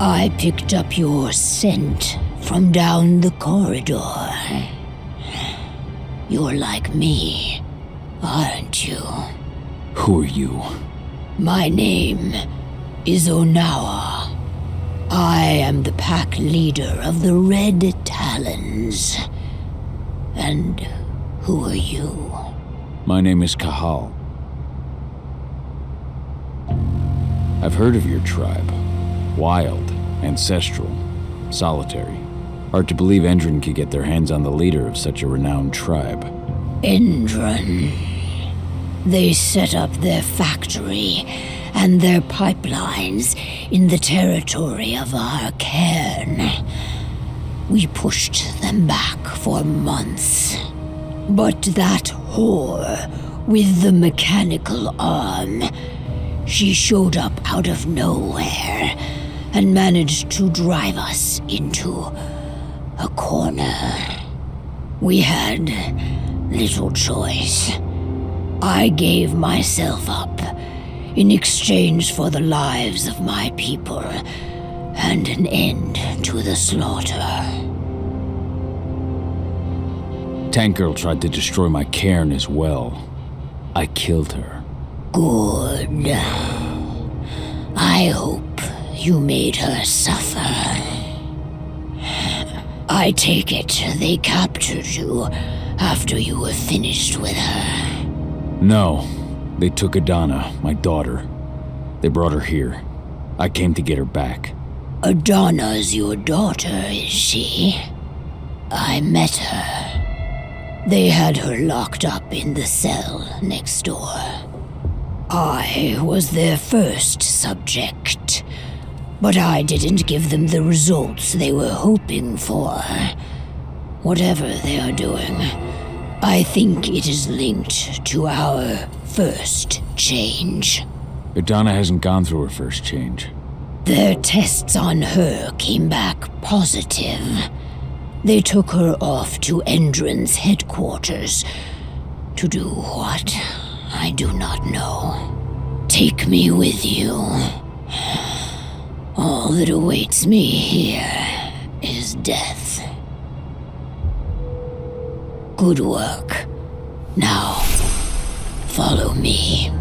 I picked up your scent from down the corridor. You're like me, aren't you? Who are you? My name is Onawa. I am the pack leader of the Red Talons. And who are you? My name is Kahal. I've heard of your tribe. Wild, ancestral, solitary. Hard to believe Endron could get their hands on the leader of such a renowned tribe. Endron. They set up their factory and their pipelines in the territory of our cairn. We pushed them back for months. But that whore with the mechanical arm, she showed up out of nowhere and managed to drive us into a corner. We had little choice. I gave myself up in exchange for the lives of my people and an end to the slaughter. Tank Girl tried to destroy my cairn as well. I killed her. Good. I hope you made her suffer. I take it they captured you after you were finished with her. No, they took Adana, my daughter. They brought her here. I came to get her back. Adana's your daughter, is she? I met her. They had her locked up in the cell next door. I was their first subject, but I didn't give them the results they were hoping for. Whatever they are doing, I think it is linked to our first change. Adana hasn't gone through her first change. Their tests on her came back positive. They took her off to Endron's headquarters. To do what? I do not know. Take me with you. All that awaits me here is death. Good work. Now, follow me.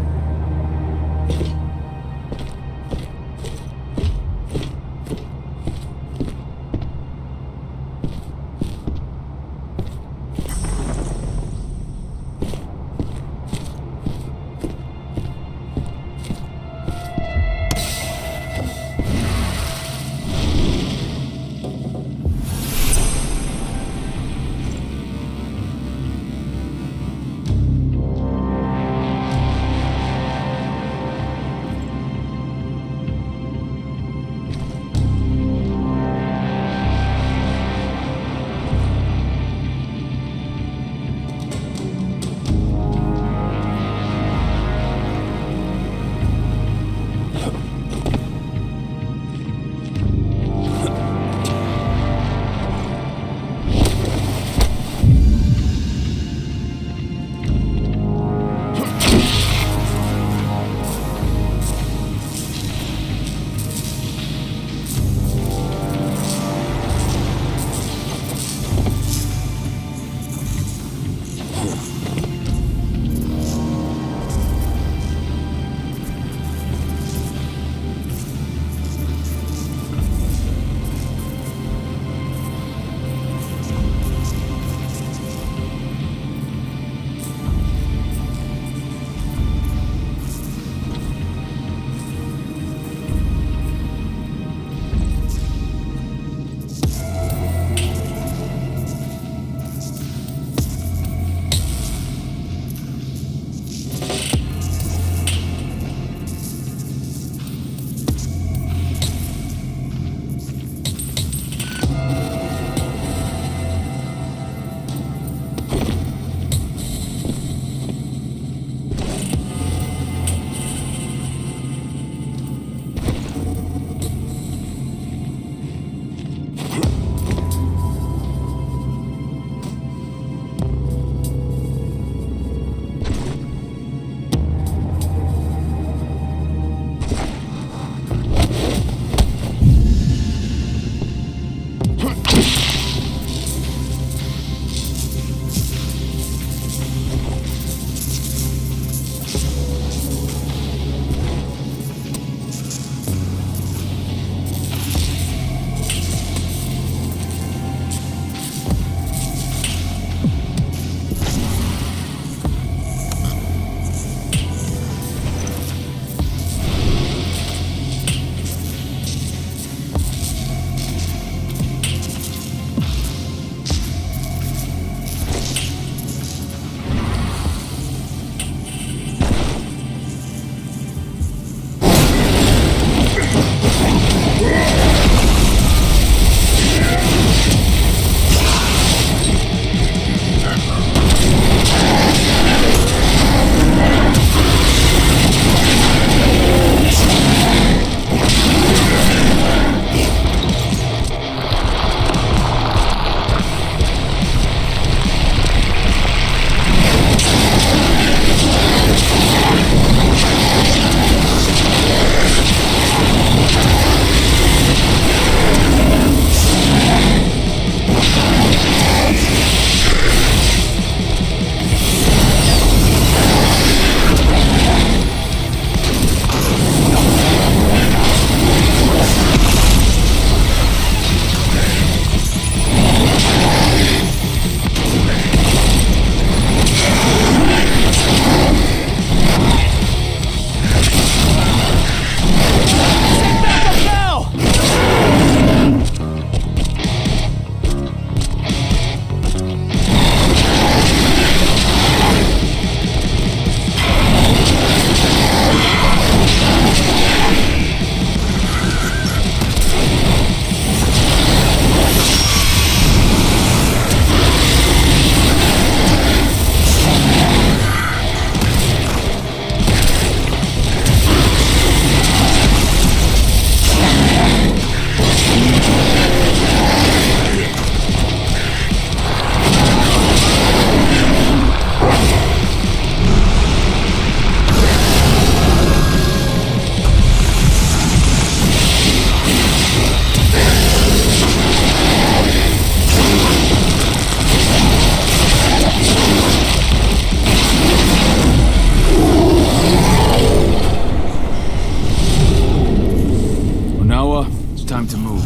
Time to move.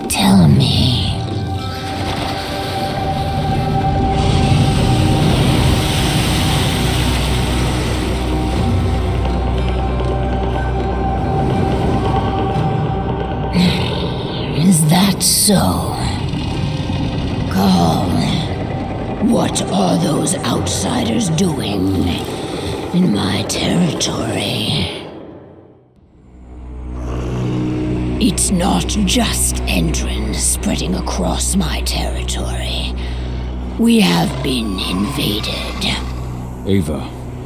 Tell me. Is that so? Carl, what are those outsiders doing in my territory? It's not just Endron spreading across my territory. We have been invaded. Ava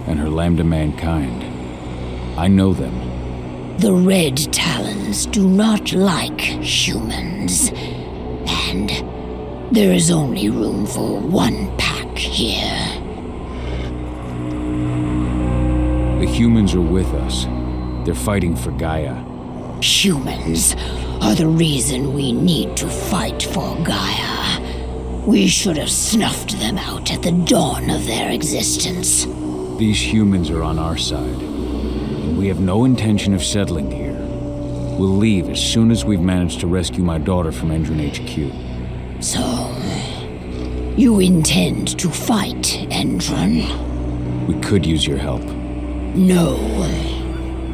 and her Lambda mankind. I know them. The Red Talons do not like humans. And there is only room for one pack here. The humans are with us. They're fighting for Gaia. Humans are the reason we need to fight for Gaia. We should have snuffed them out at the dawn of their existence. These humans are on our side, and we have no intention of settling here. We'll leave as soon as we've managed to rescue my daughter from Endron HQ. So, you intend to fight Endron? We could use your help. No.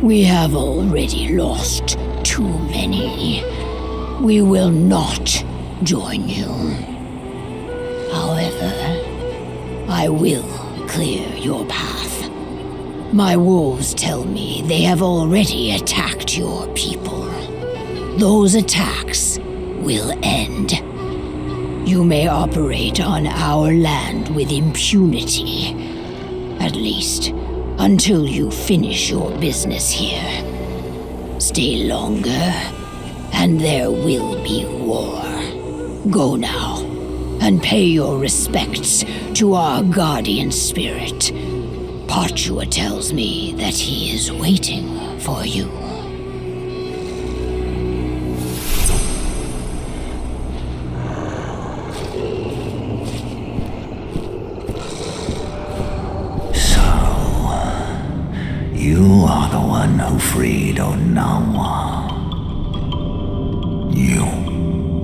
We have already lost too many. We will not join you. However, I will clear your path. My wolves tell me they have already attacked your people. Those attacks will end. You may operate on our land with impunity. At least, until you finish your business here. Stay longer, and there will be war. Go now, and pay your respects to our guardian spirit. Parchua tells me that he is waiting for you. You are the one who freed Onawa. You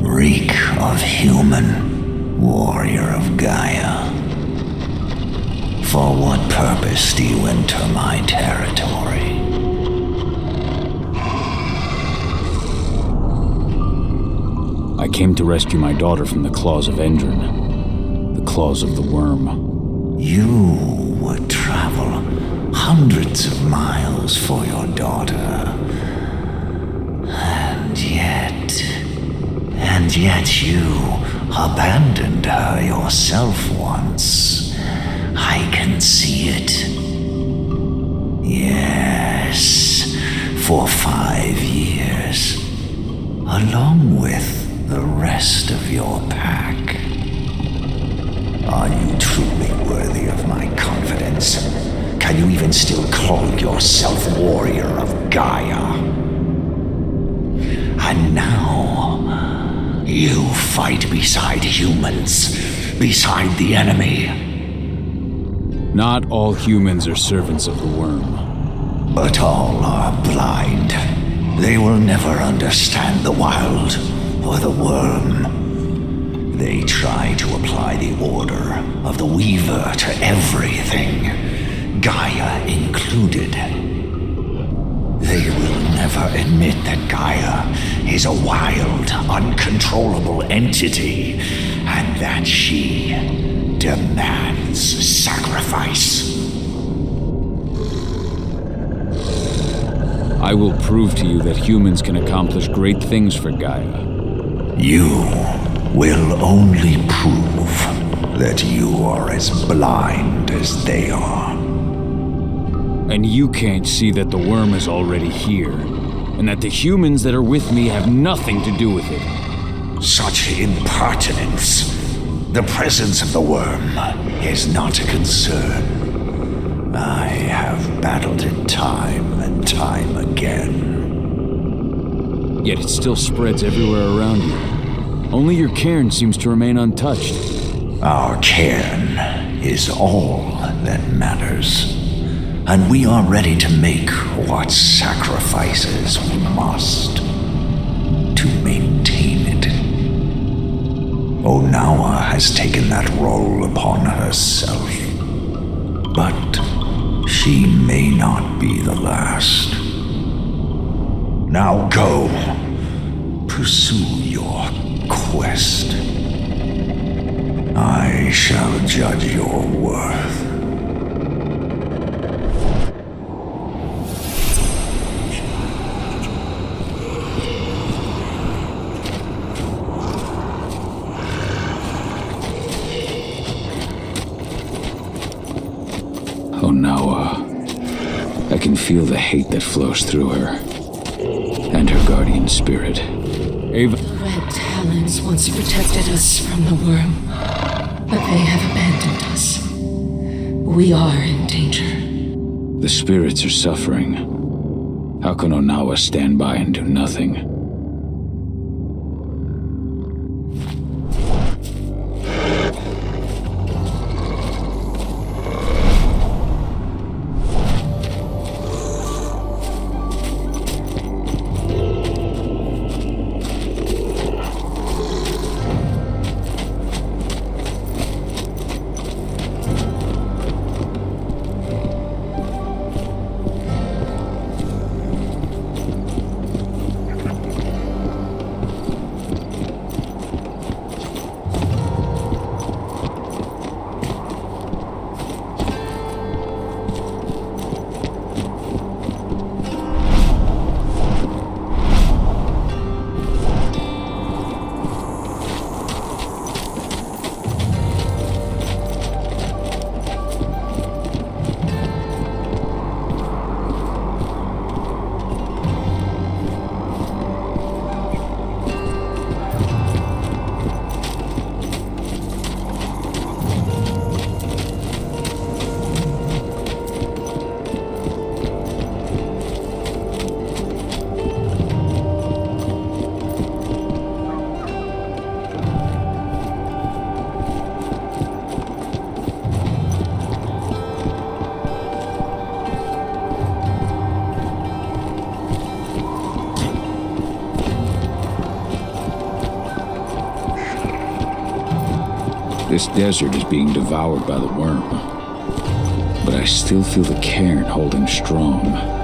reek of human, warrior of Gaia. For what purpose do you enter my territory? I came to rescue my daughter from the claws of Endron. The claws of the Wyrm. You would travel hundreds of miles for your daughter. And yet you abandoned her yourself once. I can see it. Yes, for 5 years. Along with the rest of your pack. Are you truly worthy of my confidence? Can you even still call yourself warrior of Gaia? And now, you fight beside humans, beside the enemy. Not all humans are servants of the Wyrm. But Not all are blind. They will never understand the wild or the Wyrm. They try to apply the order of the Weaver to everything, Gaia included. They will never admit that Gaia is a wild, uncontrollable entity, and that she demands sacrifice. I will prove to you that humans can accomplish great things for Gaia. You will only prove that you are as blind as they are. And you can't see that the Wyrm is already here, and that the humans that are with me have nothing to do with it. Such impertinence. The presence of the Wyrm is not a concern. I have battled it time and time again. Yet it still spreads everywhere around you. Only your cairn seems to remain untouched. Our cairn is all that matters. And we are ready to make what sacrifices we must to maintain it. Onawa has taken that role upon herself. But she may not be the last. Now go. Pursue your quest. I shall judge your worth. Onawa. I can feel the hate that flows through her. And her guardian spirit. Ava. The Red Talons once protected us from the Wyrm, but they have abandoned us. We are in danger. The spirits are suffering. How can Onawa stand by and do nothing? This desert is being devoured by the Wyrm. But I still feel the cairn holding strong.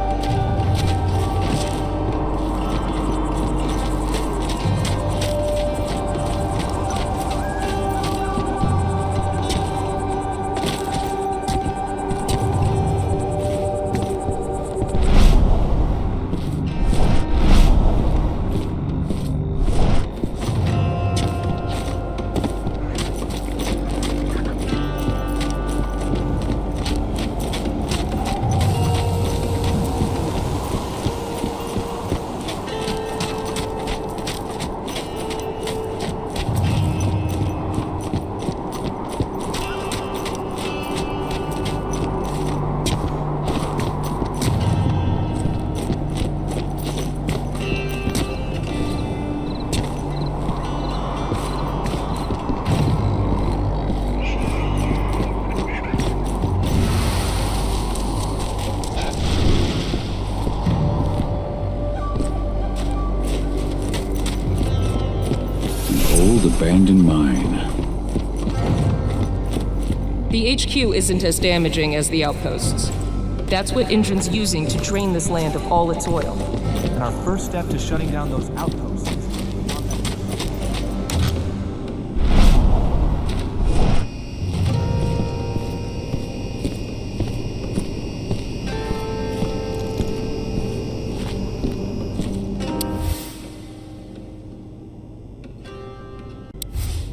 abandoned mine. The HQ isn't as damaging as the outposts. That's what Endron's using to drain this land of all its oil. And our first step to shutting down those outposts.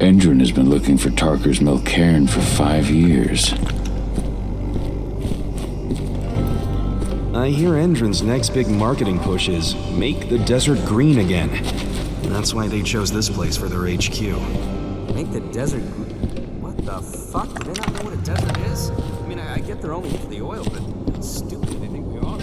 Endron has been looking for Tarker's Mill cairn for 5 years. I hear Endron's next big marketing push is make the desert green again. That's why they chose this place for their HQ. Make the desert green? What the fuck? Do they not know what a desert is? I mean, I get they're only into the oil, but it's stupid. They think we are.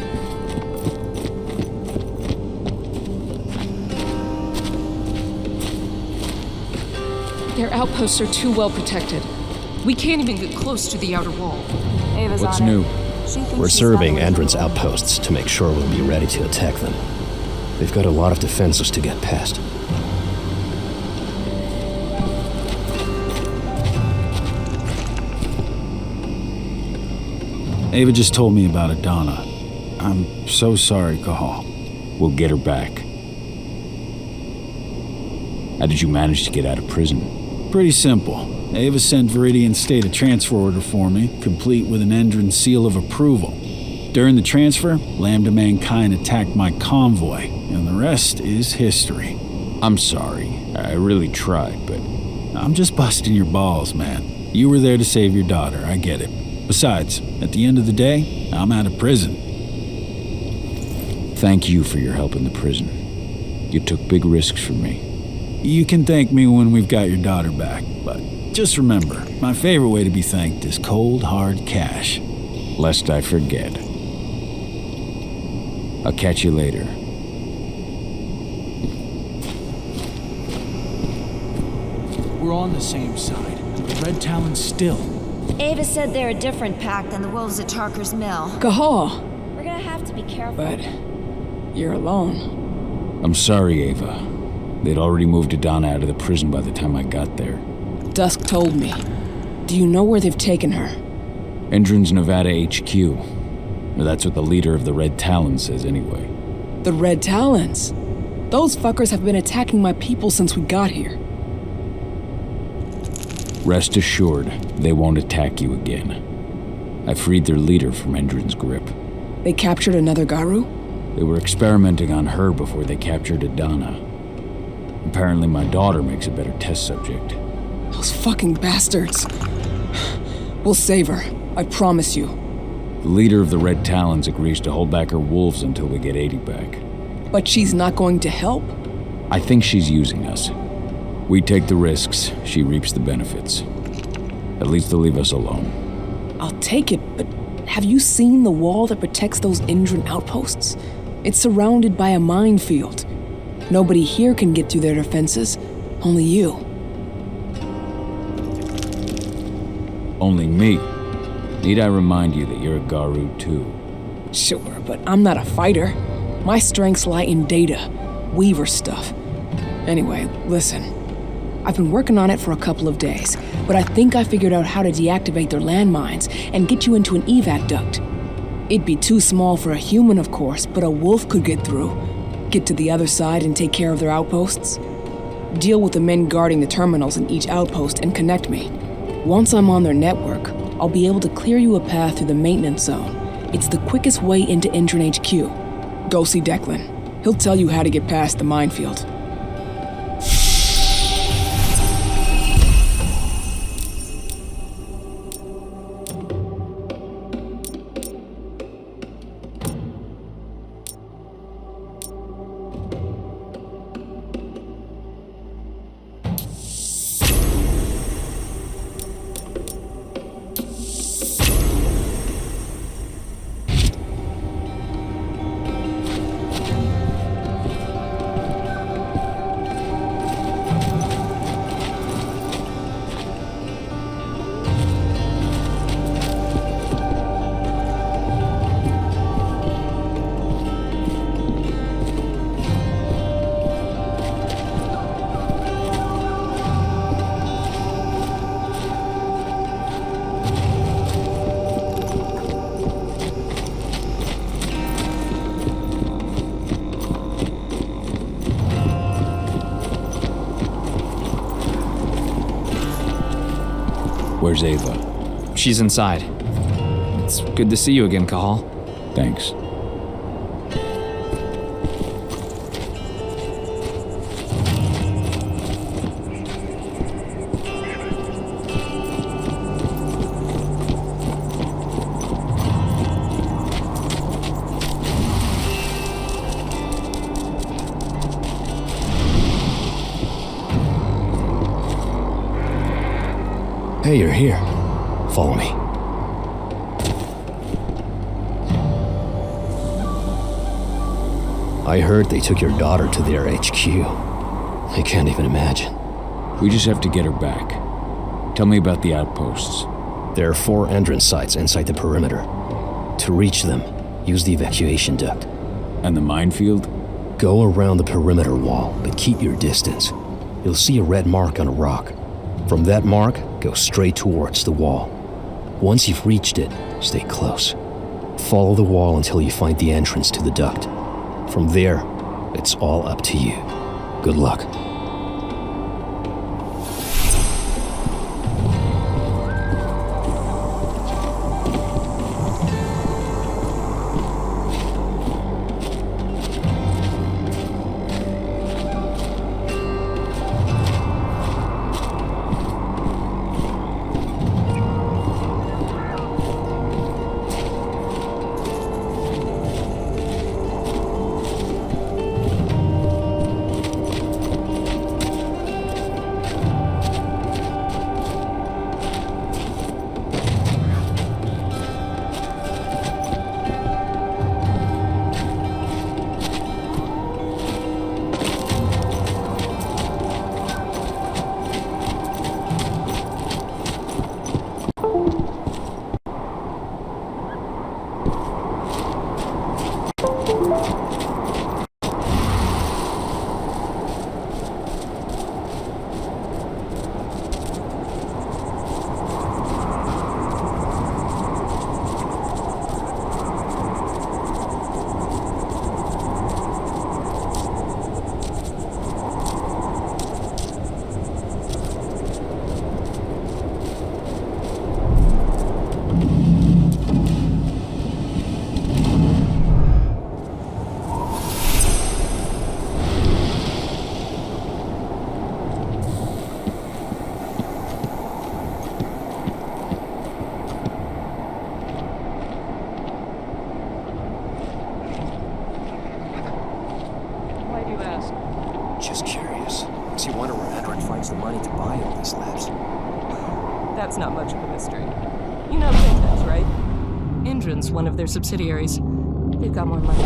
Their outposts are too well protected. We can't even get close to the outer wall. Ava's What's new? We're surveying Endron's outposts to make sure we'll be ready to attack them. They've got a lot of defenses to get past. Ava just told me about Adana. I'm so sorry, Cahal. We'll get her back. How did you manage to get out of prison? Pretty simple. Ava sent Viridian's state a transfer order for me, complete with an Endron seal of approval. During the transfer, Lambda Mankind attacked my convoy, and the rest is history. I'm sorry. I really tried, but... I'm just busting your balls, man. You were there to save your daughter, I get it. Besides, at the end of the day, I'm out of prison. Thank you for your help in the prison. You took big risks for me. You can thank me when we've got your daughter back, but just remember, my favorite way to be thanked is cold, hard cash. Lest I forget. I'll catch you later. We're on the same side. The Red Talon's still. Ava said they're a different pack than the wolves at Tarker's Mill. Cahal! We're gonna have to be careful. But you're alone. I'm sorry, Ava. They'd already moved Adana out of the prison by the time I got there. Dusk told me. Do you know where they've taken her? Endron's Nevada HQ. Or that's what the leader of the Red Talon says anyway. The Red Talons? Those fuckers have been attacking my people since we got here. Rest assured, they won't attack you again. I freed their leader from Endron's grip. They captured another Garu? They were experimenting on her before they captured Adana. Apparently my daughter makes a better test subject. Those fucking bastards. We'll save her, I promise you. The leader of the Red Talons agrees to hold back her wolves until we get 80 back. But she's not going to help? I think she's using us. We take the risks, she reaps the benefits. At least they'll leave us alone. I'll take it, but have you seen the wall that protects those Endron outposts? It's surrounded by a minefield. Nobody here can get through their defenses, only you. Only me? Need I remind you that you're a Garu too? Sure, but I'm not a fighter. My strengths lie in data, Weaver stuff. Anyway, listen. I've been working on it for a couple of days, but I think I figured out how to deactivate their landmines and get you into an evac duct. It'd be too small for a human, of course, but a wolf could get through. Get to the other side and take care of their outposts. Deal with the men guarding the terminals in each outpost and connect me. Once I'm on their network, I'll be able to clear you a path through the maintenance zone. It's the quickest way into Endron HQ. Go see Declan. He'll tell you how to get past the minefield. Where's Ava? She's inside. It's good to see you again, Cahal. Thanks. Hey, you're here. Follow me. I heard they took your daughter to their HQ. I can't even imagine. We just have to get her back. Tell me about the outposts. There are 4 Endron sites inside the perimeter. To reach them, use the evacuation duct. And the minefield? Go around the perimeter wall, but keep your distance. You'll see a red mark on a rock. From that mark, go straight towards the wall. Once you've reached it, stay close. Follow the wall until you find the entrance to the duct. From there, it's all up to you. Good luck. That's not much of a mystery. You know Pentex, right? Endron's one of their subsidiaries. They've got more money.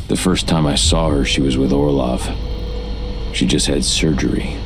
The first time I saw her, she was with Orlov. She just had surgery.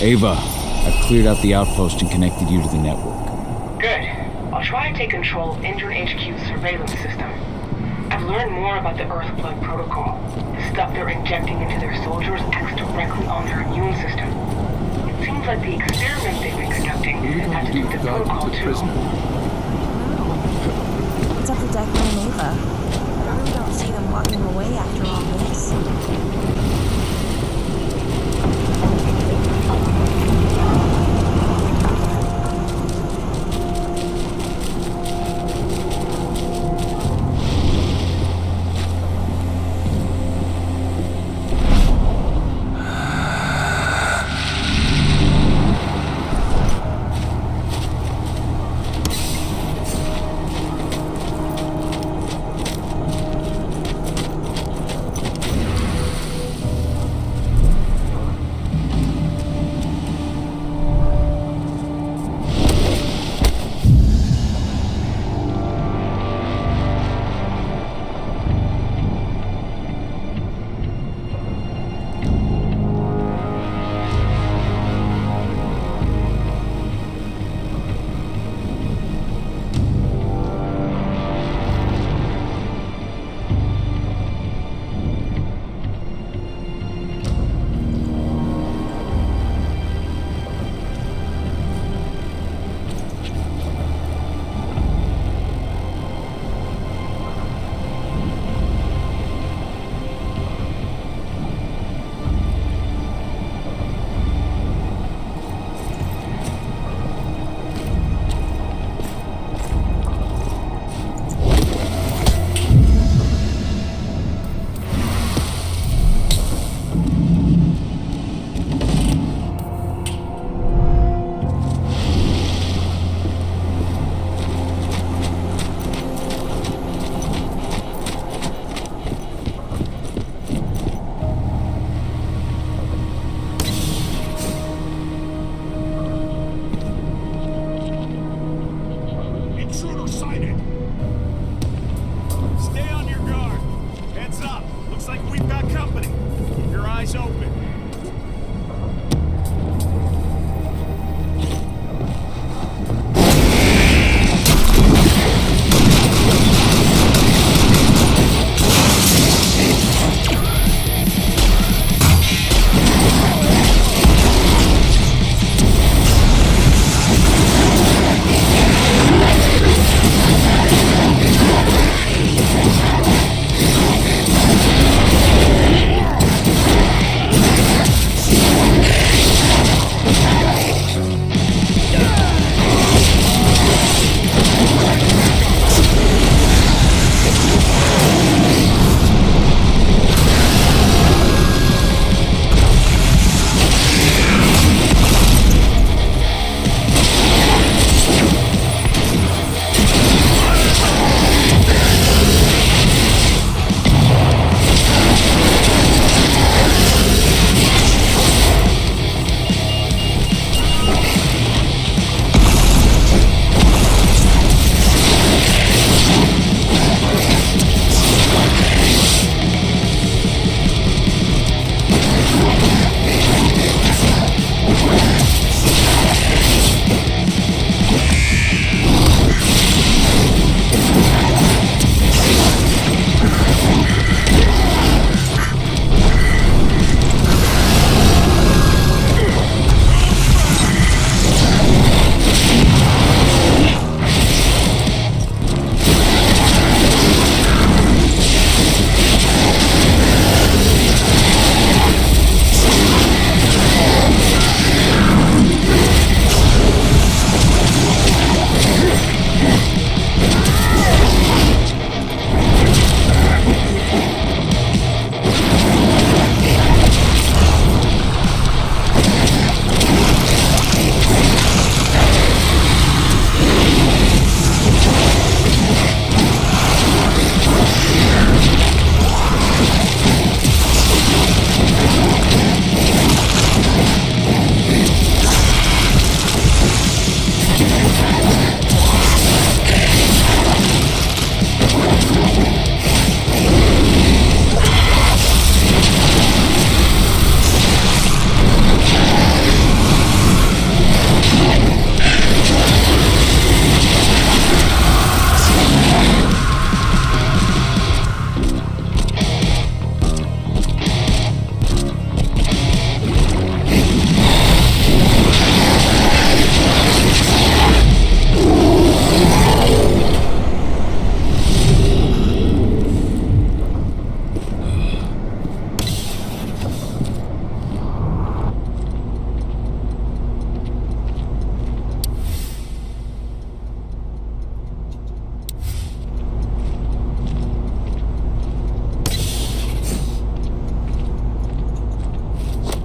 Ava, I've cleared out the outpost and connected you to the network. Good. I'll try and take control of Endron HQ's surveillance system. I've learned more about the EARTHBLOOD protocol. The stuff they're injecting into their soldiers acts directly on their immune system. It seems like the experiments they've been conducting have to do with the protocol too. What's up with Declan and Ava? I really don't see them walking away after all this.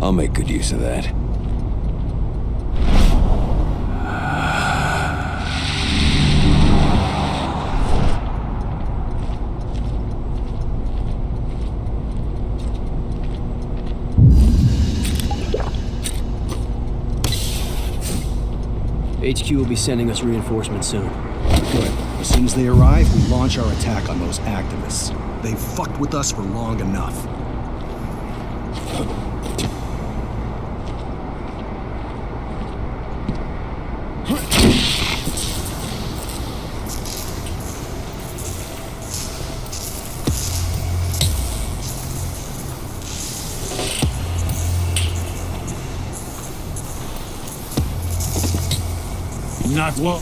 I'll make good use of that. HQ will be sending us reinforcements soon. Good. As soon as they arrive, we launch our attack on those activists. They've fucked with us for long enough. Not well.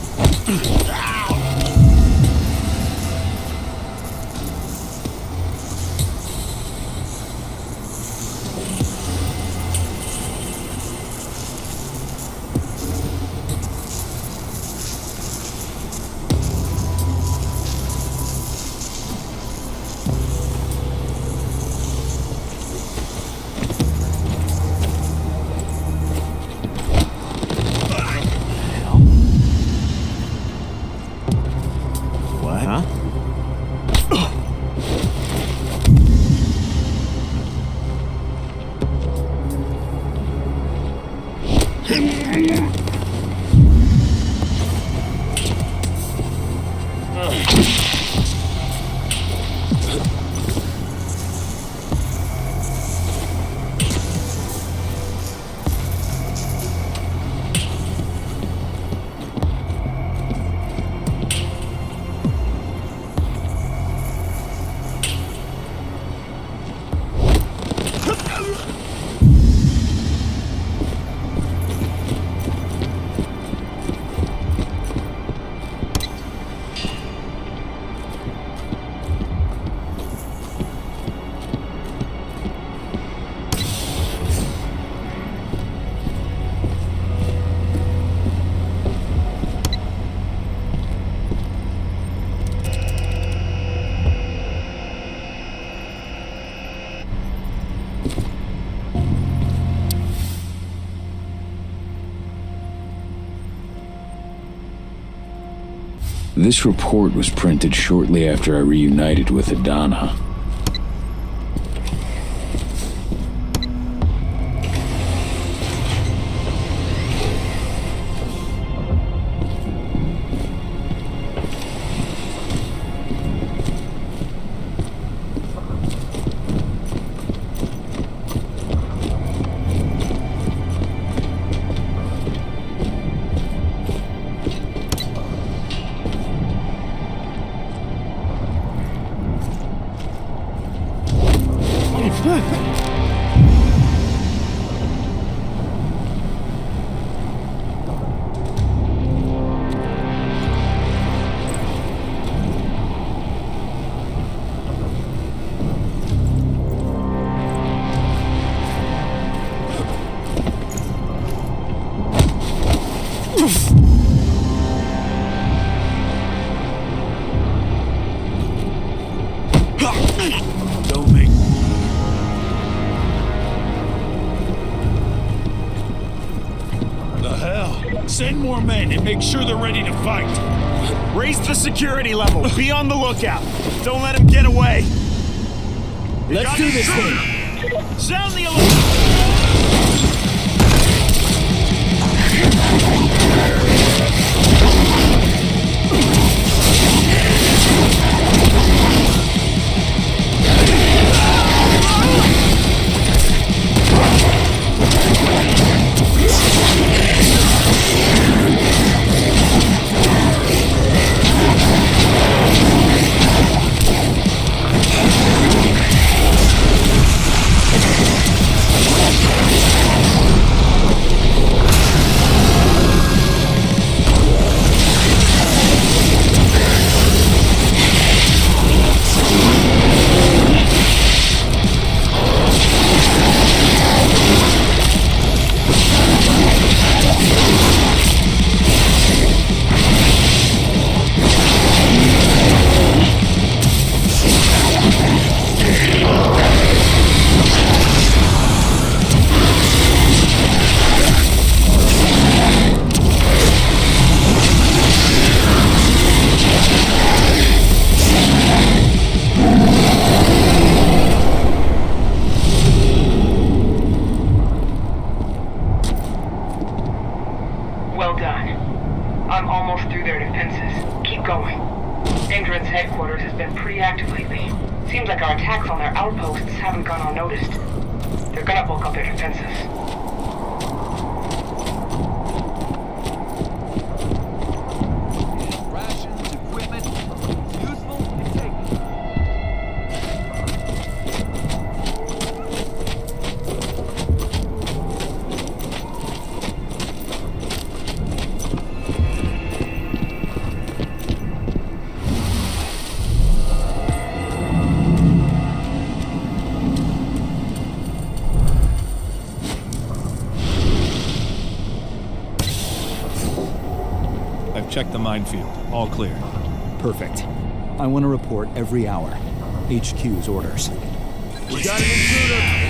This report was printed shortly after I reunited with Adana. Don't make... The hell? Send more men and make sure they're ready to fight. Raise the security level. Be on the lookout. Don't let him get away. Let's do this thing. Sound the alarm. defenses. Rations, equipment, useful, and take it. I've checked the minefield. All clear. Perfect. I want to report every hour. HQ's orders. We got an intruder!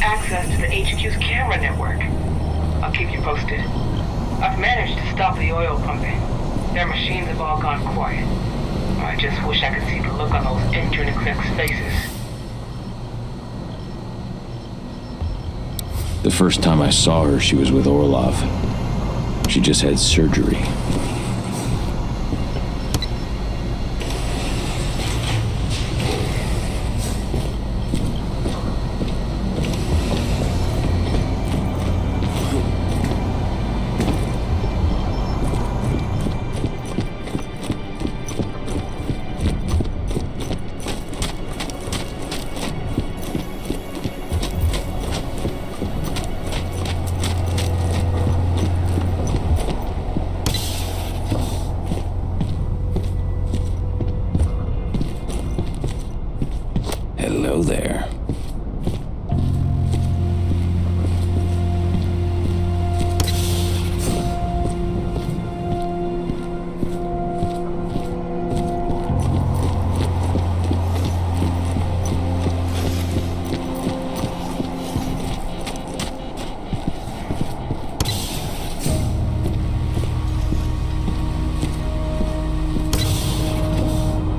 access to the HQ's camera network. I'll keep you posted. I've managed to stop the oil pumping. Their machines have all gone quiet. I just wish I could see the look on those Endron execs' faces. The first time I saw her, she was with Orlov. She just had surgery. Hello there.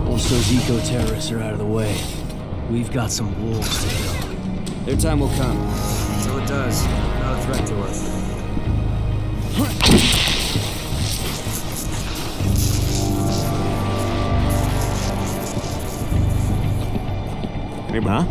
Once those eco-terrorists are out of the way, we've got some wolves to kill. Their time will come. Until it does, they're not a threat to us. Huh?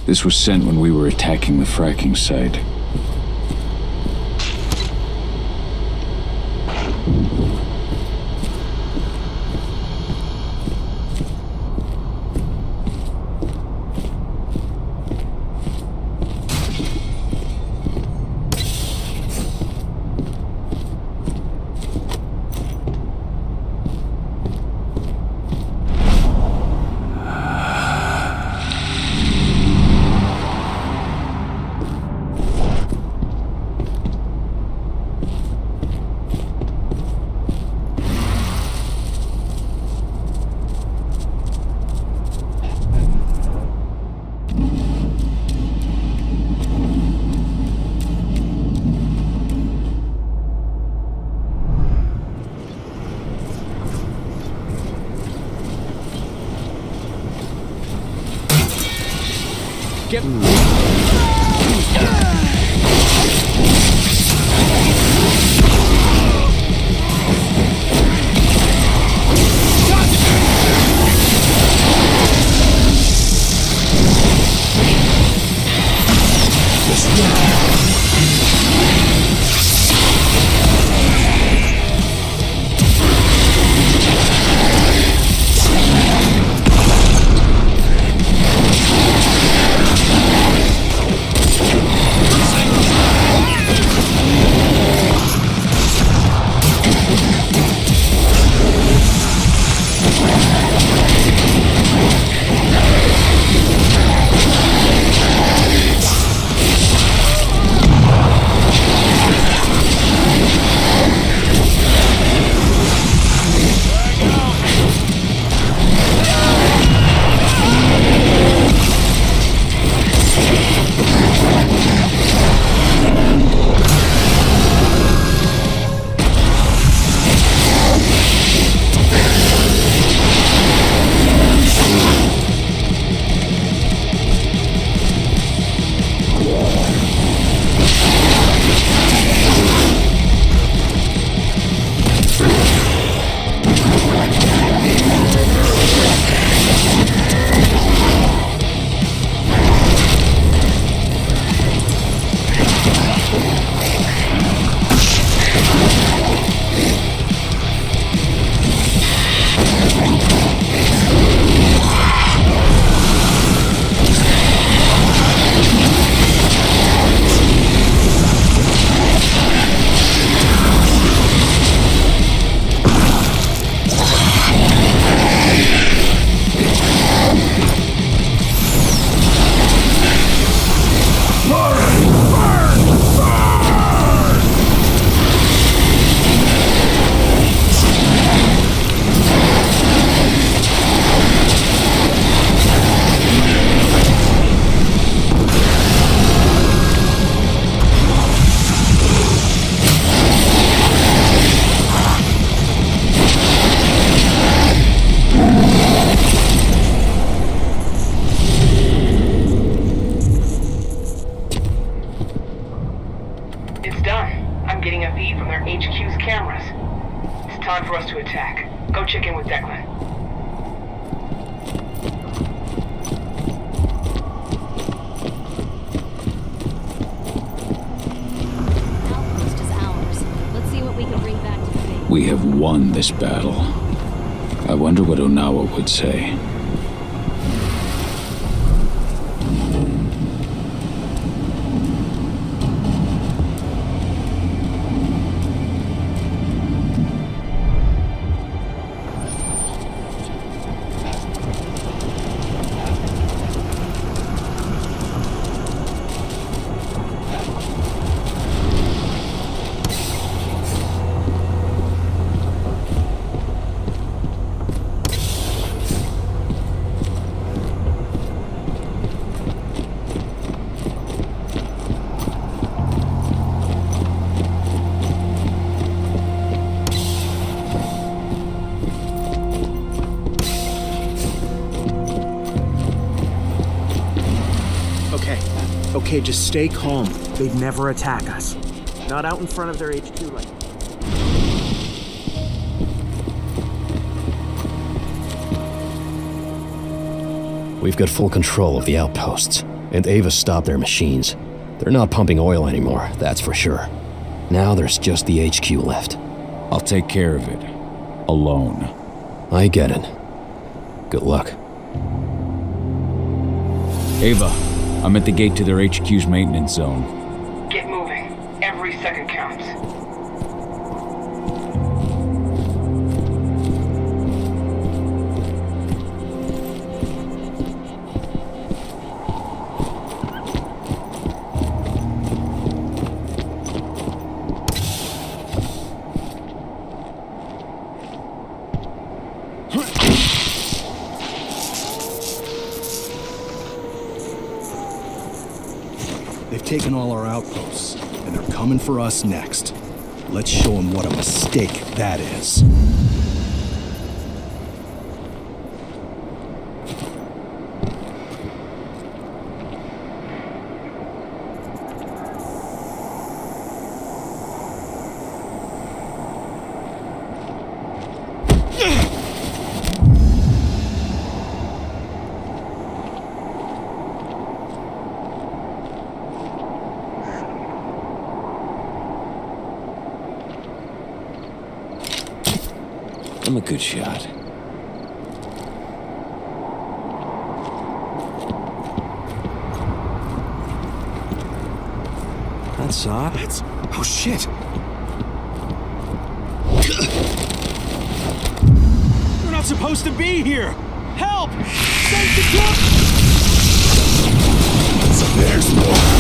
This was sent when we were attacking the fracking site. Time for us to attack. Go check in with Declan. Outpost is ours. Let's see what we can bring back to the base. We have won this battle. I wonder what Onawa would say. Okay, just stay calm. They'd never attack us. Not out in front of their HQ like... We've got full control of the outposts, and Ava stopped their machines. They're not pumping oil anymore, that's for sure. Now there's just the HQ left. I'll take care of it. Alone. I get it. Good luck. Ava, I'm at the gate to their HQ's maintenance zone. Get moving. Every second counts. They've taken all our outposts, and they're coming for us next. Let's show them what a mistake that is. I'm a good shot. That's odd. Oh shit! You're not supposed to be here! Help! Save the kid! There's more!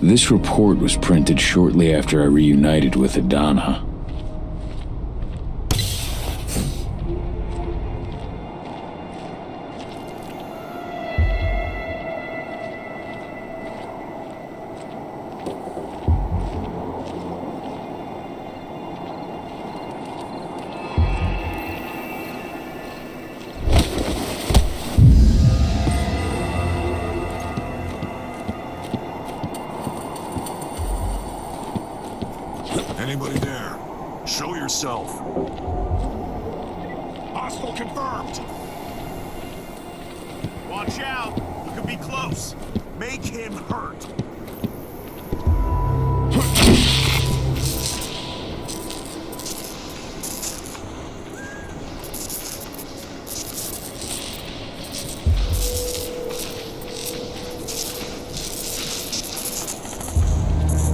This report was printed shortly after I reunited with Adana. Anybody there? Show yourself. Hostile confirmed. Watch out. He could be close. Make him hurt.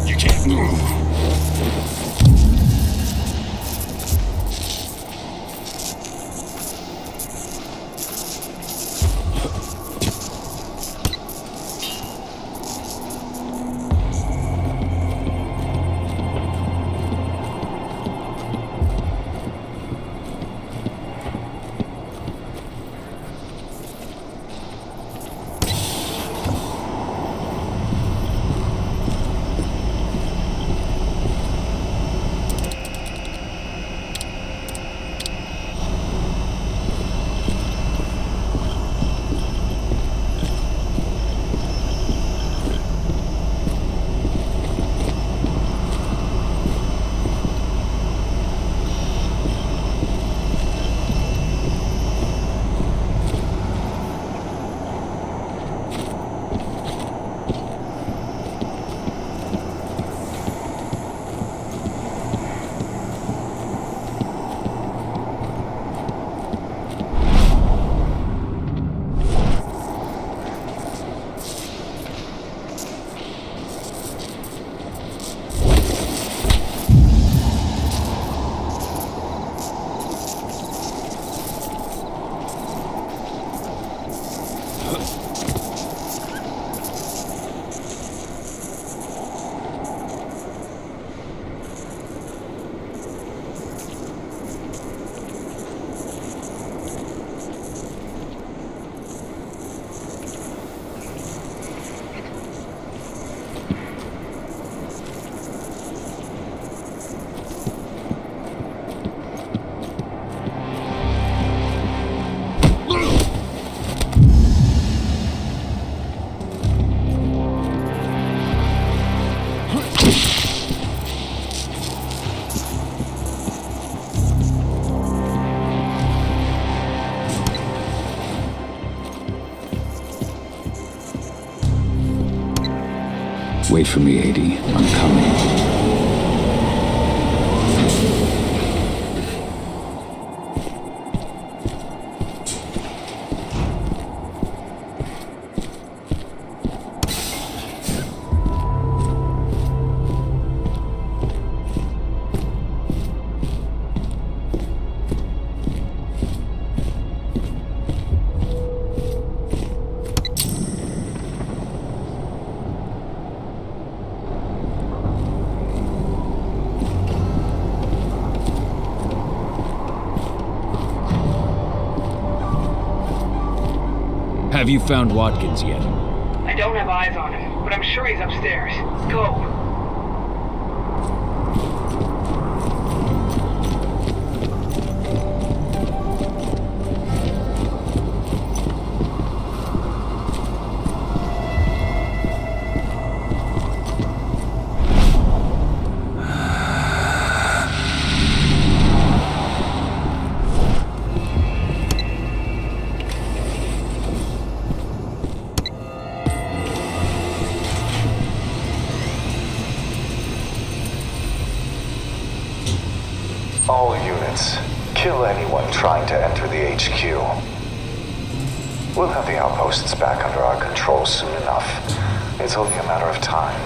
You can't move. Wait for me, AD. I'm coming. Have you found Watkins yet? I don't have eyes on him, but I'm sure he's upstairs. Go. All units, kill anyone trying to enter the HQ. We'll have the outposts back under our control soon enough. It's only a matter of time.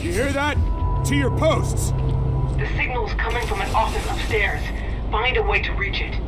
You hear that? To your posts! The signal's coming from an office upstairs. Find a way to reach it.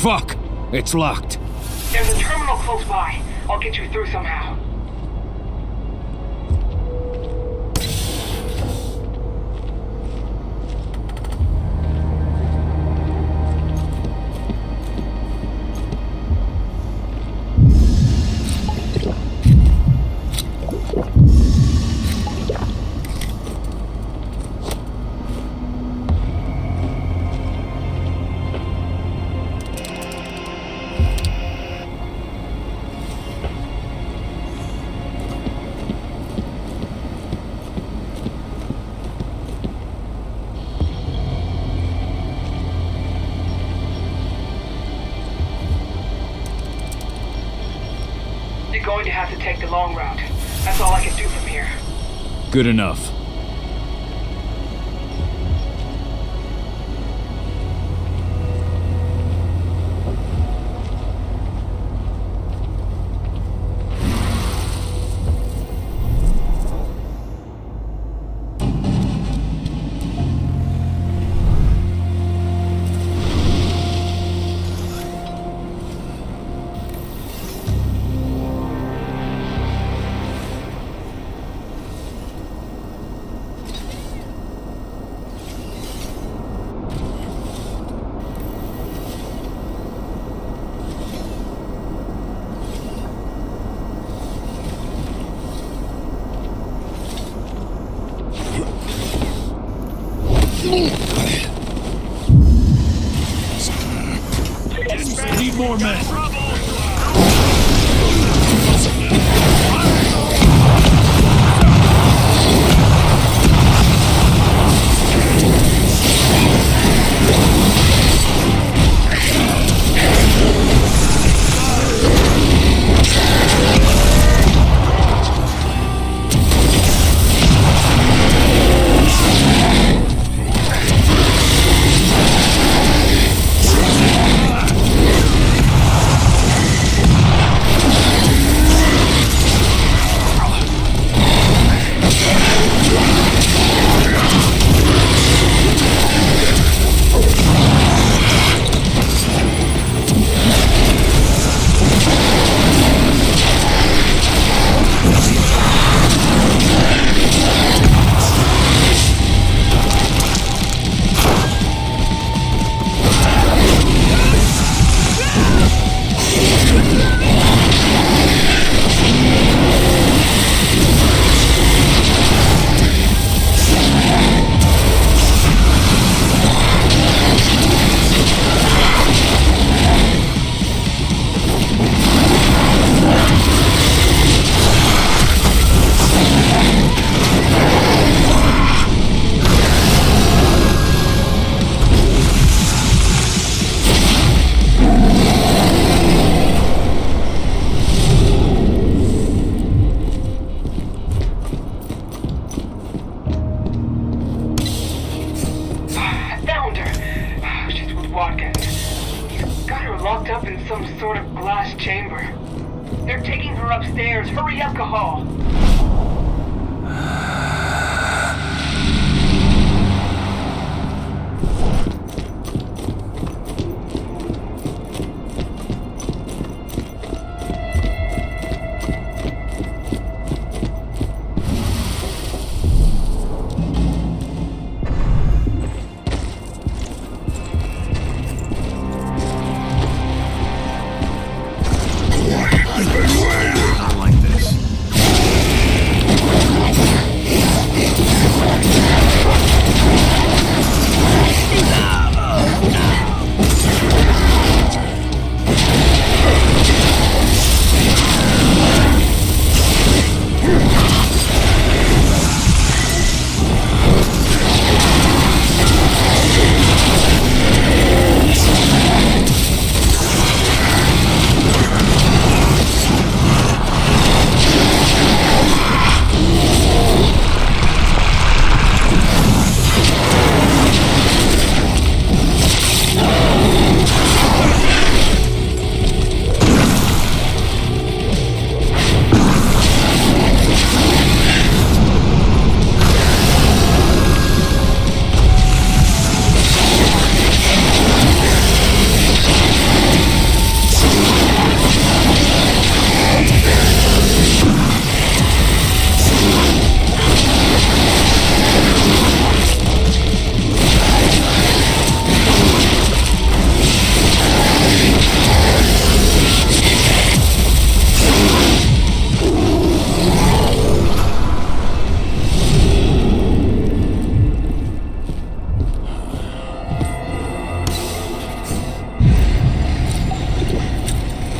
Fuck! It's locked. There's a terminal close by. I'll get you through somehow. going to have to take the long route. That's all I can do from here. Good enough. Need more men.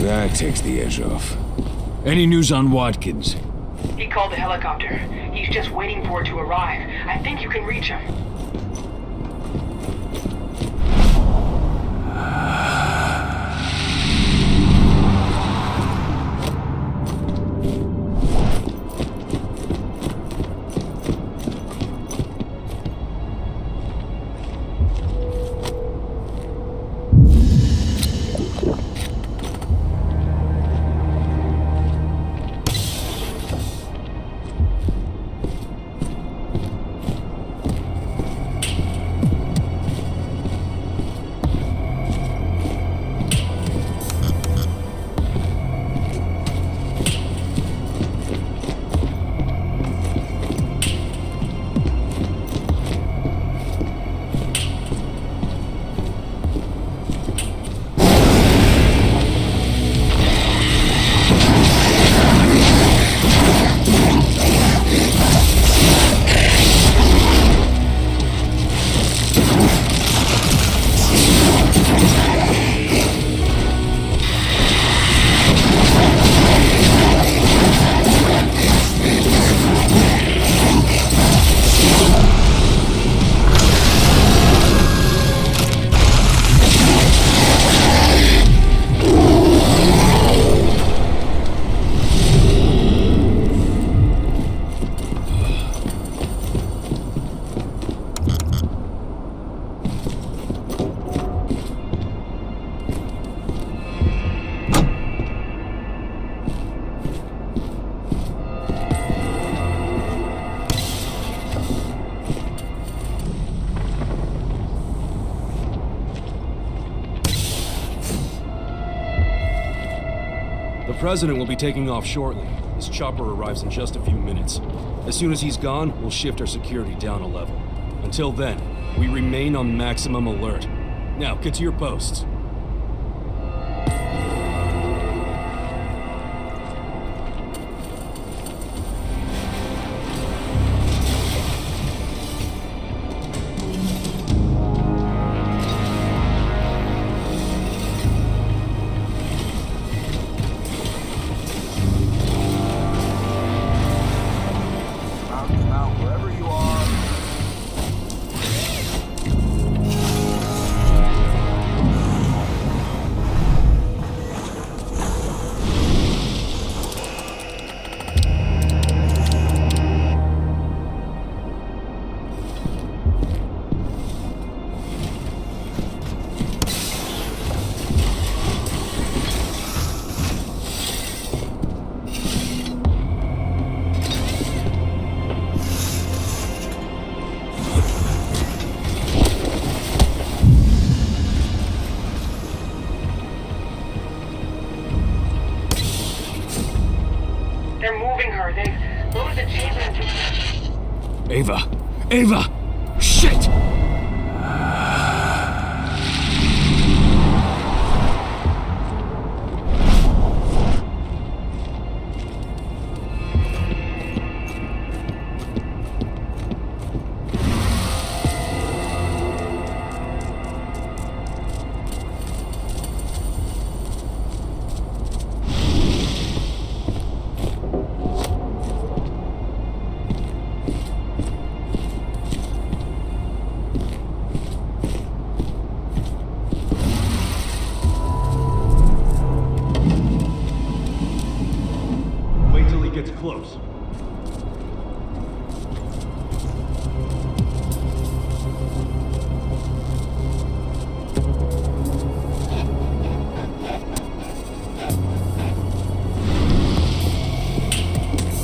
That takes the edge off. Any news on Watkins? He called the helicopter. He's just waiting for it to arrive. I think you can reach him. President will be taking off shortly. His chopper arrives in just a few minutes. As soon as he's gone, we'll shift our security down a level. Until then, we remain on maximum alert. Now, get to your posts. They're moving her. They've loaded the chamber into... Ava! Ava! Shit! Close.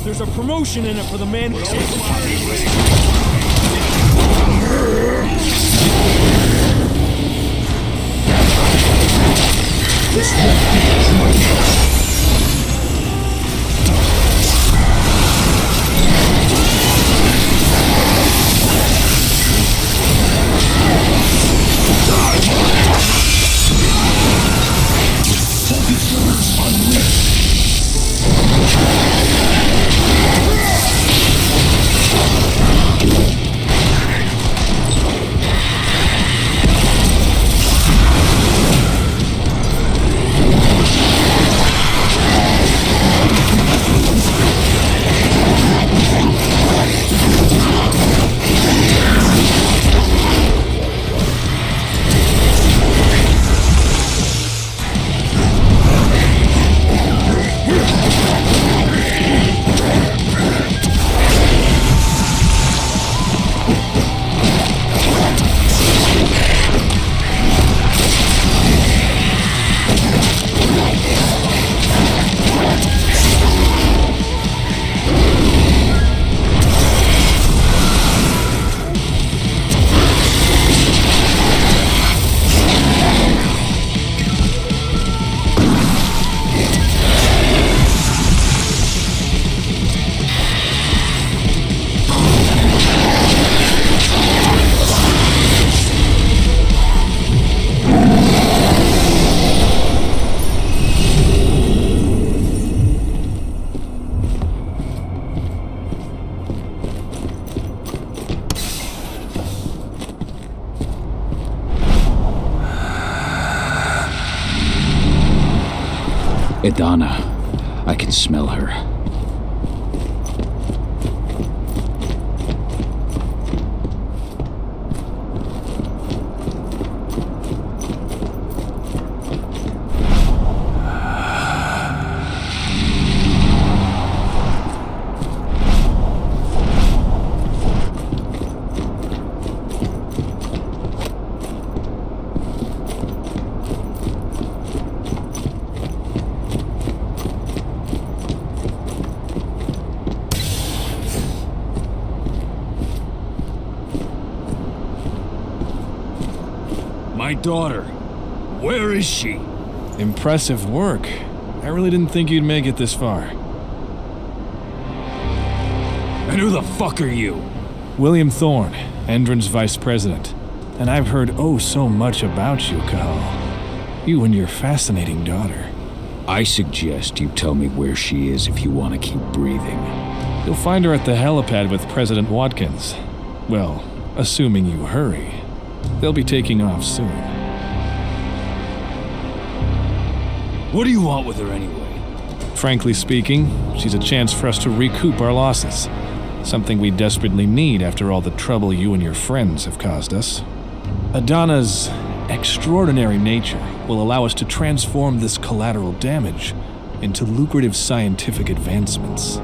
There's a promotion in it for the man who Idana. I can smell her. My daughter. Where is she? Impressive work. I really didn't think you'd make it this far. And who the fuck are you? William Thorne, Endron's vice president. And I've heard oh so much about you, Cahal. You and your fascinating daughter. I suggest you tell me where she is if you want to keep breathing. You'll find her at the helipad with President Watkins. Well, assuming you hurry. They'll be taking off soon. What do you want with her anyway? Frankly speaking, she's a chance for us to recoup our losses. Something we desperately need after all the trouble you and your friends have caused us. Adana's extraordinary nature will allow us to transform this collateral damage into lucrative scientific advancements.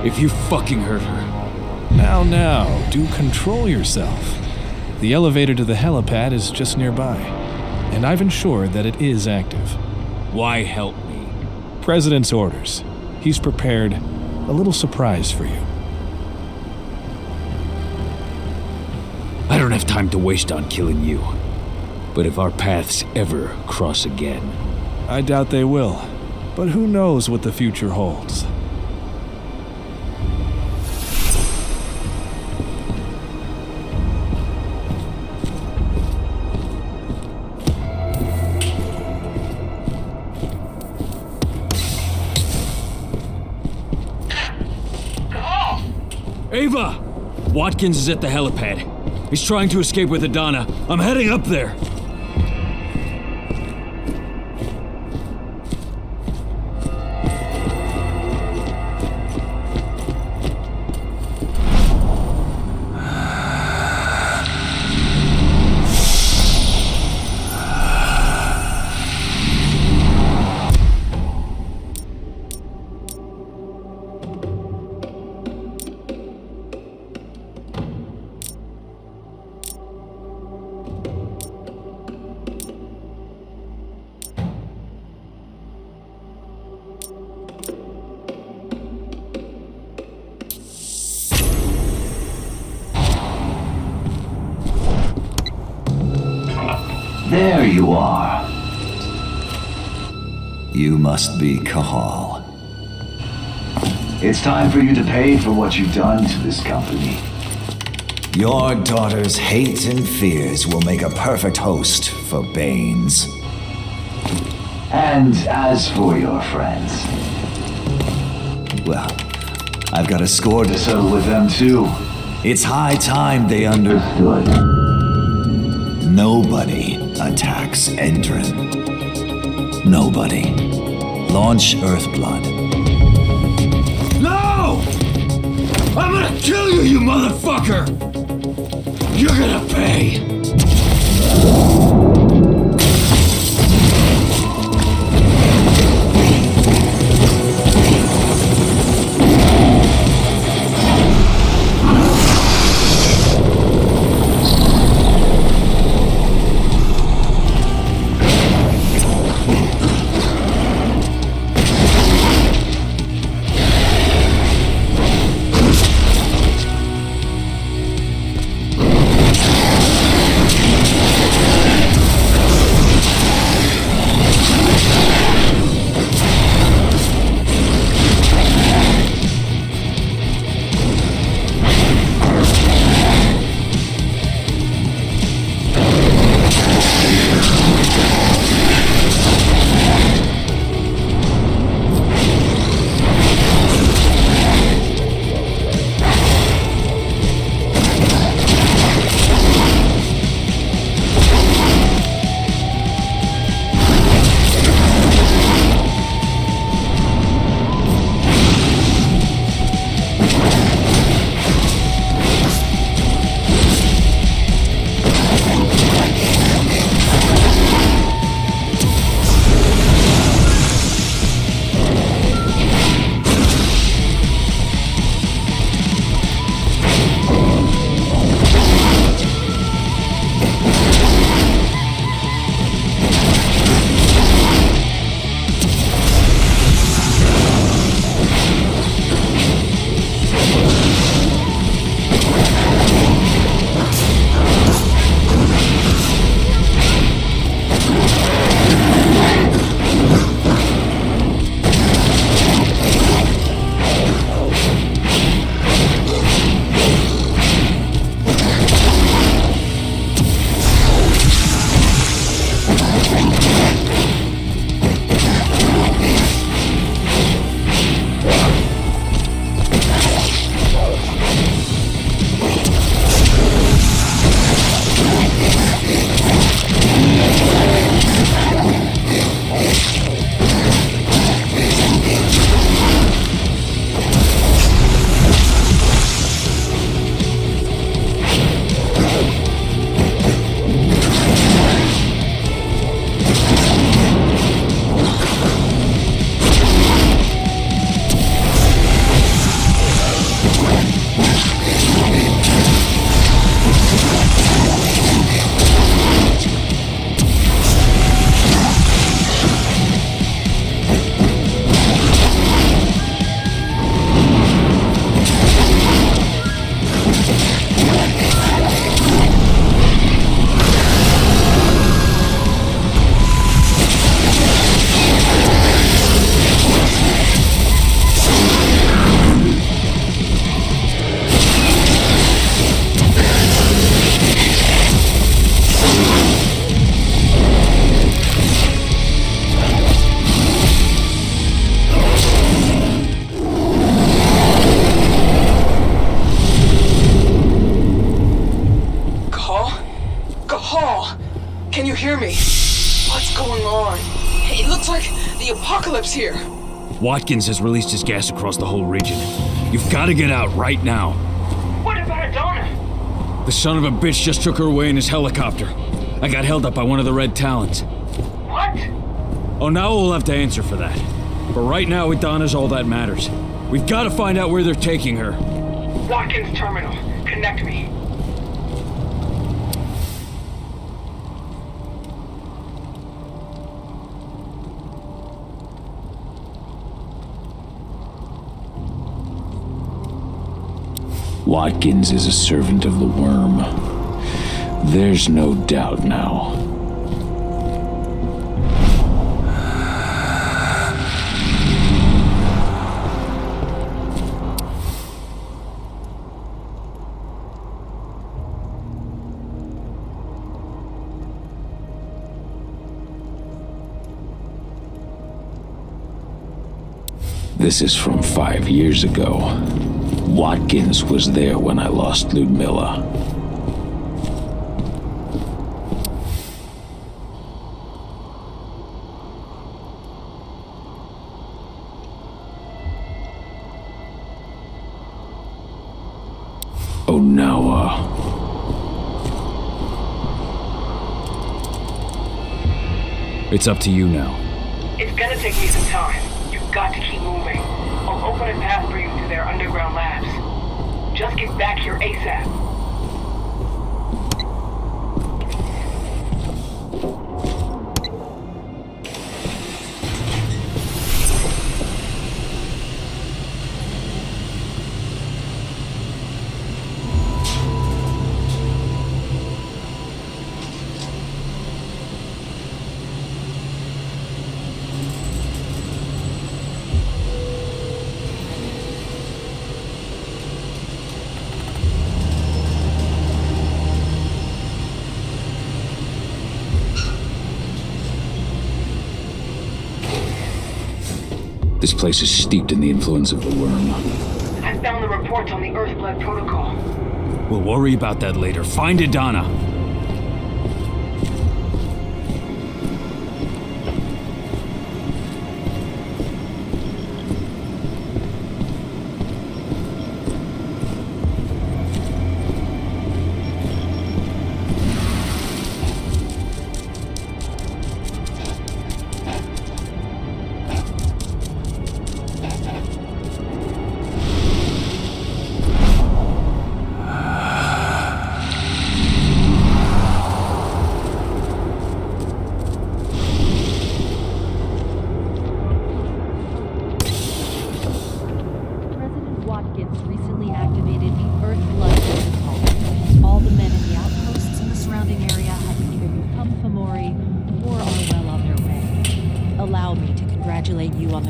If you fucking hurt her. Now, do control yourself. The elevator to the helipad is just nearby, and I've ensured that it is active. Why help me? President's orders. He's prepared a little surprise for you. I don't have time to waste on killing you. But if our paths ever cross again... I doubt they will. But who knows what the future holds? Ava! Watkins is at the helipad. He's trying to escape with Adana. I'm heading up there. There you are. You must be Cahal. It's time for you to pay for what you've done to this company. Your daughter's hate and fears will make a perfect host for Banes. And as for your friends, well, I've got a score to settle with them too. It's high time they understood. Nobody attacks Endron. Nobody. Launch EARTHBLOOD. No! I'm gonna kill you, you motherfucker! You're gonna pay! Can you hear me? What's going on? It looks like the apocalypse here. Watkins has released his gas across the whole region. You've got to get out right now. What about Adana? The son of a bitch just took her away in his helicopter. I got held up by one of the Red Talons. What? Oh, now we'll have to answer for that. But right now, Adana's all that matters. We've got to find out where they're taking her. Watkins Terminal. Connect me. Watkins is a servant of the Wyrm. There's no doubt now. This is from 5 years ago. Watkins was there when I lost Ludmilla. Oh, now, it's up to you now. It's gonna take me some time. You've got to keep moving. I'll open a path for you to their underground labs. Just get back here ASAP. This place is steeped in the influence of the Wyrm. I found the reports on the EARTHBLOOD protocol. We'll worry about that later. Find Adana.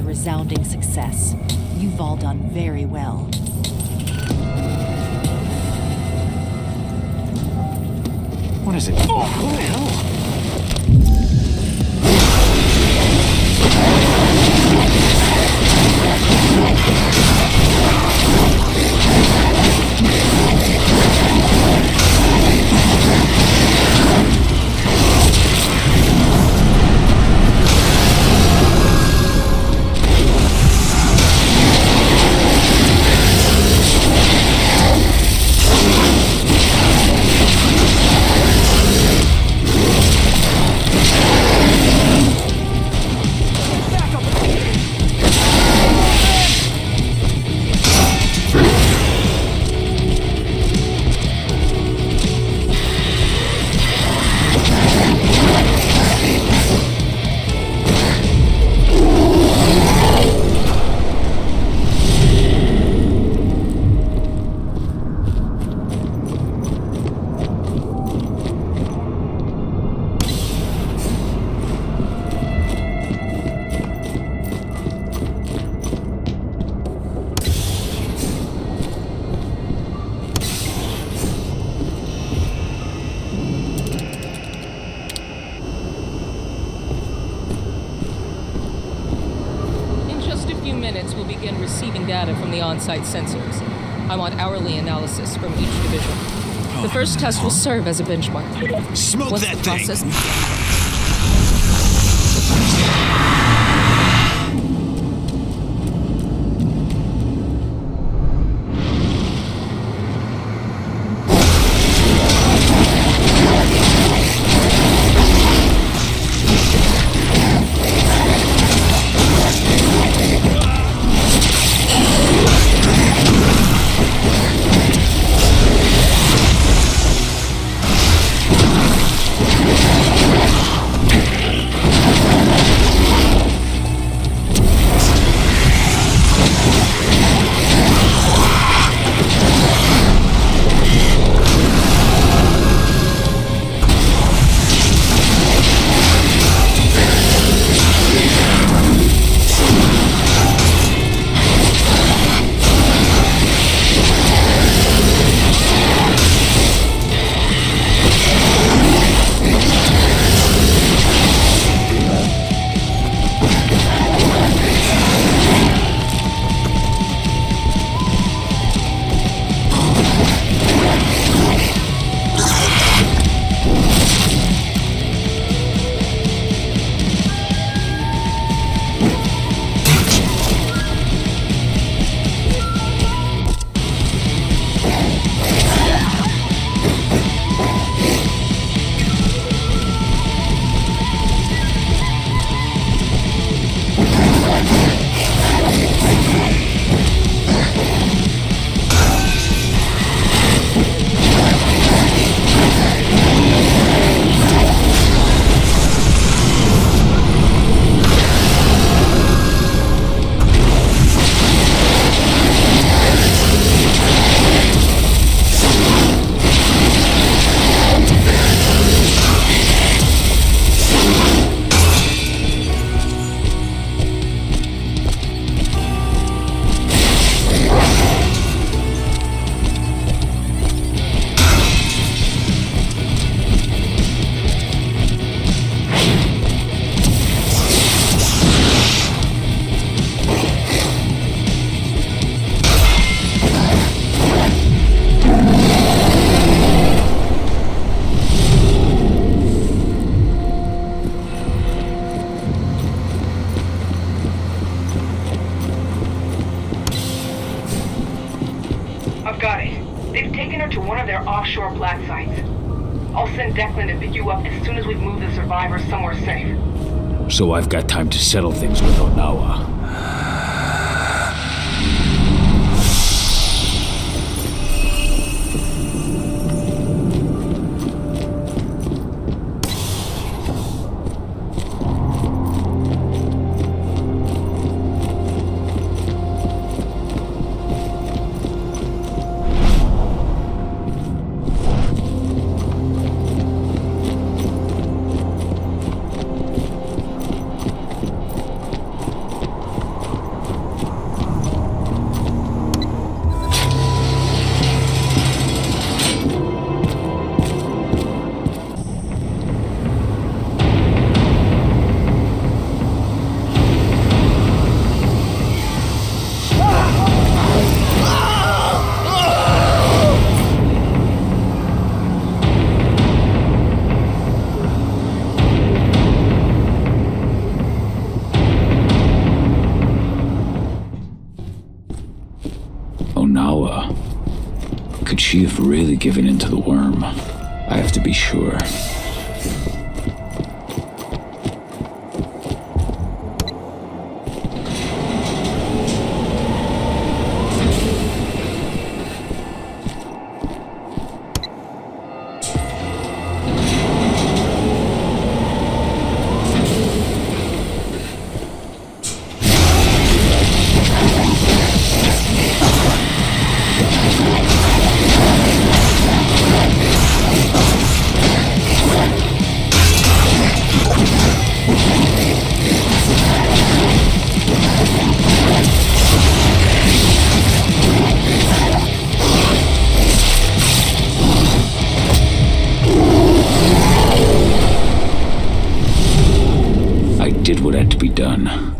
Resounding success. You've all done very well. What is it? Oh, who the hell? Receiving data from the on-site sensors. I want hourly analysis from each division. The first test will serve as a benchmark. Smoke Once that the thing! process- offshore black sites. I'll send Declan to pick you up as soon as we've moved the survivors somewhere safe. So I've got time to settle things with Onawa. Could she have really given in to the Wyrm? I have to be sure. Did what had to be done.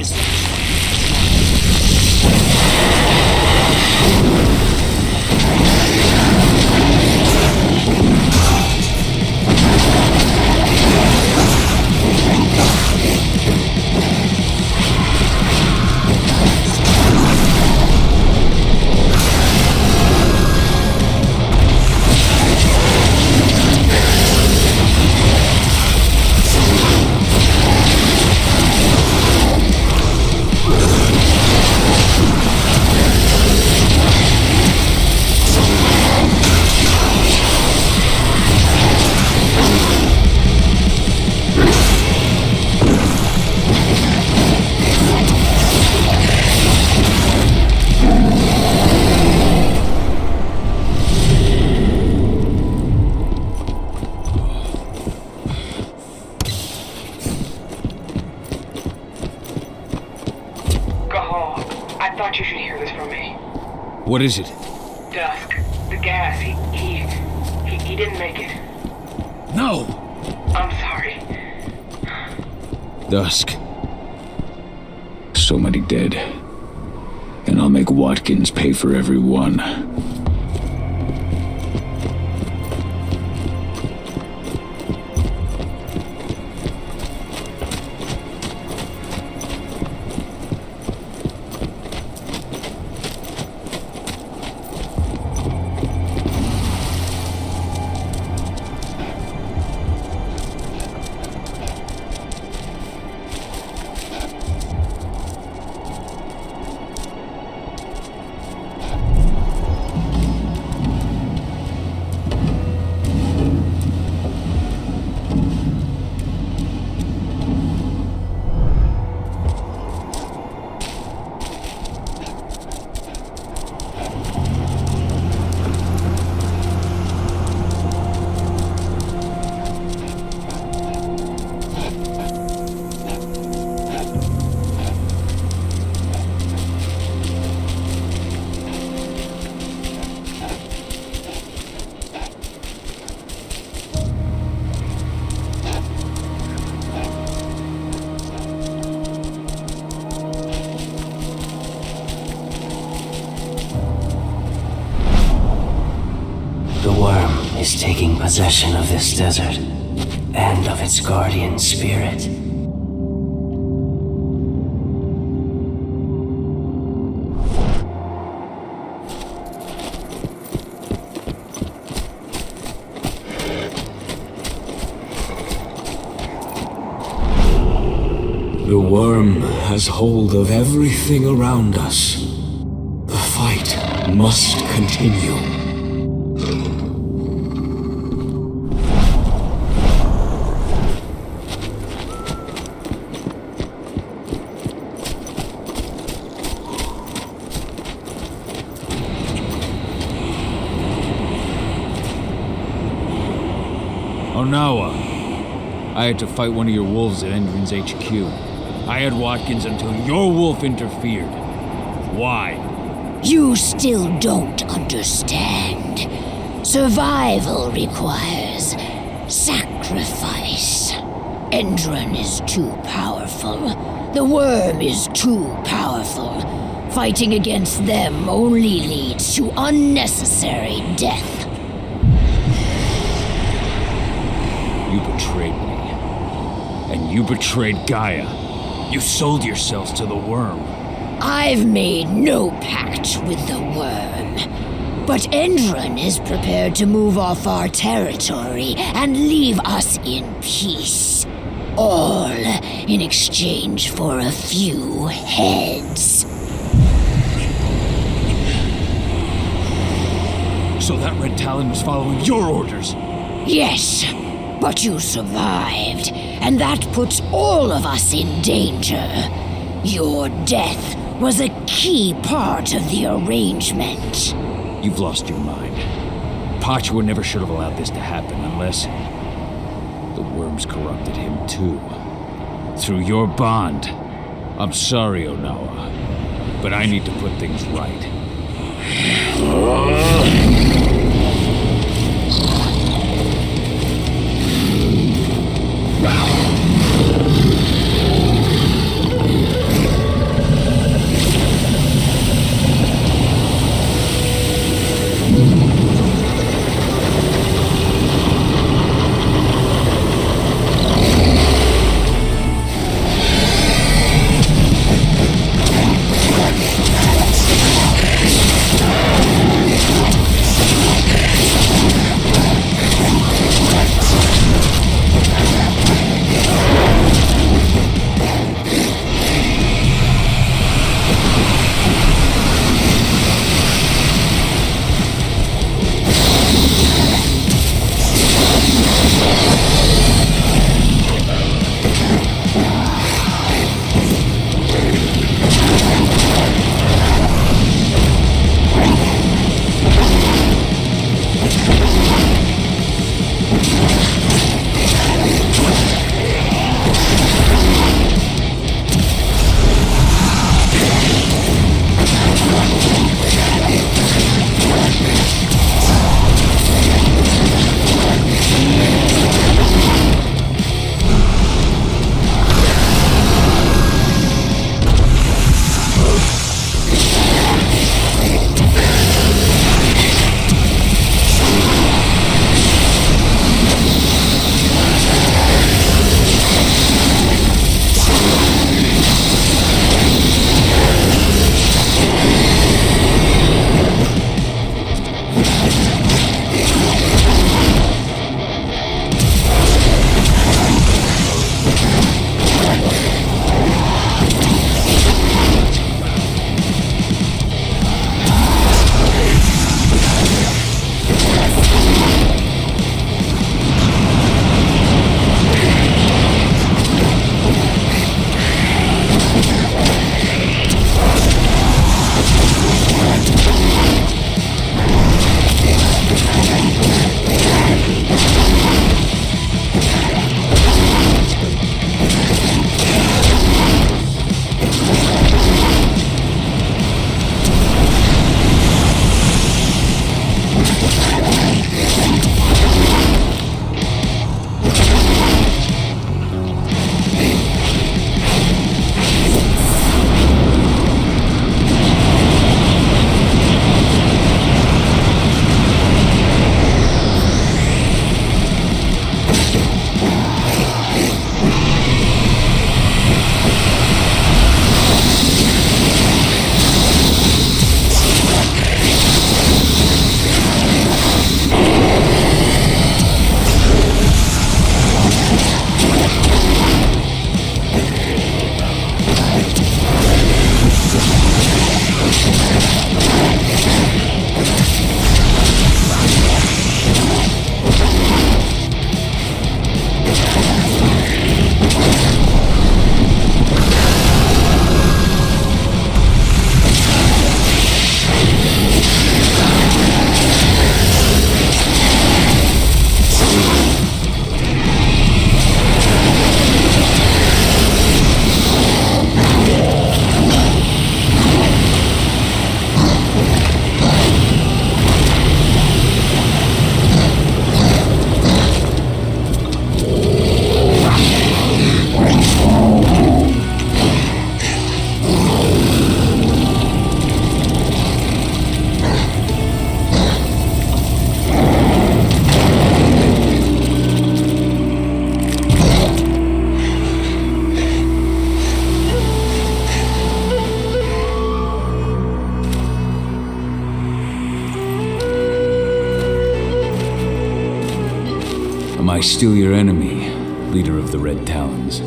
is What is it? Dusk. The gas. He didn't make it. No! I'm sorry. Dusk. So many dead. And I'll make Watkins pay for every one. The Wyrm is taking possession of this desert and of its guardian spirit. The Wyrm has hold of everything around us. The fight must continue. Onawa, I had to fight one of your wolves at Endron's HQ. I had Watkins until your wolf interfered. Why? You still don't understand. Survival requires sacrifice. Endron is too powerful. The Wyrm is too powerful. Fighting against them only leads to unnecessary death. You betrayed me. And you betrayed Gaia. You sold yourselves to the Wyrm. I've made no pact with the Wyrm. But Endron is prepared to move off our territory and leave us in peace. All in exchange for a few heads. So that Red Talon was following your orders? Yes. But you survived, and that puts all of us in danger. Your death was a key part of the arrangement. You've lost your mind. Pachwa never should have allowed this to happen unless the Wyrm's corrupted him too. Through your bond. I'm sorry, Onawa, but I need to put things right. still your enemy, leader of the Red Talons?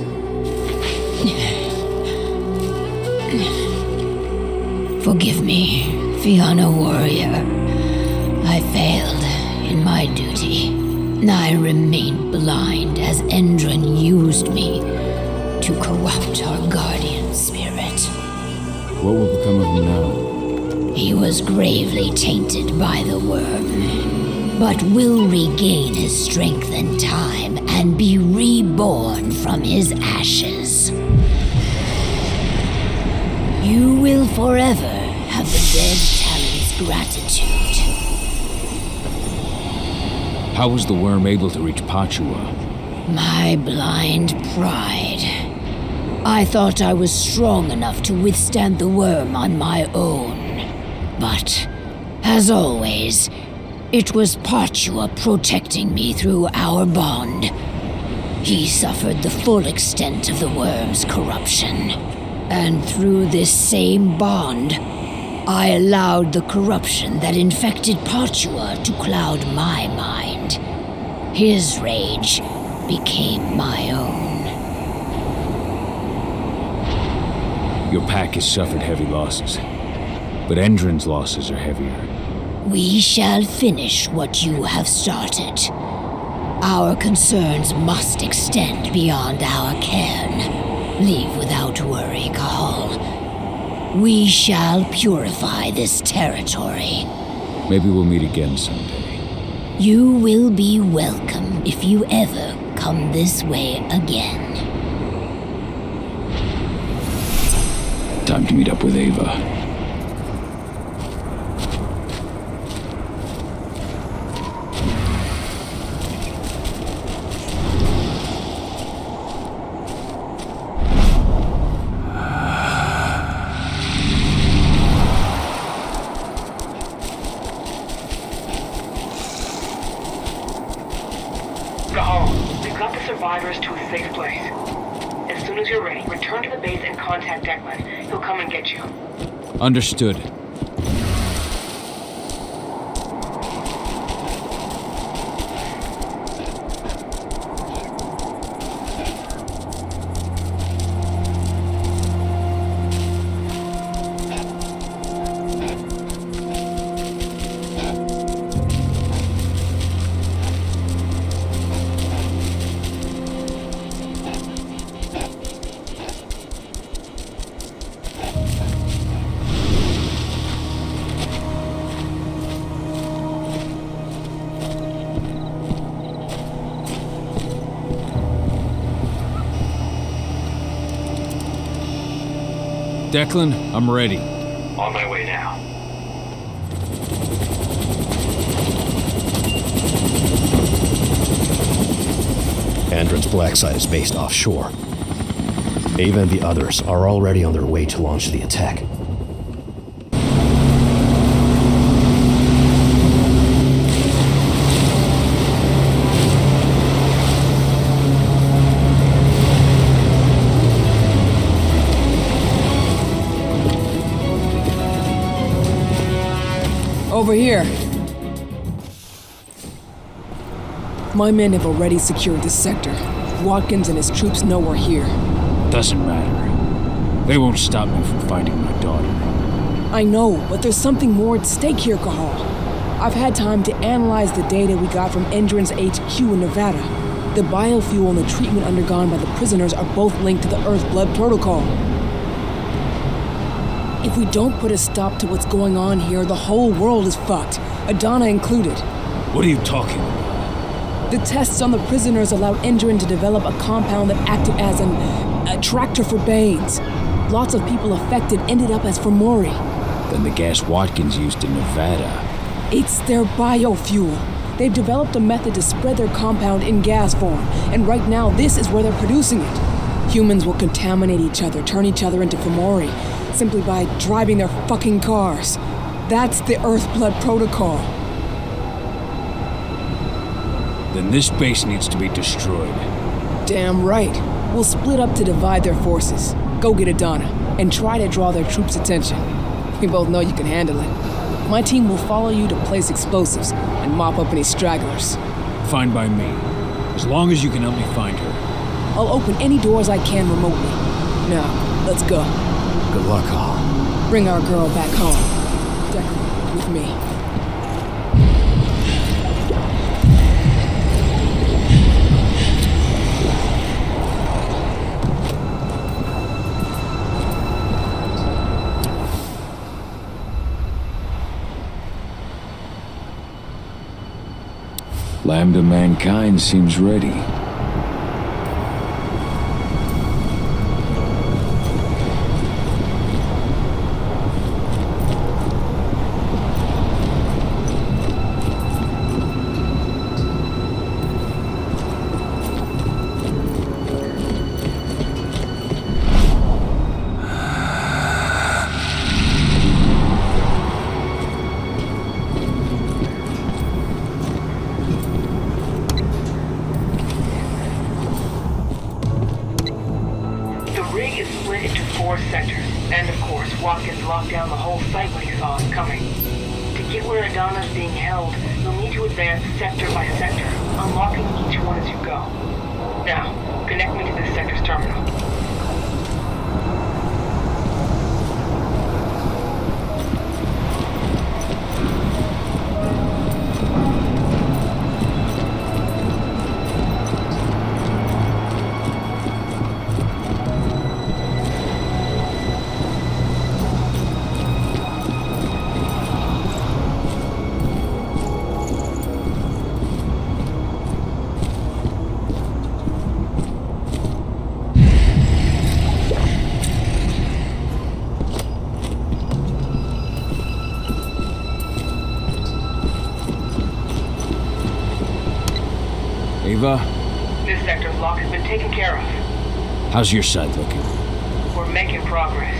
Forgive me, Fianna warrior. I failed in my duty. I remained blind as Endron used me to corrupt our guardian spirit. What will become of him now? He was gravely tainted by the Wyrm, but will regain his strength in time and be reborn from his ashes. You will forever have the Red Talon's gratitude. How was the Wyrm able to reach Pachua? My blind pride. I thought I was strong enough to withstand the Wyrm on my own. But, as always, it was Pachua protecting me through our bond. He suffered the full extent of the Wyrm's corruption. And through this same bond, I allowed the corruption that infected Pachua to cloud my mind. His rage became my own. Your pack has suffered heavy losses, but Endron's losses are heavier. We shall finish what you have started. Our concerns must extend beyond our cairn. Leave without worry, Cahal. We shall purify this territory. Maybe we'll meet again someday. You will be welcome if you ever come this way again. Time to meet up with Ava. We've got the survivors to a safe place. As soon as you're ready, return to the base and contact Declan. He'll come and get you. Understood. Declan, I'm ready. On my way now. Endron's black site is based offshore. Ava and the others are already on their way to launch the attack. Over here. My men have already secured this sector. Watkins and his troops know we're here. Doesn't matter. They won't stop me from finding my daughter. I know, but there's something more at stake here, Cahal. I've had time to analyze the data we got from Endron's HQ in Nevada. The biofuel and the treatment undergone by the prisoners are both linked to the EARTHBLOOD protocol. If we don't put a stop to what's going on here, the whole world is fucked, Adana included. What are you talking about? The tests on the prisoners allowed Endron to develop a compound that acted as an attractor for Banes. Lots of people affected ended up as Fomori. Then the gas Watkins used in Nevada. It's their biofuel. They've developed a method to spread their compound in gas form, and right now this is where they're producing it. Humans will contaminate each other, turn each other into Fomori, simply by driving their fucking cars. That's the EARTHBLOOD protocol. Then this base needs to be destroyed. Damn right. We'll split up to divide their forces. Go get Adana, and try to draw their troops' attention. We both know you can handle it. My team will follow you to place explosives and mop up any stragglers. Fine by me. As long as you can help me find her. I'll open any doors I can remotely. Now, let's go. Good luck, Hall. Bring our girl back home. Declan, with me. Lambda mankind seems ready. Lock down the whole site when he saw us coming. To get where Adana's being held, you'll need to advance sector by sector, unlocking each one as you go. Now, connect me to this sector's terminal. Ava? This sector's lock has been taken care of. How's your side looking? We're making progress.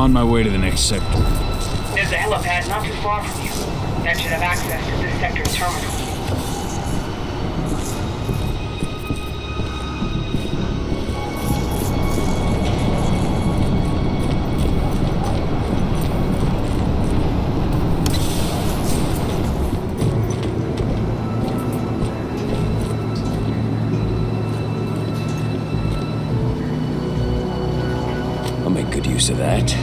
on my way to the next sector. There's a helipad not too far from you. That should have access to this sector's terminal. I'll make good use of that.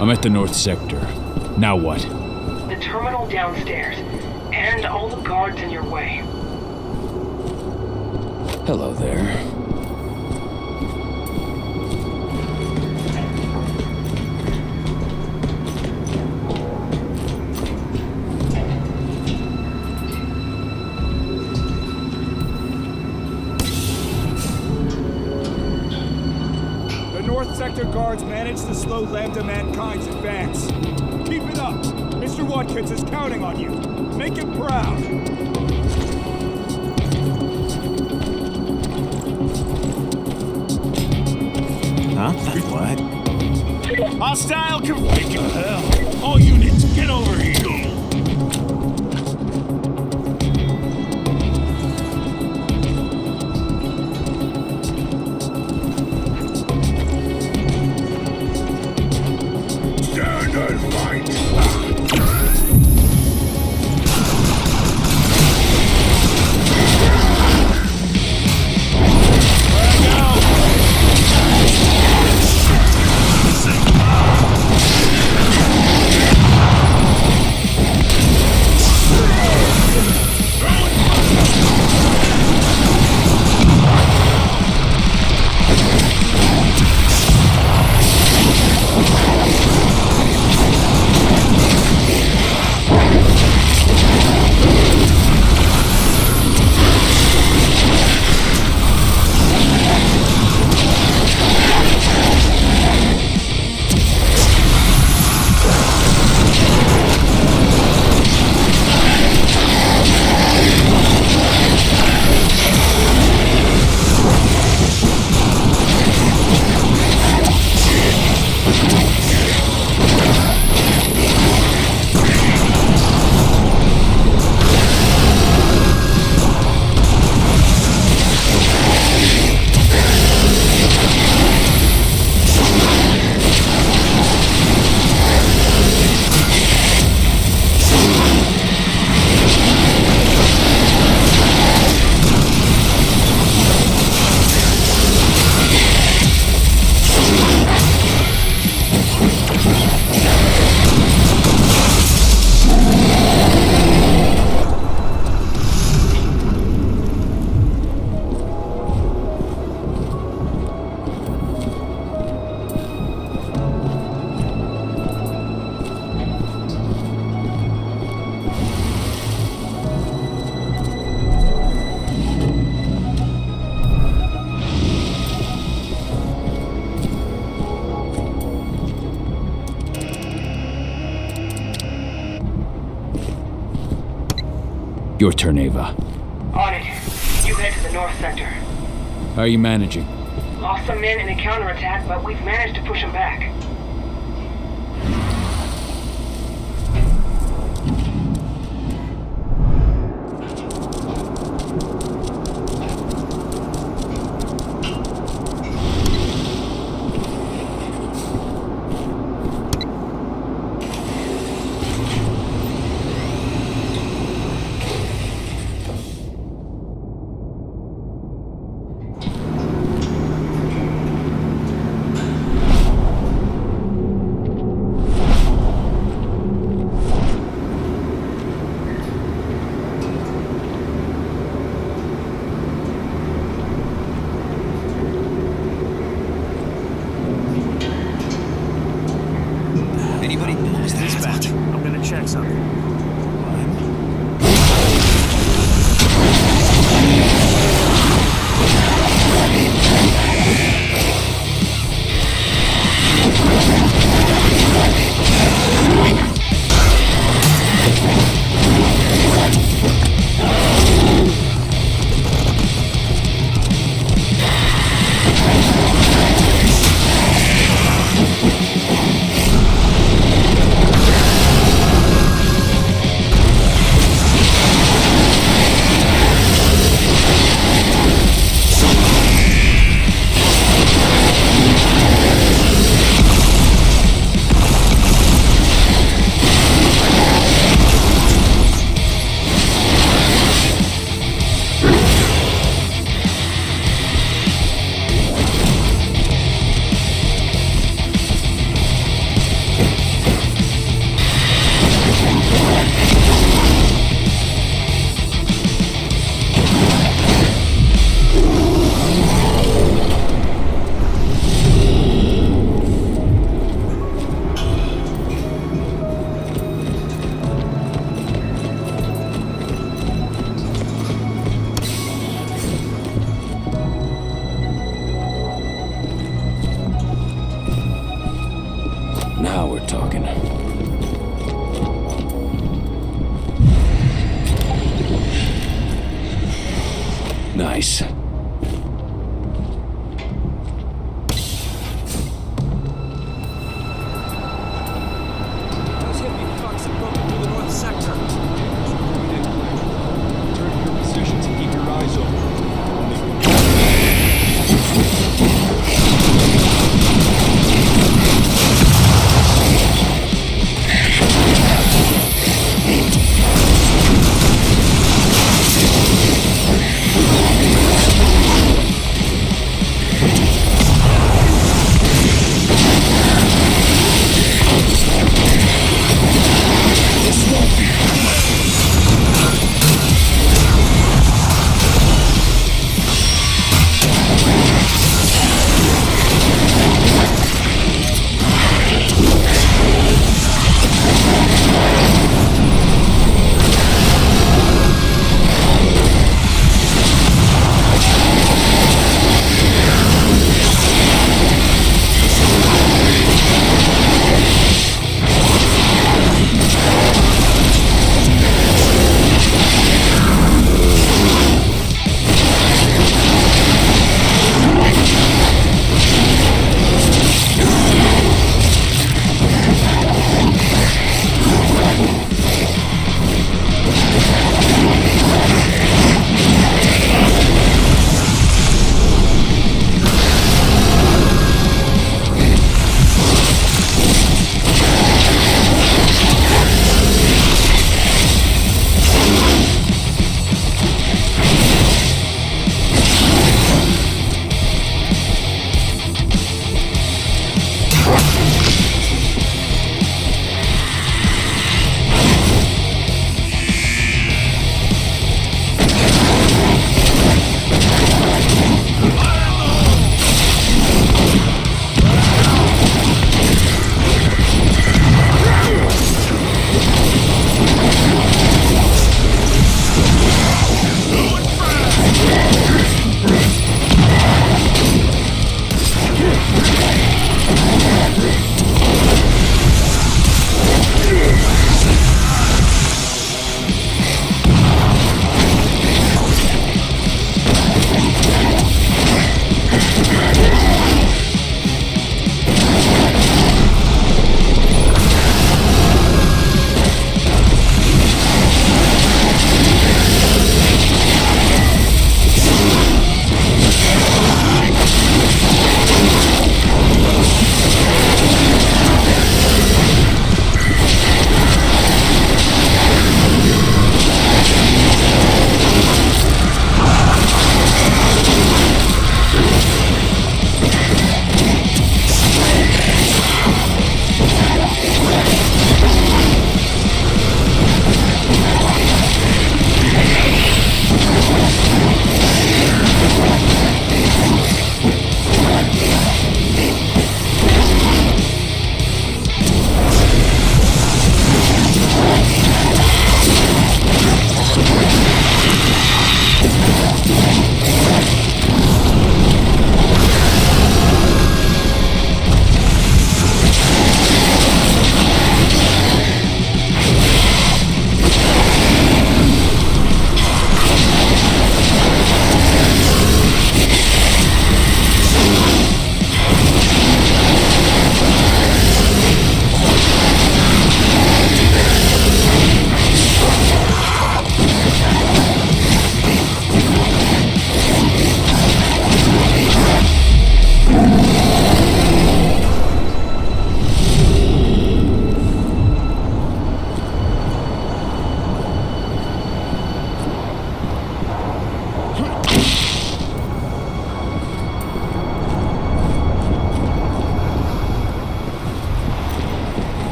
I'm at the north sector. Now what? The terminal downstairs, and all the guards in your way. Hello there. Sector guards managed to slow Lambda Mankind's advance. Keep it up. Mr. Watkins is counting on you. Make him proud. Huh? What? Hostile configured. Hell. All units, get over here. Your turn, Ava. On it. You head to the north sector. How are you managing? Lost some men in a counterattack, but we've managed to push them back. Now we're talking. Nice. Those hippie fucks have broken through the north sector. Turn to your positions and keep your eyes open.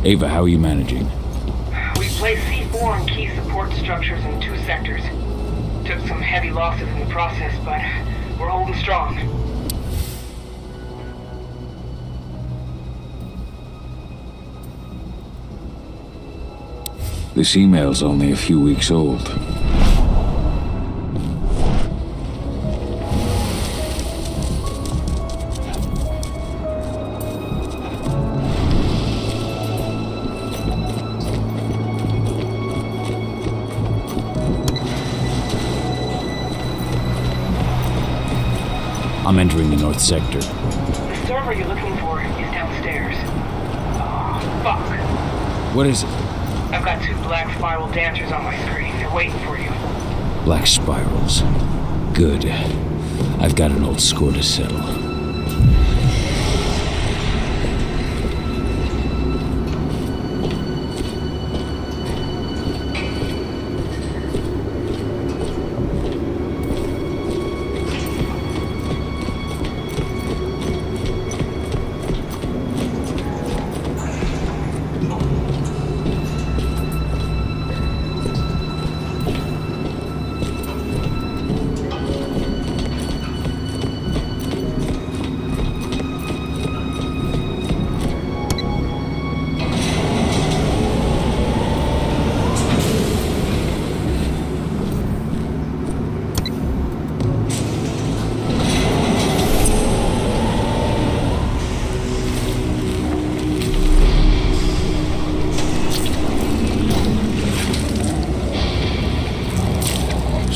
Ava, how are you managing? We placed C4 and key support structures in 2 sectors. Took some heavy losses in the process, but we're holding strong. This email's only a few weeks old. I'm entering the north sector. The server you're looking for is downstairs. Oh, fuck. What is it? I've got 2 black spiral dancers on my screen. They're waiting for you. Black spirals. Good. I've got an old score to settle.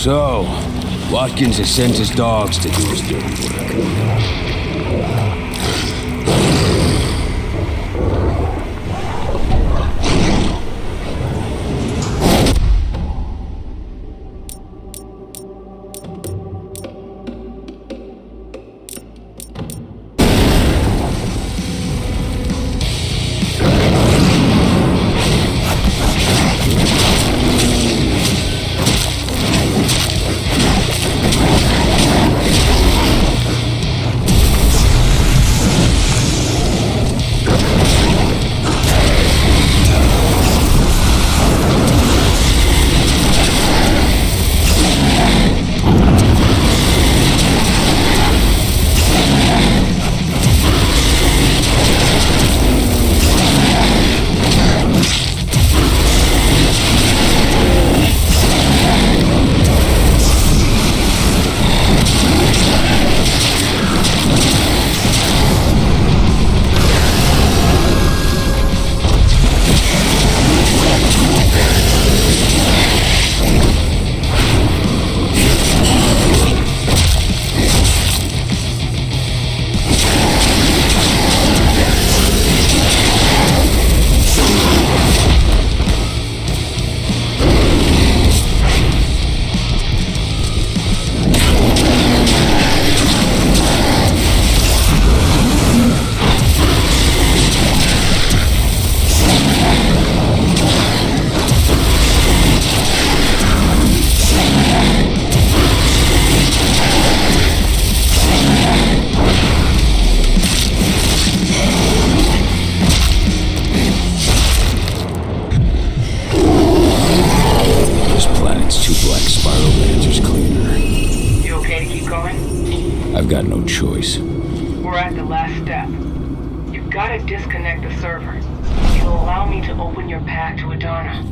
So, Watkins has sent his dogs to do his dirty work. got no choice. We're at the last step. You've got to disconnect the server. It'll allow me to open your path to Adana.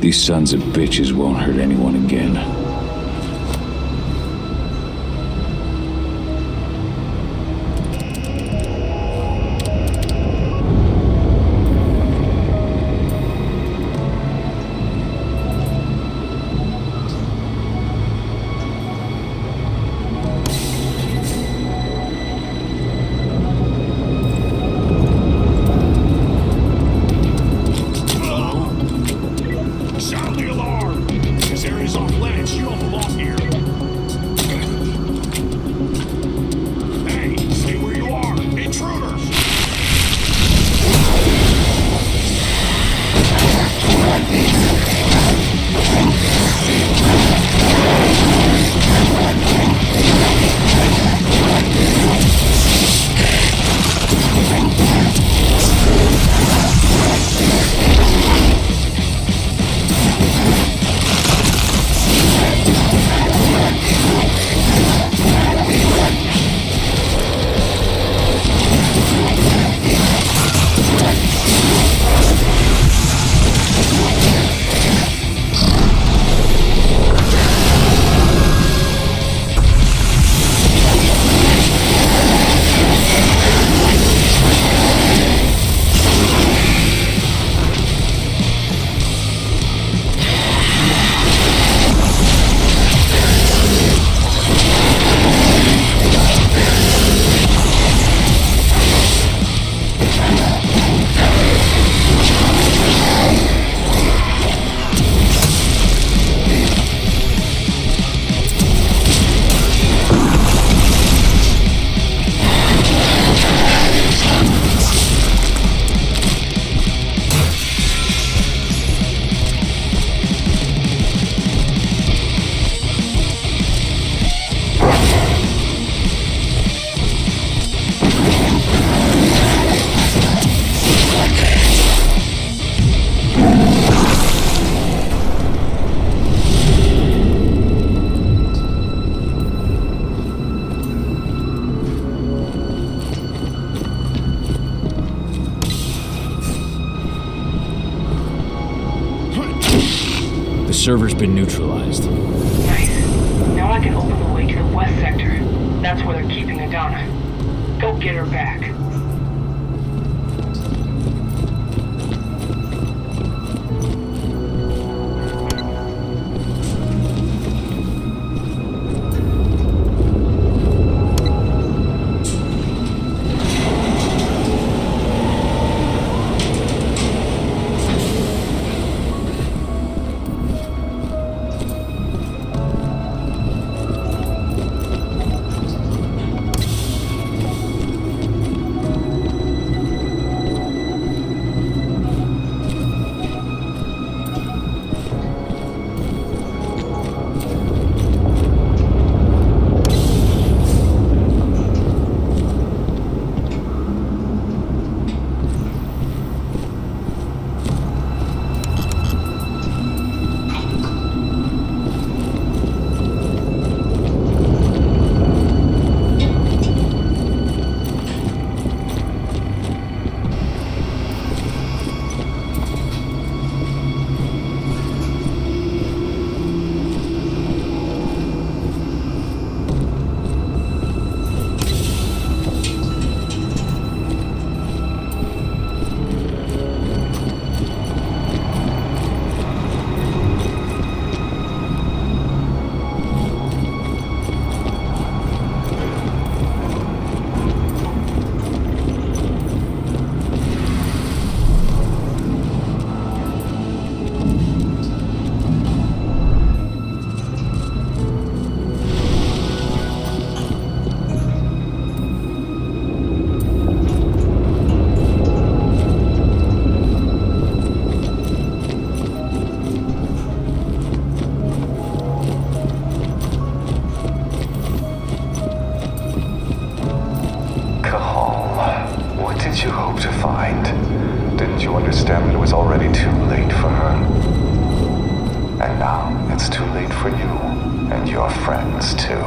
These sons of bitches won't hurt anyone again. Sound the alarm! This area's off limits. You don't belong here. Hey, stay where you are. Intruders! The server's been neutralized. Nice. Now I can open the way to the west sector. That's where they're keeping Adana. Go get her back. did you hope to find? Didn't you understand that it was already too late for her? And now it's too late for you and your friends too.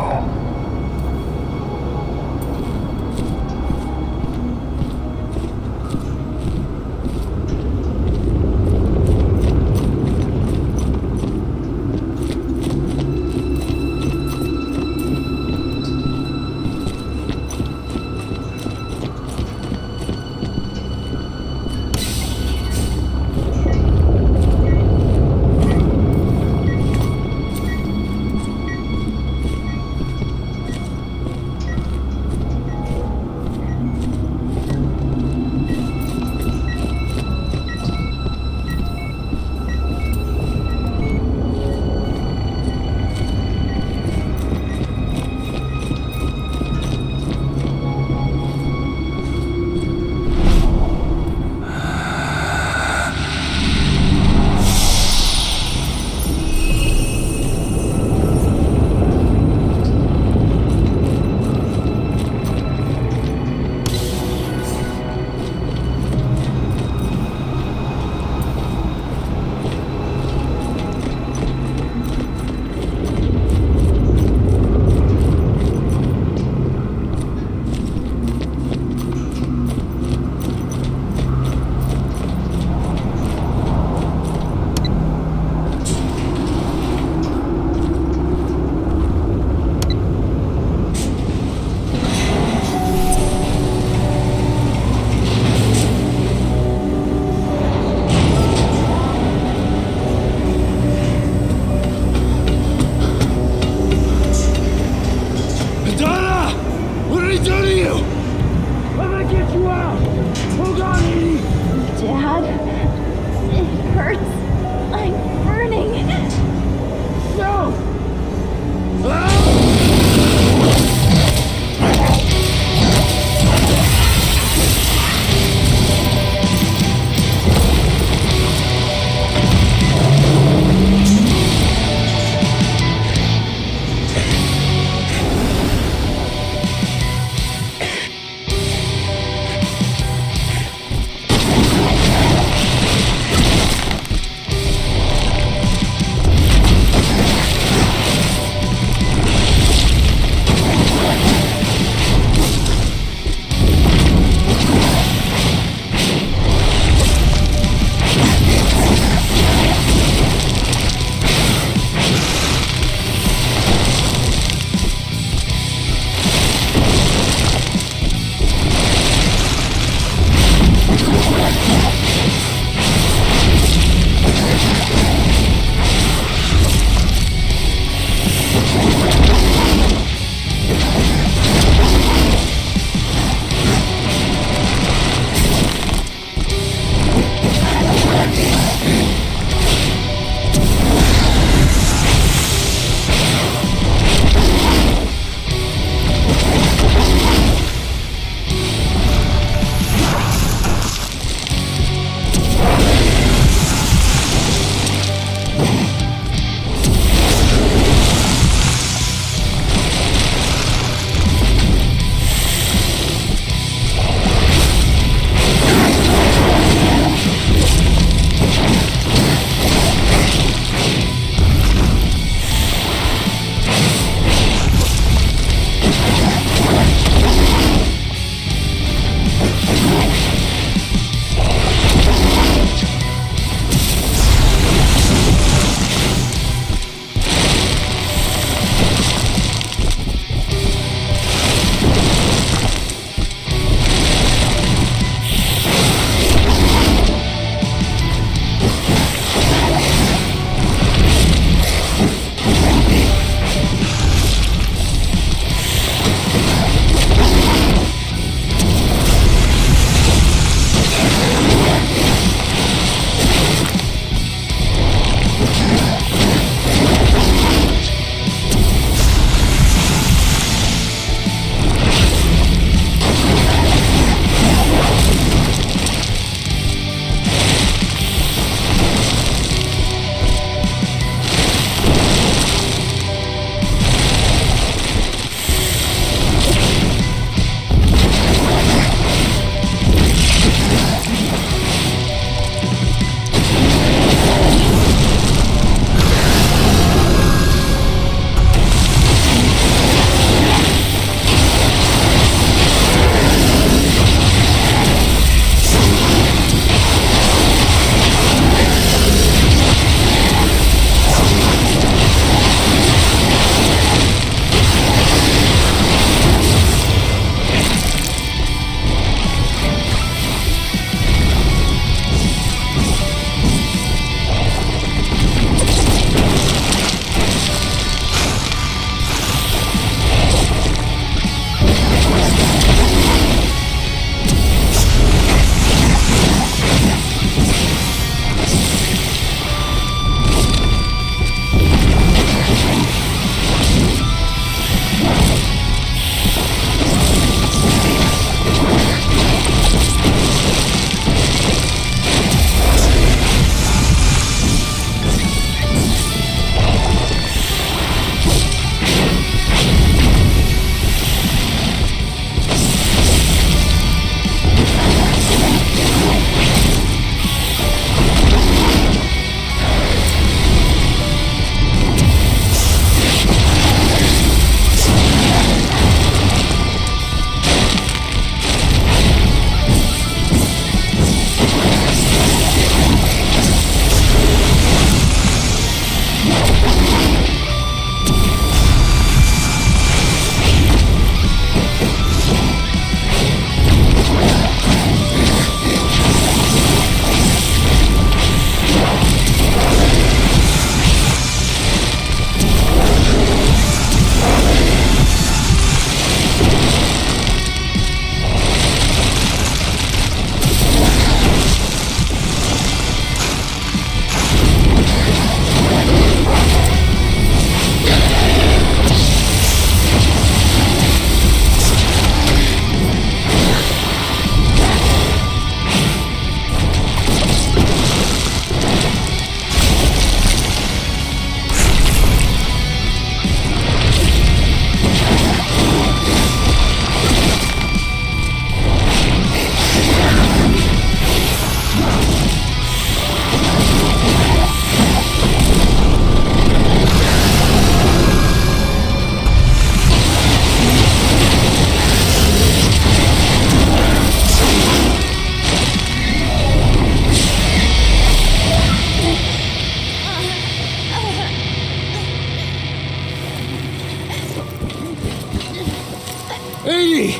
80!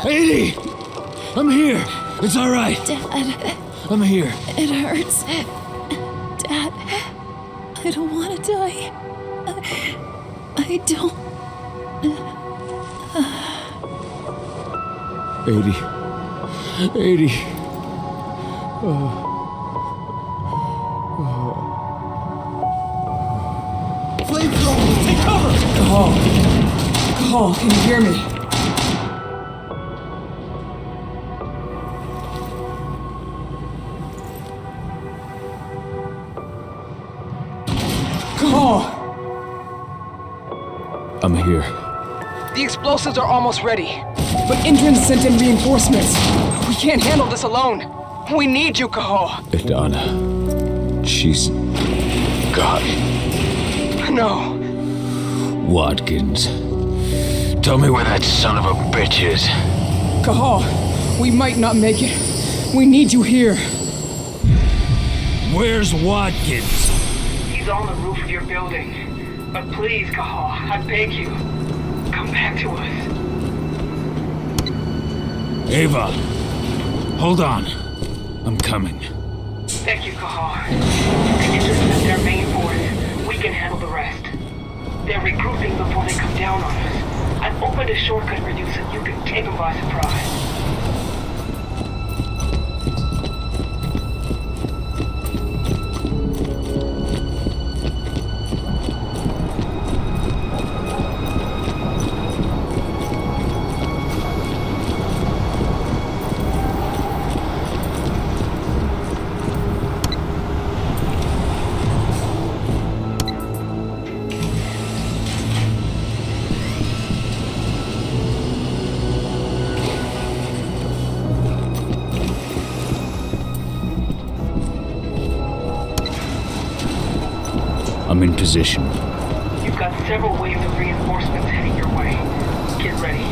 80! I'm here! It's alright! Dad. I'm here. It hurts. Dad, I don't want to die. I don't. 80. Flamethrower! Take cover! Cahal, can you hear me? Cahal! I'm here. The explosives are almost ready. But Endron sent in reinforcements. We can't handle this alone. We need you, Cahal. Adana. She's gone. No. Watkins. Tell me where that son of a bitch is. Cahal, we might not make it. We need you here. Where's Watkins? He's on the roof of your building. But please, Cahal, I beg you, come back to us. Ava, hold on. I'm coming. Thank you, Cahal. They just sent their main force. We can handle the rest. They're regrouping before they come down on us. I've opened a shortcut for you so you can take them by surprise. I'm in position. You've got several waves of reinforcements heading your way. Get ready.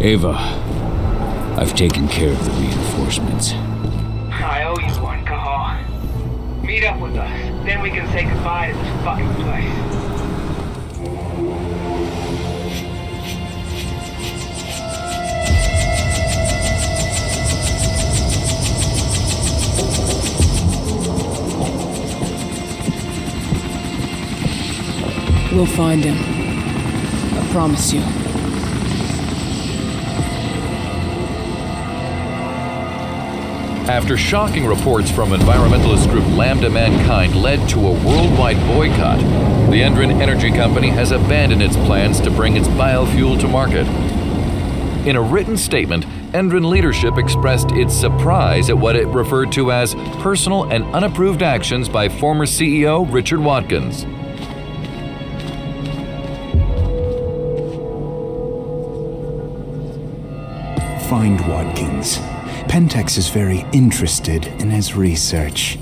Ava, I've taken care of the reinforcements. I owe you one, Cahal. Meet up with us, then we can say goodbye to this fucking place. We'll find him. I promise you. After shocking reports from environmentalist group Lambda Mankind led to a worldwide boycott, the Endron Energy Company has abandoned its plans to bring its biofuel to market. In a written statement, Endron leadership expressed its surprise at what it referred to as personal and unapproved actions by former CEO Richard Watkins. Find Watkins. Pentex is very interested in his research.